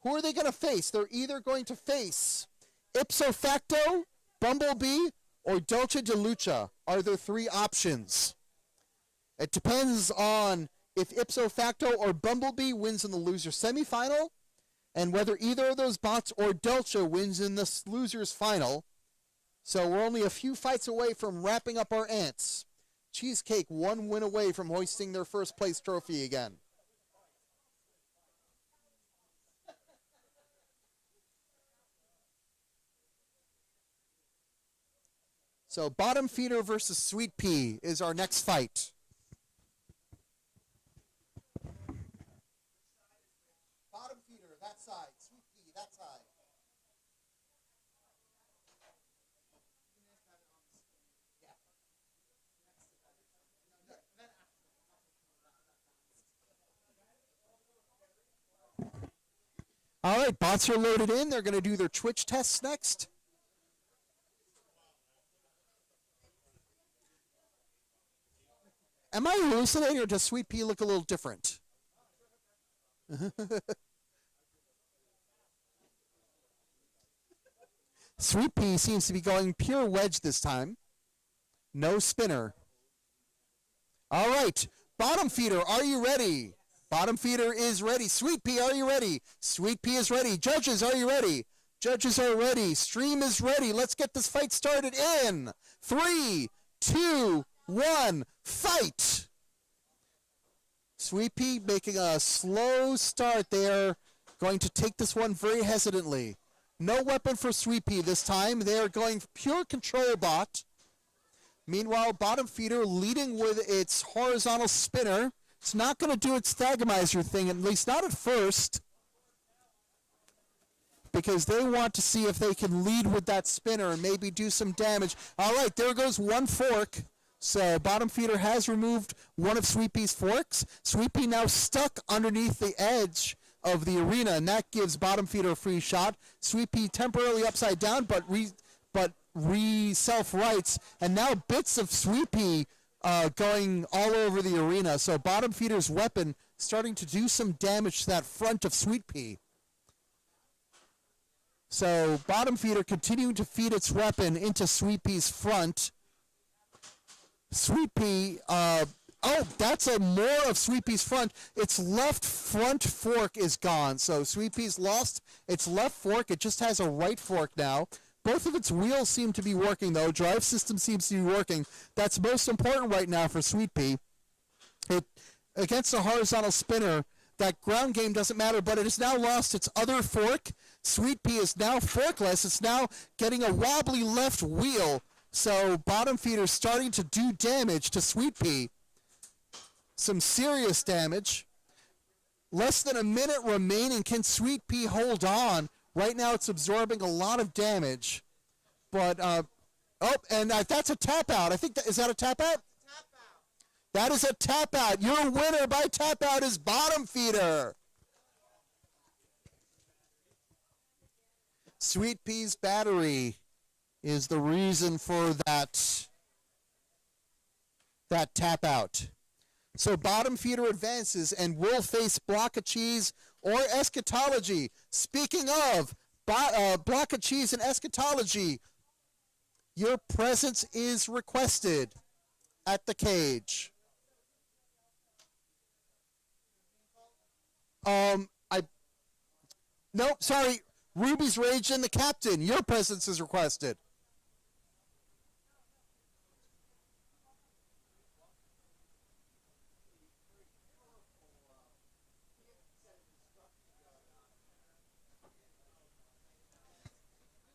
Who are they going to face? They're either going to face Ipso Facto, Bumblebee, or Dolce de Lucha are their three options. It depends on if Ipso Facto or Bumblebee wins in the loser semifinal, and whether either of those bots or Dolce wins in the losers final. So we're only a few fights away from wrapping up our Ants. Cheesecake one win away from hoisting their first place trophy again. So Bottom Feeder versus Sweet Pea is our next fight. Bottom Feeder, that side. Sweet Pea, that side. All right, bots are loaded in. They're going to do their Twitch tests next. Am I hallucinating, or does Sweet Pea look a little different? Sweet Pea seems to be going pure wedge this time. No spinner. All right, Bottom Feeder, are you ready? Bottom Feeder is ready. Sweet Pea, are you ready? Sweet Pea is ready. Judges, are you ready? Judges are ready. Stream is ready. Let's get this fight started in 3, 2, 1, fight! Sweet Pea making a slow start. They are going to take this one very hesitantly. No weapon for Sweet Pea this time. They are going pure control bot. Meanwhile, Bottom Feeder leading with its horizontal spinner. It's not going to do its Thagomizer thing, at least not at first, because they want to see if they can lead with that spinner and maybe do some damage. All right, there goes one fork. So Bottom Feeder has removed one of Sweet Pea's forks. Sweet Pea now stuck underneath the edge of the arena, and that gives Bottom Feeder a free shot. Sweet Pea temporarily upside down, but self-rights, and now bits of Sweet Pea going all over the arena. So Bottom Feeder's weapon starting to do some damage to that front of Sweet Pea. So Bottom Feeder continuing to feed its weapon into Sweet Pea's front. Sweet Pea, that's a more of Sweet Pea's front. Its left front fork is gone. So Sweet Pea's lost its left fork. It just has a right fork now. Both of its wheels seem to be working, though. Drive system seems to be working. That's most important right now for Sweet Pea. Against a horizontal spinner, that ground game doesn't matter, but it has now lost its other fork. Sweet Pea is now forkless. It's now getting a wobbly left wheel. So Bottom Feeder starting to do damage to Sweet Pea. Some serious damage. Less than a minute remaining. Can Sweet Pea hold on? Right now it's absorbing a lot of damage. But, that's a tap out. I think, is that a tap out? That is a tap out. Your winner by tap out is Bottom Feeder. Sweet Pea's battery is the reason for that tap out. So Bottom Feeder advances and will face Block of Cheese or Eschatology. Speaking of Block of Cheese and Eschatology, your presence is requested at the cage. Nope, sorry. Ruby's Rage and the Captain, your presence is requested.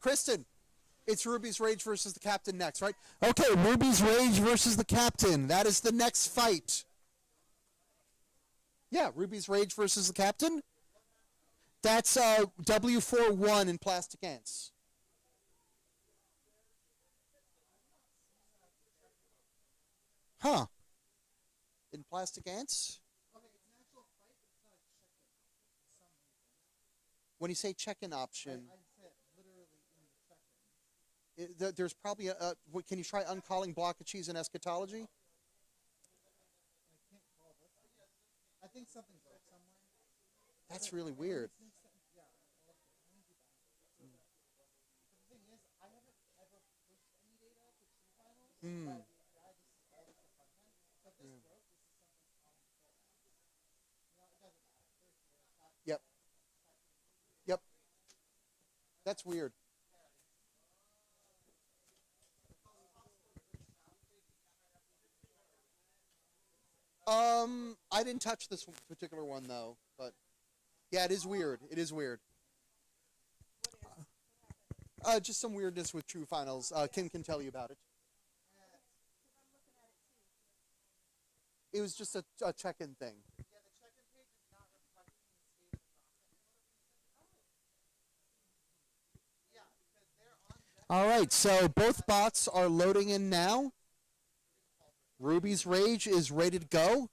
Kristen, it's Ruby's Rage versus the Captain next, right? Okay, Ruby's Rage versus the Captain. That is the next fight. Yeah, Ruby's Rage versus the Captain. That's W41 in Plastic Ants. Huh. In Plastic Ants? When you say check-in option... There's probably can you try uncalling Block of Cheese and Eschatology?
I think something broke somewhere.
That's really weird.
The thing is, I haven't ever pushed any data to True Finals, but I just all the content. So if this broke, this is something on the it doesn't matter.
Yep. That's weird. I didn't touch this particular one though, but yeah, it is weird. It is weird. Just some weirdness with True Finals. Kim can tell you about it. It was just a check-in thing.
Yeah, the check-in page is not reflecting the state of the content. Yeah, because they're on.
All right, so both bots are loading in now. Ruby's Rage is ready to go.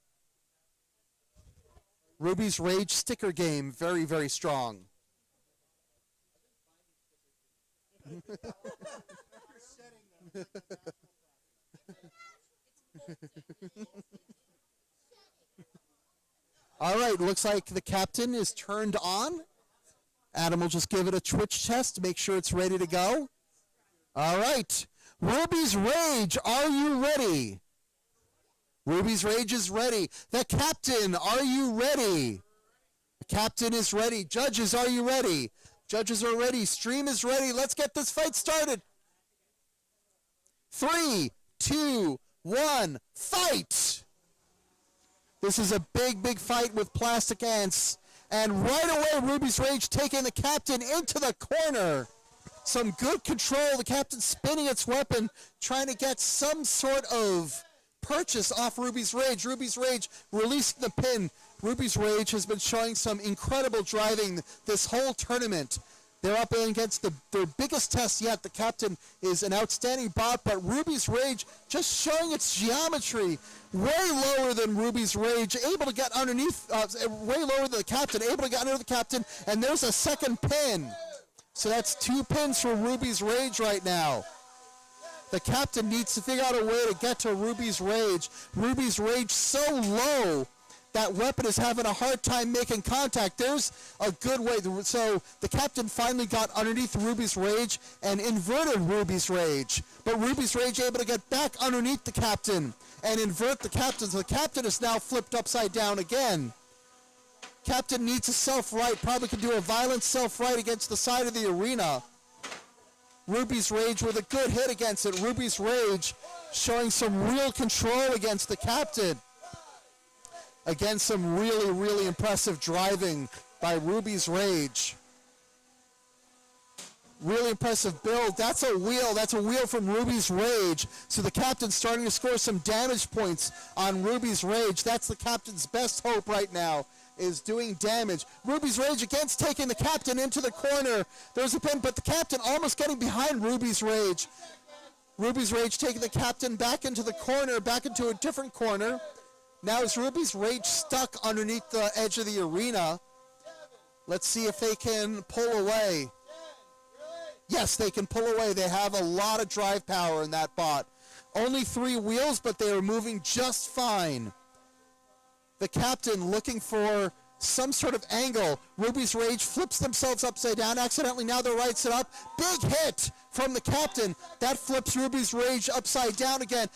Ruby's Rage sticker game, very, very strong. All right, looks like the Captain is turned on. Adam will just give it a twitch test to make sure it's ready to go. All right, Ruby's Rage, are you ready? Ruby's Rage is ready. The Captain, are you ready? The Captain is ready. Judges, are you ready? Judges are ready. Stream is ready. Let's get this fight started. 3, 2, 1, fight! This is a big, big fight with plastic ants. And right away, Ruby's Rage taking the captain into the corner. Some good control. The captain spinning its weapon, trying to get some sort of purchase off Ruby's Rage. Ruby's Rage releasing the pin. Ruby's Rage has been showing some incredible driving this whole tournament. They're up against their biggest test yet. The captain is an outstanding bot, but Ruby's Rage just showing its geometry way lower than Ruby's Rage, able to get underneath, way lower than the captain, able to get under the captain, and there's a second pin. So that's 2 pins for Ruby's Rage right now. The captain needs to figure out a way to get to Ruby's Rage. Ruby's Rage so low, that weapon is having a hard time making contact. There's a good way. So the captain finally got underneath Ruby's Rage and inverted Ruby's Rage. But Ruby's Rage able to get back underneath the captain and invert the captain. So the captain is now flipped upside down again. Captain needs a self-right. Probably can do a violent self-right against the side of the arena. Ruby's Rage with a good hit against it. Ruby's Rage showing some real control against the captain. Again, some really, really impressive driving by Ruby's Rage. Really impressive build. That's a wheel. That's a wheel from Ruby's Rage. So the captain's starting to score some damage points on Ruby's Rage. That's the captain's best hope right now, is doing damage. Ruby's Rage against taking the captain into the corner. There's a pin, but the captain almost getting behind Ruby's Rage. Ruby's Rage taking the captain back into the corner, back into a different corner. Now is Ruby's Rage stuck underneath the edge of the arena. Let's see if they can pull away. Yes, they can pull away. They have a lot of drive power in that bot. Only 3 wheels, but they are moving just fine. The captain looking for some sort of angle. Ruby's Rage flips themselves upside down accidentally. Now they're right set up. Big hit from the captain. That flips Ruby's Rage upside down again.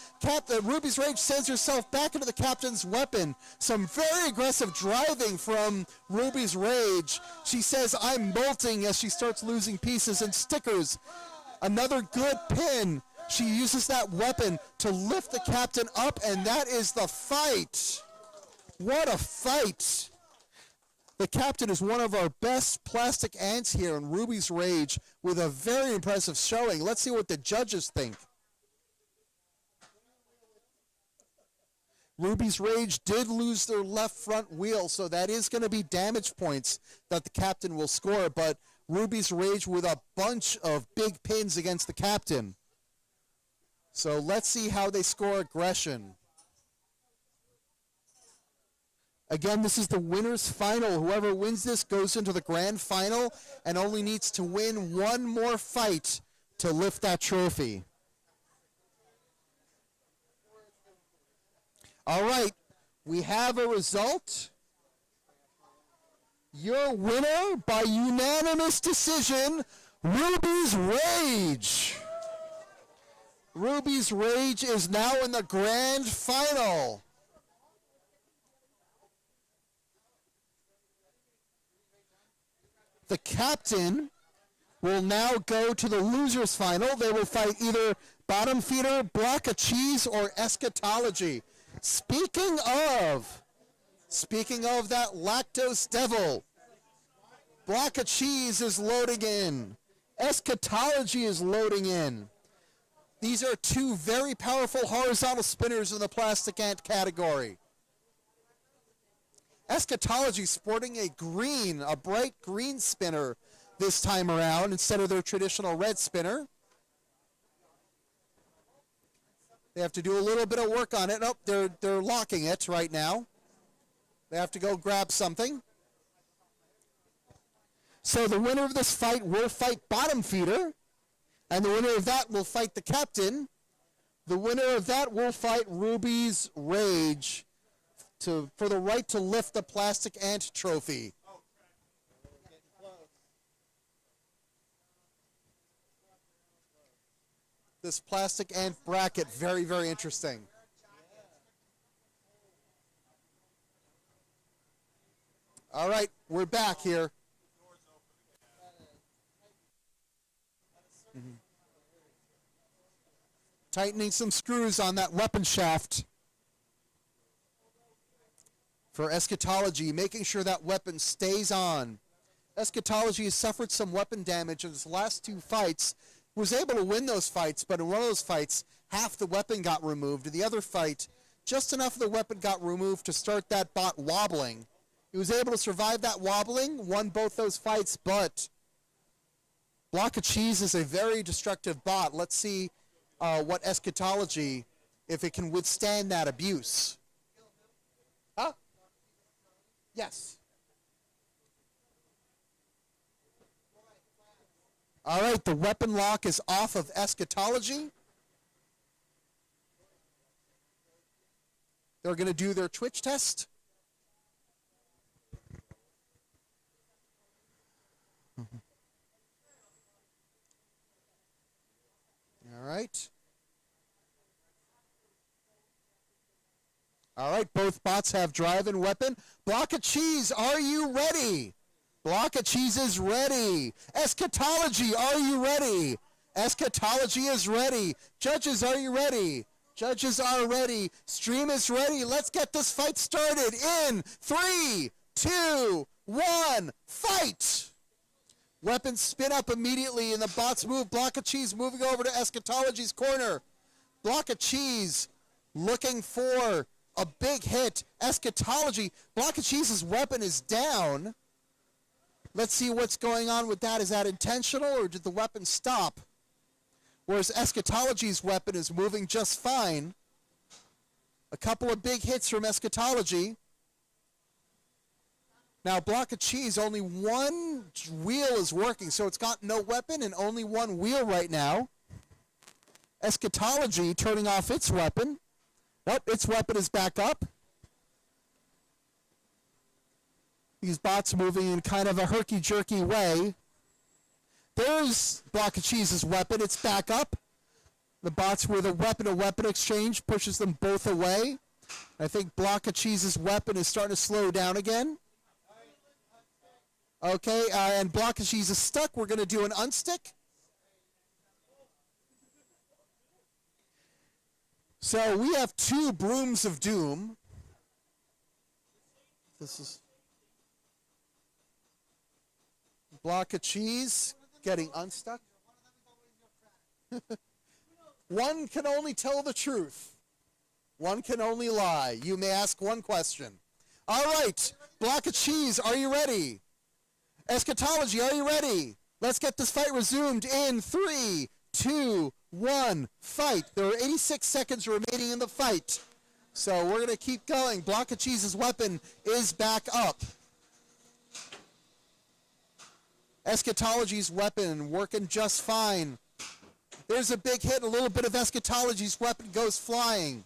Ruby's Rage sends herself back into the captain's weapon. Some very aggressive driving from Ruby's Rage. She says, "I'm molting," as she starts losing pieces and stickers. Another good pin. She uses that weapon to lift the captain up, and that is the fight. What a fight. The captain is one of our best plastic ants here in Ruby's Rage with a very impressive showing. Let's see what the judges think. Ruby's Rage did lose their left front wheel, so that is going to be damage points that the captain will score, but Ruby's Rage with a bunch of big pins against the captain. So let's see how they score aggression. Again, this is the winner's final. Whoever wins this goes into the grand final and only needs to win one more fight to lift that trophy. All right, we have a result. Your winner by unanimous decision, Ruby's Rage. Ruby's Rage is now in the grand final. The captain will now go to the losers final. They will fight either Bottom Feeder, Block of Cheese, or Eschatology. Speaking of that lactose devil, Block of Cheese is loading in. Eschatology is loading in. These are 2 very powerful horizontal spinners in the plastic ant category. Eschatology sporting a bright green spinner this time around instead of their traditional red spinner. They have to do a little bit of work on it. Nope, they're locking it right now. They have to go grab something. So the winner of this fight will fight Bottom Feeder, and the winner of that will fight the captain. The winner of that will fight Ruby's Rage for the right to lift the plastic ant trophy. This plastic ant bracket, very, very interesting. All right, we're back here. tightening some screws on that weapon shaft for Eschatology, making sure that weapon stays on. Eschatology has suffered some weapon damage in his last 2 fights. Was able to win those fights, but in one of those fights, half the weapon got removed. In the other fight, just enough of the weapon got removed to start that bot wobbling. He was able to survive that wobbling, won both those fights, but Block of Cheese is a very destructive bot. Let's see what Eschatology, if it can withstand that abuse. Huh? Yes. All right, the weapon lock is off of Eschatology. They're going to do their Twitch test. All right. All right, both bots have drive and weapon. Block of Cheese, are you ready? Block of Cheese is ready. Eschatology, are you ready? Eschatology is ready. Judges, are you ready? Judges are ready. Stream is ready. Let's get this fight started in 3, 2, 1, fight! Weapons spin up immediately and the bots move. Block of Cheese moving over to Eschatology's corner. Block of Cheese looking for a big hit. Eschatology, Block of Cheese's weapon is down. Let's see what's going on with that. Is that intentional or did the weapon stop? Whereas Eschatology's weapon is moving just fine. A couple of big hits from Eschatology. Now Block of Cheese, only one wheel is working, so it's got no weapon and only one wheel right now. Eschatology turning off its weapon. Oh, its weapon is back up. These bots moving in kind of a herky-jerky way. There's Block of Cheese's weapon. It's back up. The bots with a weapon-to-weapon exchange pushes them both away. I think Block of Cheese's weapon is starting to slow down again. Okay, and Block of Cheese is stuck. We're going to do an unstick. So we have 2 Brooms of Doom. This is Block of Cheese getting unstuck. One can only tell the truth. One can only lie. You may ask one question. All right, Block of Cheese, are you ready? Eschatology, are you ready? Let's get this fight resumed in 3, 2, 1, fight. There are 86 seconds remaining in the fight. So we're going to keep going. Block of Cheese's weapon is back up. Eschatology's weapon working just fine. There's a big hit. A little bit of Eschatology's weapon goes flying.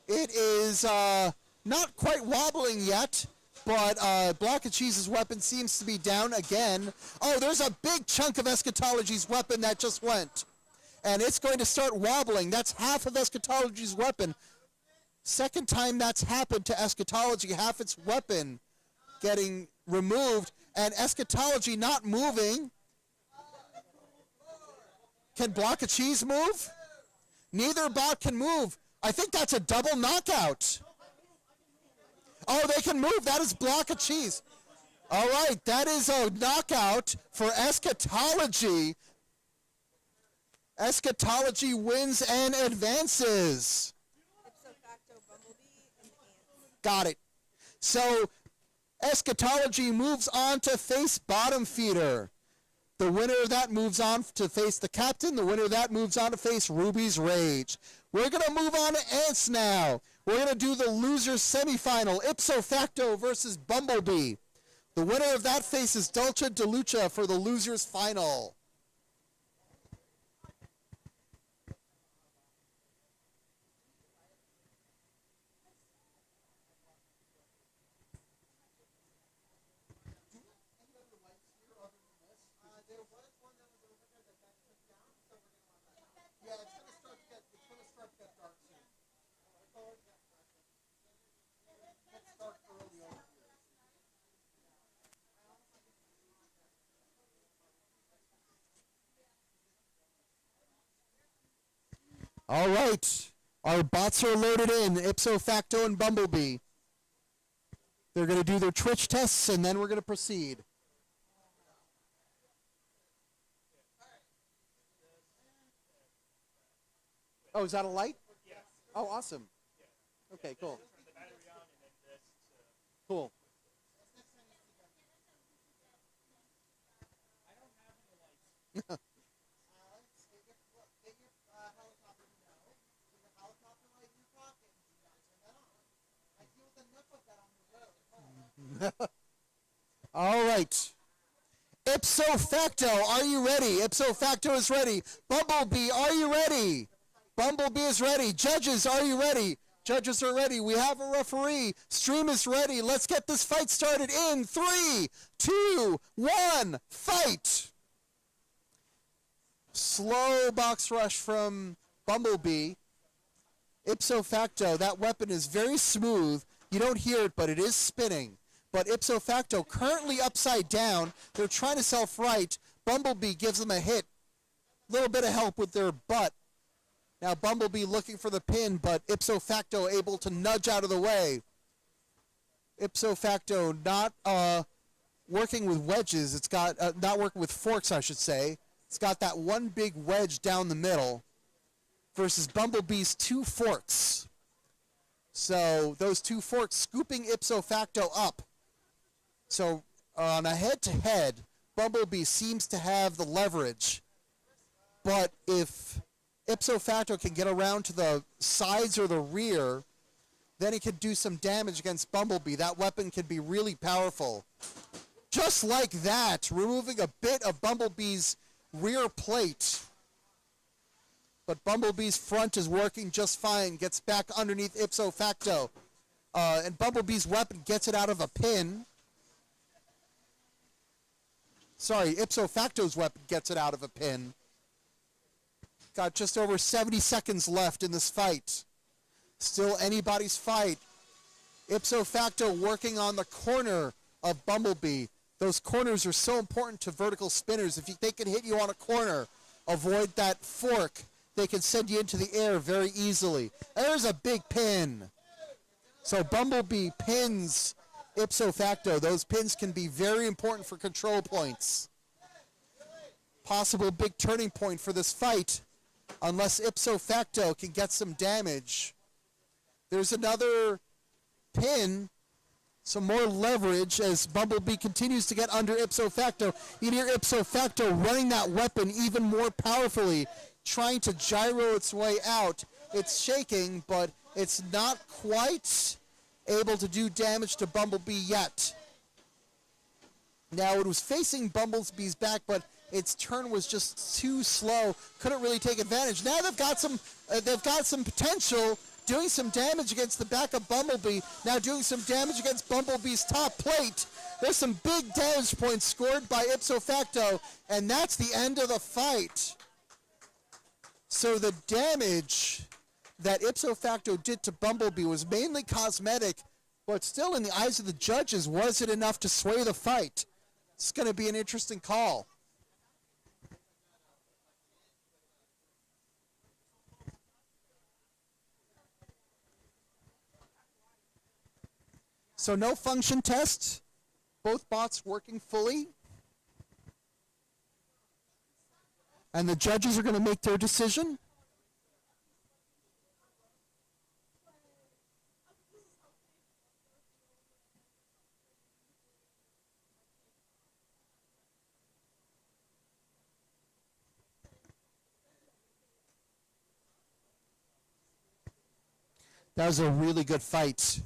It is not quite wobbling yet, but Block of Cheese's weapon seems to be down again. Oh, there's a big chunk of Eschatology's weapon that just went. And it's going to start wobbling. That's half of Eschatology's weapon. Second time that's happened to Eschatology, half its weapon getting removed, and Eschatology not moving. Can Block of Cheese move? Neither bot can move. I think that's a double knockout. Oh, they can move. That is Block of Cheese. All right, that is a knockout for Eschatology. Eschatology wins and advances. Got it. So Eschatology moves on to face Bottom Feeder. The winner of that moves on to face the Captain. The winner of that moves on to face Ruby's Rage. We're going to move on to Ants now. We're going to do the losers semifinal, Ipso Facto versus Bumblebee. The winner of that faces Dulce de Lucha for the losers final. All right. Our bots are loaded in, ipso facto and Bumblebee. They're going to do their Twitch tests, and then we're going to proceed. Oh, is that a light? Oh, awesome. Okay, cool. Cool. All right. Ipso facto, are you ready? Ipso facto is ready. Bumblebee, are you ready? Bumblebee is ready. Judges, are you ready? Judges are ready. We have a referee. Stream is ready. Let's get this fight started in 3, 2, 1, fight. Slow box rush from Bumblebee. Ipso facto, that weapon is very smooth. You don't hear it, but it is spinning. But ipso facto, currently upside down. They're trying to self-right. Bumblebee gives them a hit. A little bit of help with their butt. Now Bumblebee looking for the pin, but ipso facto able to nudge out of the way. Ipso facto not working with wedges. It's got, not working with forks, I should say. It's got that one big wedge down the middle versus Bumblebee's 2 forks. So those 2 forks scooping ipso facto up. So on a head-to-head, Bumblebee seems to have the leverage. But if ipso facto can get around to the sides or the rear, then he could do some damage against Bumblebee. That weapon can be really powerful. Just like that, removing a bit of Bumblebee's rear plate. But Bumblebee's front is working just fine. Gets back underneath ipso facto. And Bumblebee's weapon gets it out of a pin. Sorry, ipso facto's weapon gets it out of a pin. Got just over 70 seconds left in this fight. Still anybody's fight. Ipso facto working on the corner of Bumblebee. Those corners are so important to vertical spinners. If they can hit you on a corner, avoid that fork. They can send you into the air very easily. There's a big pin. So Bumblebee pins ipso facto. Those pins can be very important for control points. Possible big turning point for this fight, unless ipso facto can get some damage. There's another pin, some more leverage as Bumblebee continues to get under ipso facto. You hear ipso facto running that weapon even more powerfully, trying to gyro its way out. It's shaking, but it's not quite able to do damage to Bumblebee yet. Now it was facing Bumblebee's back, but its turn was just too slow. Couldn't really take advantage. Now they've got some potential, doing some damage against the back of Bumblebee. Now doing some damage against Bumblebee's top plate. There's some big damage points scored by ipso facto, and that's the end of the fight. So the damage that ipso facto did to Bumblebee was mainly cosmetic, but still in the eyes of the judges, was it enough to sway the fight? It's going to be an interesting call. So no function test, both bots working fully. And the judges are going to make their decision. That was a really good fight.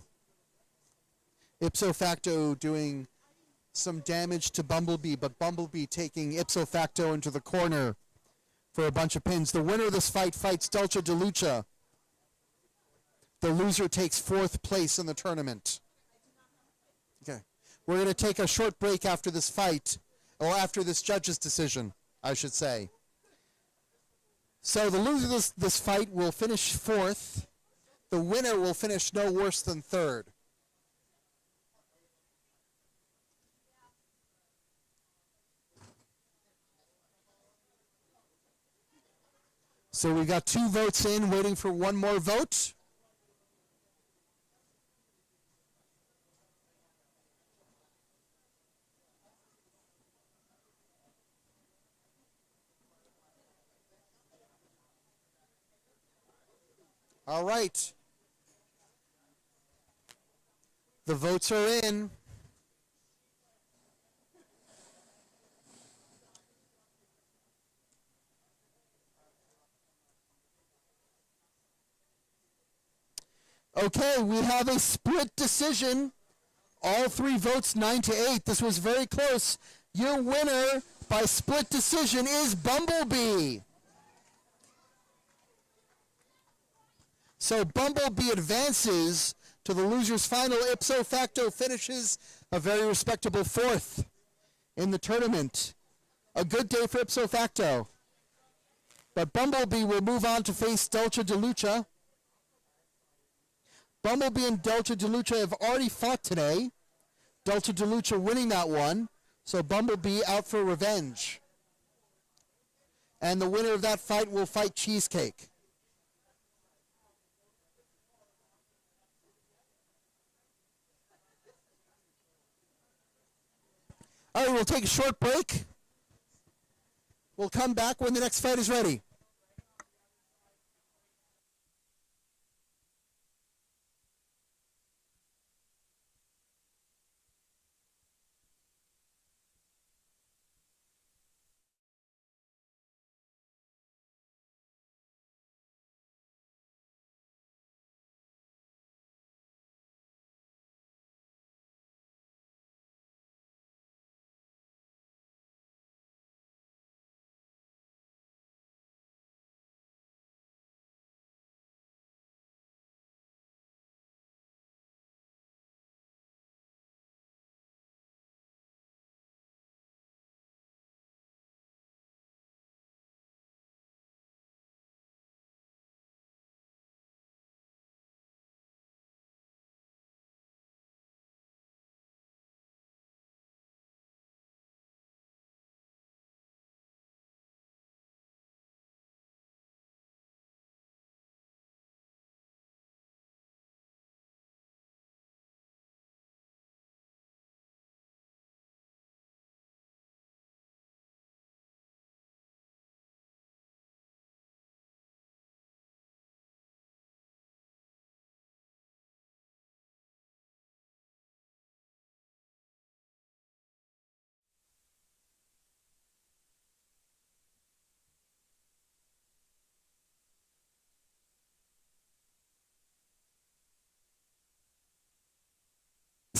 Ipso facto doing some damage to Bumblebee, but Bumblebee taking ipso facto into the corner for a bunch of pins. The winner of this fight fights Dulce de Lucha. The loser takes 4th place in the tournament. Okay. We're going to take a short break after this fight, or after this judge's decision, I should say. So the loser of this fight will finish 4th. The winner will finish no worse than 3rd.
So we got 2 votes in, waiting for one more vote. All right. The votes are in. Okay, we have a split decision. All 3 votes 9-8. This was very close. Your winner by split decision is Bumblebee. So Bumblebee advances to the losers final. Ipso facto finishes a very respectable 4th in the tournament. A good day for Ipso facto. But Bumblebee will move on to face Dolce de Lucha. Bumblebee and Dolce de Lucha have already fought today. Dolce de Lucha winning that one. So Bumblebee out for revenge. And the winner of that fight will fight Cheesecake. All right, we'll take a short break. We'll come back when the next fight is ready.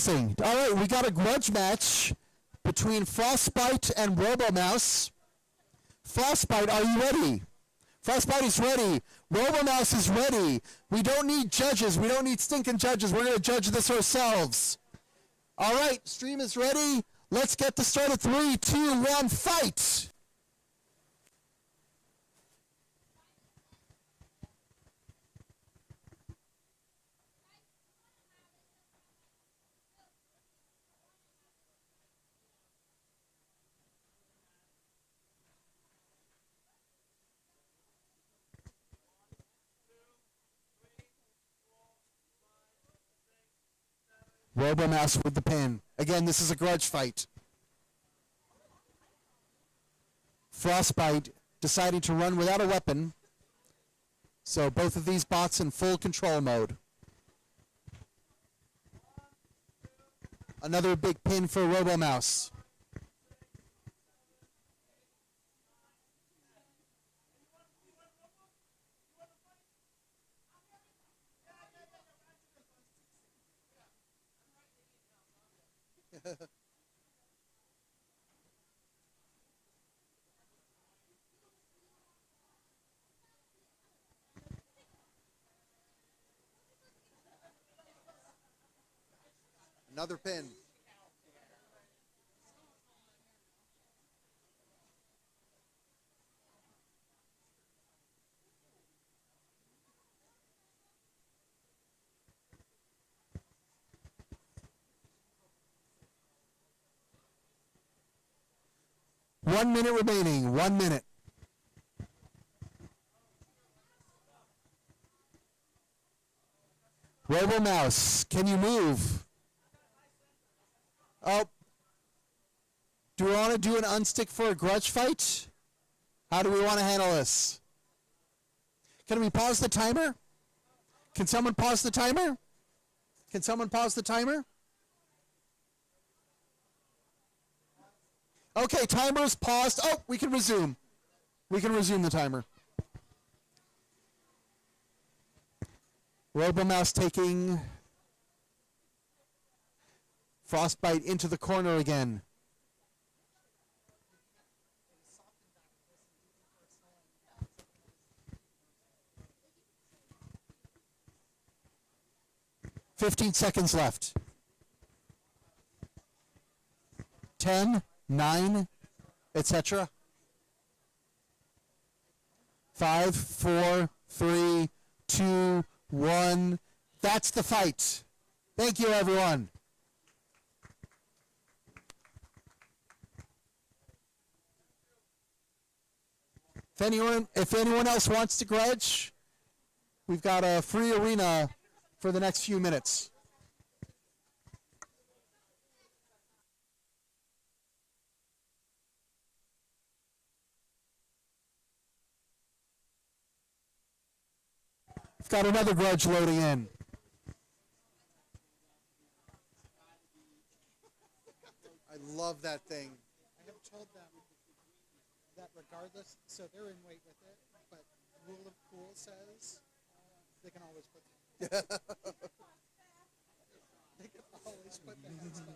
All right, we got a grudge match between Frostbite and Robomouse. Frostbite, are you ready? Frostbite is ready. Robomouse is ready. We don't need judges. We don't need stinking judges. We're going to judge this ourselves. All right, stream is ready. Let's get the start of 3, 2, 1, fight! Robomouse with the pin. Again, this is a grudge fight. Frostbite deciding to run without a weapon. So both of these bots in full control mode. Another big pin for Robomouse. Another pin. One minute remaining. 1 minute. Robo-Mouse, can you move? Oh. Do we want to do an unstick for a grudge fight? How do we want to handle this? Can we pause the timer? Can someone pause the timer? Can someone pause the timer? Okay, timer's paused. Oh, we can resume. We can resume the timer. Robo-Mouse taking Frostbite into the corner again. "15 seconds left. 10, 9, etc. 5, 4, 3, 2, 1. That's the fight. Thank you, everyone. If anyone else wants to grudge, we've got a free arena for the next few minutes. We've got another grudge loading in. I love that thing.
I have told them that regardless, so they're in weight with it, but rule of cool says they can always put they can always put their hands on it.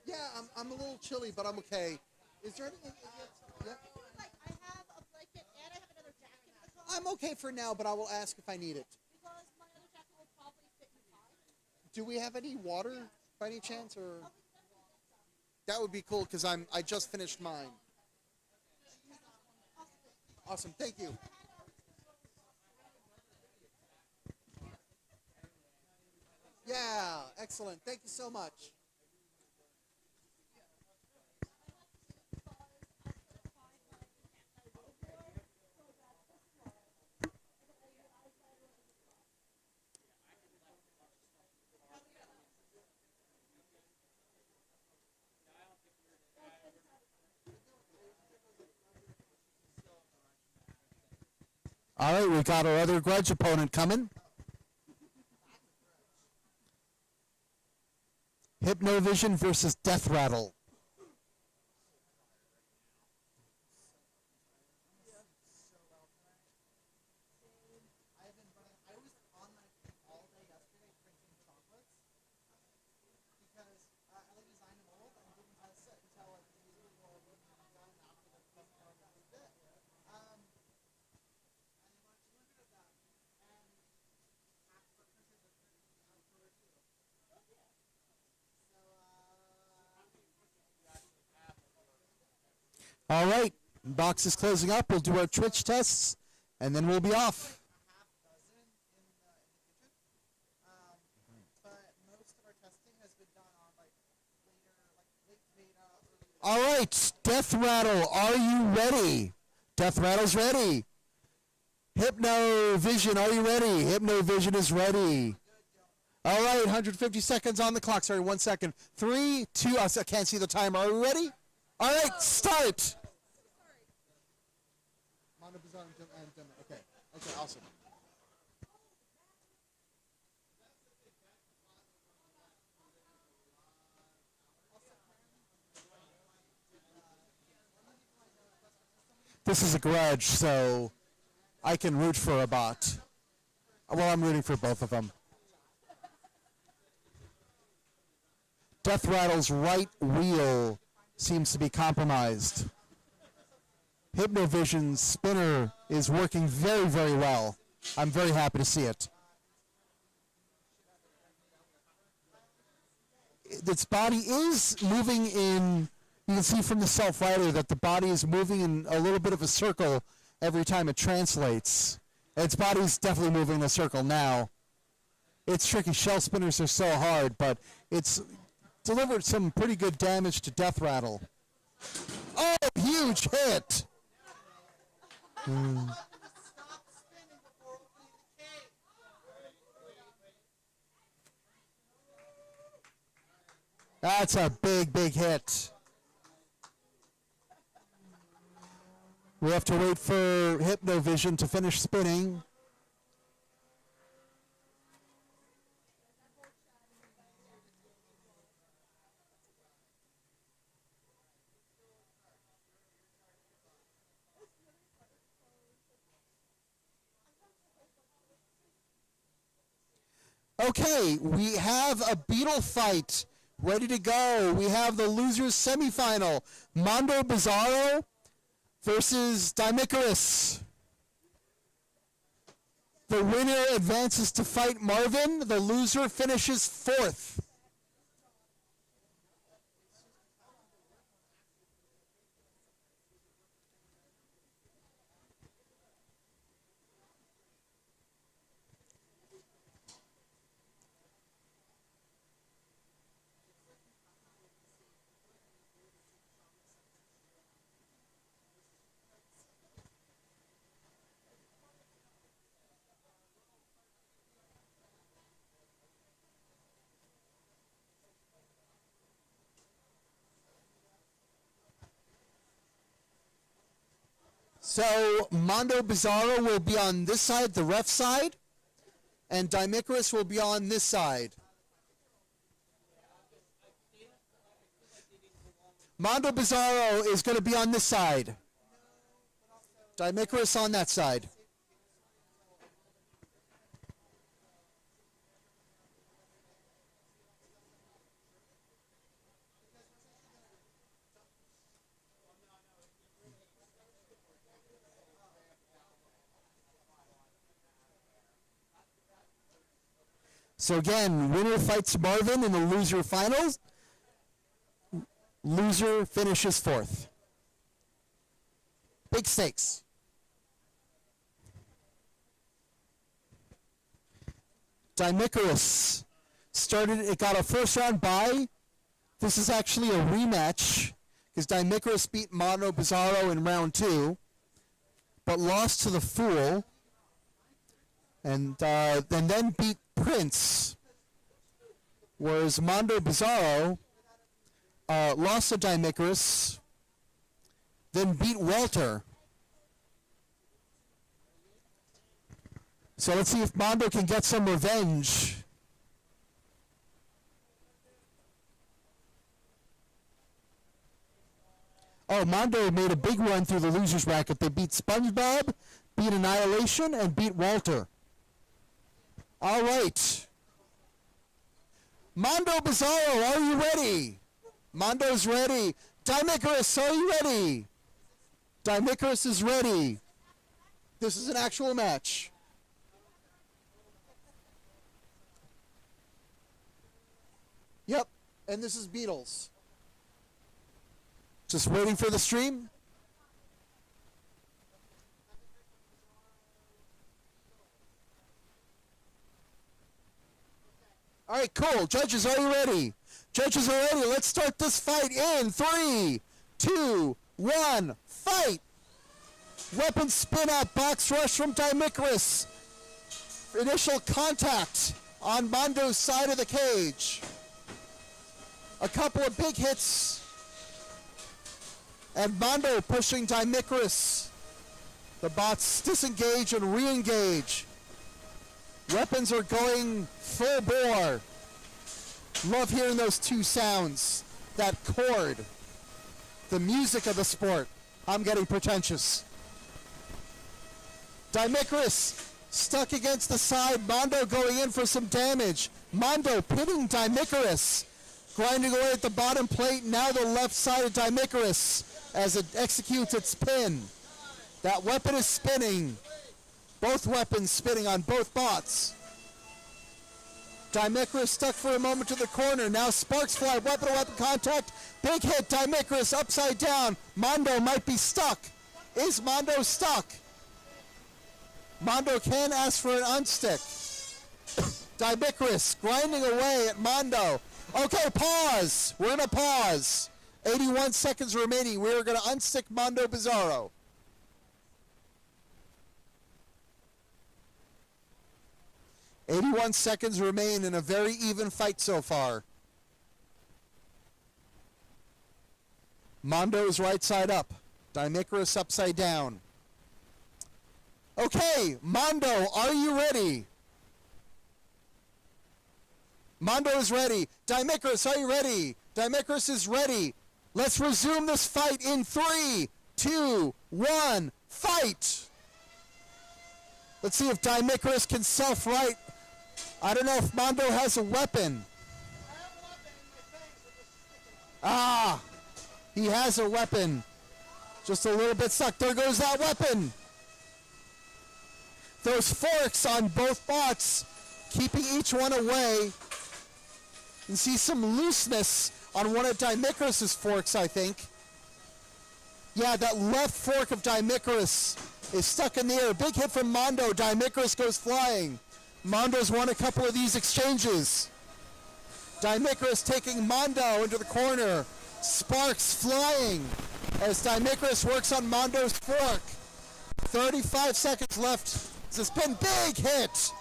Yeah, I'm a little chilly, but I'm okay. Is there anything? Yeah.
I have a blanket and I have another jacket in the car
I'm okay for now, but I will ask if I need it.
because my other jacket will probably fit me fine.
Do we have any water by any chance, or that would be cool because I just finished mine. Awesome, thank you. Yeah, excellent. Thank you so much. All right, we got our other grudge opponent coming. Hypnovision versus Death Rattle.
I was on my feet all day yesterday drinking chocolates because I like designed an old and didn't test it until like the usual would be done after the first part of the bit. And they want 200 of them and ask for printed out for review.
All right, box is closing up. We'll do our Twitch tests, and then we'll be off.
A half dozen in the kitchen. But most of our testing has been done on like later, like late beta, early.
All right, Death Rattle, are you ready? Death Rattle's ready. Hypnovision, are you ready? Hypnovision is ready. All right, 150 seconds on the clock. Sorry, 1 second. 3, 2, I can't see the timer. Are we ready? All right, start.
Mono Bazaar and Dim. Okay. Okay, awesome.
This is a grudge, so I can root for a bot. Well, I'm rooting for both of them. Death Rattle's right wheel seems to be compromised. Hypnovision's spinner is working very, very well. I'm very happy to see it. Its body is moving in, you can see from the self-rider that the body is moving in a little bit of a circle every time it translates. Its body's definitely moving in a circle now. It's tricky. Shell spinners are so hard, but it's delivered some pretty good damage to Death Rattle. Oh, huge hit!
Stop spinning before opening the cage.
That's a big, big hit. We have to wait for Hypnovision to finish spinning. Okay, we have a beetle fight ready to go. We have the losers semifinal. Mondo Bizarro versus Dimicarus. The winner advances to fight Marvin. The loser finishes fourth. So Mondo Bizarro will be on this side, the ref side, and Dimicarus will be on this side. Mondo Bizarro is going to be on this side. Dimicarus on that side. So again, winner fights Marvin in the loser finals. Loser finishes fourth. Big stakes. Dimicarus started, it got a first round bye. This is actually a rematch because Dimicarus beat Mondo Bizarro in round 2, but lost to the Fool, and then beat Prince, whereas Mondo Bizarro lost to Dimicarus, then beat Welter. So let's see if Mondo can get some revenge. Oh, Mondo made a big run through the losers bracket. They beat SpongeBob, beat Annihilation, and beat Walter. All right. Mondo Bizarro, are you ready? Mondo's ready. Dimicarus, are you ready? Dimicarus is ready. This is an actual match. Yep, and this is Beatles. Just waiting for the stream. All right, cool. Judges, are you ready? Judges are ready. Let's start this fight in 3, 2, 1, fight! Weapon spin out, box rush from Dimicarus. Initial contact on Mondo's side of the cage. A couple of big hits. And Mondo pushing Dimicarus. The bots disengage and re-engage. Weapons are going full bore. Love hearing those two sounds. That chord. The music of the sport. I'm getting pretentious. Dimicarus stuck against the side. Mondo going in for some damage. Mondo pinning Dimicarus. Grinding away at the bottom plate. Now the left side of Dimicarus as it executes its pin. That weapon is spinning. Both weapons spinning on both bots. Dimicarus stuck for a moment to the corner. Now sparks fly. Weapon to weapon contact. Big hit. Dimicarus upside down. Mondo might be stuck. Is Mondo stuck? Mondo can ask for an unstick. Dimicrous grinding away at Mondo. Okay, pause. We're going to pause. 81 seconds remaining. We're going to unstick Mondo Bizarro. Seconds remain in a very even fight so far. Mondo is right side up. Dimicrous upside down. Okay, Mondo, are you ready? Mondo is ready. Dimicrous, are you ready? Dimicrous is ready. Let's resume this fight in 3, 2, 1, fight! Let's see if Dimicrous can self-right. I don't know if Mondo has a weapon. Ah, he has a weapon. Just a little bit stuck. There goes that weapon. Those forks on both bots, keeping each one away. You see some looseness on one of Dimicrous's forks, I think. Yeah, that left fork of Dimicrous is stuck in the air. Big hit from Mondo. Dimicrous goes flying. Mondo's won a couple of these exchanges. Dimicrous taking Mondo into the corner. Sparks flying as Dimicrous works on Mondo's fork. 35 seconds left. This has been big hit.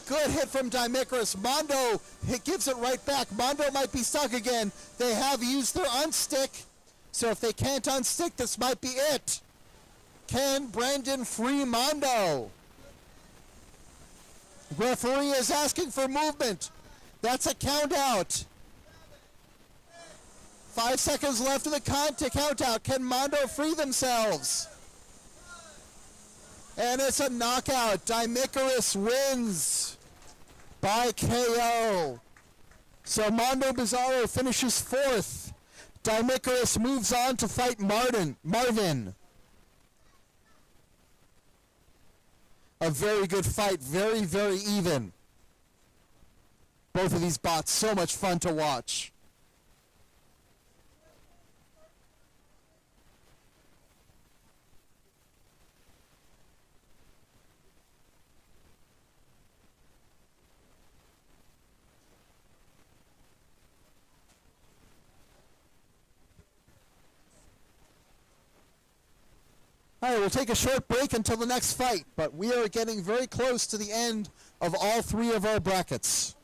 Good hit from Dimicrous. Mondo gives it right back. Mondo might be stuck again. They have used their unstick. So if they can't unstick, this might be it. Can Brandon free Mondo? Referee is asking for movement. That's a count out. 5 seconds left of the count out. Can Mondo free themselves? And it's a knockout. Dimicrous wins by KO. So Mondo Bizarro finishes 4th. Dimicrous moves on to fight Marvin. A very good fight. Very, very even. Both of these bots, so much fun to watch. All right, we'll take a short break until the next fight, but we are getting very close to the end of all 3 of our brackets.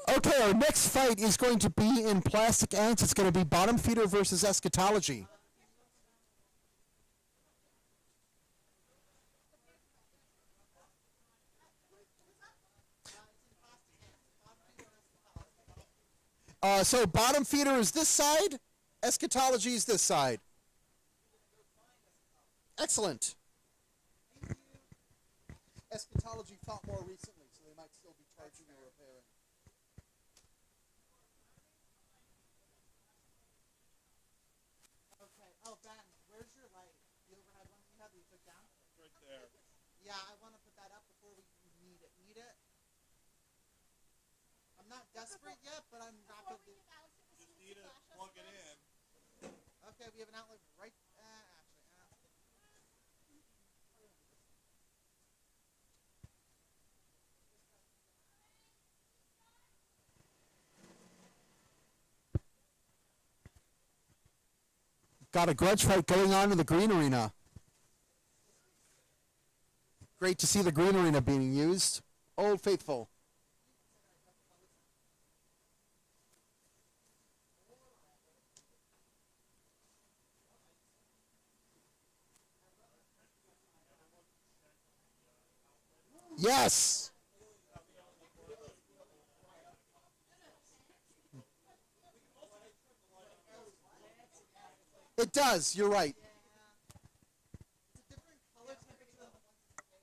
Okay, our next fight is going to be in Plastic Ants. It's going to be Bottom Feeder versus Eschatology. So Bottom Feeder is this side, Eschatology is this side. Excellent. Eschatology fought more recently, so they might still be charging or repairing.
Yeah, I want to put that up before we need it. I'm not desperate yet, but I'm not going to.
Just need to plug it in.
Okay, we have an outlet right.
Got a grudge fight going on in the green arena. Great to see the green arena being used. Old Faithful. Yes. It does. You're right.
It's a different color temperature than the ones in the game.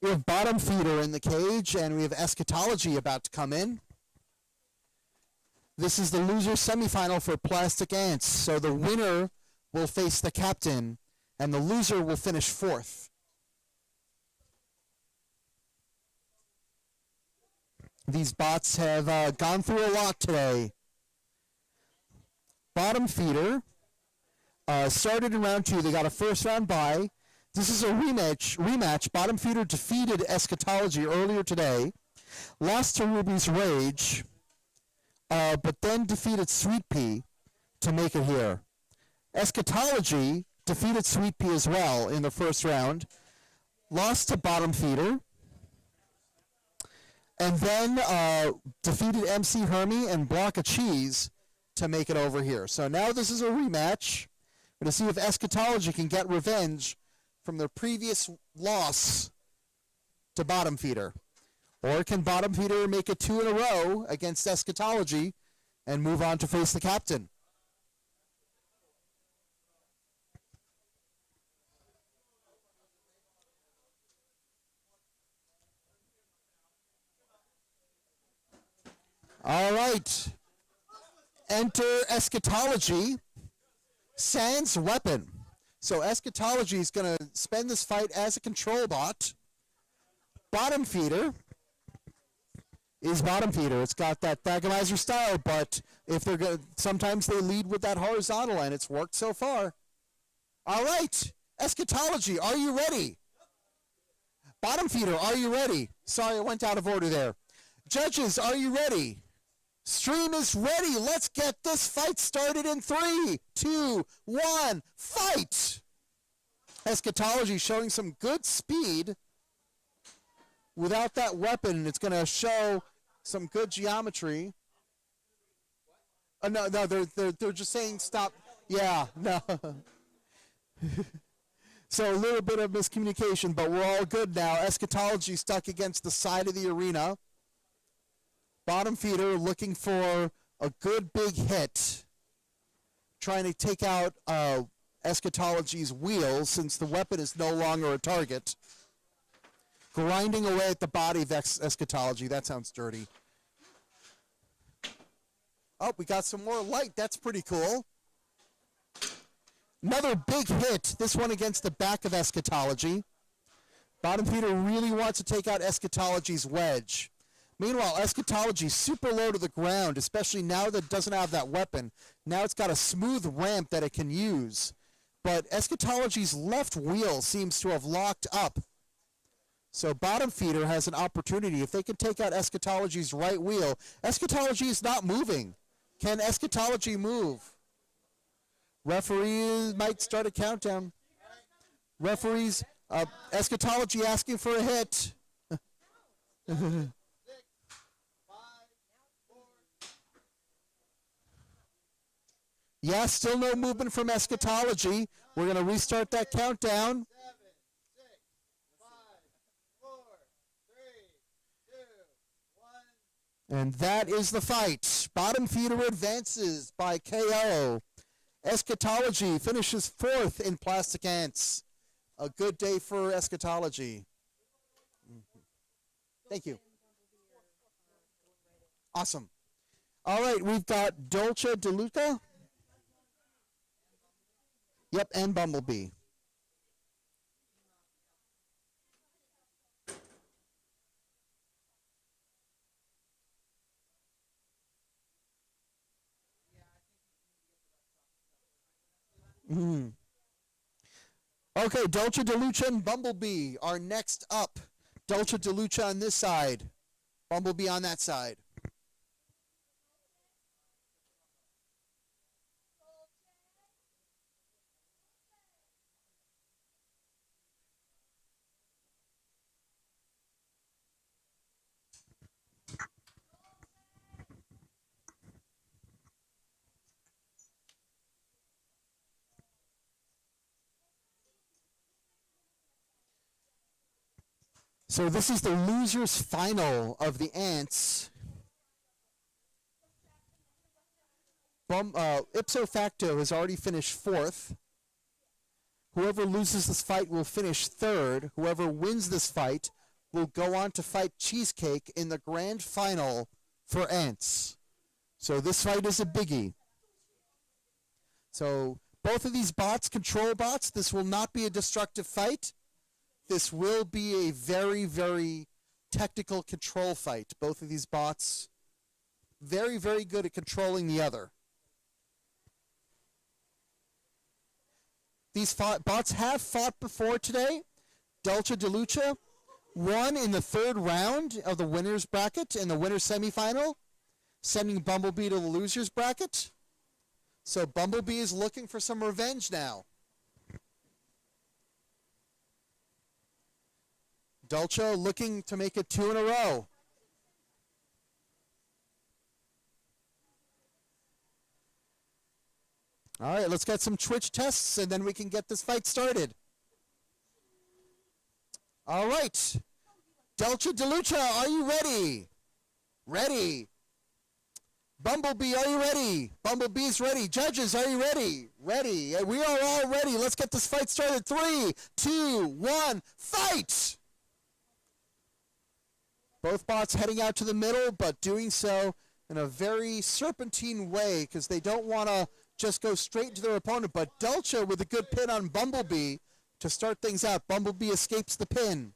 We have bottom feeder in the cage, and we have eschatology about to come in. This is the loser semifinal for Plastic Ants. So the winner will face the captain, and the loser will finish fourth. These bots have gone through a lot today. Bottom feeder started in round 2. They got a first round bye. This is a rematch. Bottom feeder defeated Eschatology earlier today, lost to Ruby's Rage, but then defeated Sweet Pea to make it here. Eschatology defeated Sweet Pea as well in the first round, lost to Bottom feeder, and then defeated MC Hermie and Block of Cheese to make it over here. So now this is a rematch. We're going to see if Eschatology can get revenge from their previous loss to Bottom feeder. Or can Bottom feeder make it 2 in a row against Eschatology and move on to face the captain. All right. Enter Eschatology, Sans Weapon. So Eschatology is going to spend this fight as a control bot. Bottom feeder is bottom feeder. It's got that Thagomizer style, but if they're good, sometimes they lead with that horizontal, and it's worked so far. All right, Eschatology, are you ready? Bottom feeder, are you ready? Sorry, I went out of order there. Judges, are you ready? Stream is ready. Let's get this fight started in 3, 2, 1, fight! Eschatology showing some good speed. Without that weapon, it's going to show some good geometry. No, they're just saying stop. Yeah, no. So a little bit of miscommunication, but we're all good now. Eschatology stuck against the side of the arena. Bottom feeder looking for a good big hit. Trying to take out Eschatology's wheel since the weapon is no longer a target. Grinding away at the body of Eschatology. That sounds dirty. Oh, we got some more light. That's pretty cool. Another big hit. This one against the back of Eschatology. Bottom feeder really wants to take out Eschatology's wedge. Meanwhile, Eschatology's super low to the ground, especially now that it doesn't have that weapon. Now it's got a smooth ramp that it can use. But Eschatology's left wheel seems to have locked up. So bottom feeder has an opportunity. If they can take out Eschatology's right wheel, Eschatology is not moving. Can Eschatology move? Referee might start a countdown. Referees, Eschatology asking for a hit. Yeah, still no movement from Eschatology. We're going to restart that countdown.
7, 6, 5, 4, 3, 2, 1.
And that is the fight. Bottom feeder advances by KO. Eschatology finishes 4th in Plastic Ants. A good day for Eschatology. Thank you. Awesome. All right, we've got Dolce De Luca. Yep, and Bumblebee. Okay, Dolce De Luca and Bumblebee are next up. Dolce De Luca on this side, Bumblebee on that side. So this is the losers final of the Ants. Ipso facto has already finished 4th. Whoever loses this fight will finish 3rd. Whoever wins this fight will go on to fight Cheesecake in the grand final for Ants. So this fight is a biggie. So both of these bots, control bots, this will not be a destructive fight. This will be a very, very technical control fight. Both of these bots, very, very good at controlling the other. These bots have fought before today. Dolce De Luca won in the 3rd round of the winner's bracket in the winner's semifinal, sending Bumblebee to the loser's bracket. So Bumblebee is looking for some revenge now. Dolce looking to make it 2 in a row. All right, let's get some Twitch tests, and then we can get this fight started. All right. Dolce De Luca, are you ready? Ready. Bumblebee, are you ready? Bumblebee's ready. Judges, are you ready? Ready. We are all ready. Let's get this fight started. 3, 2, 1, fight! Both bots heading out to the middle, but doing so in a very serpentine way because they don't want to just go straight to their opponent. But Dulce with a good pin on Bumblebee to start things out. Bumblebee escapes the pin.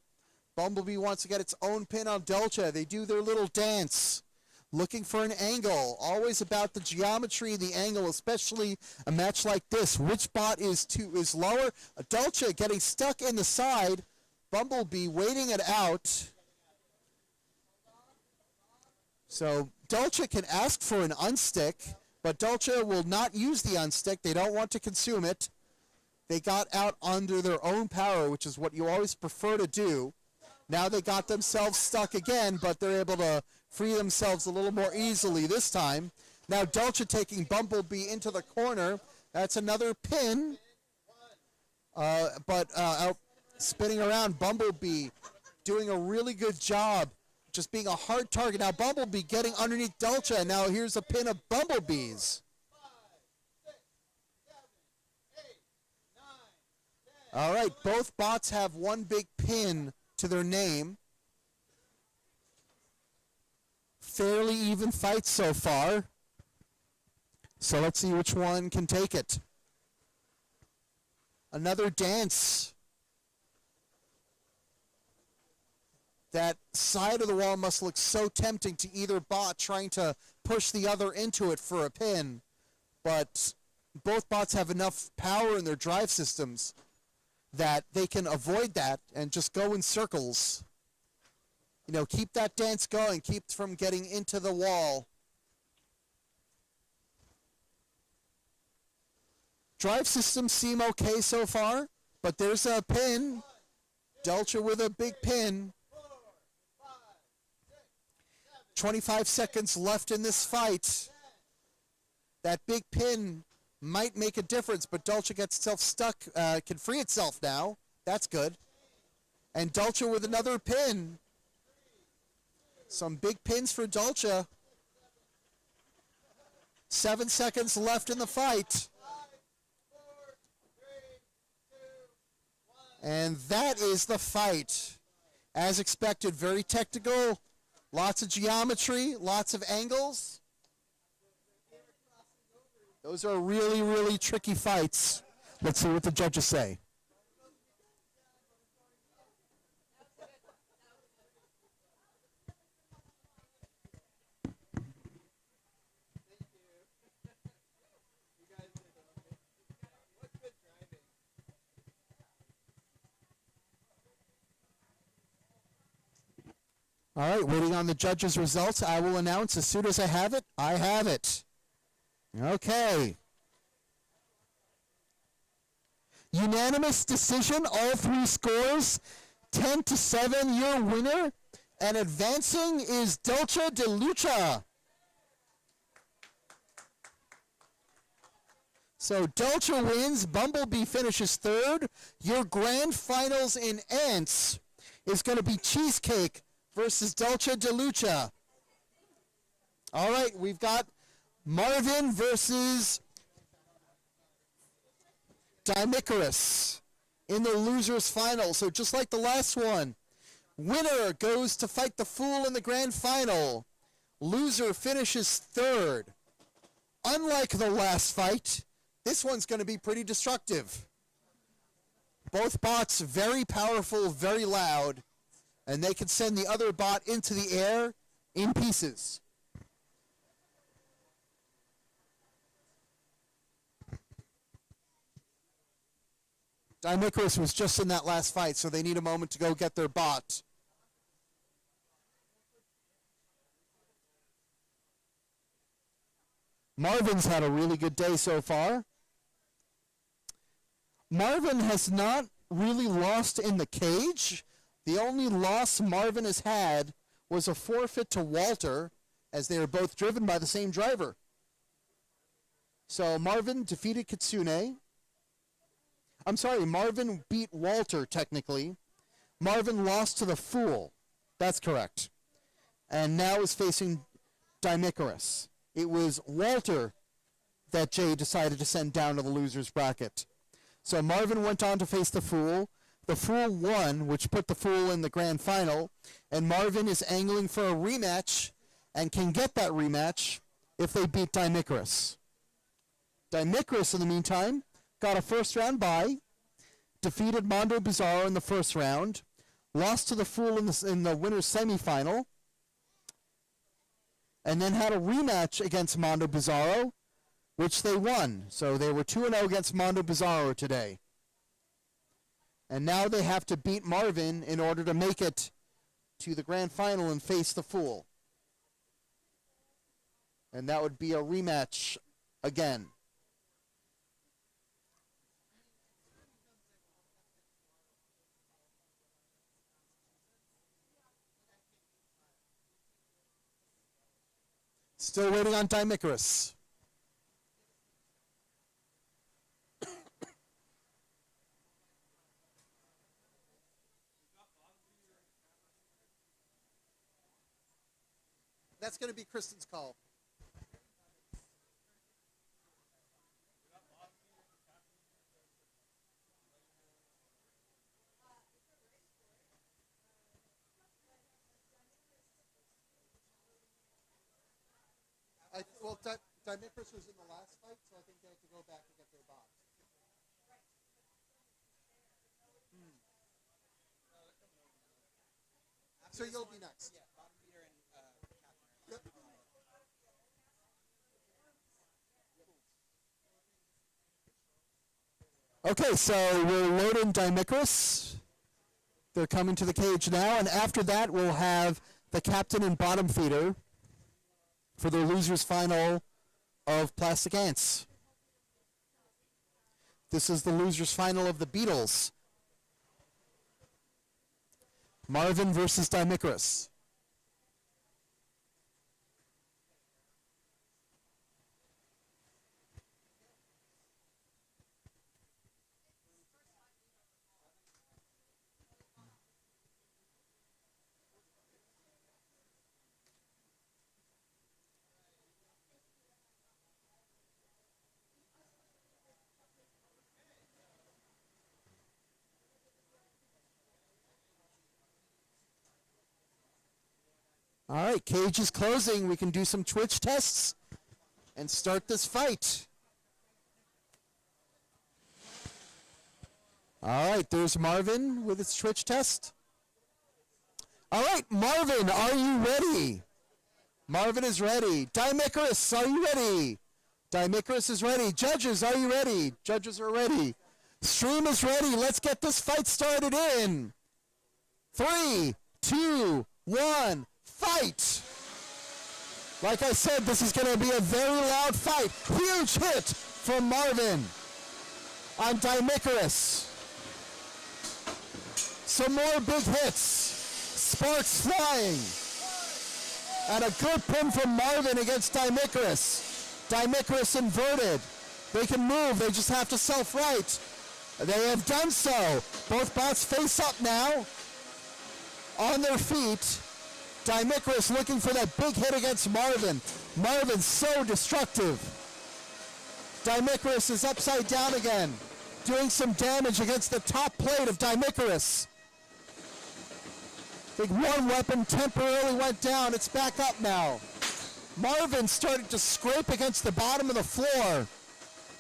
Bumblebee wants to get its own pin on Dulce. They do their little dance, looking for an angle. Always about the geometry of the angle, especially a match like this. Which bot is lower? Dulce getting stuck in the side. Bumblebee waiting it out. So Dulce can ask for an unstick, but Dulce will not use the unstick. They don't want to consume it. They got out under their own power, which is what you always prefer to do. Now they got themselves stuck again, but they're able to free themselves a little more easily this time. Now Dulce taking Bumblebee into the corner. That's another pin. But out spinning around, Bumblebee doing a really good job. Just being a hard target. Now Bumblebee getting underneath Dulce. Now here's a pin of Bumblebee's. All right, both bots have one big pin to their name. Fairly even fight so far. So let's see which one can take it. Another dance. That side of the wall must look so tempting to either bot trying to push the other into it for a pin. But both bots have enough power in their drive systems that they can avoid that and just go in circles. You know, keep that dance going. Keep from getting into the wall. Drive systems seem okay so far, but there's a pin. Dulce with a big pin. 25 seconds left in this fight. That big pin might make a difference, but Dulce gets itself stuck, can free itself now. That's good. And Dulce with another pin. Some big pins for Dulce. 7 seconds left in the fight. And that is the fight. As expected, very technical. Lots of geometry, lots of angles. Those are really, really tricky fights. Let's see what the judges say. All right, waiting on the judges' results. I will announce as soon as I have it. I have it. Okay. Unanimous decision, all three scores. 10-7, your winner. And advancing is Dulce de Lucha. So Dulce wins. Bumblebee finishes third. Your grand finals in Ants is going to be Cheesecake versus Dulce de Lucha. All right, we've got Marvin versus Dimicarus in the losers final. So just like the last one, winner goes to fight the Fool in the grand final. Loser finishes third. Unlike the last fight, this one's going to be pretty destructive. Both bots very powerful, very loud, and they can send the other bot into the air in pieces. Dimicarus was just in that last fight, so they need a moment to go get their bot. Marvin's had a really good day so far. Marvin has not really lost in the cage. The only loss Marvin has had was a forfeit to Walter, as they are both driven by the same driver. So Marvin defeated Kitsune. I'm sorry, Marvin beat Walter, technically. Marvin lost to the Fool. That's correct. And now is facing Dimicarus It was Walter that Jay decided to send down to the loser's bracket. So Marvin went on to face the Fool. The Fool won, which put the Fool in the grand final. And Marvin is angling for a rematch and can get that rematch if they beat Dimicrous. Dimicrous, in the meantime, got a first-round bye, defeated Mondo Bizarro in the first round, lost to the Fool in the winner's semifinal, and then had a rematch against Mondo Bizarro, which they won. So they were 2-0 against Mondo Bizarro today. And now they have to beat Marvin in order to make it to the grand final and face the Fool. And that would be a rematch again. Still waiting on Dimicrous.
That's going to be Kristen's call. Well, Dimicrous was in the last fight, so I think they have to go back and get their box. So you'll be next.
Yeah, bottom feeder and captain.
Yep.
Okay, so we're loading Dimicrous. They're coming to the cage now, and after that we'll have the captain and bottom feeder for the losers final of Plastic Ants. This is the losers final of the Beatles. Marvin versus Dimicrous. All right, cage is closing. We can do some Twitch tests and start this fight. All right, there's Marvin with its Twitch test. All right, Marvin, are you ready? Marvin is ready. Dimicrous, are you ready? Dimicrous is ready. Judges, are you ready? Judges are ready. Stream is ready. Let's get this fight started in 3, 2, 1. Fight! Like I said, this is going to be a very loud fight. Huge hit from Marvin on Dimicrous. Some more big hits. Sparks flying. And a good pin from Marvin against Dimicrous. Dimicrous inverted. They can move. They just have to self-right. They have done so. Both bots face up now. On their feet. Dimicrous looking for that big hit against Marvin. Marvin's so destructive. Dimicrous is upside down again, doing some damage against the top plate of Dimicrous. I think one weapon temporarily went down. It's back up now. Marvin started to scrape against the bottom of the floor.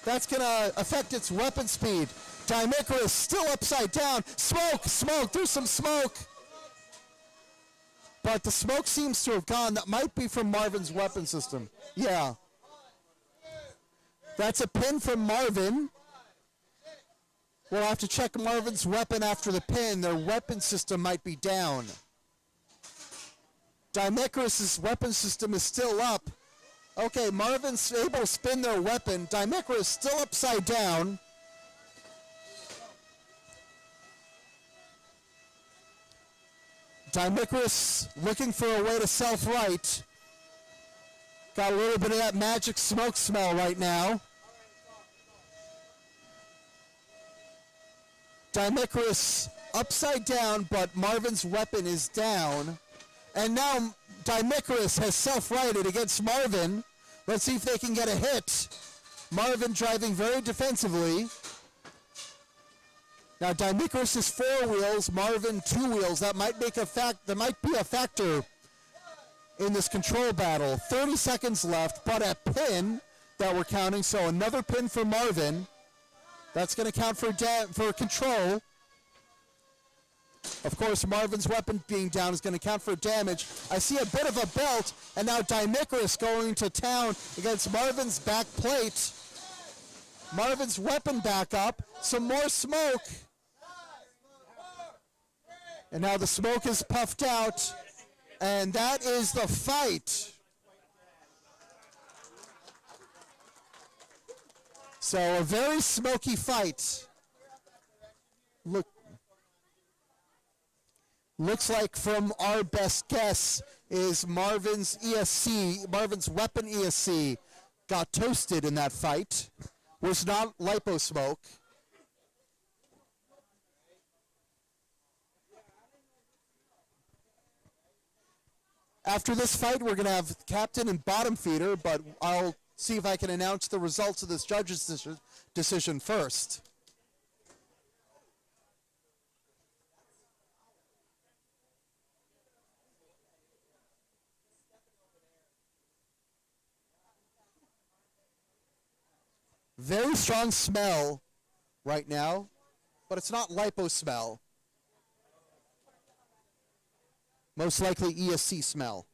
That's going to affect its weapon speed. Dimicrous still upside down. Smoke, smoke, there's some smoke. But the smoke seems to have gone. That might be from Marvin's weapon system. Yeah. That's a pin from Marvin. We'll have to check Marvin's weapon after the pin. Their weapon system might be down. Dimicrous' weapon system is still up. Okay, Marvin's able to spin their weapon. Dimicrous still upside down. Dimicrous looking for a way to self-right. Got a little bit of that magic smoke smell right now. Dimicrous upside down, but Marvin's weapon is down. And now Dimicrous has self-righted against Marvin. Let's see if they can get a hit. Marvin driving very defensively. Now Dimicaris is 4 wheels, Marvin 2 wheels. That might make that might be a factor in this control battle. 30 seconds left, but a pin that we're counting. So another pin for Marvin. That's going to count for control. Of course, Marvin's weapon being down is going to count for damage. I see a bit of a belt, and now Dimicaris going to town against Marvin's back plate. Marvin's weapon back up. Some more smoke. And now the smoke is puffed out, and that is the fight. So a very smoky fight. Looks like from our best guess is Marvin's weapon ESC got toasted in that fight. Was not lipo smoke. After this fight, we're going to have captain and bottom feeder, but I'll see if I can announce the results of this judge's decision first. Very strong smell right now, but it's not lipo smell. Most likely ESC smell.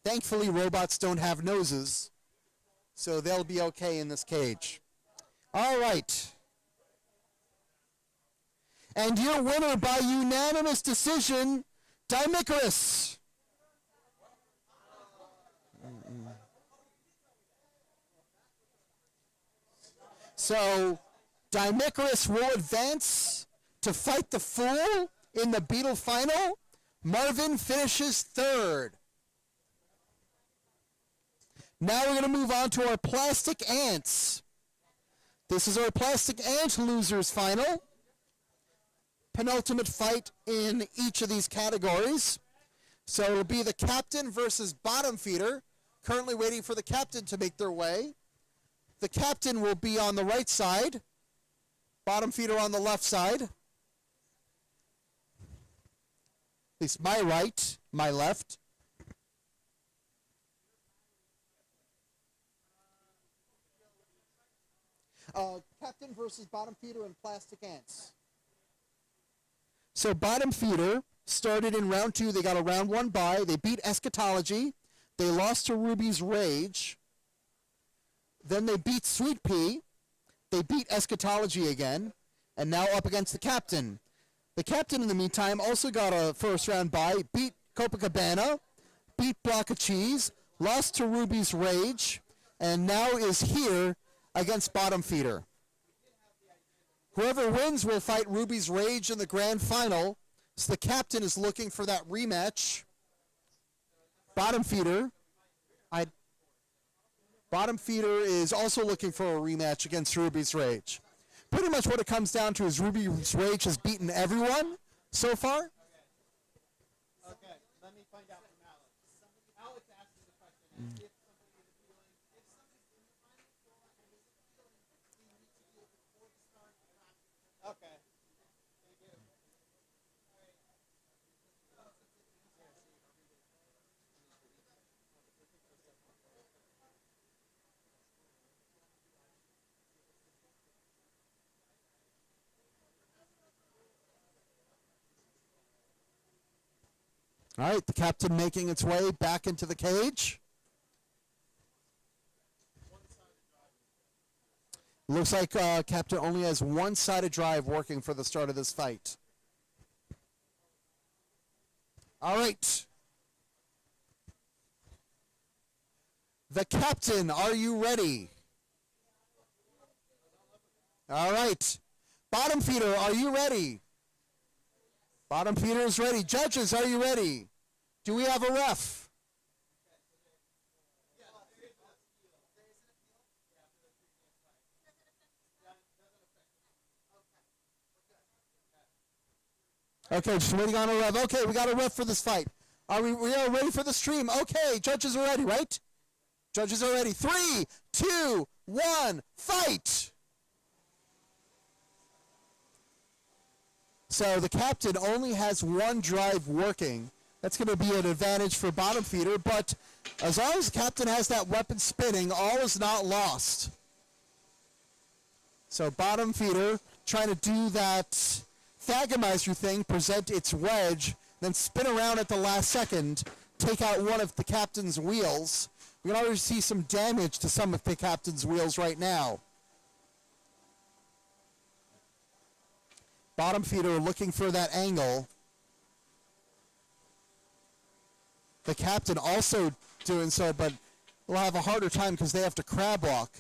Thankfully, robots don't have noses, so they'll be okay in this cage. All right. And your winner by unanimous decision, Dimicaris. So, Dimicaris will advance to fight the Fool in the Beetle final. Marvin finishes 3rd. Now we're going to move on to our Plastic Ants. This is our Plastic Ant Losers final. Penultimate fight in each of these categories. So it'll be the captain versus bottom feeder. Currently waiting for the captain to make their way. The captain will be on the right side. Bottom feeder on the left side. At least my right, my left. Captain versus bottom feeder and Plastic Ants. So bottom feeder started in round 2. They got a round 1 bye. They beat Eschatology. They lost to Ruby's Rage. Then they beat Sweet Pea. They beat Eschatology again. And now up against the captain. The captain, in the meantime, also got a first round bye. Beat Copacabana. Beat Block of Cheese. Lost to Ruby's Rage. And now is here against bottom feeder. Whoever wins will fight Ruby's Rage in the grand final. So the captain is looking for that rematch. Bottom feeder is also looking for a rematch against Ruby's Rage. Pretty much what it comes down to is Ruby's Rage has beaten everyone so far.
Okay, let me find out from Alex. Alex asked me the question. If somebody is appealing, if somebody's in the final four and is appealing, we need to do it before the start of the match. Okay. Thank you.
All right, the captain making its way back into the cage. Looks like captain only has one-sided drive working for the start of this fight. All right. The captain, are you ready? All right. Bottom feeder, are you ready? Bottom feeder is ready. Judges, are you ready? Do we have a ref? Okay, just waiting on a ref. Okay, we got a ref for this fight. We are ready for the stream. Okay, judges are ready, right? Judges are ready. 3, 2, 1, fight! So the captain only has one drive working. That's going to be an advantage for bottom feeder, but as long as the captain has that weapon spinning, all is not lost. So bottom feeder trying to do that Thagomizer thing, present its wedge, then spin around at the last second, take out one of the captain's wheels. We can already see some damage to some of the captain's wheels right now. Bottom feeder looking for that angle. The captain also doing so, but will have a harder time because they have to crab walk.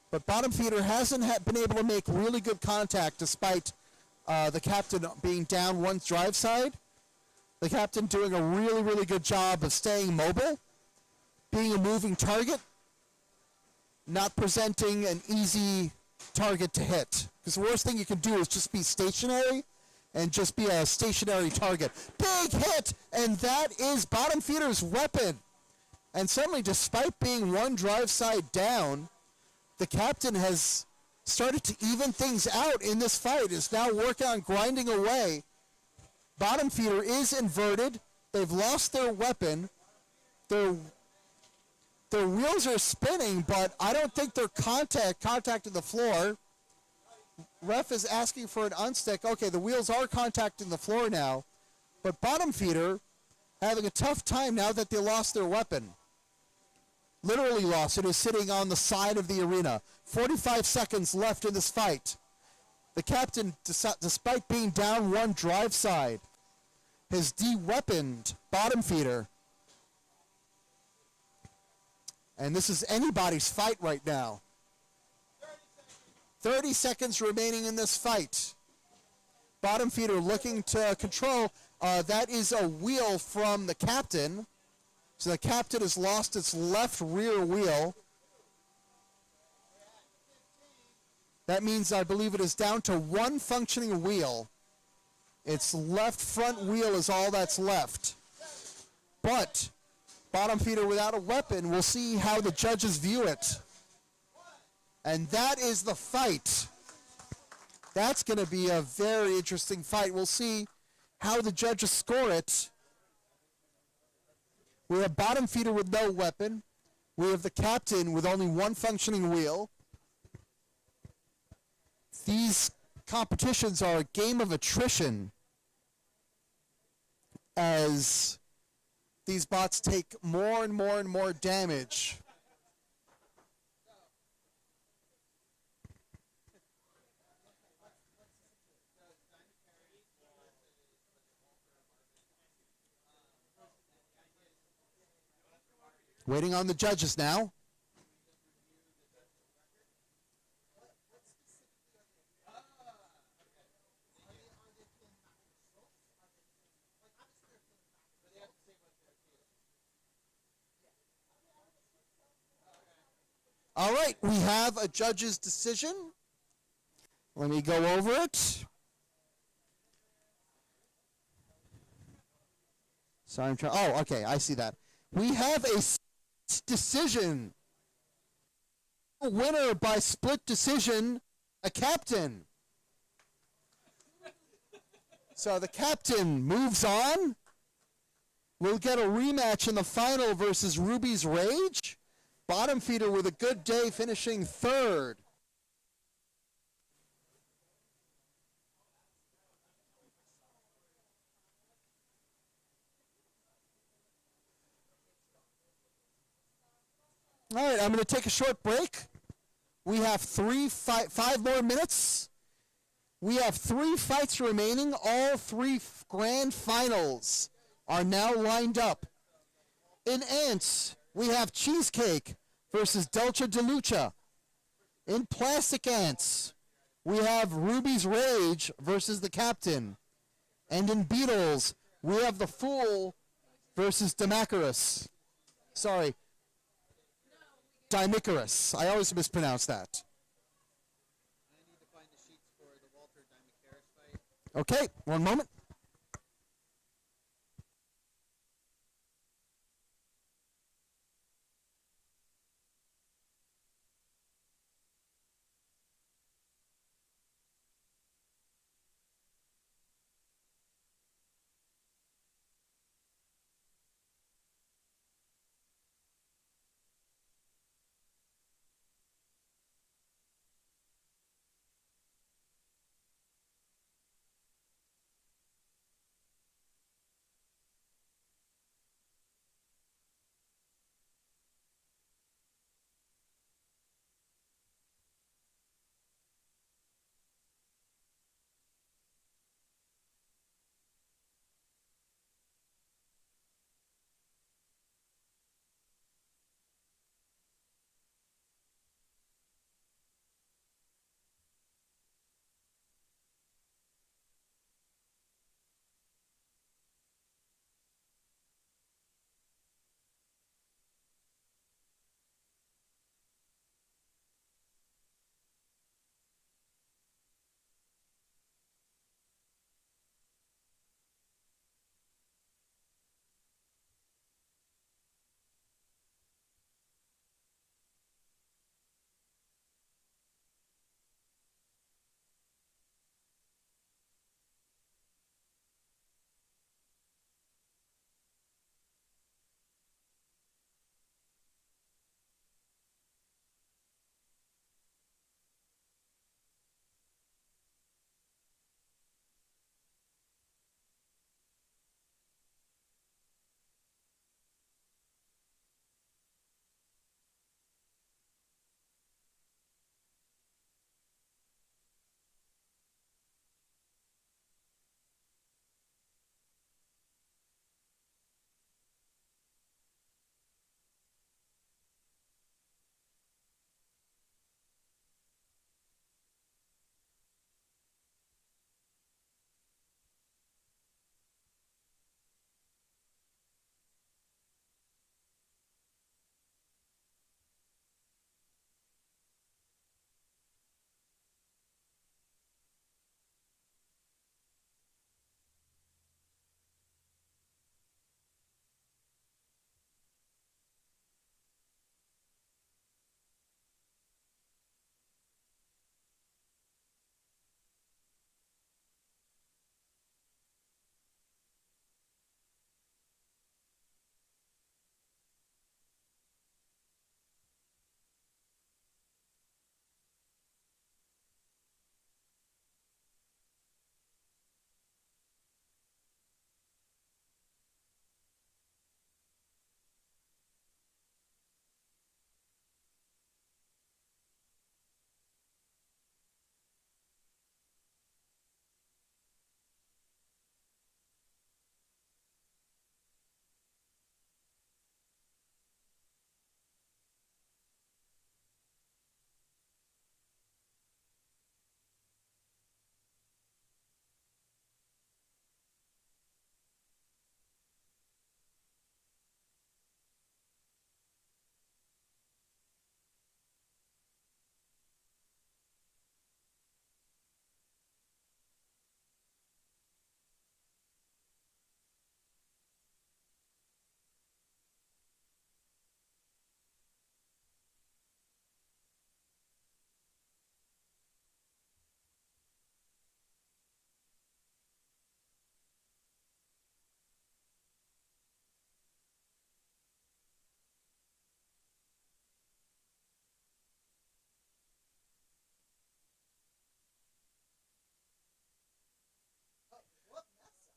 But bottom feeder hasn't been able to make really good contact despite the captain being down one drive side. The captain doing a really, really good job of staying mobile, being a moving target, not presenting an easy target to hit. Because the worst thing you can do is just be stationary and just be a stationary target. Big hit, and that is bottom feeder's weapon. And suddenly, despite being one drive side down, the captain has started to even things out in this fight, is now working on grinding away. Bottom feeder is inverted. They've lost their weapon. Their wheels are spinning, but I don't think they're contacting the floor. Ref is asking for an unstick. Okay, the wheels are contacting the floor now, but bottom feeder having a tough time now that they lost their weapon. Literally lost. It is sitting on the side of the arena. 45 seconds left in this fight. The captain, despite being down one drive side, has de-weaponed bottom feeder. And this is anybody's fight right now. 30 seconds remaining in this fight. Bottom feeder looking to control. That is a wheel from the captain. So the captain has lost its left rear wheel. That means I believe it is down to one functioning wheel. Its left front wheel is all that's left. But bottom feeder without a weapon, we'll see how the judges view it. And that is the fight. That's going to be a very interesting fight. We'll see how the judges score it. We have bottom feeder with no weapon. We have the captain with only one functioning wheel. These competitions are a game of attrition as these bots take more and more and more damage. Waiting on the judges now. All right, we have a judge's decision. Let me go over it. Sorry, I'm trying. Oh, okay, I see that. We have a decision. A winner by split decision, a captain. So the captain moves on. We'll get a rematch in the final versus Ruby's Rage. Bottom feeder with a good day, finishing third. All right, I'm going to take a short break. We have 5 more minutes. We have 3 fights remaining. All 3 grand finals are now lined up. In Ants, we have Cheesecake versus Dolce de Lucha. In Plastic Ants, we have Ruby's Rage versus the Captain. And in Beatles, we have the Fool versus Demacarus. Sorry, Dimicarus. I always mispronounce that.
I need to find the sheets for the Walter Dimicaris fight.
Okay, one moment.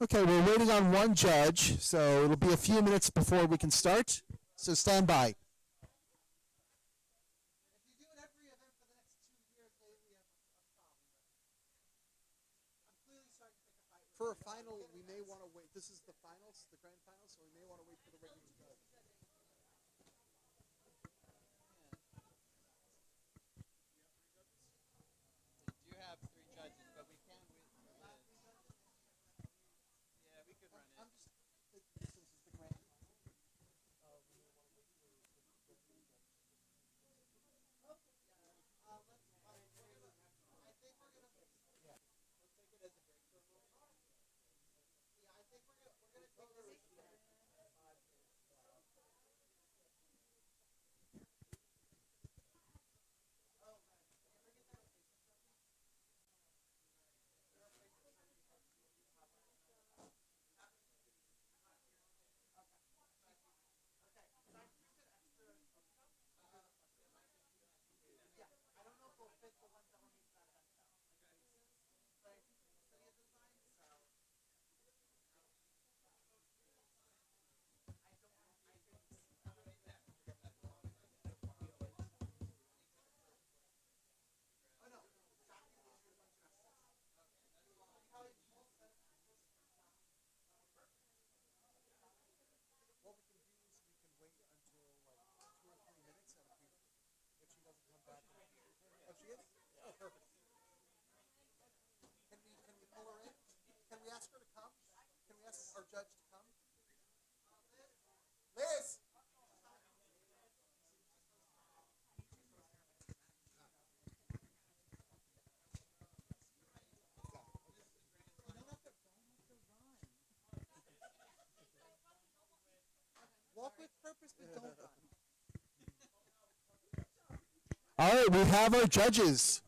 Okay, we're waiting on one judge, so it'll be a few minutes before we can start. So stand by.
If you do it every event for the next 2 years, maybe we have a problem. I'm clearly starting to think a fight.
For a final, we may want to wait. This is the finals, the grand finals, so we may want to wait for the regular to go.
We do have 3 judges, but we can wait for the Yeah, we could run it.
I'm just since it's the grand final, we may want to wait for the regular judges.
I think we're gonna.
Yeah.
Let's take it as a break for a moment. Yeah, I think we're gonna take this. I don't know if we'll fit the ones that were made for that event though. But I think it's study of design, so I don't know. Oh no, tracking is your bunch of assets. Probably most of
What we can do is we can wait until like 2 or 3 minutes, and if she doesn't come back, oh, she is? Oh, perfect. Can we pull her in? Can we ask her to come? Can we ask our judge to come? Liz.
walk with purpose, but don't run.
All right, we have our judges.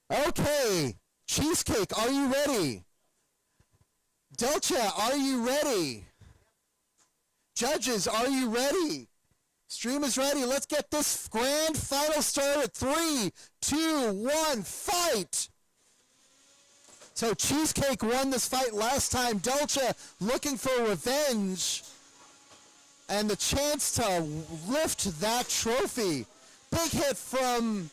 Okay, Cheesecake, are you ready? Delcha, are you ready? Judges, are you ready? Stream is ready. Let's get this grand final started. 3, 2, 1, fight! So Cheesecake won this fight last time. Delcha looking for revenge and the chance to lift that trophy. Big hit from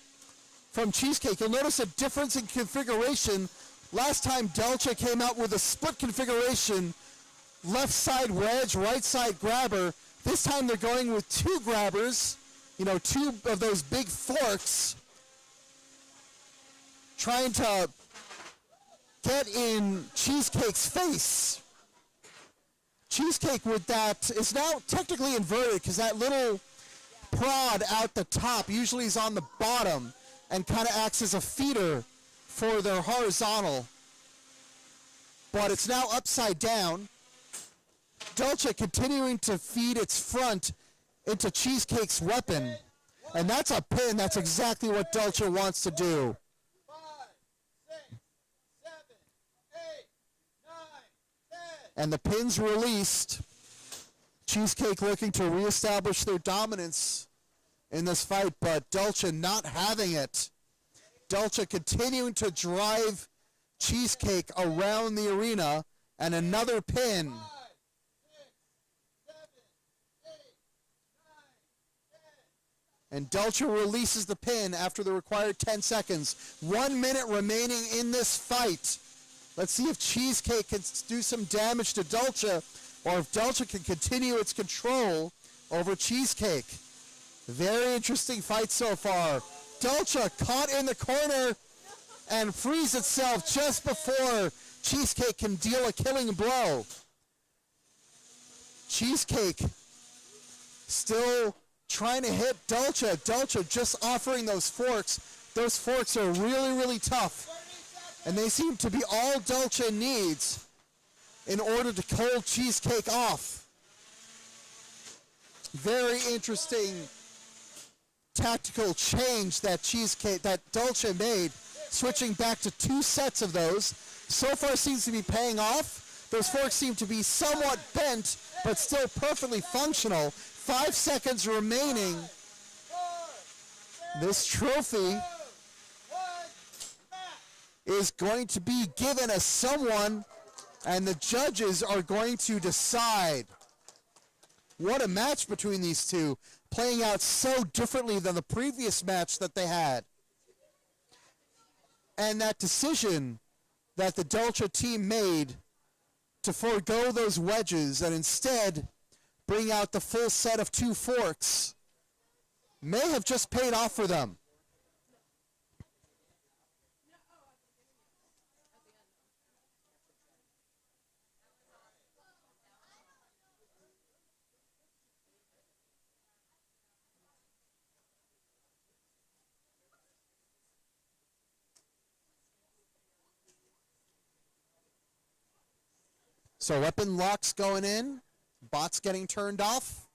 Cheesecake. You'll notice a difference in configuration. Last time Delcha came out with a split configuration, left side wedge, right side grabber. This time they're going with 2 grabbers, you know, 2 of those big forks, trying to get in Cheesecake's face. Cheesecake with that is now technically inverted because that little prod out the top usually is on the bottom and kind of acts as a feeder for their horizontal. But it's now upside down. Delcha continuing to feed its front into Cheesecake's weapon. And that's a pin. That's exactly what Delcha wants to do.
5, 6, 7, 8, 9, 10.
And the pin's released. Cheesecake looking to reestablish their dominance in this fight, but Delcha not having it. Delcha continuing to drive Cheesecake around the arena, and another pin.
5, 6, 7, 8, 9, 10.
And Delcha releases the pin after the required 10 seconds. 1 minute remaining in this fight. Let's see if Cheesecake can do some damage to Delcha, or if Delcha can continue its control over Cheesecake. Very interesting fight so far. Delcha caught in the corner and frees itself just before Cheesecake can deal a killing blow. Cheesecake still trying to hit Delcha. Delcha just offering those forks. Those forks are really, really tough. And they seem to be all Delcha needs in order to hold Cheesecake off. Very interesting tactical change that Dolce made, switching back to 2 sets of those, so far seems to be paying off. Those forks seem to be somewhat bent, but still perfectly functional. 5 seconds remaining. This trophy is going to be given to someone, and the judges are going to decide. What a match between these two, playing out so differently than the previous match that they had. And that decision that the Dolce team made to forego those wedges and instead bring out the full set of 2 forks may have just paid off for them. So weapon locks going in, bots getting turned off.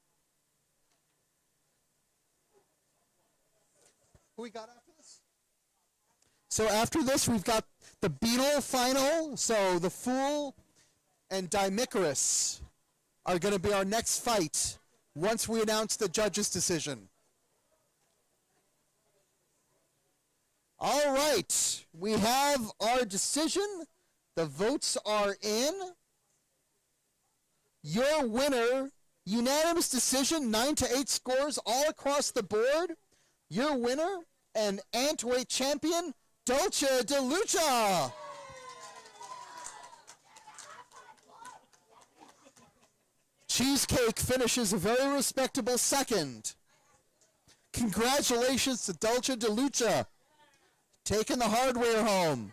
Who we got after this? So after this, we've got the Beetle final. So the Fool and Dimicarus are going to be our next fight once we announce the judge's decision. All right, we have our decision. The votes are in. Your winner, unanimous decision, 9-8 scores all across the board. Your winner and Antweight champion, Dolce De Lucha. Cheesecake finishes a very respectable second. Congratulations to Dolce De Lucha, taking the hardware home.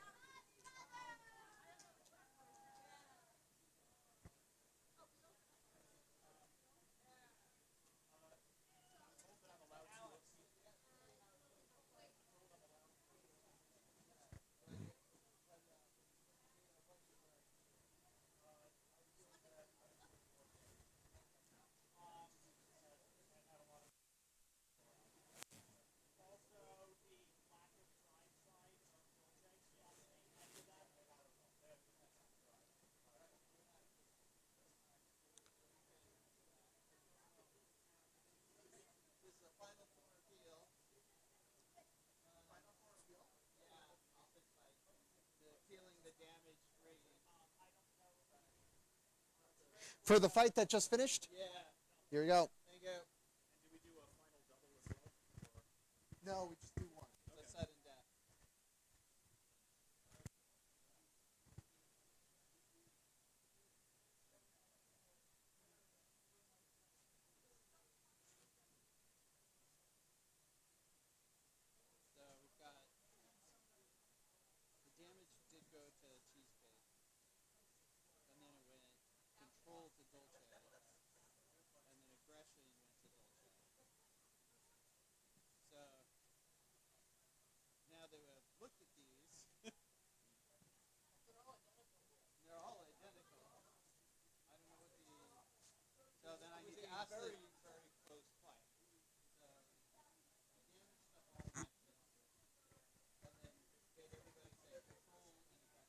For the fight that just finished?
Yeah.
Here we go.
Thank you.
And do we do a final double as well? Or?
No, we just do one.
The sudden death. So we've got the damage did go to Cheesecake, and then it went control to Dolce, and then aggression went to Dolce. So now that we've looked at these, they're all identical. I don't know what the. So then I need to ask the very close fight. So the damage stuff all matches, and then get everybody say control and aggression.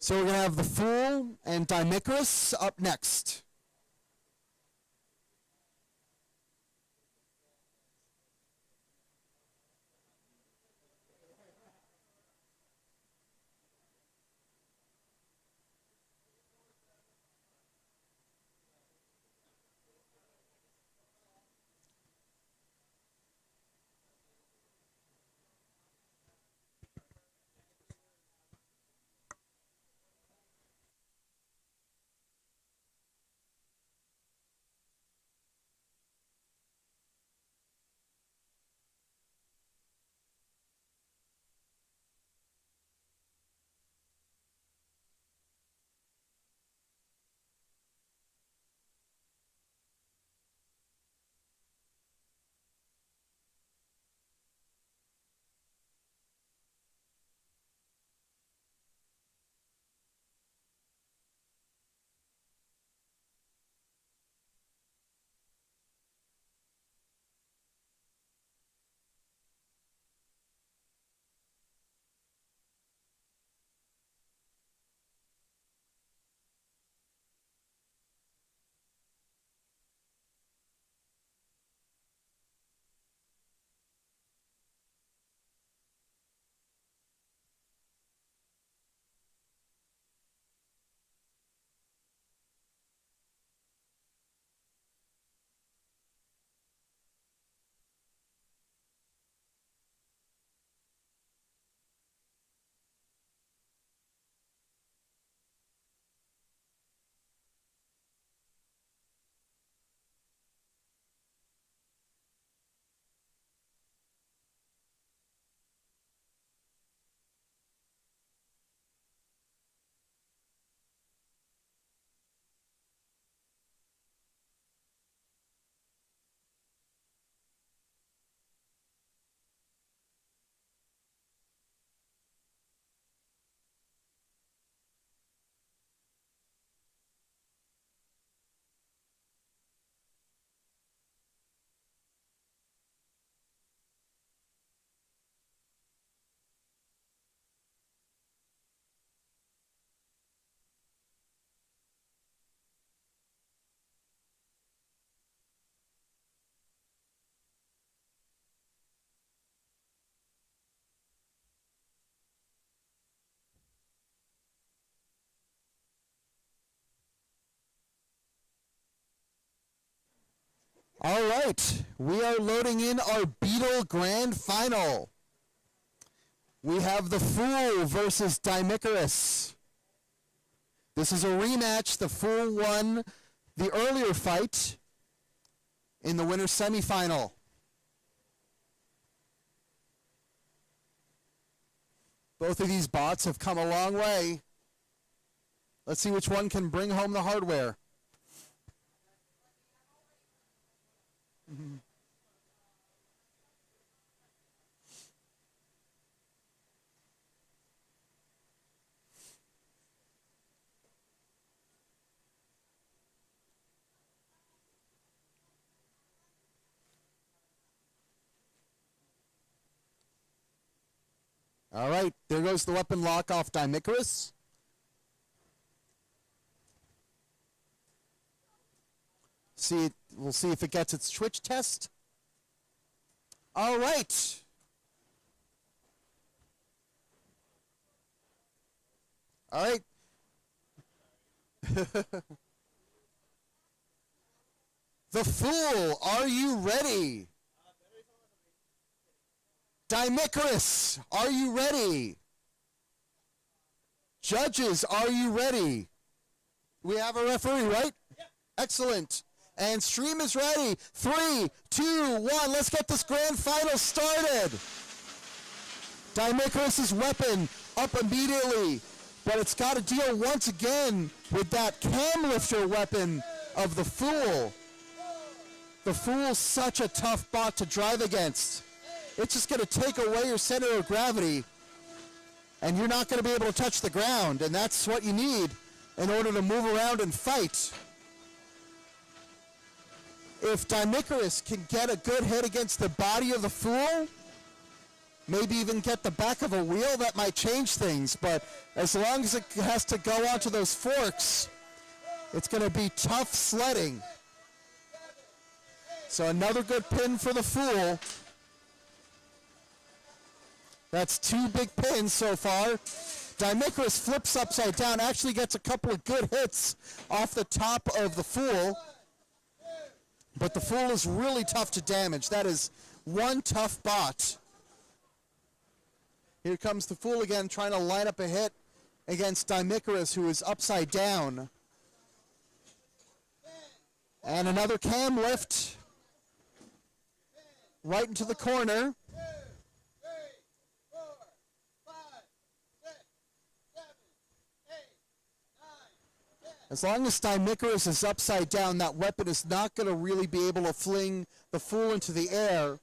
So we're going to have the Fool and Dimicarus up next. All right, we are loading in our Beetle Grand Final. We have the Fool versus Dimicarus. This is a rematch. The Fool won the earlier fight in the winner's semifinal. Both of these bots have come a long way. Let's see which one can bring home the hardware. All right, there goes the weapon lock off Dimicarus. We'll see if it gets its twitch test. All right. All right. The Fool, are you ready? Dimicarus, are you ready? Judges, are you ready? We have a referee, right? Yep. Excellent. And stream is ready. 3, 2, 1. Let's get this grand final started. Dimicarus' weapon up immediately, but it's got to deal once again with that cam lifter weapon of the Fool. The Fool's such a tough bot to drive against. It's just going to take away your center of gravity, and you're not going to be able to touch the ground, and that's what you need in order to move around and fight. If Dimicarus can get a good hit against the body of the Fool, maybe even get the back of a wheel, that might change things, but as long as it has to go onto those forks, it's going to be tough sledding. So another good pin for the Fool. That's 2 big pins so far. Dimicarus flips upside down, actually gets a couple of good hits off the top of the Fool. But the Fool is really tough to damage. That is one tough bot. Here comes the Fool again, trying to line up a hit against Dimicarus, who is upside down. And another cam lift right into the corner. As long as Dimicarus is upside down, that weapon is not going to really be able to fling the Fool into the air.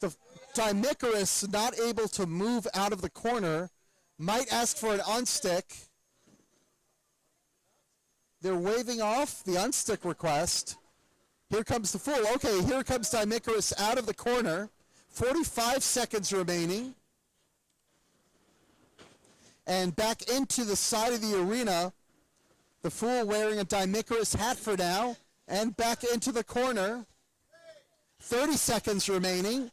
The Dimicarus, not able to move out of the corner, might ask for an unstick. They're waving off the unstick request. Here comes the Fool. Okay, here comes Dimicarus out of the corner. 45 seconds remaining. And back into the side of the arena. The Fool wearing a Dimicarus hat for now, and back into the corner. 30 seconds remaining.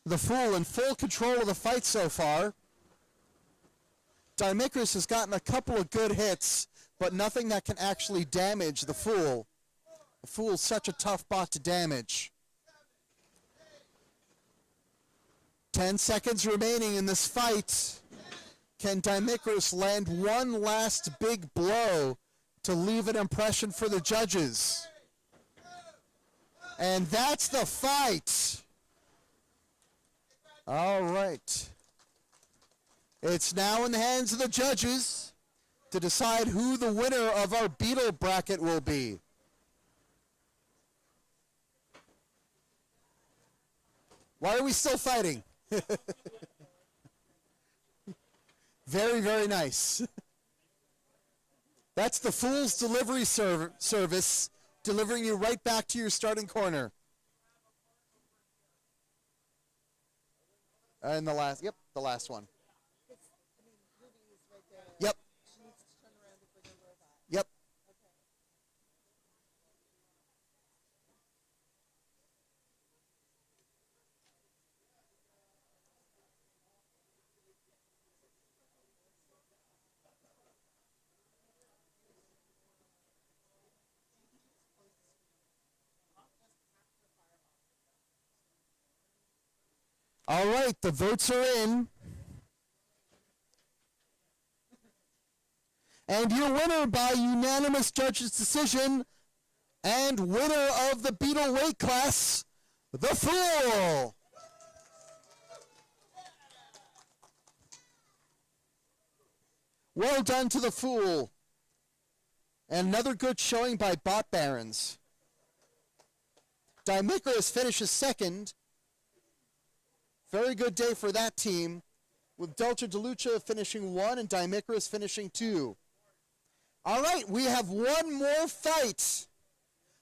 The Fool in full control of the fight so far. Dimicarus has gotten a couple of good hits, but nothing that can actually damage the Fool. The Fool's such a tough bot to damage. 10 seconds remaining in this fight. Can Dimicarus land one last big blow to leave an impression for the judges? And that's the fight. All right. It's now in the hands of the judges to decide who the winner of our Beetle bracket will be. Why are we still fighting? Very, very nice. That's the Fool's delivery service, delivering you right back to your starting corner. And the last one. Yep. Yep. All right, the votes are in. And your winner by unanimous judges' decision and winner of the Beetle weight class, the Fool. Well done to the Fool. And another good showing by Bot Barons. Dimicrous finishes second. Very good day for that team, with Delta DeLucia finishing 1 and Dimicrous finishing 2. All right, we have one more fight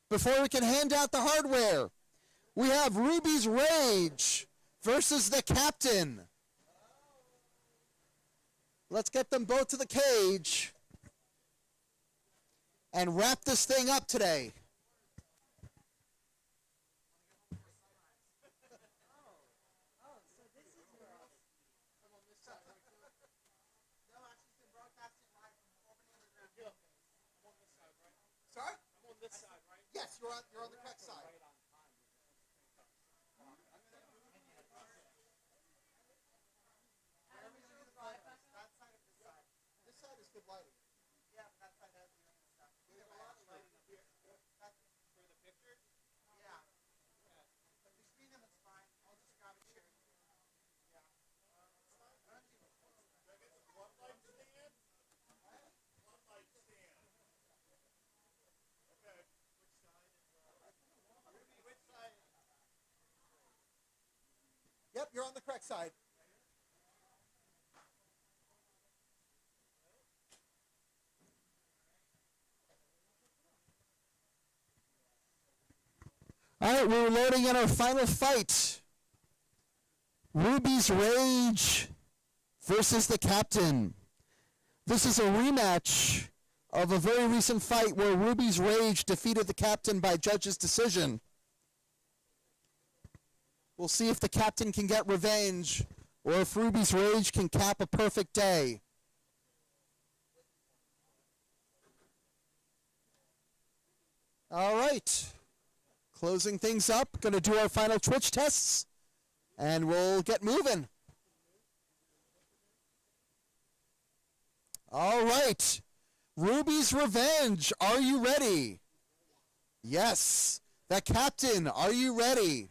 before we can hand out the hardware. We have Ruby's Rage versus the Captain. Let's get them both to the cage and wrap this thing up today.
Sorry?
I'm on this side, right?
Yes, you're on the correct side. That side or this side? This side is good lighting. Yeah, but that side has the other stuff. There's a lot of lighting up here.
For the picture?
Yeah. But between them it's fine. I'll just grab a chair. Yeah.
One light stand? One light stand. Okay. Which side?
Yep, you're on the correct side.
All right, we're loading in our final fight. Ruby's Rage versus the Captain. This is a rematch of a very recent fight where Ruby's Rage defeated the Captain by judge's decision. We'll see if the Captain can get revenge or if Ruby's Rage can cap a perfect day. All right. Closing things up, going to do our final Twitch tests, and we'll get moving. All right. Ruby's Revenge, are you ready? Yes. The Captain, are you ready?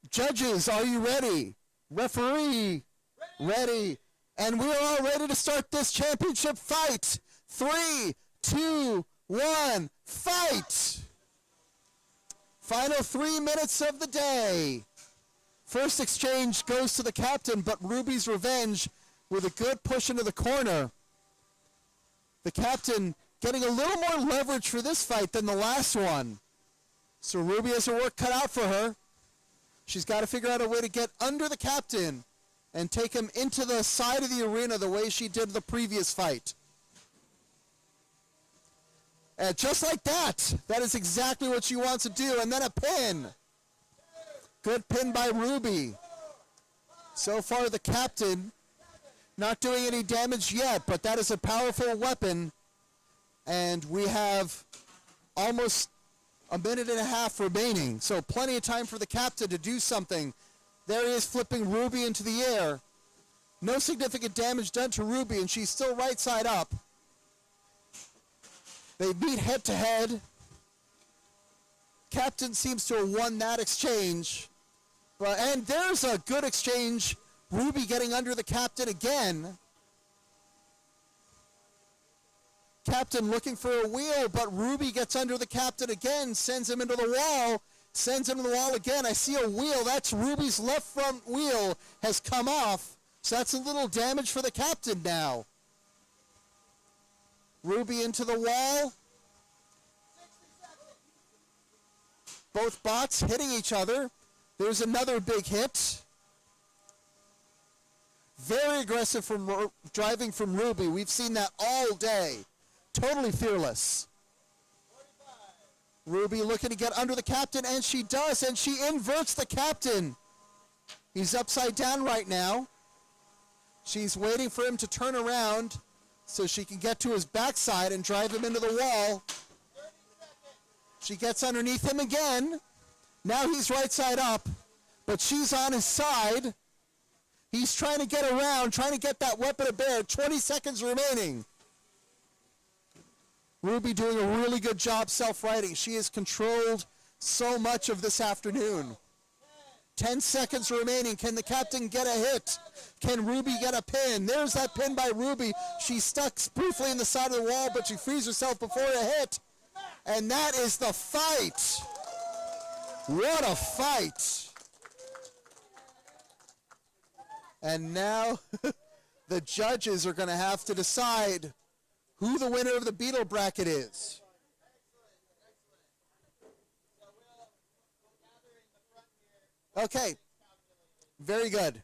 Judges, are you ready? Referee, ready. And we are all ready to start this championship fight. 3, 2, 1, fight! Final 3 minutes of the day. First exchange goes to the Captain, but Ruby's Revenge with a good push into the corner. The Captain getting a little more leverage for this fight than the last one. So Ruby has her work cut out for her. She's got to figure out a way to get under the Captain and take him into the side of the arena the way she did the previous fight. And just like that, that is exactly what she wants to do. And then a pin. Good pin by Ruby. So far, the Captain not doing any damage yet, but that is a powerful weapon. And we have almost a minute and a half remaining. So plenty of time for the Captain to do something. There he is flipping Ruby into the air. No significant damage done to Ruby, and she's still right side up. They meet head to head. Captain seems to have won that exchange. And there's a good exchange. Ruby getting under the Captain again. Captain looking for a wheel, but Ruby gets under the Captain again, sends him into the wall, sends him to the wall again. I see a wheel. That's Ruby's left front wheel has come off. So that's a little damage for the Captain now. Ruby into the wall. Both bots hitting each other. There's another big hit. Very aggressive from driving from Ruby. We've seen that all day. Totally fearless. Ruby looking to get under the Captain, and she does, and she inverts the Captain. He's upside down right now. She's waiting for him to turn around so she can get to his backside and drive him into the wall. She gets underneath him again. Now he's right side up, but she's on his side. He's trying to get around, trying to get that weapon to bear. 20 seconds remaining. Ruby doing a really good job self-righting. She has controlled so much of this afternoon. 10 seconds remaining. Can the captain get a hit? Can Ruby get a pin? There's that pin by Ruby. She's stuck briefly in the side of the wall, but she frees herself before a hit. And that is the fight. What a fight. And now the judges are going to have to decide who the winner of the Beetle bracket is. Okay, very good.